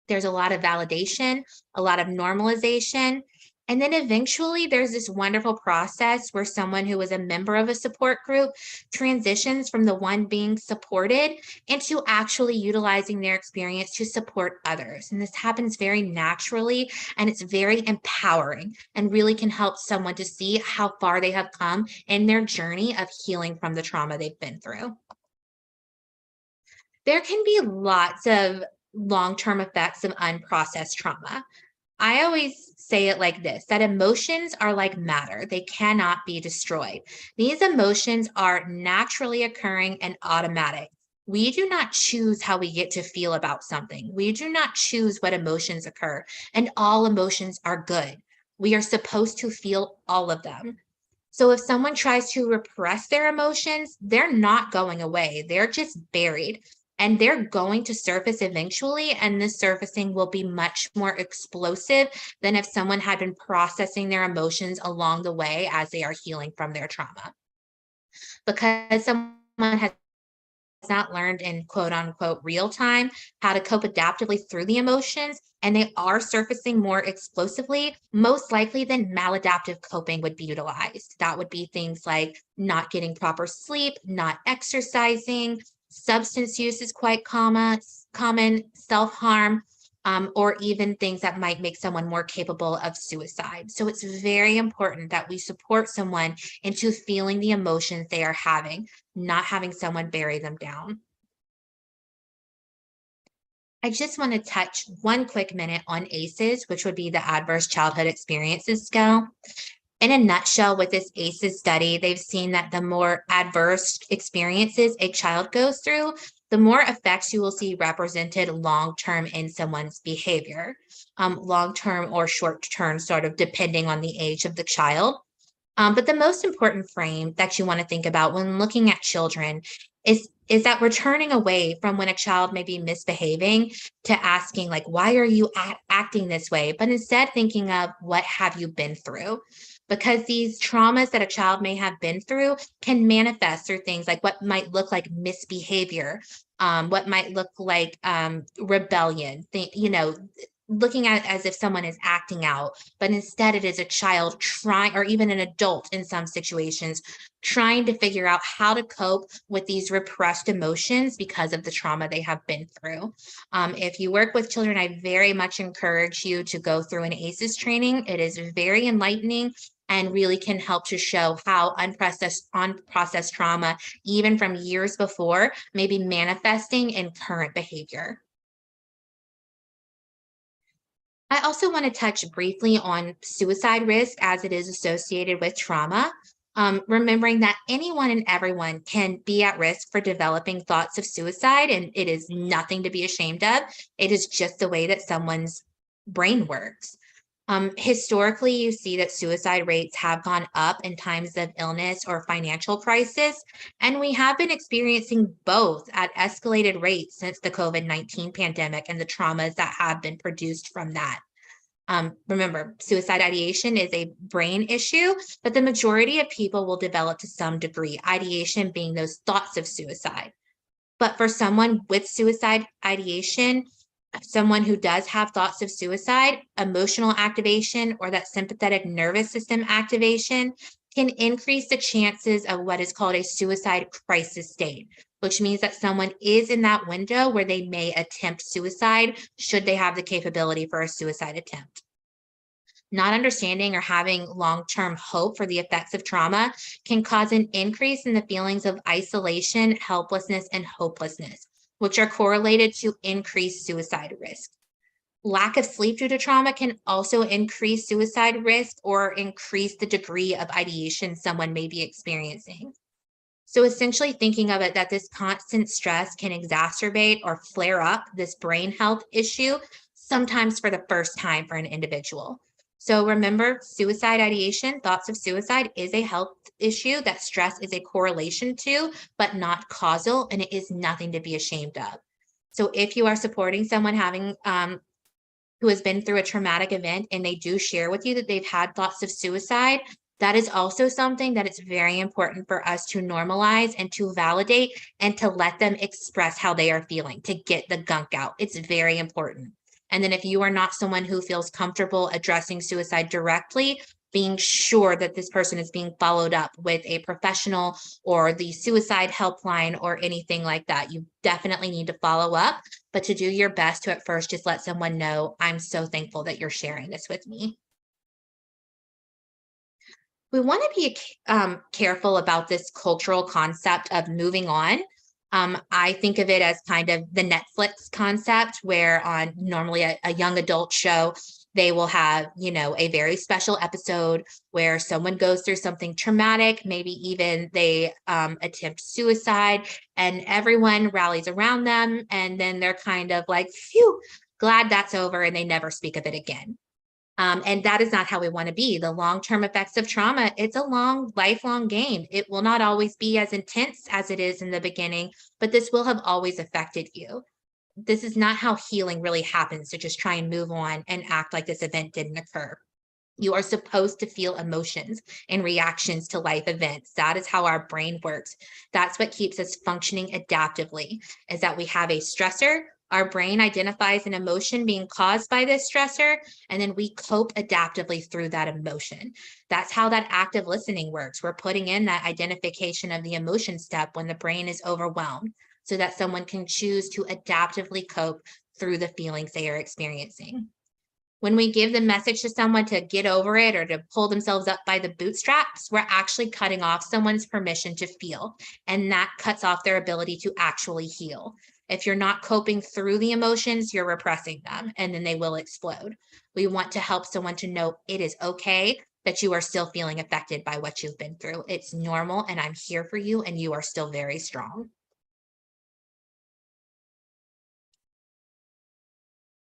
Speaker 21: There's a lot of validation, a lot of normalization, and then eventually there's this wonderful process where someone who is a member of a support group transitions from the one being supported into actually utilizing their experience to support others. And this happens very naturally, and it's very empowering and really can help someone to see how far they have come in their journey of healing from the trauma they've been through. There can be lots of long-term effects of unprocessed trauma. I always say it like this, that emotions are like matter. They cannot be destroyed. These emotions are naturally occurring and automatic. We do not choose how we get to feel about something. We do not choose what emotions occur, and all emotions are good. We are supposed to feel all of them. So if someone tries to repress their emotions, they're not going away. They're just buried. And they're going to surface eventually, and this surfacing will be much more explosive than if someone had been processing their emotions along the way as they are healing from their trauma. Because someone has not learned in quote unquote real time how to cope adaptively through the emotions, and they are surfacing more explosively, most likely then maladaptive coping would be utilized. That would be things like not getting proper sleep, not exercising. Substance use is quite common, self-harm, or even things that might make someone more capable of suicide. So it's very important that we support someone into feeling the emotions they are having, not having someone bury them down. I just want to touch one quick minute on ACEs, which would be the Adverse Childhood Experiences Scale. In a nutshell, with this ACEs study, they've seen that the more adverse experiences a child goes through, the more effects you will see represented long-term in someone's behavior, long-term or short-term, sort of depending on the age of the child. But the most important frame that you want to think about when looking at children is that we're turning away from when a child may be misbehaving to asking, like, why are you acting this way? But instead thinking of, what have you been through? Because these traumas that a child may have been through can manifest through things like what might look like misbehavior, what might look like rebellion, looking at it as if someone is acting out, but instead it is a child trying, or even an adult in some situations, trying to figure out how to cope with these repressed emotions because of the trauma they have been through. If you work with children, I very much encourage you to go through an ACEs training. It is very enlightening and really can help to show how unprocessed trauma, even from years before, may be manifesting in current behavior. I also want to touch briefly on suicide risk as it is associated with trauma, remembering that anyone and everyone can be at risk for developing thoughts of suicide, and it is nothing to be ashamed of. It is just the way that someone's brain works. Historically, you see that suicide rates have gone up in times of illness or financial crisis, and we have been experiencing both at escalated rates since the COVID-19 pandemic and the traumas that have been produced from that. Remember, suicide ideation is a brain issue, but the majority of people will develop to some degree, ideation being those thoughts of suicide. But for someone with suicide ideation, someone who does have thoughts of suicide, emotional activation or that sympathetic nervous system activation can increase the chances of what is called a suicide crisis state, which means that someone is in that window where they may attempt suicide should they have the capability for a suicide attempt. Not understanding or having long-term hope for the effects of trauma can cause an increase in the feelings of isolation, helplessness, and hopelessness, which are correlated to increased suicide risk. Lack of sleep due to trauma can also increase suicide risk or increase the degree of ideation someone may be experiencing. So essentially thinking of it that this constant stress can exacerbate or flare up this brain health issue, sometimes for the first time for an individual. So remember, suicide ideation, thoughts of suicide, is a health issue that stress is a correlation to, but not causal, and it is nothing to be ashamed of. So if you are supporting someone having who has been through a traumatic event and they do share with you that they've had thoughts of suicide, that is also something that it's very important for us to normalize and to validate and to let them express how they are feeling, to get the gunk out. It's very important. And then if you are not someone who feels comfortable addressing suicide directly, being sure that this person is being followed up with a professional or the suicide helpline or anything like that. You definitely need to follow up, but to do your best to at first just let someone know, I'm so thankful that you're sharing this with me. We want to be careful about this cultural concept of moving on. I think of it as kind of the Netflix concept, where on normally a young adult show, they will have, a very special episode where someone goes through something traumatic, maybe even they attempt suicide, and everyone rallies around them. And then they're kind of like, phew, glad that's over, and they never speak of it again. And that is not how we want to be. The long-term effects of trauma, it's a lifelong game. It will not always be as intense as it is in the beginning, but this will have always affected you. This is not how healing really happens, to just try and move on and act like this event didn't occur. You are supposed to feel emotions and reactions to life events. That is how our brain works. That's what keeps us functioning adaptively, is that we have a stressor. Our brain identifies an emotion being caused by this stressor, and then we cope adaptively through that emotion. That's how that active listening works. We're putting in that identification of the emotion step when the brain is overwhelmed, so that someone can choose to adaptively cope through the feelings they are experiencing. When we give the message to someone to get over it or to pull themselves up by the bootstraps, we're actually cutting off someone's permission to feel, and that cuts off their ability to actually heal. If you're not coping through the emotions, you're repressing them, and then they will explode. We want to help someone to know it is okay that you are still feeling affected by what you've been through. It's normal, and I'm here for you, and you are still very strong.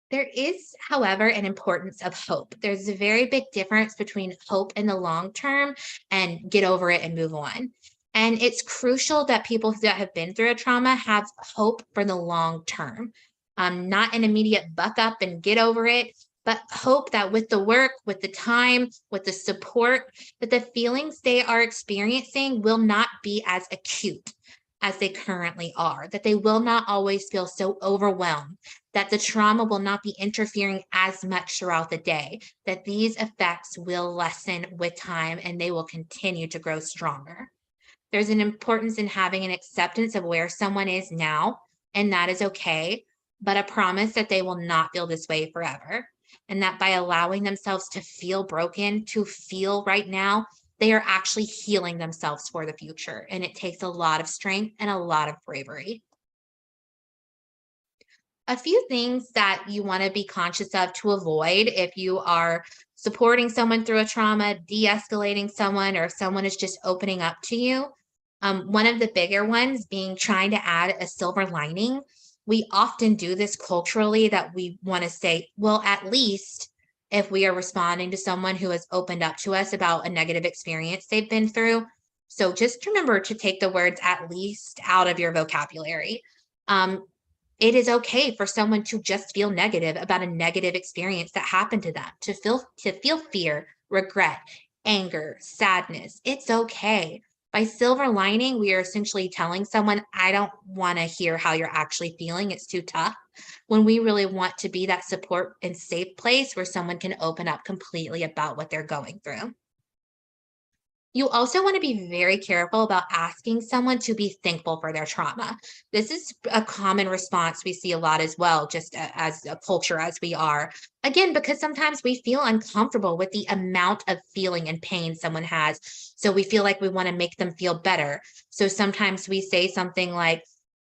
Speaker 21: There is, however, an importance of hope. There's a very big difference between hope in the long term and get over it and move on. And it's crucial that people that have been through a trauma have hope for the long term. Not an immediate buck up and get over it, but hope that with the work, with the time, with the support, that the feelings they are experiencing will not be as acute as they currently are, that they will not always feel so overwhelmed, that the trauma will not be interfering as much throughout the day, that these effects will lessen with time and they will continue to grow stronger. There's an importance in having an acceptance of where someone is now, and that is okay, but a promise that they will not feel this way forever. And that by allowing themselves to feel broken, to feel right now, they are actually healing themselves for the future. And it takes a lot of strength and a lot of bravery. A few things that you want to be conscious of to avoid if you are supporting someone through a trauma, de-escalating someone, or if someone is just opening up to you. One of the bigger ones being trying to add a silver lining. We often do this culturally, that we want to say, well, at least if we are responding to someone who has opened up to us about a negative experience they've been through. So just remember to take the words "at least" out of your vocabulary. It is okay for someone to just feel negative about a negative experience that happened to them, to feel fear, regret, anger, sadness. It's okay. By silver lining, we are essentially telling someone, I don't want to hear how you're actually feeling. It's too tough. When we really want to be that support and safe place where someone can open up completely about what they're going through. You also want to be very careful about asking someone to be thankful for their trauma. This is a common response we see a lot as well, just as a culture as we are. Again, because sometimes we feel uncomfortable with the amount of feeling and pain someone has. So we feel like we want to make them feel better. So sometimes we say something like,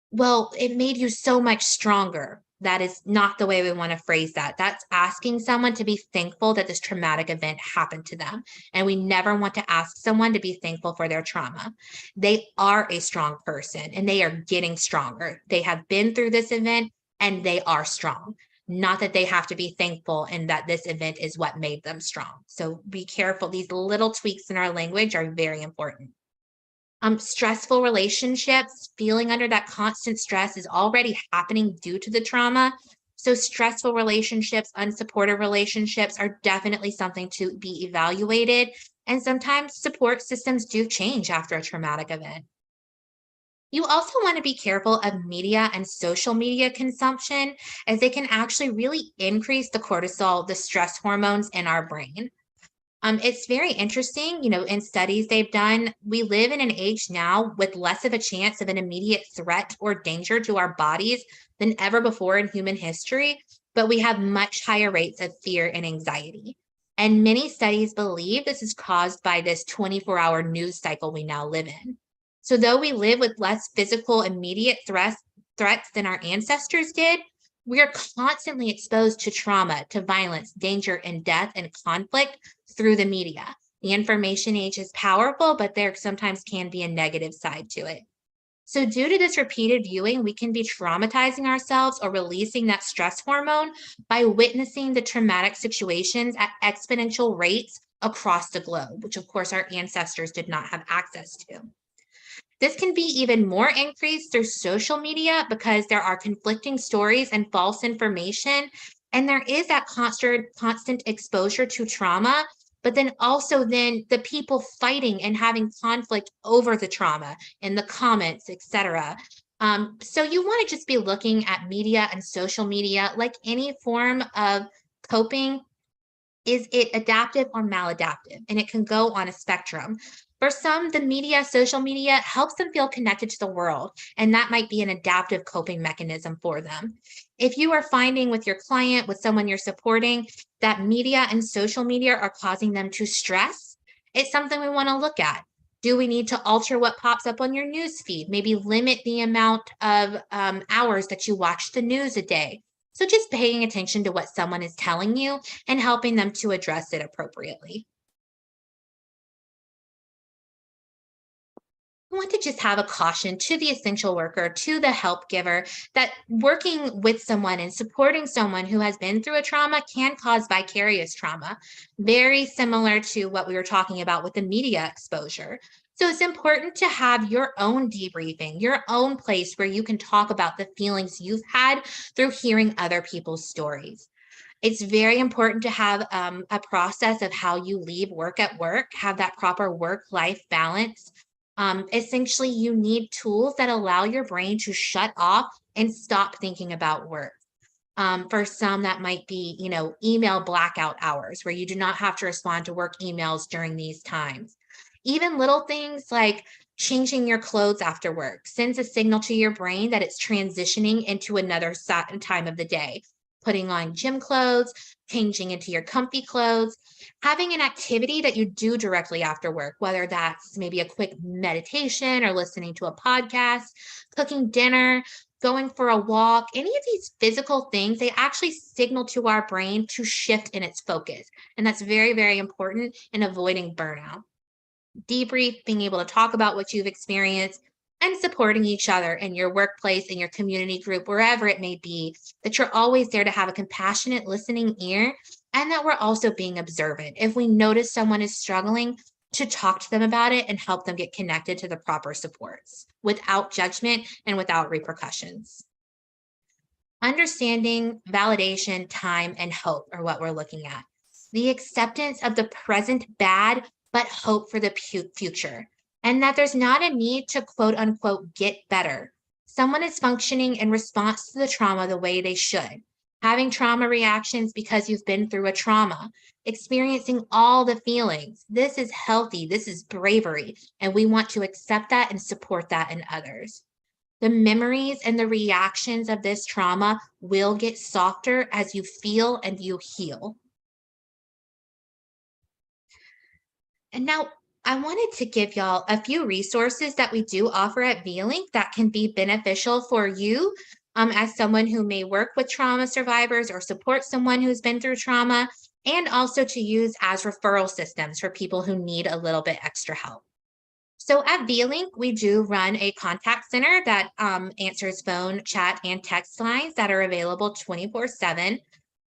Speaker 21: well, it made you so much stronger. That is not the way we want to phrase that. That's asking someone to be thankful that this traumatic event happened to them. And we never want to ask someone to be thankful for their trauma. They are a strong person and they are getting stronger. They have been through this event and they are strong. Not that they have to be thankful and that this event is what made them strong. So be careful. These little tweaks in our language are very important. Stressful relationships, feeling under that constant stress is already happening due to the trauma. So stressful relationships, unsupportive relationships are definitely something to be evaluated. And sometimes support systems do change after a traumatic event. You also want to be careful of media and social media consumption, as they can actually really increase the cortisol, the stress hormones in our brain. It's very interesting, in studies they've done, we live in an age now with less of a chance of an immediate threat or danger to our bodies than ever before in human history, but we have much higher rates of fear and anxiety. And many studies believe this is caused by this 24-hour news cycle we now live in. So though we live with less physical immediate threats than our ancestors did, we are constantly exposed to trauma, to violence, danger, and death and conflict through the media. The information age is powerful, but there sometimes can be a negative side to it. So due to this repeated viewing, we can be traumatizing ourselves or releasing that stress hormone by witnessing the traumatic situations at exponential rates across the globe, which of course our ancestors did not have access to. This can be even more increased through social media because there are conflicting stories and false information, and there is that constant exposure to trauma, but then also the people fighting and having conflict over the trauma in the comments, etc. So you want to just be looking at media and social media like any form of coping. Is it adaptive or maladaptive? And it can go on a spectrum. For some, the media, social media helps them feel connected to the world, and that might be an adaptive coping mechanism for them. If you are finding with your client, with someone you're supporting, that media and social media are causing them to stress, it's something we want to look at. Do we need to alter what pops up on your news feed? Maybe limit the amount of hours that you watch the news a day. So just paying attention to what someone is telling you and helping them to address it appropriately. I want to just have a caution to the essential worker, to the help giver, that working with someone and supporting someone who has been through a trauma can cause vicarious trauma, very similar to what we were talking about with the media exposure. So it's important to have your own debriefing, your own place where you can talk about the feelings you've had through hearing other people's stories. It's very important to have a process of how you leave work at work, have that proper work-life balance. Essentially, you need tools that allow your brain to shut off and stop thinking about work. For some, that might be, email blackout hours where you do not have to respond to work emails during these times. Even little things like changing your clothes after work sends a signal to your brain that it's transitioning into another time of the day. Putting on gym clothes, changing into your comfy clothes, having an activity that you do directly after work, whether that's maybe a quick meditation or listening to a podcast, cooking dinner, going for a walk, any of these physical things, they actually signal to our brain to shift in its focus. And that's very, very important in avoiding burnout. Debrief, being able to talk about what you've experienced, and supporting each other in your workplace, in your community group, wherever it may be, that you're always there to have a compassionate listening ear, and that we're also being observant. If we notice someone is struggling, to talk to them about it and help them get connected to the proper supports without judgment and without repercussions. Understanding, validation, time, and hope are what we're looking at. The acceptance of the present bad, but hope for the future. And that there's not a need to quote unquote get better. Someone is functioning in response to the trauma the way they should. Having trauma reactions because you've been through a trauma, experiencing all the feelings. This is healthy, this is bravery, and we want to accept that and support that in others. The memories and the reactions of this trauma will get softer as you feel and you heal. And now I wanted to give y'all a few resources that we do offer at VLink that can be beneficial for you as someone who may work with trauma survivors or support someone who's been through trauma, and also to use as referral systems for people who need a little bit extra help. So at VLink, we do run a contact center that answers phone, chat, and text lines that are available 24/7.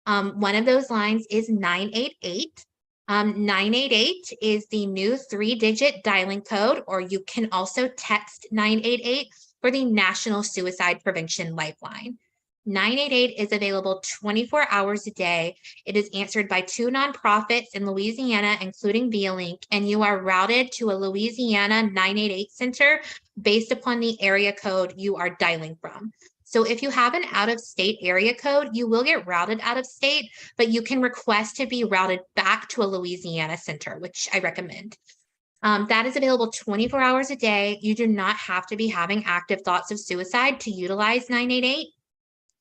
Speaker 21: One of those lines is 988. 988 is the new 3-digit dialing code, or you can also text 988 for the National Suicide Prevention Lifeline. 988 is available 24 hours a day. It is answered by 2 nonprofits in Louisiana, including VLink, and you are routed to a Louisiana 988 center based upon the area code you are dialing from. So if you have an out-of-state area code, you will get routed out of state, but you can request to be routed back to a Louisiana center, which I recommend. That is available 24 hours a day. You do not have to be having active thoughts of suicide to utilize 988.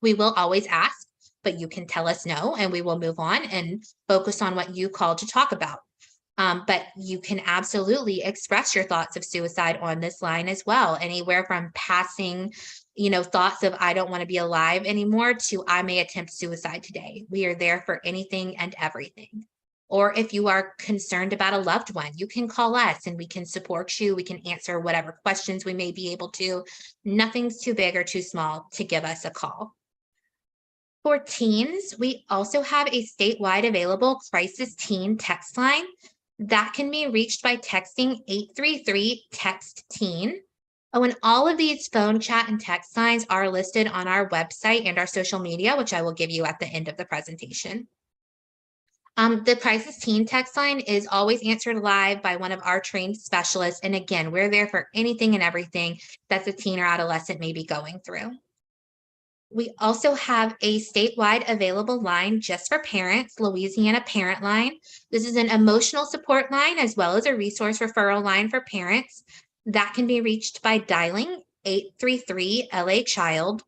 Speaker 21: We will always ask, but you can tell us no, and we will move on and focus on what you called to talk about. But you can absolutely express your thoughts of suicide on this line as well, anywhere from passing thoughts of I don't want to be alive anymore to I may attempt suicide today. We are there for anything and everything. Or if you are concerned about a loved one, you can call us and we can support you. We can answer whatever questions we may be able to. Nothing's too big or too small to give us a call. For teens, we also have a statewide available crisis teen text line that can be reached by texting 833-TEXT-TEEN. Oh, and all of these phone, chat, and text lines are listed on our website and our social media, which I will give you at the end of the presentation. The crisis teen text line is always answered live by one of our trained specialists. And again, we're there for anything and everything that the teen or adolescent may be going through. We also have a statewide available line just for parents, Louisiana Parent Line. This is an emotional support line as well as a resource referral line for parents that can be reached by dialing 833 LA Child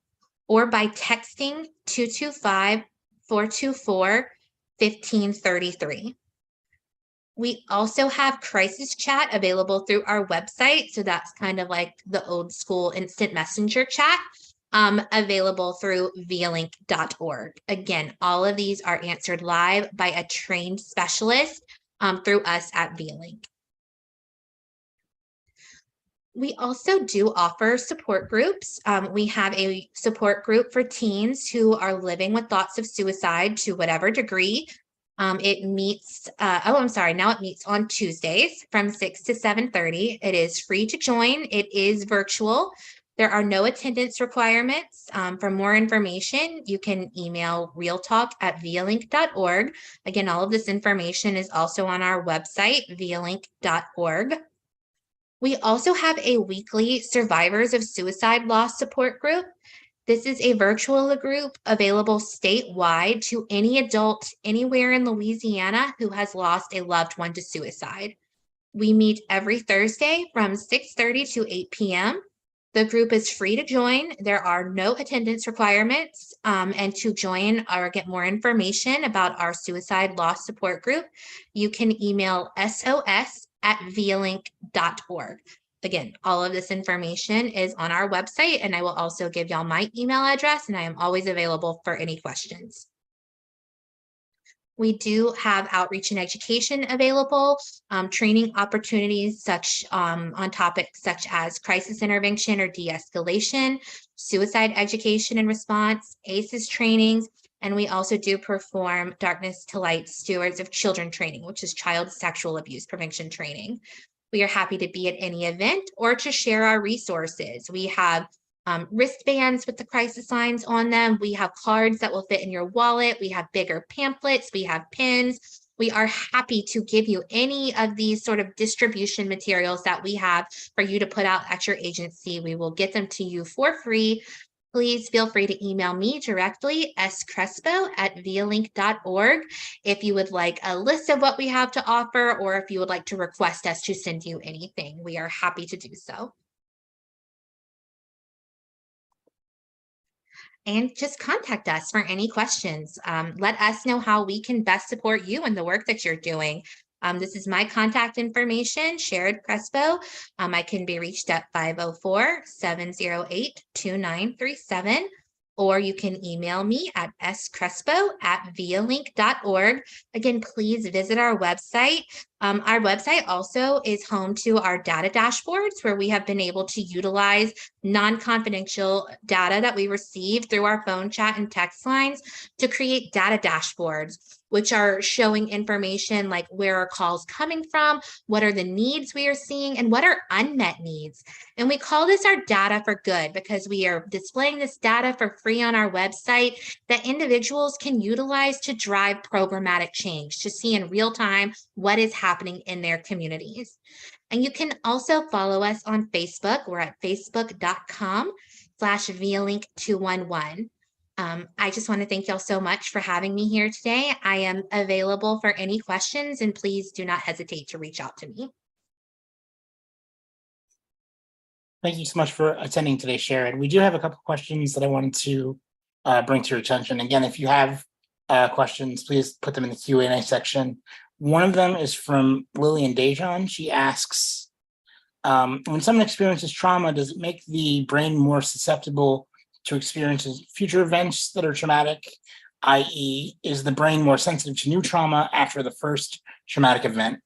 Speaker 21: or by texting 225-424-1533. We also have crisis chat available through our website. So that's kind of like the old school instant messenger chat, available through vialink.org. Again, all of these are answered live by a trained specialist through us at Vialink. We also do offer support groups. We have a support group for teens who are living with thoughts of suicide to whatever degree. It meets, now it meets on Tuesdays from 6 to 7:30. It is free to join. It is virtual. There are no attendance requirements. For more information, you can email realtalk@vialink.org. Again, all of this information is also on our website, vialink.org. We also have a weekly Survivors of Suicide Loss support group. This is a virtual group available statewide to any adult anywhere in Louisiana who has lost a loved one to suicide. We meet every Thursday from 6:30 to 8 p.m. The group is free to join. There are no attendance requirements. And to join or get more information about our suicide loss support group, you can email sos@vialink.org. Again, all of this information is on our website, and I will also give y'all my email address, and I am always available for any questions. We do have outreach and education available, training opportunities on topics such as crisis intervention or de-escalation, suicide education and response, ACEs trainings, and we also do perform Darkness to Light Stewards of Children training, which is child sexual abuse prevention training. We are happy to be at any event or to share our resources. We have wristbands with the crisis signs on them. We have cards that will fit in your wallet. We have bigger pamphlets. We have pins. We are happy to give you any of these sort of distribution materials that we have for you to put out at your agency. We will get them to you for free. Please feel free to email me directly, screspo@vialink.org, if you would like a list of what we have to offer, or if you would like to request us to send you anything. We are happy to do so. And just contact us for any questions. Let us know how we can best support you in the work that you're doing. This is my contact information, Sherrod Crespo. I can be reached at 504-708-2937, or you can email me at screspo@vialink.org. Again, please visit our website. Our website also is home to our data dashboards, where we have been able to utilize non-confidential data that we receive through our phone chat and text lines to create data dashboards, which are showing information like where are calls coming from, what are the needs we are seeing, and what are unmet needs. And we call this our data for good because we are displaying this data for free on our website that individuals can utilize to drive programmatic change, to see in real time what is happening in their communities. And you can also follow us on Facebook. We're at facebook.com/vialink211. I just want to thank y'all so much for having me here today. I am available for any questions, and please do not hesitate to reach out to me.
Speaker 9: Thank you so much for attending today, Sharon. We do have a couple questions that I wanted to bring to your attention. Again, if you have questions, please put them in the Q&A section. One of them is from Lillian Dejan. She asks, when someone experiences trauma, does it make the brain more susceptible to experiences future events that are traumatic, i.e., is the brain more sensitive to new trauma after the first traumatic event?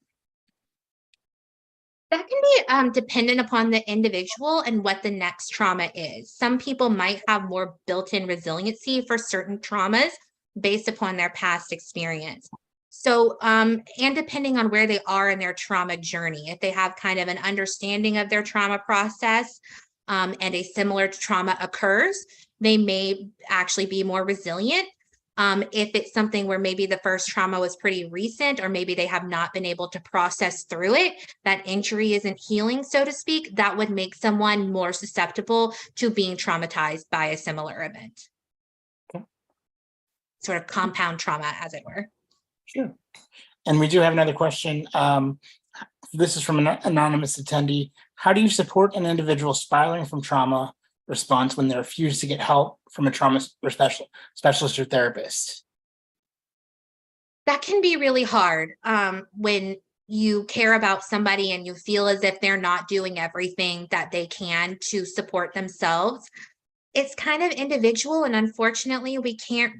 Speaker 21: That can be dependent upon the individual and what the next trauma is. Some people might have more built-in resiliency for certain traumas based upon their past experience. So, and depending on where they are in their trauma journey, if they have kind of an understanding of their trauma process, and a similar trauma occurs, they may actually be more resilient. If it's something where maybe the first trauma was pretty recent, or maybe they have not been able to process through it, that injury isn't healing, so to speak, that would make someone more susceptible to being traumatized by a similar event. sort of compound trauma, as it were.
Speaker 9: Sure. And we do have another question. This is from an anonymous attendee. How do you support an individual spiraling from trauma response when they refuse to get help from a trauma or specialist or therapist?
Speaker 21: That can be really hard when you care about somebody and you feel as if they're not doing everything that they can to support themselves. It's kind of individual, and unfortunately we can't,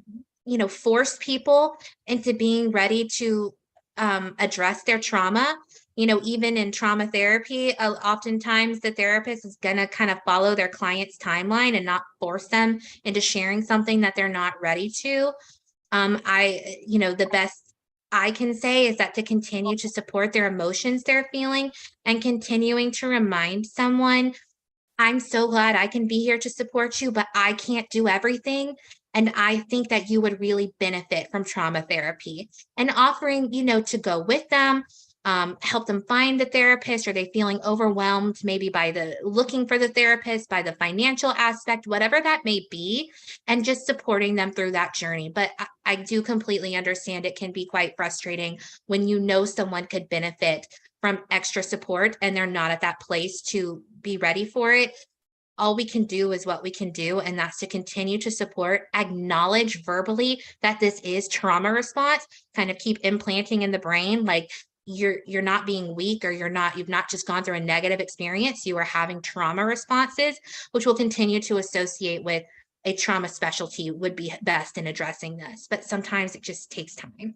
Speaker 21: force people into being ready to address their trauma. Even in trauma therapy, oftentimes the therapist is going to kind of follow their client's timeline and not force them into sharing something that they're not ready to. The best I can say is that to continue to support their emotions they're feeling and continuing to remind someone, I'm so glad I can be here to support you, but I can't do everything. And I think that you would really benefit from trauma therapy, and offering, to go with them, help them find the therapist. Are they feeling overwhelmed maybe by the looking for the therapist, by the financial aspect, whatever that may be, and just supporting them through that journey. But I do completely understand it can be quite frustrating when someone could benefit from extra support and they're not at that place to be ready for it. All we can do is what we can do, and that's to continue to support, acknowledge verbally that this is trauma response, kind of keep implanting in the brain like you're not being weak, or you've not just gone through a negative experience, you are having trauma responses, which we'll continue to associate with a trauma specialty would be best in addressing this. But sometimes it just takes time.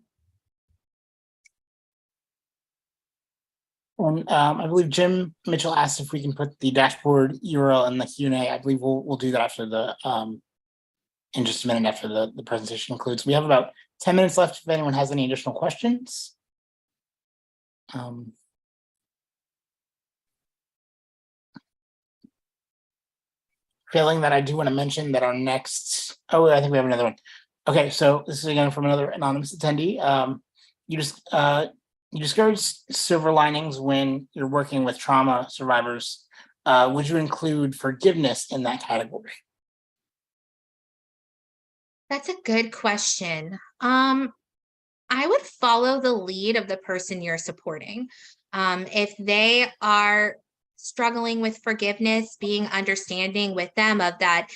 Speaker 9: And I believe Jim Mitchell asked if we can put the dashboard URL in the Q&A. I believe we'll do that after in just a minute after the presentation concludes. We have about 10 minutes left if anyone has any additional questions. Failing that, I do want to mention that our next, I think we have another one. Okay, so this is again from another anonymous attendee. You discourage silver linings when you're working with trauma survivors. Would you include forgiveness in that category?
Speaker 21: That's a good question. I would follow the lead of the person you're supporting. If they are struggling with forgiveness, being understanding with them of that,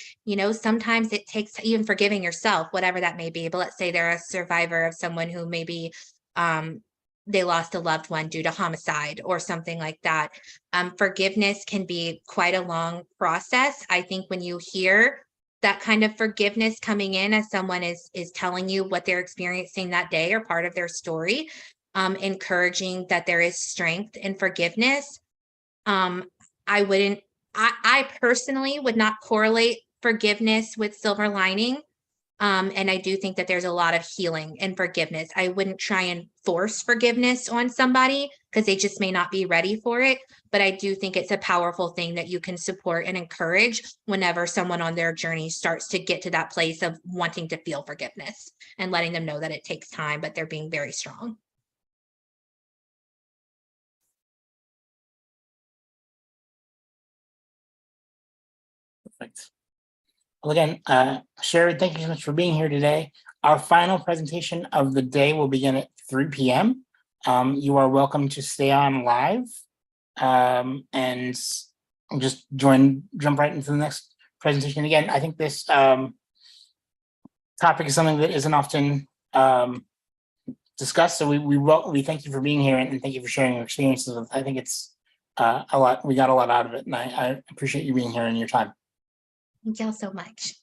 Speaker 21: sometimes it takes even forgiving yourself, whatever that may be. But let's say they're a survivor of someone who maybe they lost a loved one due to homicide or something like that. Forgiveness can be quite a long process. I think when you hear that kind of forgiveness coming in as someone is telling you what they're experiencing that day or part of their story, encouraging that there is strength in forgiveness. I personally would not correlate forgiveness with silver lining. And I do think that there's a lot of healing in forgiveness. I wouldn't try and force forgiveness on somebody because they just may not be ready for it. But I do think it's a powerful thing that you can support and encourage whenever someone on their journey starts to get to that place of wanting to feel forgiveness, and letting them know that it takes time, but they're being very strong.
Speaker 9: Perfect. Well, again, Sherry, thank you so much for being here today. Our final presentation of the day will begin at 3 p.m. You are welcome to stay on live and just jump right into the next presentation. Again, I think this topic is something that isn't often discussed. So we thank you for being here, and thank you for sharing your experiences. I think it's a lot. We got a lot out of it, and I appreciate you being here and your time.
Speaker 21: Thank y'all so much.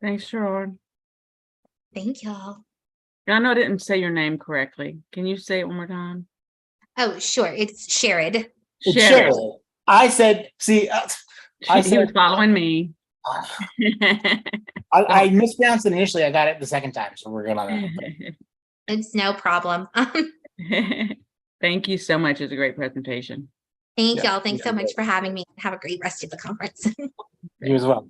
Speaker 1: Thanks, Gerard.
Speaker 21: Thank y'all.
Speaker 1: I know I didn't say your name correctly. Can you say it one more time?
Speaker 21: Oh, sure. It's Sherrod.
Speaker 9: Cheryl. I said, see,
Speaker 1: He was following me.
Speaker 9: I mispronounced it initially. I got it the second time, so we're good on that.
Speaker 21: It's no problem.
Speaker 1: Thank you so much. It was a great presentation.
Speaker 21: Thank y'all. Thanks so much for having me. Have a great rest of the conference.
Speaker 9: You as well.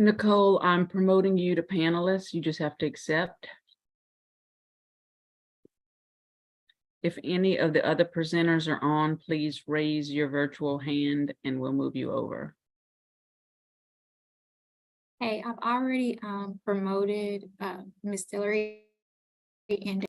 Speaker 1: Nicole, I'm promoting you to panelist. You just have to accept. If any of the other presenters are on, please raise your virtual hand and we'll move you over.
Speaker 21: Hey, I've already promoted Miss Hillary and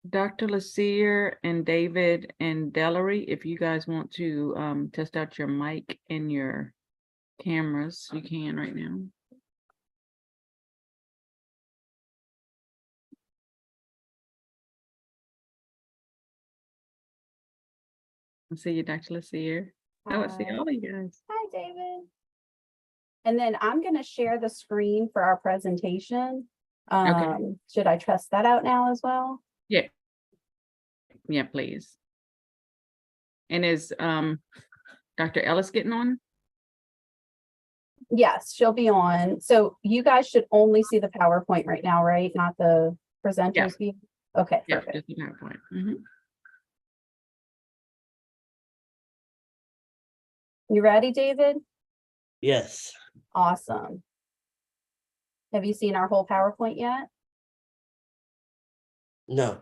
Speaker 1: Dr. Lassier and David and Delary, if you guys want to test out your mic and your cameras, you can right now. I see you, Dr. Lassier. Oh, I see
Speaker 2: Hi.
Speaker 1: all of you guys.
Speaker 2: Hi, David. And then I'm going to share the screen for our presentation. Should I test that out now as well?
Speaker 1: Yeah. Yeah, please. And is Dr. Ellis getting on?
Speaker 2: Yes, she'll be on. So you guys should only see the PowerPoint right now, right? Not the presenters view? Okay,
Speaker 1: Yeah,
Speaker 2: perfect.
Speaker 1: just the PowerPoint. Mhm.
Speaker 2: You ready, David?
Speaker 12: Yes.
Speaker 2: Awesome. Have you seen our whole PowerPoint yet?
Speaker 12: No.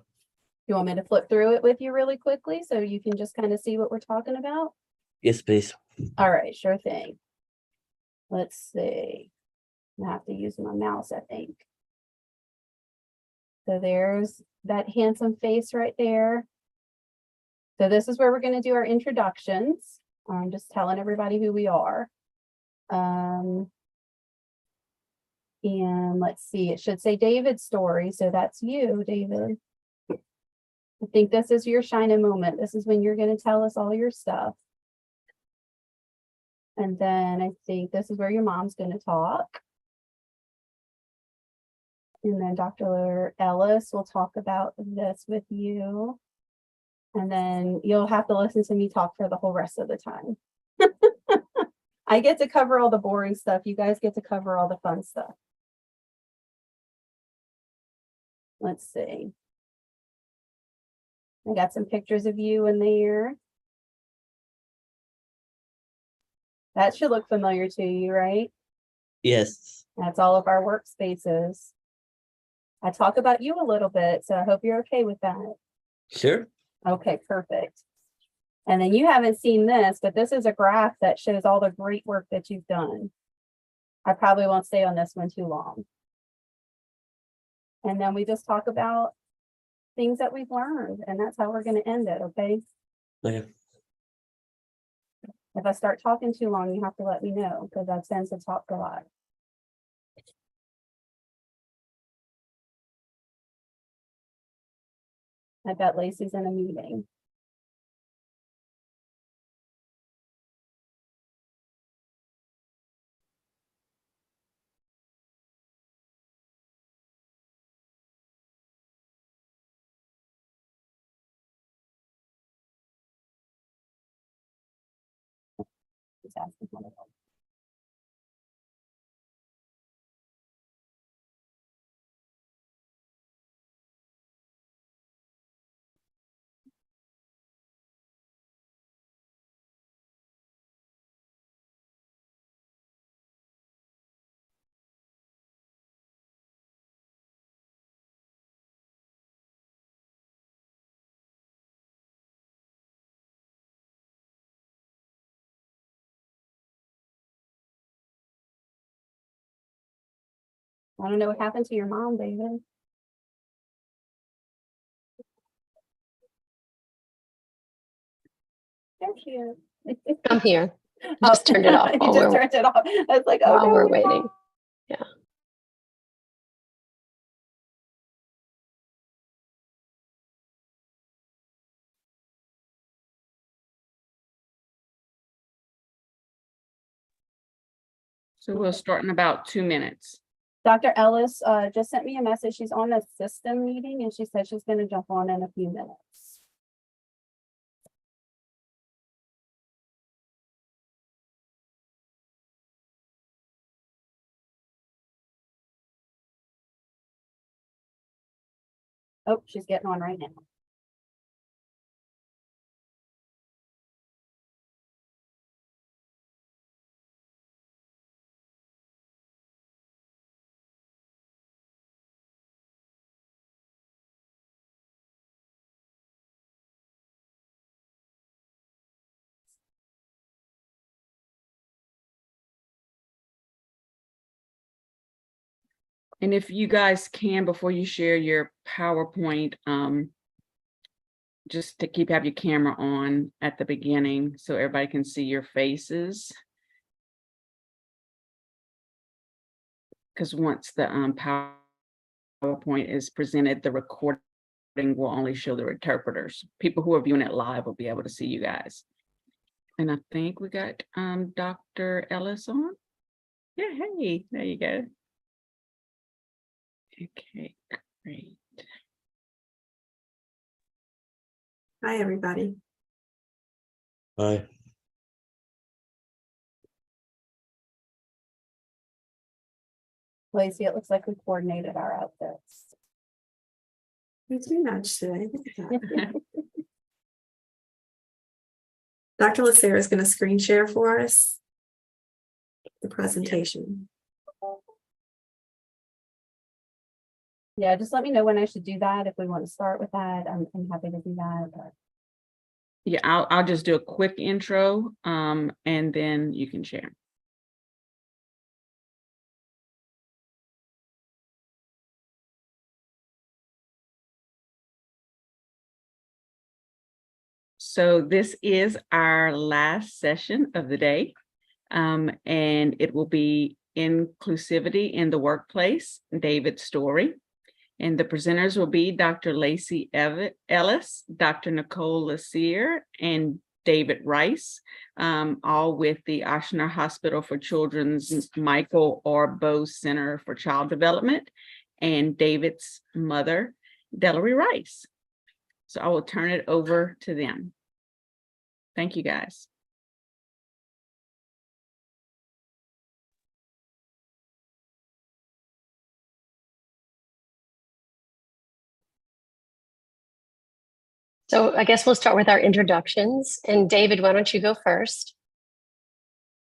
Speaker 2: You want me to flip through it with you really quickly so you can just kind of see what we're talking about?
Speaker 12: Yes, please.
Speaker 2: All right, sure thing. Let's see. I have to use my mouse, I think. So there's that handsome face right there. So this is where we're going to do our introductions. I'm just telling everybody who we are. And let's see, it should say David's story. So that's you, David. I think this is your shining moment. This is when you're going to tell us all your stuff. And then I think this is where your mom's going to talk. And then Dr. Ellis will talk about this with you. And then you'll have to listen to me talk for the whole rest of the time. I get to cover all the boring stuff. You guys get to cover all the fun stuff. Let's see. I got some pictures of you in there. That should look familiar to you, right?
Speaker 12: Yes.
Speaker 2: That's all of our workspaces. I talk about you a little bit, so I hope you're okay with that.
Speaker 12: Sure.
Speaker 2: Okay, perfect. And then you haven't seen this, but this is a graph that shows all the great work that you've done. I probably won't stay on this one too long. And then we just talk about things that we've learned, and that's how we're going to end it, okay?
Speaker 12: Okay.
Speaker 2: If I start talking too long, you have to let me know because I tend to talk a lot. I bet Lacey's in a meeting. Just asking one of them. I don't know what happened to your mom, David. There she is.
Speaker 4: I'm here. Just turned it off
Speaker 2: You
Speaker 4: while
Speaker 2: just
Speaker 4: we're,
Speaker 2: turned it off. I was like, oh
Speaker 4: while
Speaker 2: no,
Speaker 4: we're
Speaker 2: your
Speaker 4: waiting.
Speaker 2: mom.
Speaker 4: Yeah.
Speaker 1: So we'll start in about 2 minutes.
Speaker 2: Dr. Ellis just sent me a message. She's on a system meeting and she said she's going to jump on in a few minutes. Oh, she's getting on right now.
Speaker 1: And if you guys can, before you share your PowerPoint, just to have your camera on at the beginning so everybody can see your faces. Because once the PowerPoint is presented, the recording will only show the interpreters. People who are viewing it live will be able to see you guys. And I think we got Dr. Ellis on. Yeah, hey, there you go. Okay, great.
Speaker 5: Hi, everybody.
Speaker 12: Hi.
Speaker 5: Lacey, it looks like we coordinated our outfits. You too much today. Look at that. Dr. Lacerra is going to screen share for us the presentation. Yeah, just let me know when I should do that. If we want to start with that, I'm happy to do that.
Speaker 1: Yeah, I'll just do a quick intro and then you can share. So this is our last session of the day, and it will be Inclusivity in the Workplace, David's story. And the presenters will be Dr. Lacey Ellis, Dr. Nicole Lacier, and David Rice, all with the Ochsner Hospital for Children's Michael R. Bose Center for Child Development, and David's mother, Delary Rice. So I will turn it over to them. Thank you, guys.
Speaker 4: So I guess we'll start with our introductions. And David, why don't you go first?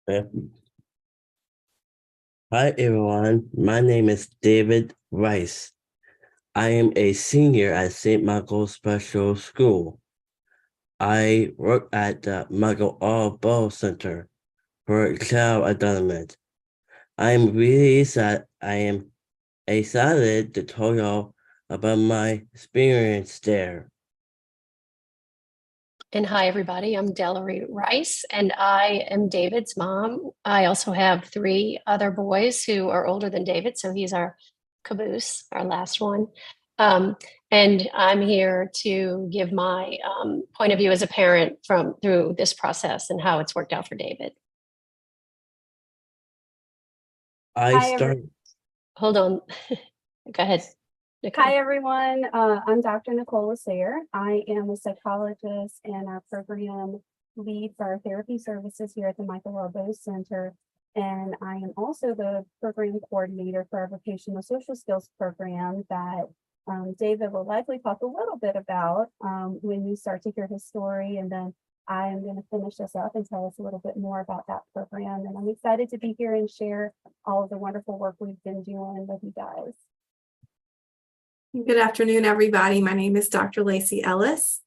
Speaker 12: Okay. Hi, everyone. My name is David Rice. I am a senior at St. Michael's Special School. I work at the Michael R. Bose Center for Child Development. I am excited to tell y'all about my experience there.
Speaker 4: And hi, everybody. I'm Delary Rice, and I am David's mom. I also have 3 other boys who are older than David, so he's our caboose, our last one. And I'm here to give my point of view as a parent through this process and how it's worked out for David. Hold on. Go ahead. Nicole.
Speaker 5: Hi, everyone. I'm Dr. Nicole Lacier. I am a psychologist and our program lead for our therapy services here at the Michael R. Bose Center. And I am also the program coordinator for our vocational social skills program that David will likely talk a little bit about when you start to hear his story. And then I am going to finish this up and tell us a little bit more about that program. And I'm excited to be here and share all of the wonderful work we've been doing with you guys. Good afternoon, everybody. My name is Dr. Lacey Ellis.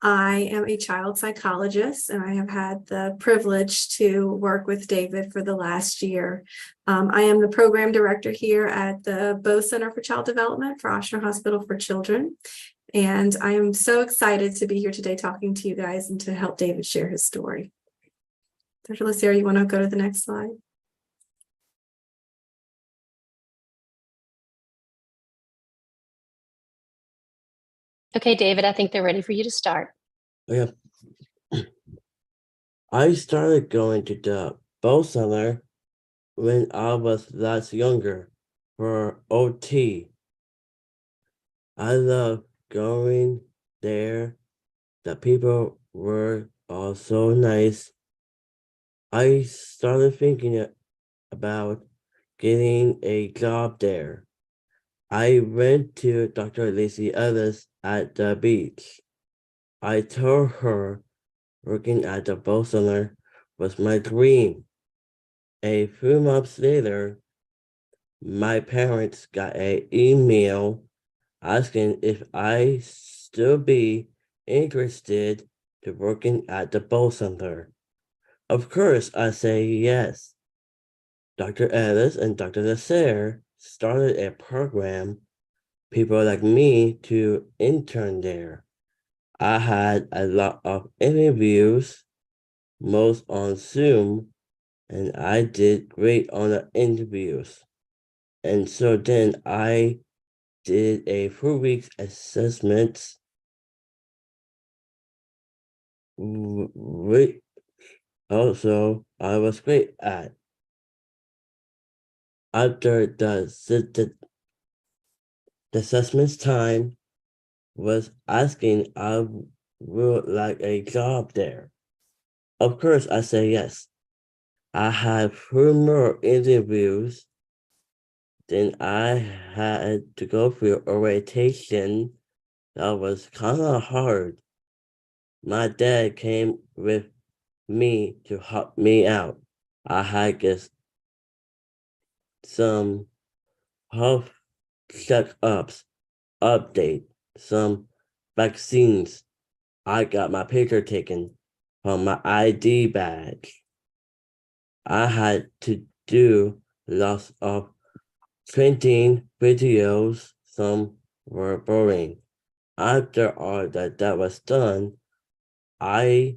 Speaker 5: I am a child psychologist, and I have had the privilege to work with David for the last year. I am the program director here at the Bose Center for Child Development for Ochsner Hospital for Children. And I am so excited to be here today talking to you guys and to help David share his story. Dr. Lacier, you want to go to the next slide?
Speaker 4: Okay, David, I think they're ready for you to start.
Speaker 12: Yeah. I started going to the Bose Center when I was lots younger for OT. I love going there. The people were all so nice. I started thinking about getting a job there. I went to Dr. Lacey Ellis at the beach. I told her working at the Bose Center was my dream. A few months later, my parents got an email asking if I still be interested to working at the Bose Center. Of course, I say yes. Dr. Ellis and Dr. Lacier started a program people like me to intern there.
Speaker 6: I had a lot of interviews, most on Zoom, and I did great on the interviews. And so then I did a 4 weeks assessment. Also, I was great at. After the assessment's time was asking, I would like a job there. Of course, I said yes. I had 4 more interviews. Then I had to go through orientation. That was kind of hard. My dad came with me to help me out. I had get some health checkups, update, some vaccines. I got my picture taken from my ID badge. I had to do lots of printing videos, some were boring. After all that was done, I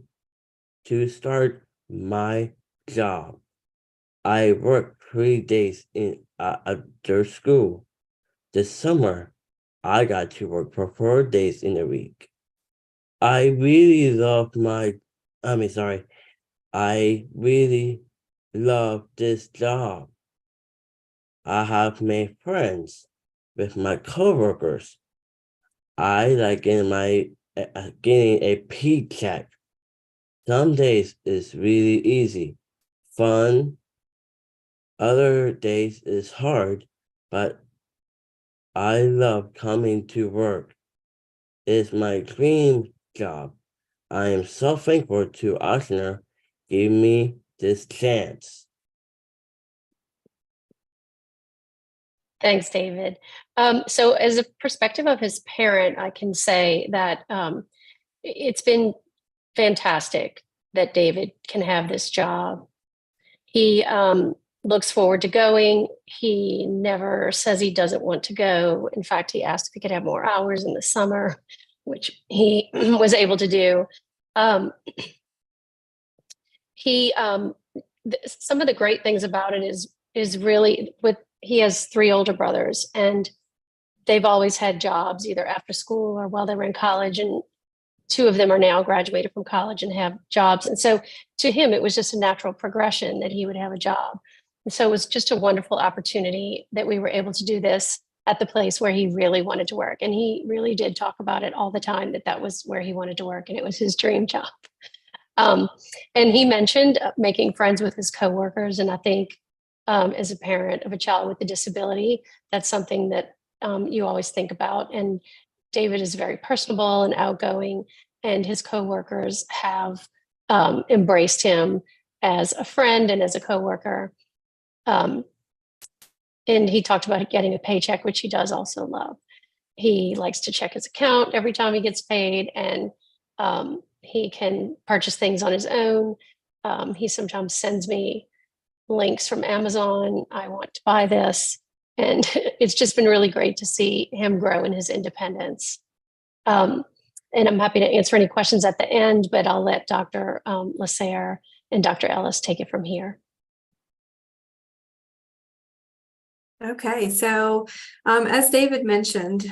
Speaker 6: to start my job. I worked 3 days in after school. This summer, I got to work for 4 days in a week. I really love I really love this job. I have made friends with my coworkers. I like getting a paycheck. Some days is really easy, fun. Other days is hard, but I love coming to work. It's my dream job. I am so thankful to Oshner give me this chance.
Speaker 4: Thanks, David. So as a perspective of his parent, I can say that it's been fantastic that David can have this job. He looks forward to going. He never says he doesn't want to go. In fact, he asked if he could have more hours in the summer, which he was able to do. Some of the great things about it is really he has 3 older brothers, and they've always had jobs either after school or while they were in college, and 2 of them are now graduated from college and have jobs. And so to him, it was just a natural progression that he would have a job. And so it was just a wonderful opportunity that we were able to do this at the place where he really wanted to work. And he really did talk about it all the time, that was where he wanted to work and it was his dream job. And he mentioned making friends with his coworkers. And I think as a parent of a child with a disability, that's something that you always think about. And David is very personable and outgoing, and his coworkers have embraced him as a friend and as a coworker. And he talked about getting a paycheck, which he does also love. He likes to check his account every time he gets paid, and he can purchase things on his own. He sometimes sends me links from Amazon. I want to buy this. And it's just been really great to see him grow in his independence. And I'm happy to answer any questions at the end, but I'll let Dr. Lasser and Dr. Ellis take it from here.
Speaker 22: Okay, so as David mentioned,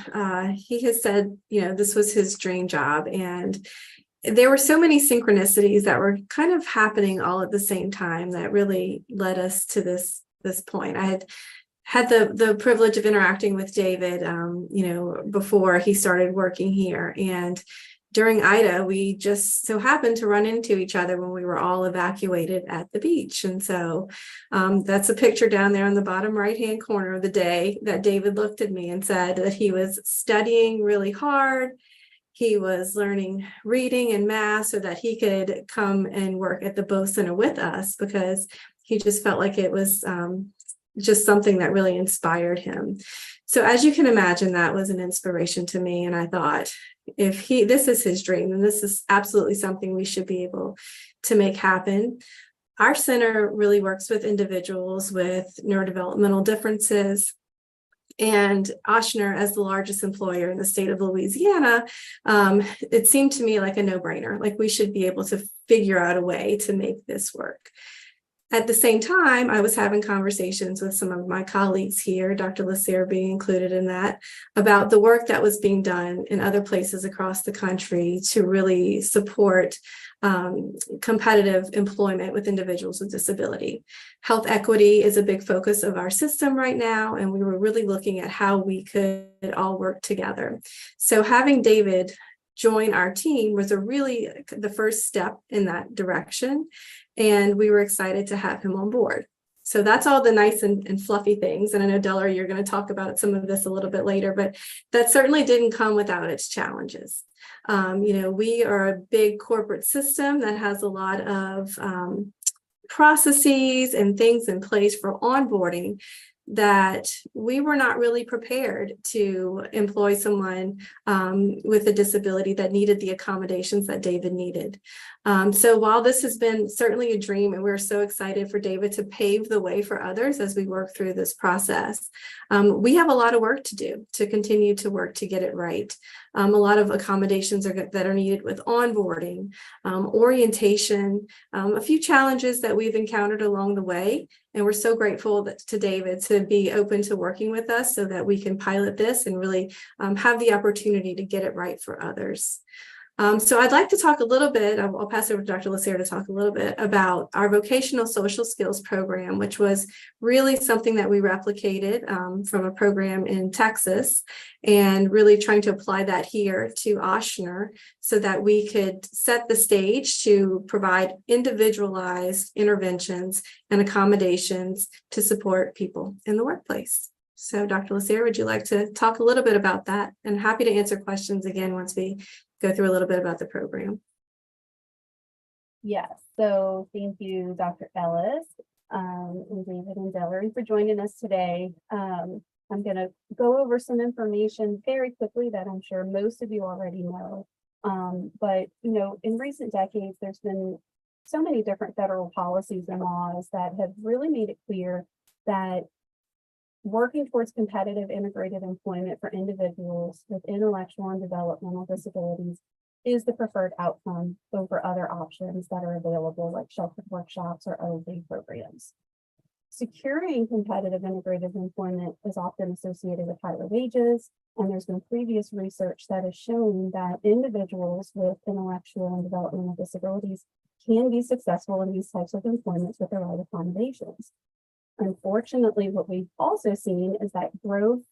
Speaker 22: he has said, this was his dream job, and there were so many synchronicities that were kind of happening all at the same time that really led us to this point. I had the privilege of interacting with David, before he started working here, and during IDA, we just so happened to run into each other when we were all evacuated at the beach. And so that's a picture down there on the bottom right-hand corner of the day that David looked at me and said that he was studying really hard. He was learning reading and math so that he could come and work at the Bow Center with us, because he just felt like it was just something that really inspired him. So as you can imagine, that was an inspiration to me. And I thought, if this is his dream, then this is absolutely something we should be able to make happen. Our center really works with individuals with neurodevelopmental differences. And Ochsner, as the largest employer in the state of Louisiana, it seemed to me like a no-brainer, like we should be able to figure out a way to make this work. At the same time, I was having conversations with some of my colleagues here, Dr. Lacer being included in that, about the work that was being done in other places across the country to really support competitive employment with individuals with disability. Health equity is a big focus of our system right now, and we were really looking at how we could all work together. So having David join our team was really the first step in that direction, and we were excited to have him on board. So that's all the nice and fluffy things. And I know, Delary, you're going to talk about some of this a little bit later, but that certainly didn't come without its challenges. We are a big corporate system that has a lot of processes and things in place for onboarding that we were not really prepared to employ someone with a disability that needed the accommodations that David needed. So while this has been certainly a dream, and we're so excited for David to pave the way for others as we work through this process, we have a lot of work to do to continue to work to get it right. A lot of accommodations that are needed with onboarding, orientation, a few challenges that we've encountered along the way. And we're so grateful to David to be open to working with us so that we can pilot this and really have the opportunity to get it right for others. So I'd like to talk a little bit, I'll pass over to Dr. Lacer to talk a little bit about our vocational social skills program, which was really something that we replicated from a program in Texas, and really trying to apply that here to Ochsner so that we could set the stage to provide individualized interventions and accommodations to support people in the workplace. So Dr. Lacer, would you like to talk a little bit about that? And happy to answer questions again once we go through a little bit about the program.
Speaker 5: Yes, so thank you, Dr. Ellis, and David and Delary for joining us today. I'm going to go over some information very quickly that I'm sure most of you already know. But in recent decades, there's been so many different federal policies and laws that have really made it clear that working towards competitive integrated employment for individuals with intellectual and developmental disabilities is the preferred outcome over other options that are available, like sheltered workshops or OV programs. Securing competitive integrated employment is often associated with higher wages, and there's been previous research that has shown that individuals with intellectual and developmental disabilities can be successful in these types of employments with the right accommodations. Unfortunately, what we've also seen is that growth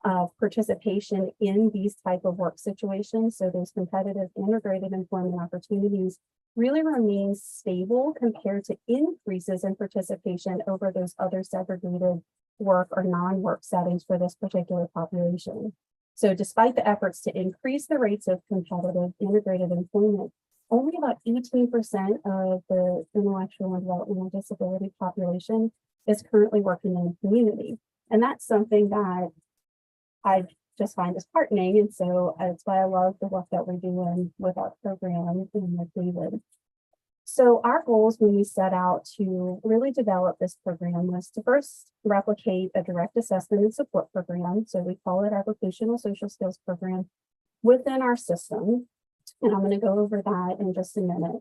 Speaker 5: of participation in these type of work situations, so those competitive integrated employment opportunities, really remains stable compared to increases in participation over those other segregated work or non-work settings for this particular population. So despite the efforts to increase the rates of competitive integrated employment, only about 18% of the intellectual and developmental disability population is currently working in the community. And that's something that I just find disheartening. And so that's why I love the work that we're doing with our program and with David. So our goals when we set out to really develop this program was to first replicate a direct assessment and support program. So we call it our vocational social skills program within our system. And I'm going to go over that in just a minute.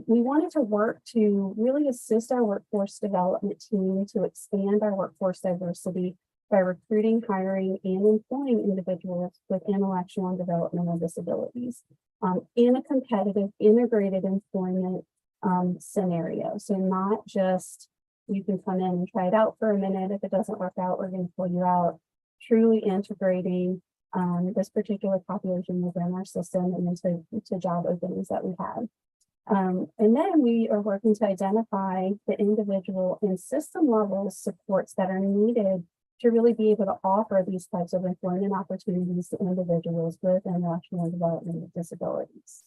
Speaker 5: We wanted to work to really assist our workforce development team to expand our workforce diversity by recruiting, hiring, and employing individuals with intellectual and developmental disabilities in a competitive integrated employment scenario. So not just you can come in and try it out for a minute. If it doesn't work out, we're going to pull you out. Truly integrating this particular population within our system and into job openings that we have. And then we are working to identify the individual and system level supports that are needed to really be able to offer these types of employment opportunities to individuals with intellectual and developmental disabilities.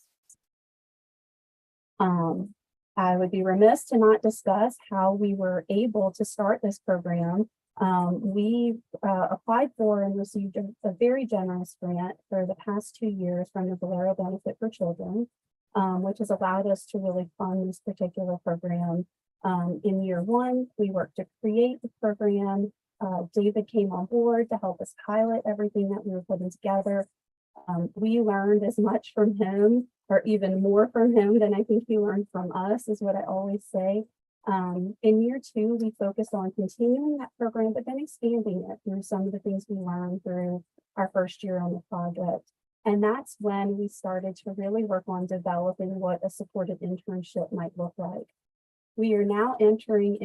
Speaker 5: I would be remiss to not discuss how we were able to start this program. We applied for and received a very generous grant for the past 2 years from the Valero Benefit for Children, which has allowed us to really fund this particular program. In year one, we worked to create the program, David came on board to help us pilot everything that we were putting together. We learned as much from him, or even more from him than I think he learned from us, is what I always say. In year 2, we focused on continuing that program, but then expanding it through some of the things we learned through our first year on the project. And that's when we started to really work on developing what a supported internship might look like. We are now entering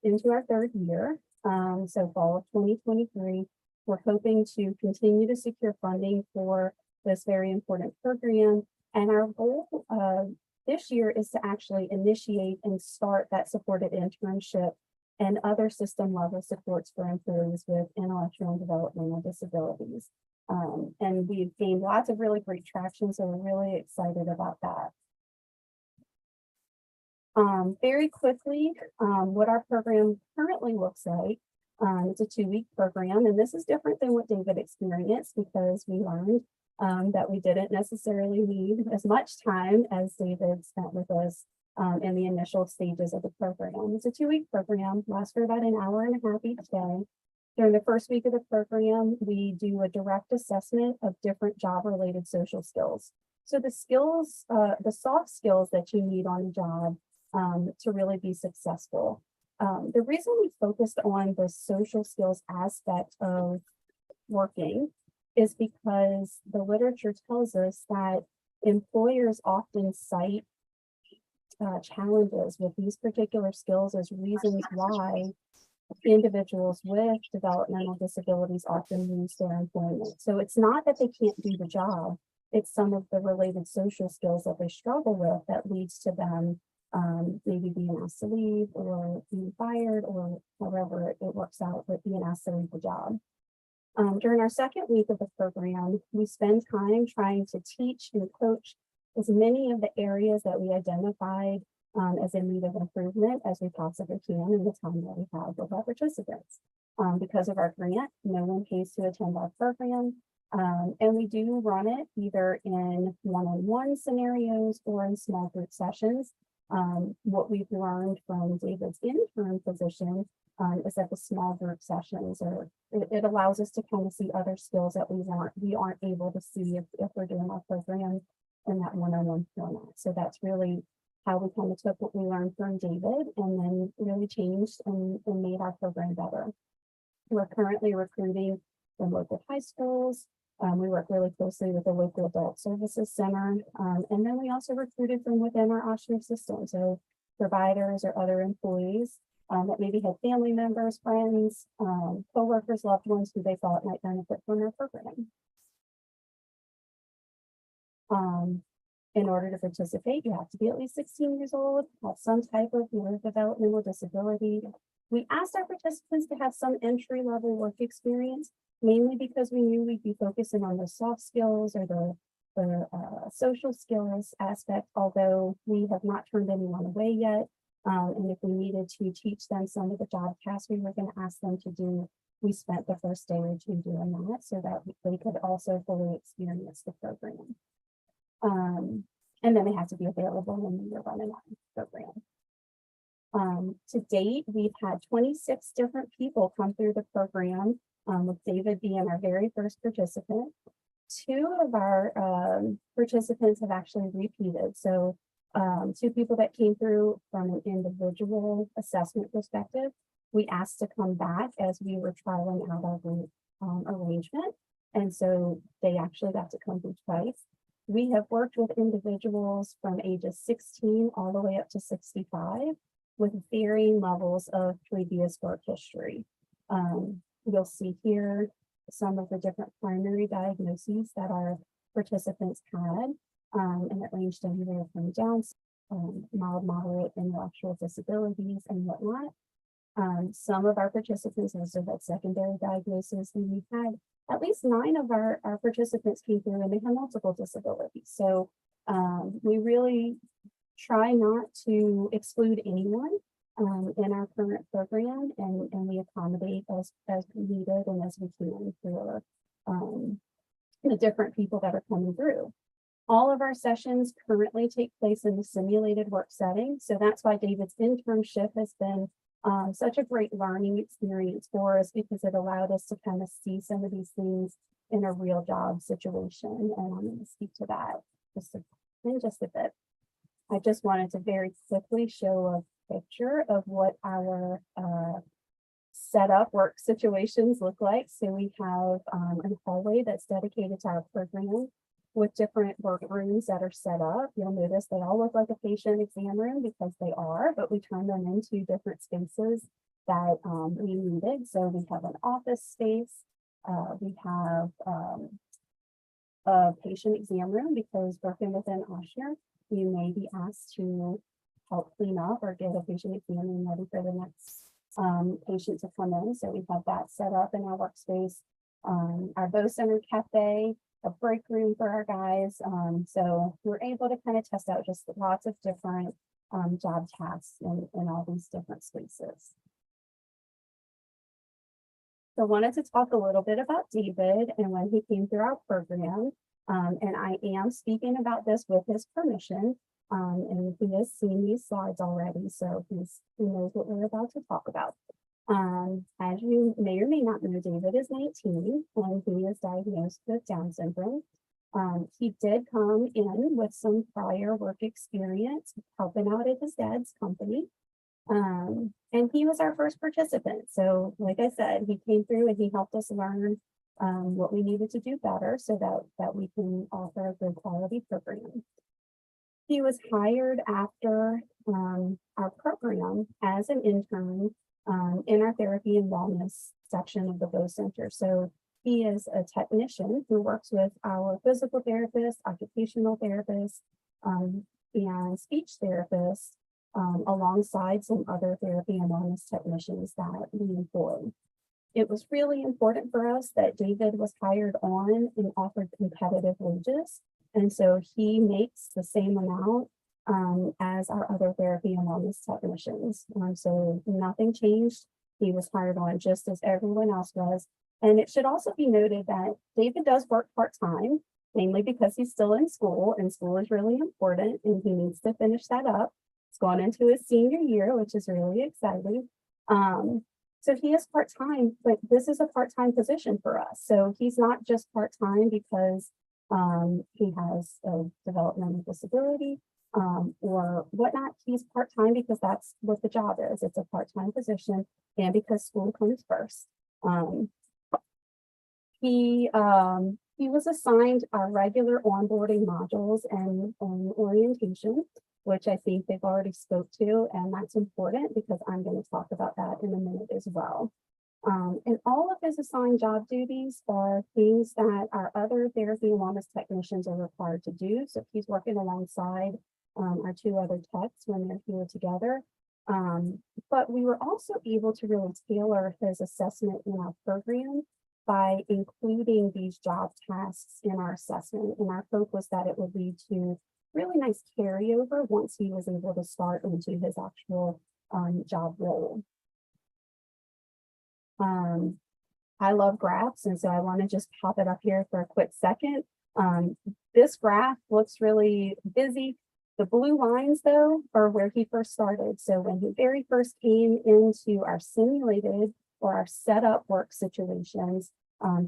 Speaker 5: into our 3rd year, so fall of 2023. We're hoping to continue to secure funding for this very important program. And our goal this year is to actually initiate and start that supported internship and other system level supports for employees with intellectual and developmental disabilities. And we've gained lots of really great traction, so we're really excited about that. Very quickly, what our program currently looks like. It's a 2-week program, and this is different than what David experienced because we learned that we didn't necessarily need as much time as David spent with us in the initial stages of the program. It's a 2-week program, lasts for about an hour and a half each day. During the first week of the program, we do a direct assessment of different job-related social skills. So the skills, the soft skills that you need on a job to really be successful. The reason we focused on the social skills aspect of working is because the literature tells us that employers often cite challenges with these particular skills as reasons why individuals with developmental disabilities often lose their employment. So it's not that they can't do the job, it's some of the related social skills that they struggle with that leads to them maybe being asked to leave or being fired or however it works out with being asked to leave the job. During our 2nd week of the program, we spend time trying to teach and coach as many of the areas that we identified as in need of improvement as we possibly can in the time that we have with our participants. Because of our grant, no one pays to attend our program, and we do run it either in one-on-one scenarios or in small group sessions. What we've learned from David's intern position is that the small group sessions it allows us to kind of see other skills that we aren't able to see if we're doing our program in that one-on-one format. So that's really how we kind of took what we learned from David and then really changed and made our program better. We're currently recruiting from local high schools. We work really closely with the local adult services center. And then we also recruited from within our Oshner system. So providers or other employees that maybe had family members, friends, coworkers, loved ones who they thought might benefit from our program. In order to participate, you have to be at least 16 years old, have some type of neurodevelopmental disability. We asked our participants to have some entry-level work experience, mainly because we knew we'd be focusing on the soft skills or the social skills aspect, although we have not turned anyone away yet. And if we needed to teach them some of the job tasks we were going to ask them to do, we spent the first day or 2 doing that so that they could also fully experience the program. And then they have to be available when we were running on the program. To date, we've had 26 different people come through the program, with David being our very first participant. 2 of our participants have actually repeated. So 2 people that came through from an individual assessment perspective, we asked to come back as we were trialing out our group arrangement. And so they actually got to come through twice. We have worked with individuals from ages 16 all the way up to 65 with varying levels of previous work history. You'll see here some of the different primary diagnoses that our participants had, and it ranged anywhere from Down syndrome, mild, moderate intellectual disabilities and whatnot. Some of our participants also had secondary diagnoses, and we've had at least 9 of our participants came through and they have multiple disabilities. So we really try not to exclude anyone in our current program, and we accommodate as needed and as we can for the different people that are coming through. All of our sessions currently take place in the simulated work setting. So that's why David's internship has been such a great learning experience for us because it allowed us to kind of see some of these things in a real job situation. And I'm going to speak to that in just a bit. I just wanted to very quickly show a picture of what our setup work situations look like. So we have a hallway that's dedicated to our program with different work rooms that are set up. You'll notice they all look like a patient exam room because they are, but we turn them into different spaces that we needed. So we have an office space. We have a patient exam room because working within Osher, you may be asked to help clean up or get a patient exam room ready for the next patient to come in. So we have that set up in our workspace. Our Bow Center Cafe, a break room for our guys. So we're able to kind of test out just lots of different job tasks in all these different spaces. So I wanted to talk a little bit about David and when he came through our program. And I am speaking about this with his permission. And he has seen these slides already, so he knows what we're about to talk about. As you may or may not know, David is 19 and he is diagnosed with Down syndrome. He did come in with some prior work experience helping out at his dad's company. And he was our first participant. So like I said, he came through and he helped us learn what we needed to do better so that we can offer a good quality program. He was hired after our program as an intern in our therapy and wellness section of the Bow Center. So he is a technician who works with our physical therapist, occupational therapist, and speech therapist alongside some other therapy and wellness technicians that we employ. It was really important for us that David was hired on and offered competitive wages. And so he makes the same amount as our other therapy and wellness technicians. So nothing changed. He was hired on just as everyone else was. And it should also be noted that David does work part-time, mainly because he's still in school, and school is really important and he needs to finish that up. He's going into his senior year, which is really exciting. So he is part-time, but this is a part-time position for us. So he's not just part-time because he has a developmental disability or whatnot. He's part-time because that's what the job is. It's a part-time position and because school comes first. He was assigned our regular onboarding modules and orientation, which I think they've already spoke to, and that's important because I'm going to talk about that in a minute as well. And all of his assigned job duties are things that our other therapy and wellness technicians are required to do. So he's working alongside our two other techs when they're here together. But we were also able to really tailor his assessment in our program by including these job tasks in our assessment. And our hope was that it would lead to really nice carryover once he was able to start into his actual job role. I love graphs, and so I want to just pop it up here for a quick second. This graph looks really busy. The blue lines, though, are where he first started. So when he very first came into our simulated or our setup work situations,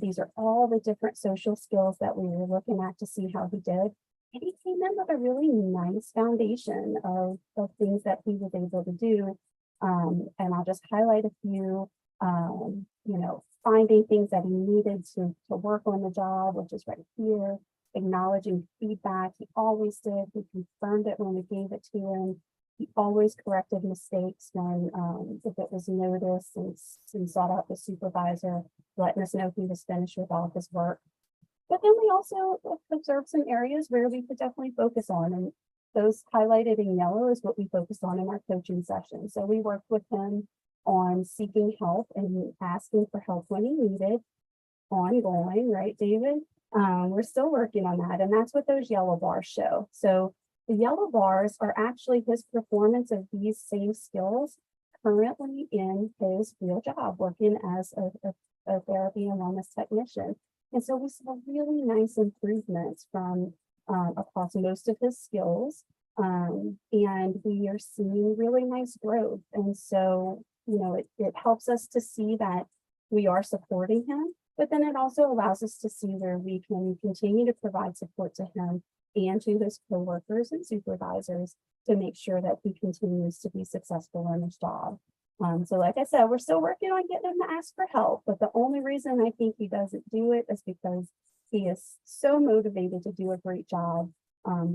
Speaker 5: these are all the different social skills that we were looking at to see how he did. And he came in with a really nice foundation of things that he was able to do. And I'll just highlight a few. Finding things that he needed to work on the job, which is right here, acknowledging feedback. He always did. He confirmed it when we gave it to him. He always corrected mistakes when if it was noticed and sought out the supervisor, letting us know he was finished with all of his work. But then we also observed some areas where we could definitely focus on, and those highlighted in yellow is what we focused on in our coaching session. So we worked with him on seeking help and asking for help when he needed, ongoing, right, David? We're still working on that, and that's what those yellow bars show. So the yellow bars are actually his performance of these same skills currently in his real job, working as a therapy and wellness technician. And so we saw really nice improvements from across most of his skills, and we are seeing really nice growth. And so it helps us to see that we are supporting him, but then it also allows us to see where we can continue to provide support to him and to his coworkers and supervisors to make sure that he continues to be successful in his job. So like I said, we're still working on getting him to ask for help, but the only reason I think he doesn't do it is because he is so motivated to do a great job.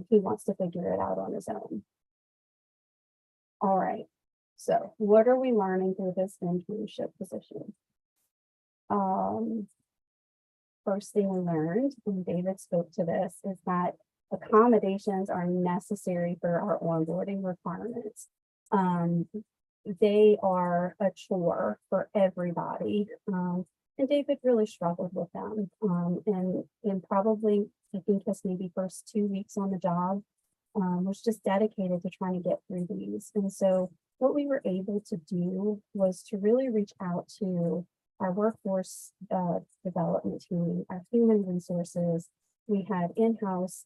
Speaker 5: He wants to figure it out on his own. All right, so what are we learning through this internship position? First thing we learned, and David spoke to this, is that accommodations are necessary for our onboarding requirements. They are a chore for everybody. And David really struggled with them. And probably, I think his maybe first 2 weeks on the job was just dedicated to trying to get through these. And so what we were able to do was to really reach out to our workforce development team, our human resources. We had in-house,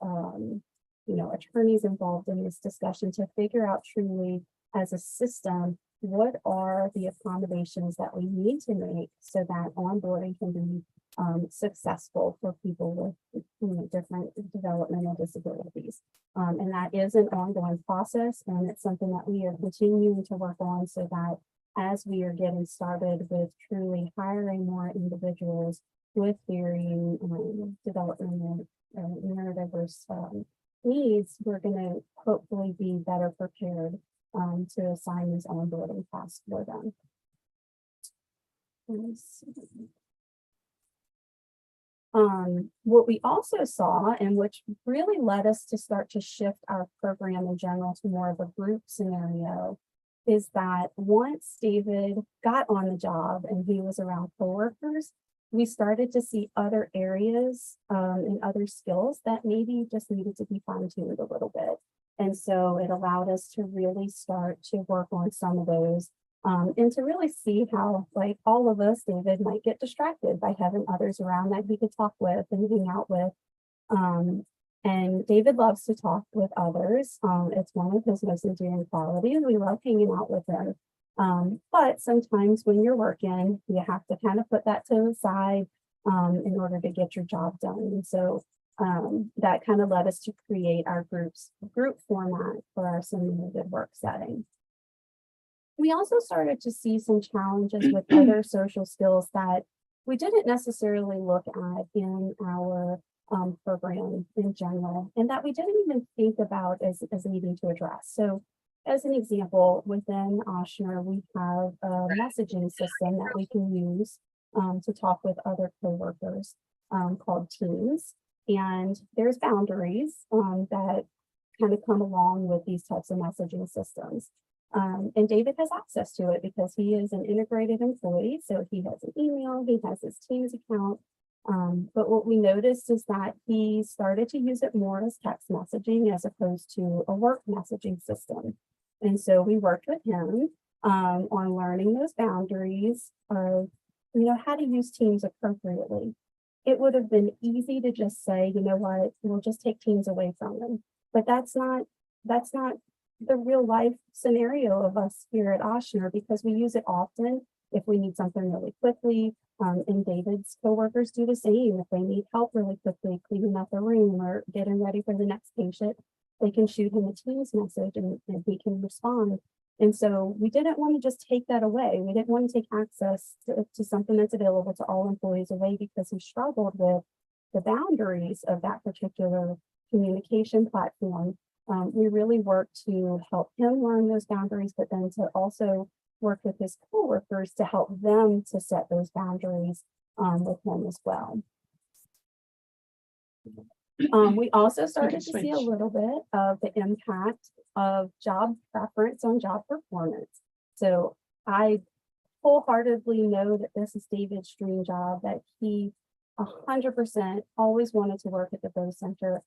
Speaker 5: attorneys involved in this discussion to figure out truly as a system, what are the accommodations that we need to make so that onboarding can be successful for people with different developmental disabilities. And that is an ongoing process, and it's something that we are continuing to work on so that as we are getting started with truly hiring more individuals with varying developmental neurodiverse needs, we're going to hopefully be better prepared to assign these onboarding tasks for them. What we also saw, and which really led us to start to shift our program in general to more of a group scenario, is that once David got on the job and he was around coworkers, we started to see other areas and other skills that maybe just needed to be fine-tuned a little bit. And so it allowed us to really start to work on some of those and to really see how, like all of us, David might get distracted by having others around that he could talk with and hang out with. And David loves to talk with others. It's one of his most endearing qualities. We love hanging out with him. But sometimes when you're working, you have to kind of put that to the side in order to get your job done. And so that kind of led us to create our group format for our simulated work setting. We also started to see some challenges with other social skills that we didn't necessarily look at in our program in general, and that we didn't even think about as needing to address. So as an example, within Oshner, we have a messaging system that we can use to talk with other coworkers called Teams. And there's boundaries that kind of come along with these types of messaging systems. And David has access to it because he is an integrated employee. So he has an email, he has his Teams account. But what we noticed is that he started to use it more as text messaging as opposed to a work messaging system. And so we worked with him on learning those boundaries of, how to use Teams appropriately. It would have been easy to just say, you know what, we'll just take Teams away from them. But that's not the real life scenario of us here at Oshner, because we use it often if we need something really quickly. And David's coworkers do the same. If they need help really quickly cleaning up a room or getting ready for the next patient, they can shoot him a Teams message and he can respond. And so we didn't want to just take that away. We didn't want to take access to something that's available to all employees away because he struggled with the boundaries of that particular communication platform. We really worked to help him learn those boundaries, but then to also work with his coworkers to help them to set those boundaries with him as well. We also started to see a little bit of the impact of job preference on job performance. So I wholeheartedly know that this is David's dream job, that he 100% always wanted to work at the Bow Center.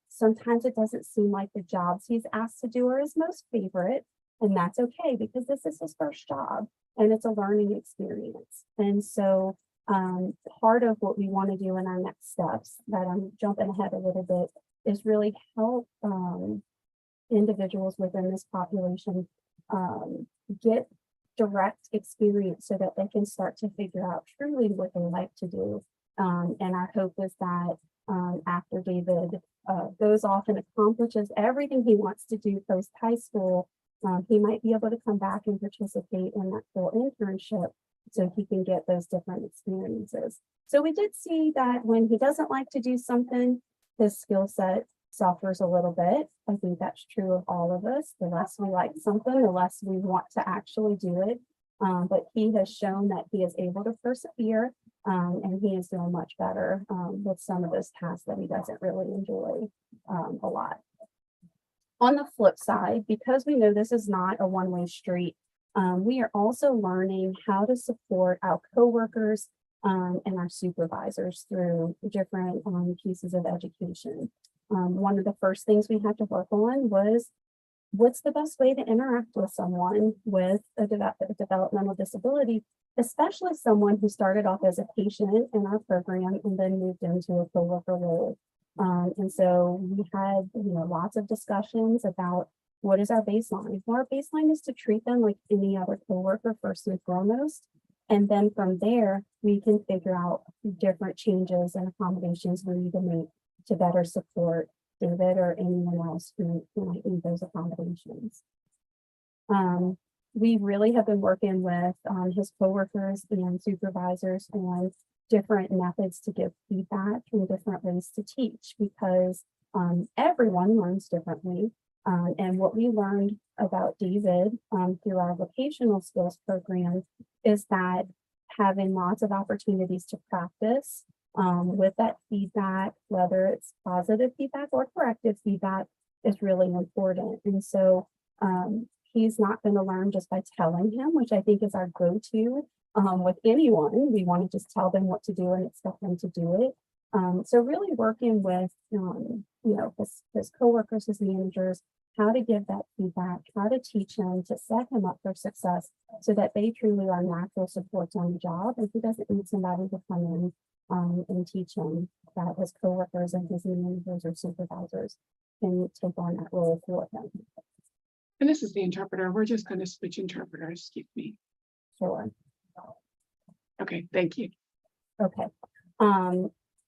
Speaker 5: Sometimes it doesn't seem like the jobs he's asked to do are his most favorite, and that's okay because this is his first job and it's a learning experience. And so part of what we want to do in our next steps, that I'm jumping ahead a little bit, is really help individuals within this population get direct experience so that they can start to figure out truly what they like to do. And our hope is that after David goes off and accomplishes everything he wants to do post high school, he might be able to come back and participate in that full internship so he can get those different experiences. So we did see that when he doesn't like to do something, his skill set suffers a little bit. I think that's true of all of us. The less we like something, the less we want to actually do it. But he has shown that he is able to persevere, and he is doing much better with some of those tasks that he doesn't really enjoy a lot. On the flip side, because we know this is not a one-way street, we are also learning how to support our coworkers and our supervisors through different pieces of education. One of the first things we had to work on was what's the best way to interact with someone with a developmental disability, especially someone who started off as a patient in our program and then moved into a coworker role. And so we had, lots of discussions about what is our baseline. Well, our baseline is to treat them like any other coworker first and foremost. And then from there, we can figure out different changes and accommodations we need to make to better support David or anyone else who might need those accommodations. We really have been working with his coworkers and supervisors on different methods to give feedback and different ways to teach, because everyone learns differently. And what we learned about David through our vocational skills program is that having lots of opportunities to practice with that feedback, whether it's positive feedback or corrective feedback, is really important. And so he's not going to learn just by telling him, which I think is our go-to with anyone. We want to just tell them what to do and expect them to do it. So really working with his coworkers, his managers, how to give that feedback, how to teach him to set him up for success so that they truly are natural supports on the job, and he doesn't need somebody to come in and teach him, that his coworkers and his managers or supervisors can take on that role for him.
Speaker 8: And this is the interpreter. We're just going to switch interpreters. Excuse me.
Speaker 5: Sure.
Speaker 8: Okay, thank you.
Speaker 5: Okay.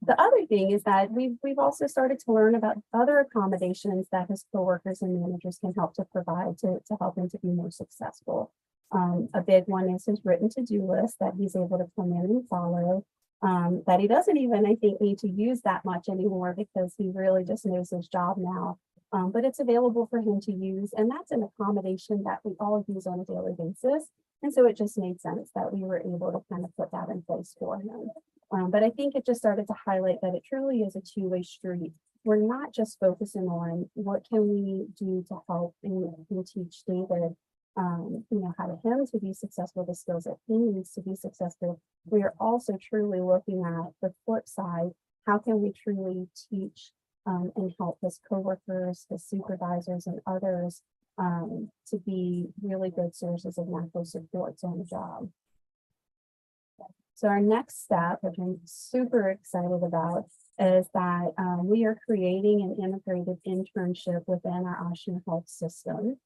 Speaker 5: The other thing is that we've also started to learn about other accommodations that his coworkers and managers can help to provide to help him to be more successful. A big one is his written to-do list that he's able to come in and follow. That he doesn't even, I think, need to use that much anymore because he really just knows his job now. But it's available for him to use, and that's an accommodation that we all use on a daily basis. And so it just made sense that we were able to kind of put that in place for him. But I think it just started to highlight that it truly is a two-way street. We're not just focusing on what can we do to help and teach David, how to him to be successful, the skills that he needs to be successful. We are also truly looking at the flip side. How can we truly teach and help his coworkers, his supervisors, and others to be really good sources of natural supports on the job? So our next step, which I'm super excited about, is that we are creating an integrated internship within our Ocean Health system.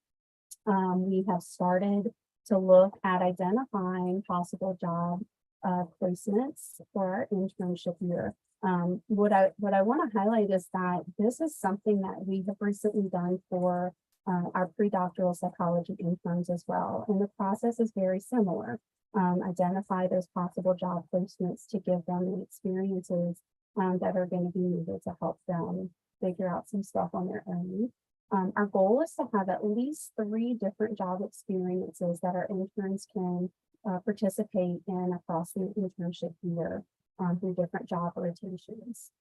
Speaker 5: We have started to look at identifying possible job placements for our internship year. What I want to highlight is that this is something that we have recently done for our pre-doctoral psychology interns as well. And the process is very similar. Identify those possible job placements to give them the experiences that are going to be needed to help them figure out some stuff on their own. Our goal is to have at least 3 different job experiences that our interns can participate in across the internship year through different job rotations.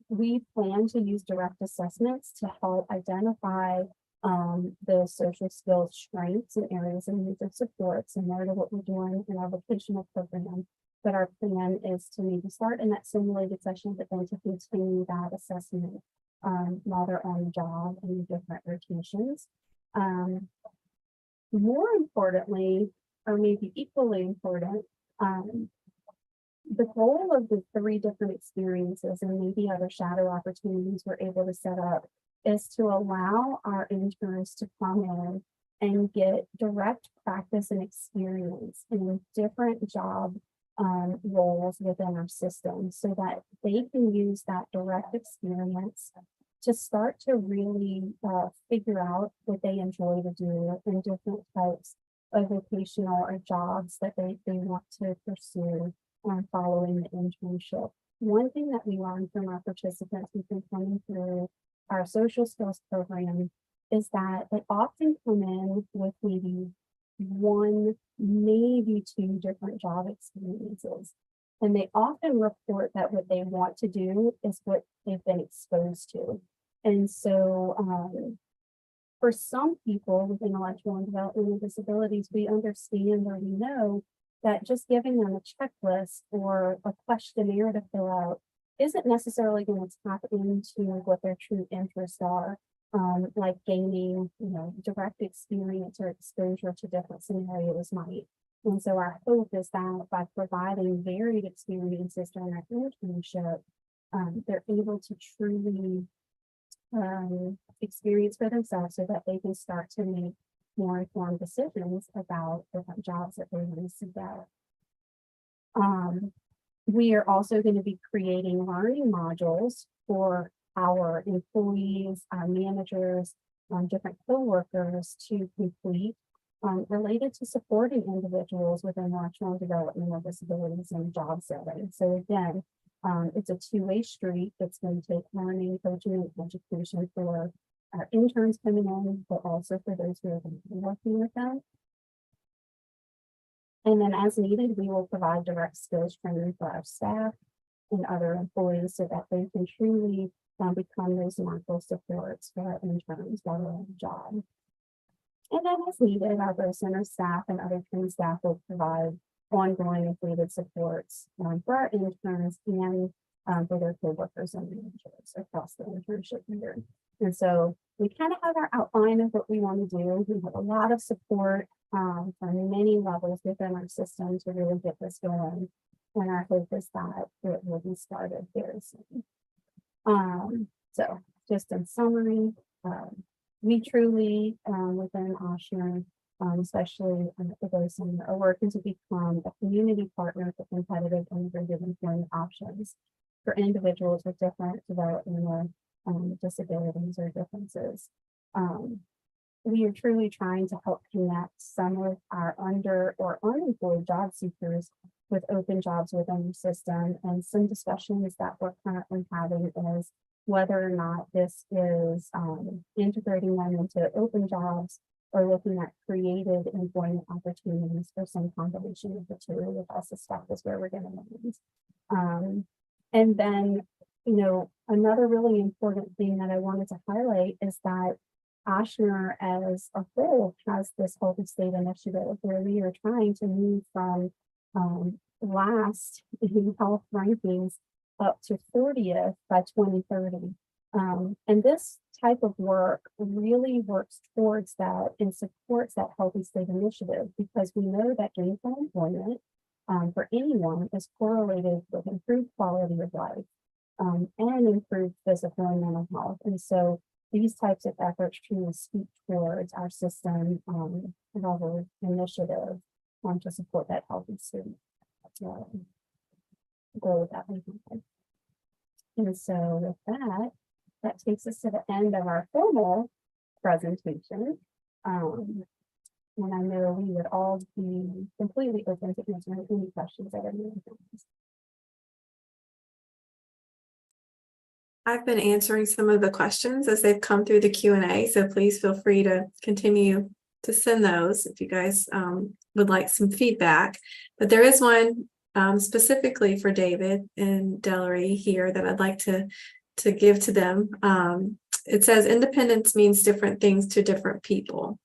Speaker 5: We plan to use direct assessments to help identify the social skills strengths and areas of needs of support, similar to what we're doing in our vocational program. But our plan is to maybe start in that simulated session, but then to continue that assessment while they're on the job in different rotations. More importantly, or maybe equally important, the goal of the 3 different experiences and maybe other shadow opportunities we're able to set up is to allow our interns to come in and get direct practice and experience in different job roles within our system so that they can use that direct experience to start to really figure out what they enjoy to do in different types of vocational or jobs that they want to pursue following the internship. One thing that we learned from our participants who've been coming through our social skills program is that they often come in with maybe one, maybe two different job experiences. And they often report that what they want to do is what they've been exposed to. And so for some people with intellectual and developmental disabilities, we understand or we know that just giving them a checklist or a questionnaire to fill out isn't necessarily going to tap into what their true interests are, like gaining, direct experience or exposure to different scenarios might. And so our hope is that by providing varied experiences during our internship, they're able to truly experience for themselves so that they can start to make more informed decisions about different jobs that they want to seek out. We are also going to be creating learning modules for our employees, our managers, different co-workers to complete related to supporting individuals with intellectual and developmental disabilities in job settings. So again, it's a two-way street. It's going to take learning, coaching, and education for our interns coming in, but also for those who are going to be working with them. And then as needed, we will provide direct skills training for our staff and other employees so that they can truly become those mindful supports for our interns while they're on the job. And then as needed, our Growth Center staff and other trained staff will provide ongoing and needed supports for our interns and for their co-workers and managers across the internship year. And so we kind of have our outline of what we want to do. We have a lot of support from many levels within our system to really get this going. And our hope is that it will be started very soon. So just in summary, we truly within Oshner, especially for those who are working to become a community partner for competitive integrated employment options for individuals with different developmental disabilities or differences. We are truly trying to help connect some of our under or unemployed job seekers with open jobs within the system. And some discussions that we're currently having is whether or not this is integrating them into open jobs or looking at created employment opportunities for some combination of the two. With us, stuff is where we're going to land. And then, another really important thing that I wanted to highlight is that Oshner as a whole has this Healthy State Initiative where we are trying to move from last in health rankings up to 40th by 2030. And this type of work really works towards that and supports that Healthy State Initiative because we know that gainful employment for anyone is correlated with improved quality of life and improved physical and mental health. And so these types of efforts truly speak towards our system level initiative to support that healthy state goal that we have. And so with that, that takes us to the end of our formal presentation. And I know we would all be completely open to answering any questions that anyone has.
Speaker 22: I've been answering some of the questions as they've come through the Q&A, so please feel free to continue to send those if you guys would like some feedback. But there is one specifically for David and Delary here that I'd like to give to them. It says independence means different things to different people.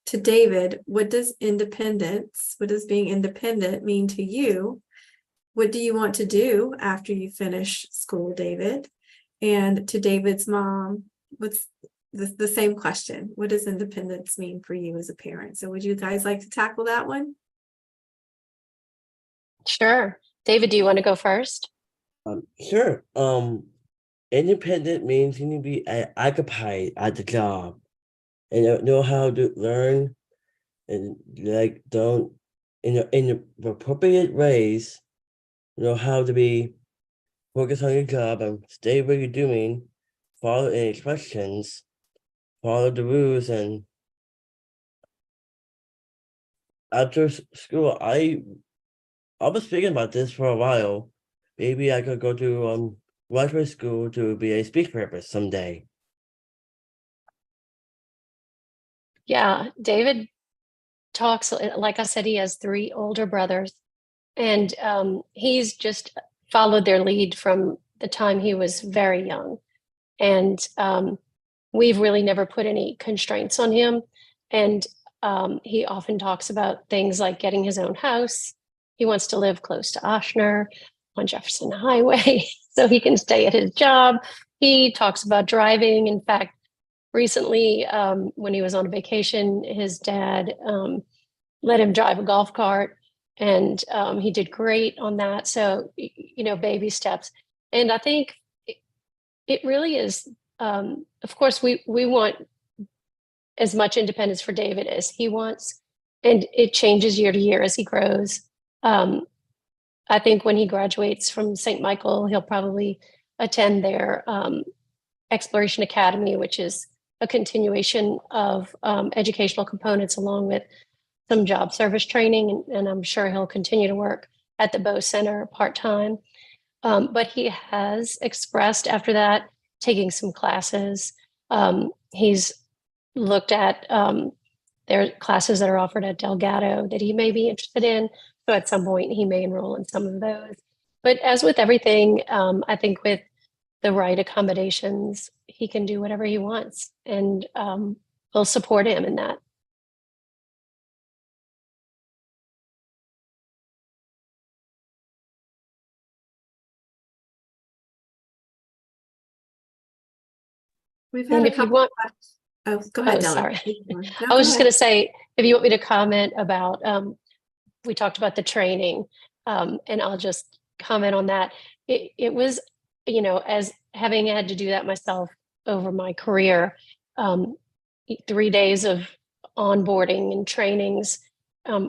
Speaker 22: To David, what does independence, what does being independent mean to you? What do you want to do after you finish school, David? And to David's mom, what's the same question? What does independence mean for you as a parent? So would you guys like to tackle that one?
Speaker 4: Sure. David, do you want to go first?
Speaker 6: Sure. Independent means you need to be occupied at the job and know how to learn and like don't in the appropriate ways, know how to be focused on your job and stay what you're doing, follow any instructions, follow the rules, and after school, I was thinking about this for a while. Maybe I could go to graduate school to be a speech therapist someday.
Speaker 4: Yeah, David talks, like I said, he has 3 older brothers, and he's just followed their lead from the time he was very young. And we've really never put any constraints on him. And he often talks about things like getting his own house. He wants to live close to Oshner on Jefferson Highway so he can stay at his job. He talks about driving. In fact, recently, when he was on vacation, his dad let him drive a golf cart, and he did great on that. So, baby steps. And I think it really is, of course, we want as much independence for David as he wants, and it changes year to year as he grows. I think when he graduates from St. Michael, he'll probably attend their Exploration Academy, which is a continuation of educational components along with some job service training, and I'm sure he'll continue to work at the Bow Center part-time. But he has expressed after that taking some classes. He's looked at there are classes that are offered at Delgado that he may be interested in. So at some point he may enroll in some of those. But as with everything, I think with the right accommodations, he can do whatever he wants, and we'll support him in that.
Speaker 22: We've had a couple. Oh, go ahead, Della.
Speaker 4: Sorry.
Speaker 22: No,
Speaker 4: I was
Speaker 22: go
Speaker 4: just going to say, if you want me to comment about, we talked about the training, and I'll just comment on that. It was, as having had to do that myself over my career, 3 days of onboarding and trainings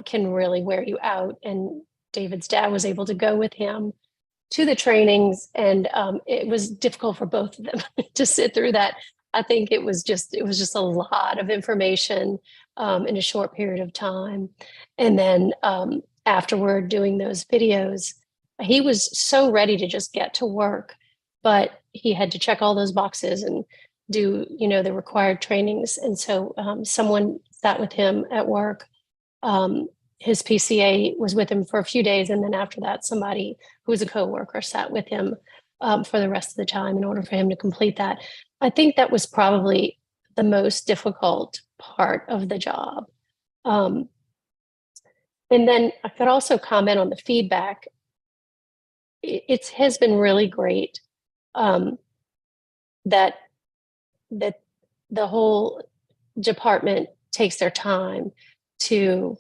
Speaker 4: can really wear you out. And David's dad was able to go with him to the trainings, and it was difficult for both of them to sit through that. I think it was just a lot of information in a short period of time. And then afterward, doing those videos, he was so ready to just get to work, but he had to check all those boxes and do, the required trainings. And so someone sat with him at work. His PCA was with him for a few days, and then after that, somebody who was a coworker sat with him for the rest of the time in order for him to complete that. I think that was probably the most difficult part of the job. And then I could also comment on the feedback. It has been really great that the whole department takes their time to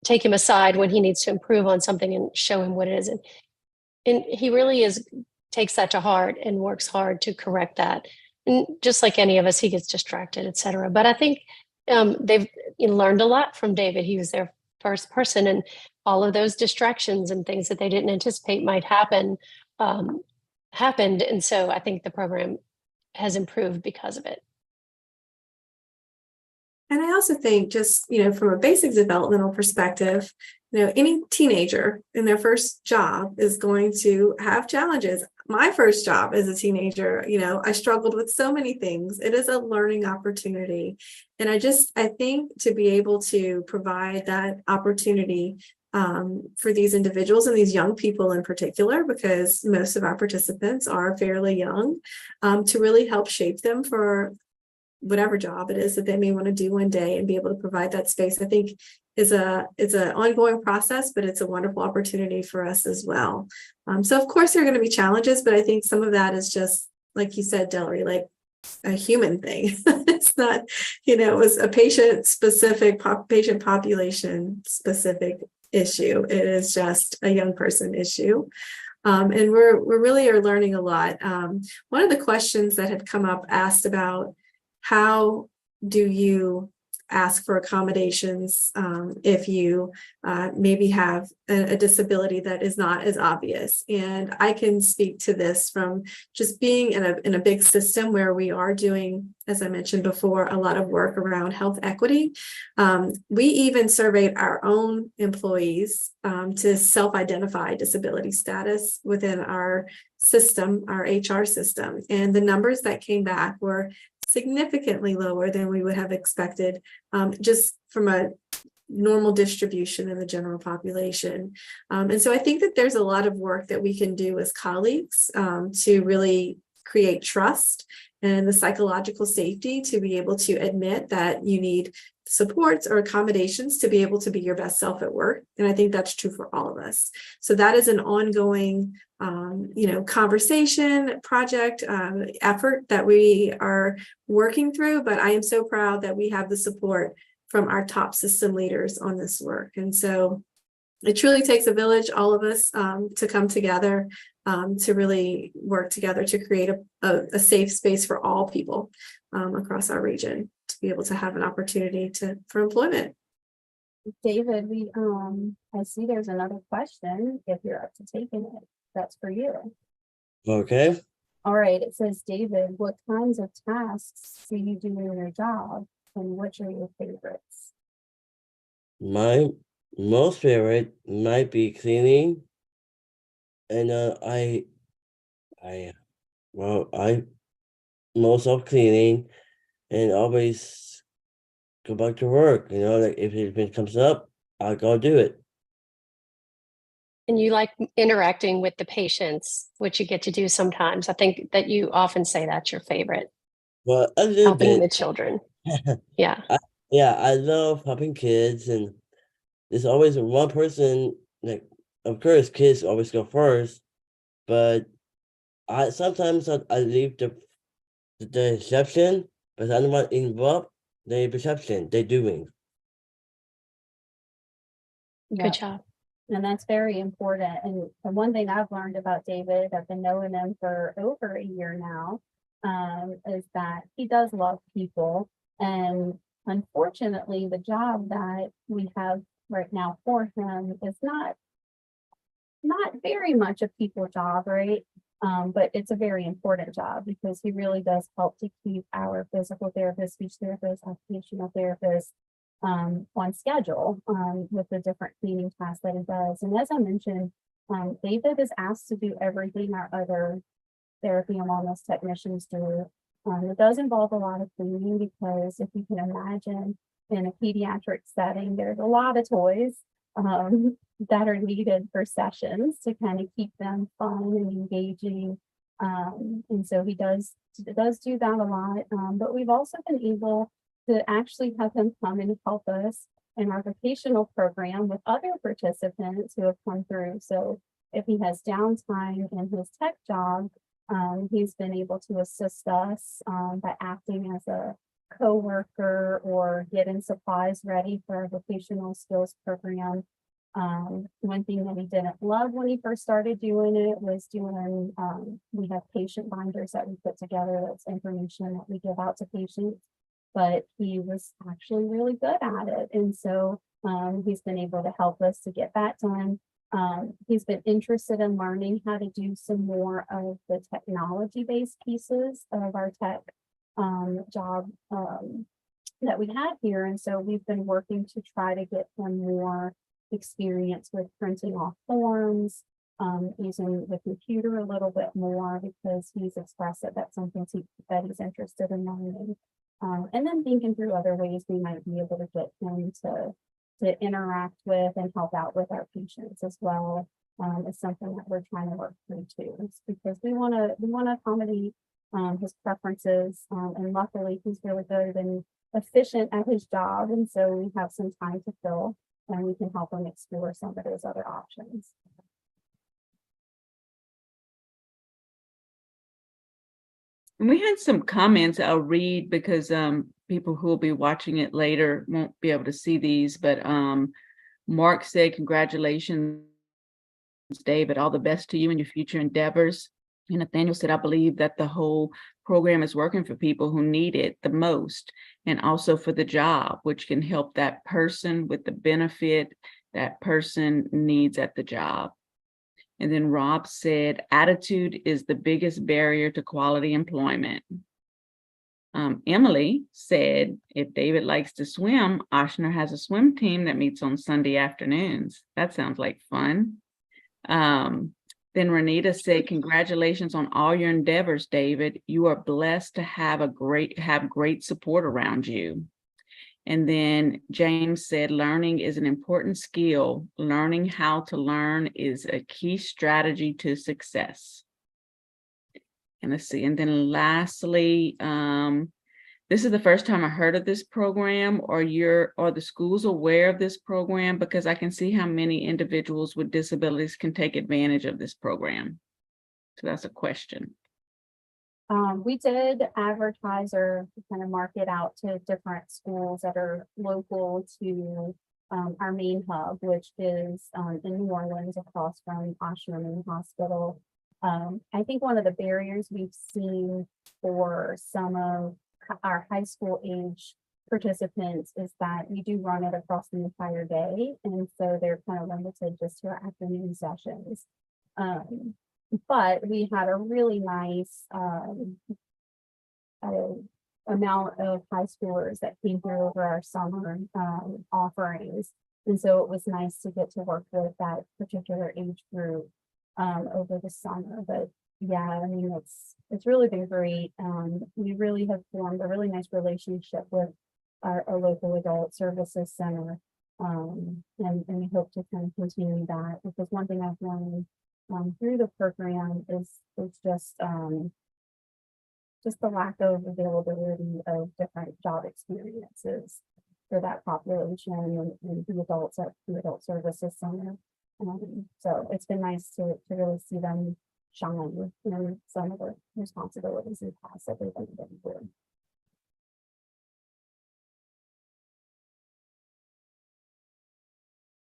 Speaker 4: take him aside when he needs to improve on something and show him what it is. And he really takes that to heart and works hard to correct that. And just like any of us, he gets distracted, et cetera. But I think they've learned a lot from David. He was their first person, and all of those distractions and things that they didn't anticipate might happen happened. And so I think the program has improved because of it.
Speaker 22: And I also think just, from a basic developmental perspective, any teenager in their first job is going to have challenges. My first job as a teenager, I struggled with so many things. It is a learning opportunity. And I think to be able to provide that opportunity for these individuals and these young people in particular, because most of our participants are fairly young, to really help shape them for whatever job it is that they may want to do one day, and be able to provide that space, I think it's an ongoing process, but it's a wonderful opportunity for us as well. So of course there are going to be challenges, but I think some of that is just, like you said, Delary, like a human thing. It's not, it was a patient population specific issue. It is just a young person issue. And we're really learning a lot. One of the questions that had come up asked about how do you ask for accommodations if you maybe have a disability that is not as obvious. And I can speak to this from just being in a big system where we are doing, as I mentioned before, a lot of work around health equity. We even surveyed our own employees to self-identify disability status within our system, our HR system. And the numbers that came back were significantly lower than we would have expected, just from a normal distribution in the general population. And so I think that there's a lot of work that we can do as colleagues to really create trust and the psychological safety to be able to admit that you need supports or accommodations to be able to be your best self at work. And I think that's true for all of us. So that is an ongoing conversation, project, effort that we are working through. But I am so proud that we have the support from our top system leaders on this work. And so it truly takes a village, all of us, to come together, to really work together to create a safe space for all people across our region to be able to have an opportunity for employment.
Speaker 5: David, I see there's another question if you're up to taking it. That's for you.
Speaker 6: Okay.
Speaker 5: All right. It says, David, what kinds of tasks do you do in your job and which are your favorites?
Speaker 6: My most favorite might be cleaning. And I most of cleaning and always go back to work. Like if it comes up, I'll go do it.
Speaker 4: And you like interacting with the patients, which you get to do sometimes. I think that you often say that's your favorite.
Speaker 6: Well, a little
Speaker 4: helping
Speaker 6: bit.
Speaker 4: the children. Yeah.
Speaker 6: I love helping kids, and there's always one person. Like, of course, kids always go first, but I sometimes leave the reception, but I don't want to interrupt the reception they're doing.
Speaker 4: Good job.
Speaker 5: And that's very important. And one thing I've learned about David, I've been knowing him for over a year now, is that he does love people. And unfortunately, the job that we have right now for him is not very much a people job, right? But it's a very important job because he really does help to keep our physical therapist, speech therapist, occupational therapist on schedule with the different cleaning tasks that he does. And as I mentioned, David is asked to do everything our other therapy and wellness technicians do. It does involve a lot of cleaning because if you can imagine in a pediatric setting, there's a lot of toys that are needed for sessions to kind of keep them fun and engaging. And so he does do that a lot. But we've also been able to actually have him come and help us in our vocational program with other participants who have come through. So if he has downtime in his tech job, he's been able to assist us by acting as a co-worker or getting supplies ready for our vocational skills program. One thing that he didn't love when he first started doing it was we have patient binders that we put together. That's information that we give out to patients, but he was actually really good at it. And so he's been able to help us to get that done. He's been interested in learning how to do some more of the technology-based pieces of our tech job that we have here. And so we've been working to try to get him more experience with printing off forms, using the computer a little bit more because he's expressed that that's something that he's interested in learning. And then thinking through other ways we might be able to get him to interact with and help out with our patients as well, is something that we're trying to work through too. It's because we want to accommodate his preferences, and luckily he's really good and efficient at his job, and so we have some time to fill and we can help him explore some of those other options.
Speaker 1: And we had some comments I'll read because people who will be watching it later won't be able to see these, but Mark said, congratulations, David, all the best to you in your future endeavors. And Nathaniel said, I believe that the whole program is working for people who need it the most, and also for the job, which can help that person with the benefit that person needs at the job. And then Rob said, attitude is the biggest barrier to quality employment. Emily said, if David likes to swim, Oshner has a swim team that meets on Sunday afternoons. That sounds like fun. Then Renita said, congratulations on all your endeavors, David. You are blessed to have great support around you. And then James said, learning is an important skill. Learning how to learn is a key strategy to success. And let's see. And then lastly, this is the first time I heard of this program. Are the schools aware of this program? Because I can see how many individuals with disabilities can take advantage of this program. So that's a question.
Speaker 5: We did advertise or kind of market out to different schools that are local to our main hub, which is in New Orleans across from Oshner Main Hospital. I think one of the barriers we've seen for some of our high school age participants is that we do run it across the entire day. And so they're kind of limited just to our afternoon sessions. But we had a really nice amount of high schoolers that came through over our summer offerings. And so it was nice to get to work with that particular age group over the summer. But yeah, I mean, it's really been great. We really have formed a really nice relationship with our local adult services center. And we hope to kind of continue that, because one thing I've learned through the program is just the lack of availability of different job experiences for that population and the adults at the adult services center. So it's been nice to really see them shine in some of the responsibilities and tasks that they've been doing.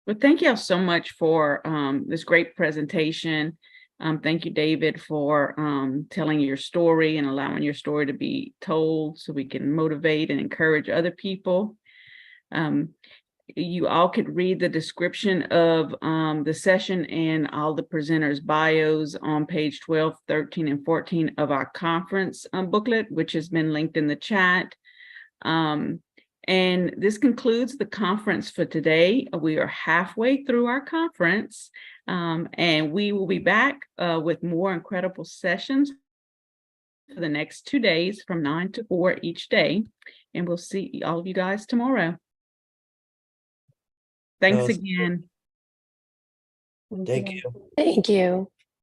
Speaker 1: Well, thank y'all so much for this great presentation. Thank you, David, for telling your story and allowing your story to be told so we can motivate and encourage other people. You all could read the description of the session and all the presenters' bios on page 12, 13, and 14 of our conference booklet, which has been linked in the chat. And this concludes the conference for today. We are halfway through our conference, and we will be back with more incredible sessions for the next 2 days from 9 to 4 each day. And we'll see all of you guys tomorrow. Thanks again.
Speaker 6: Thank you.
Speaker 4: Thank you.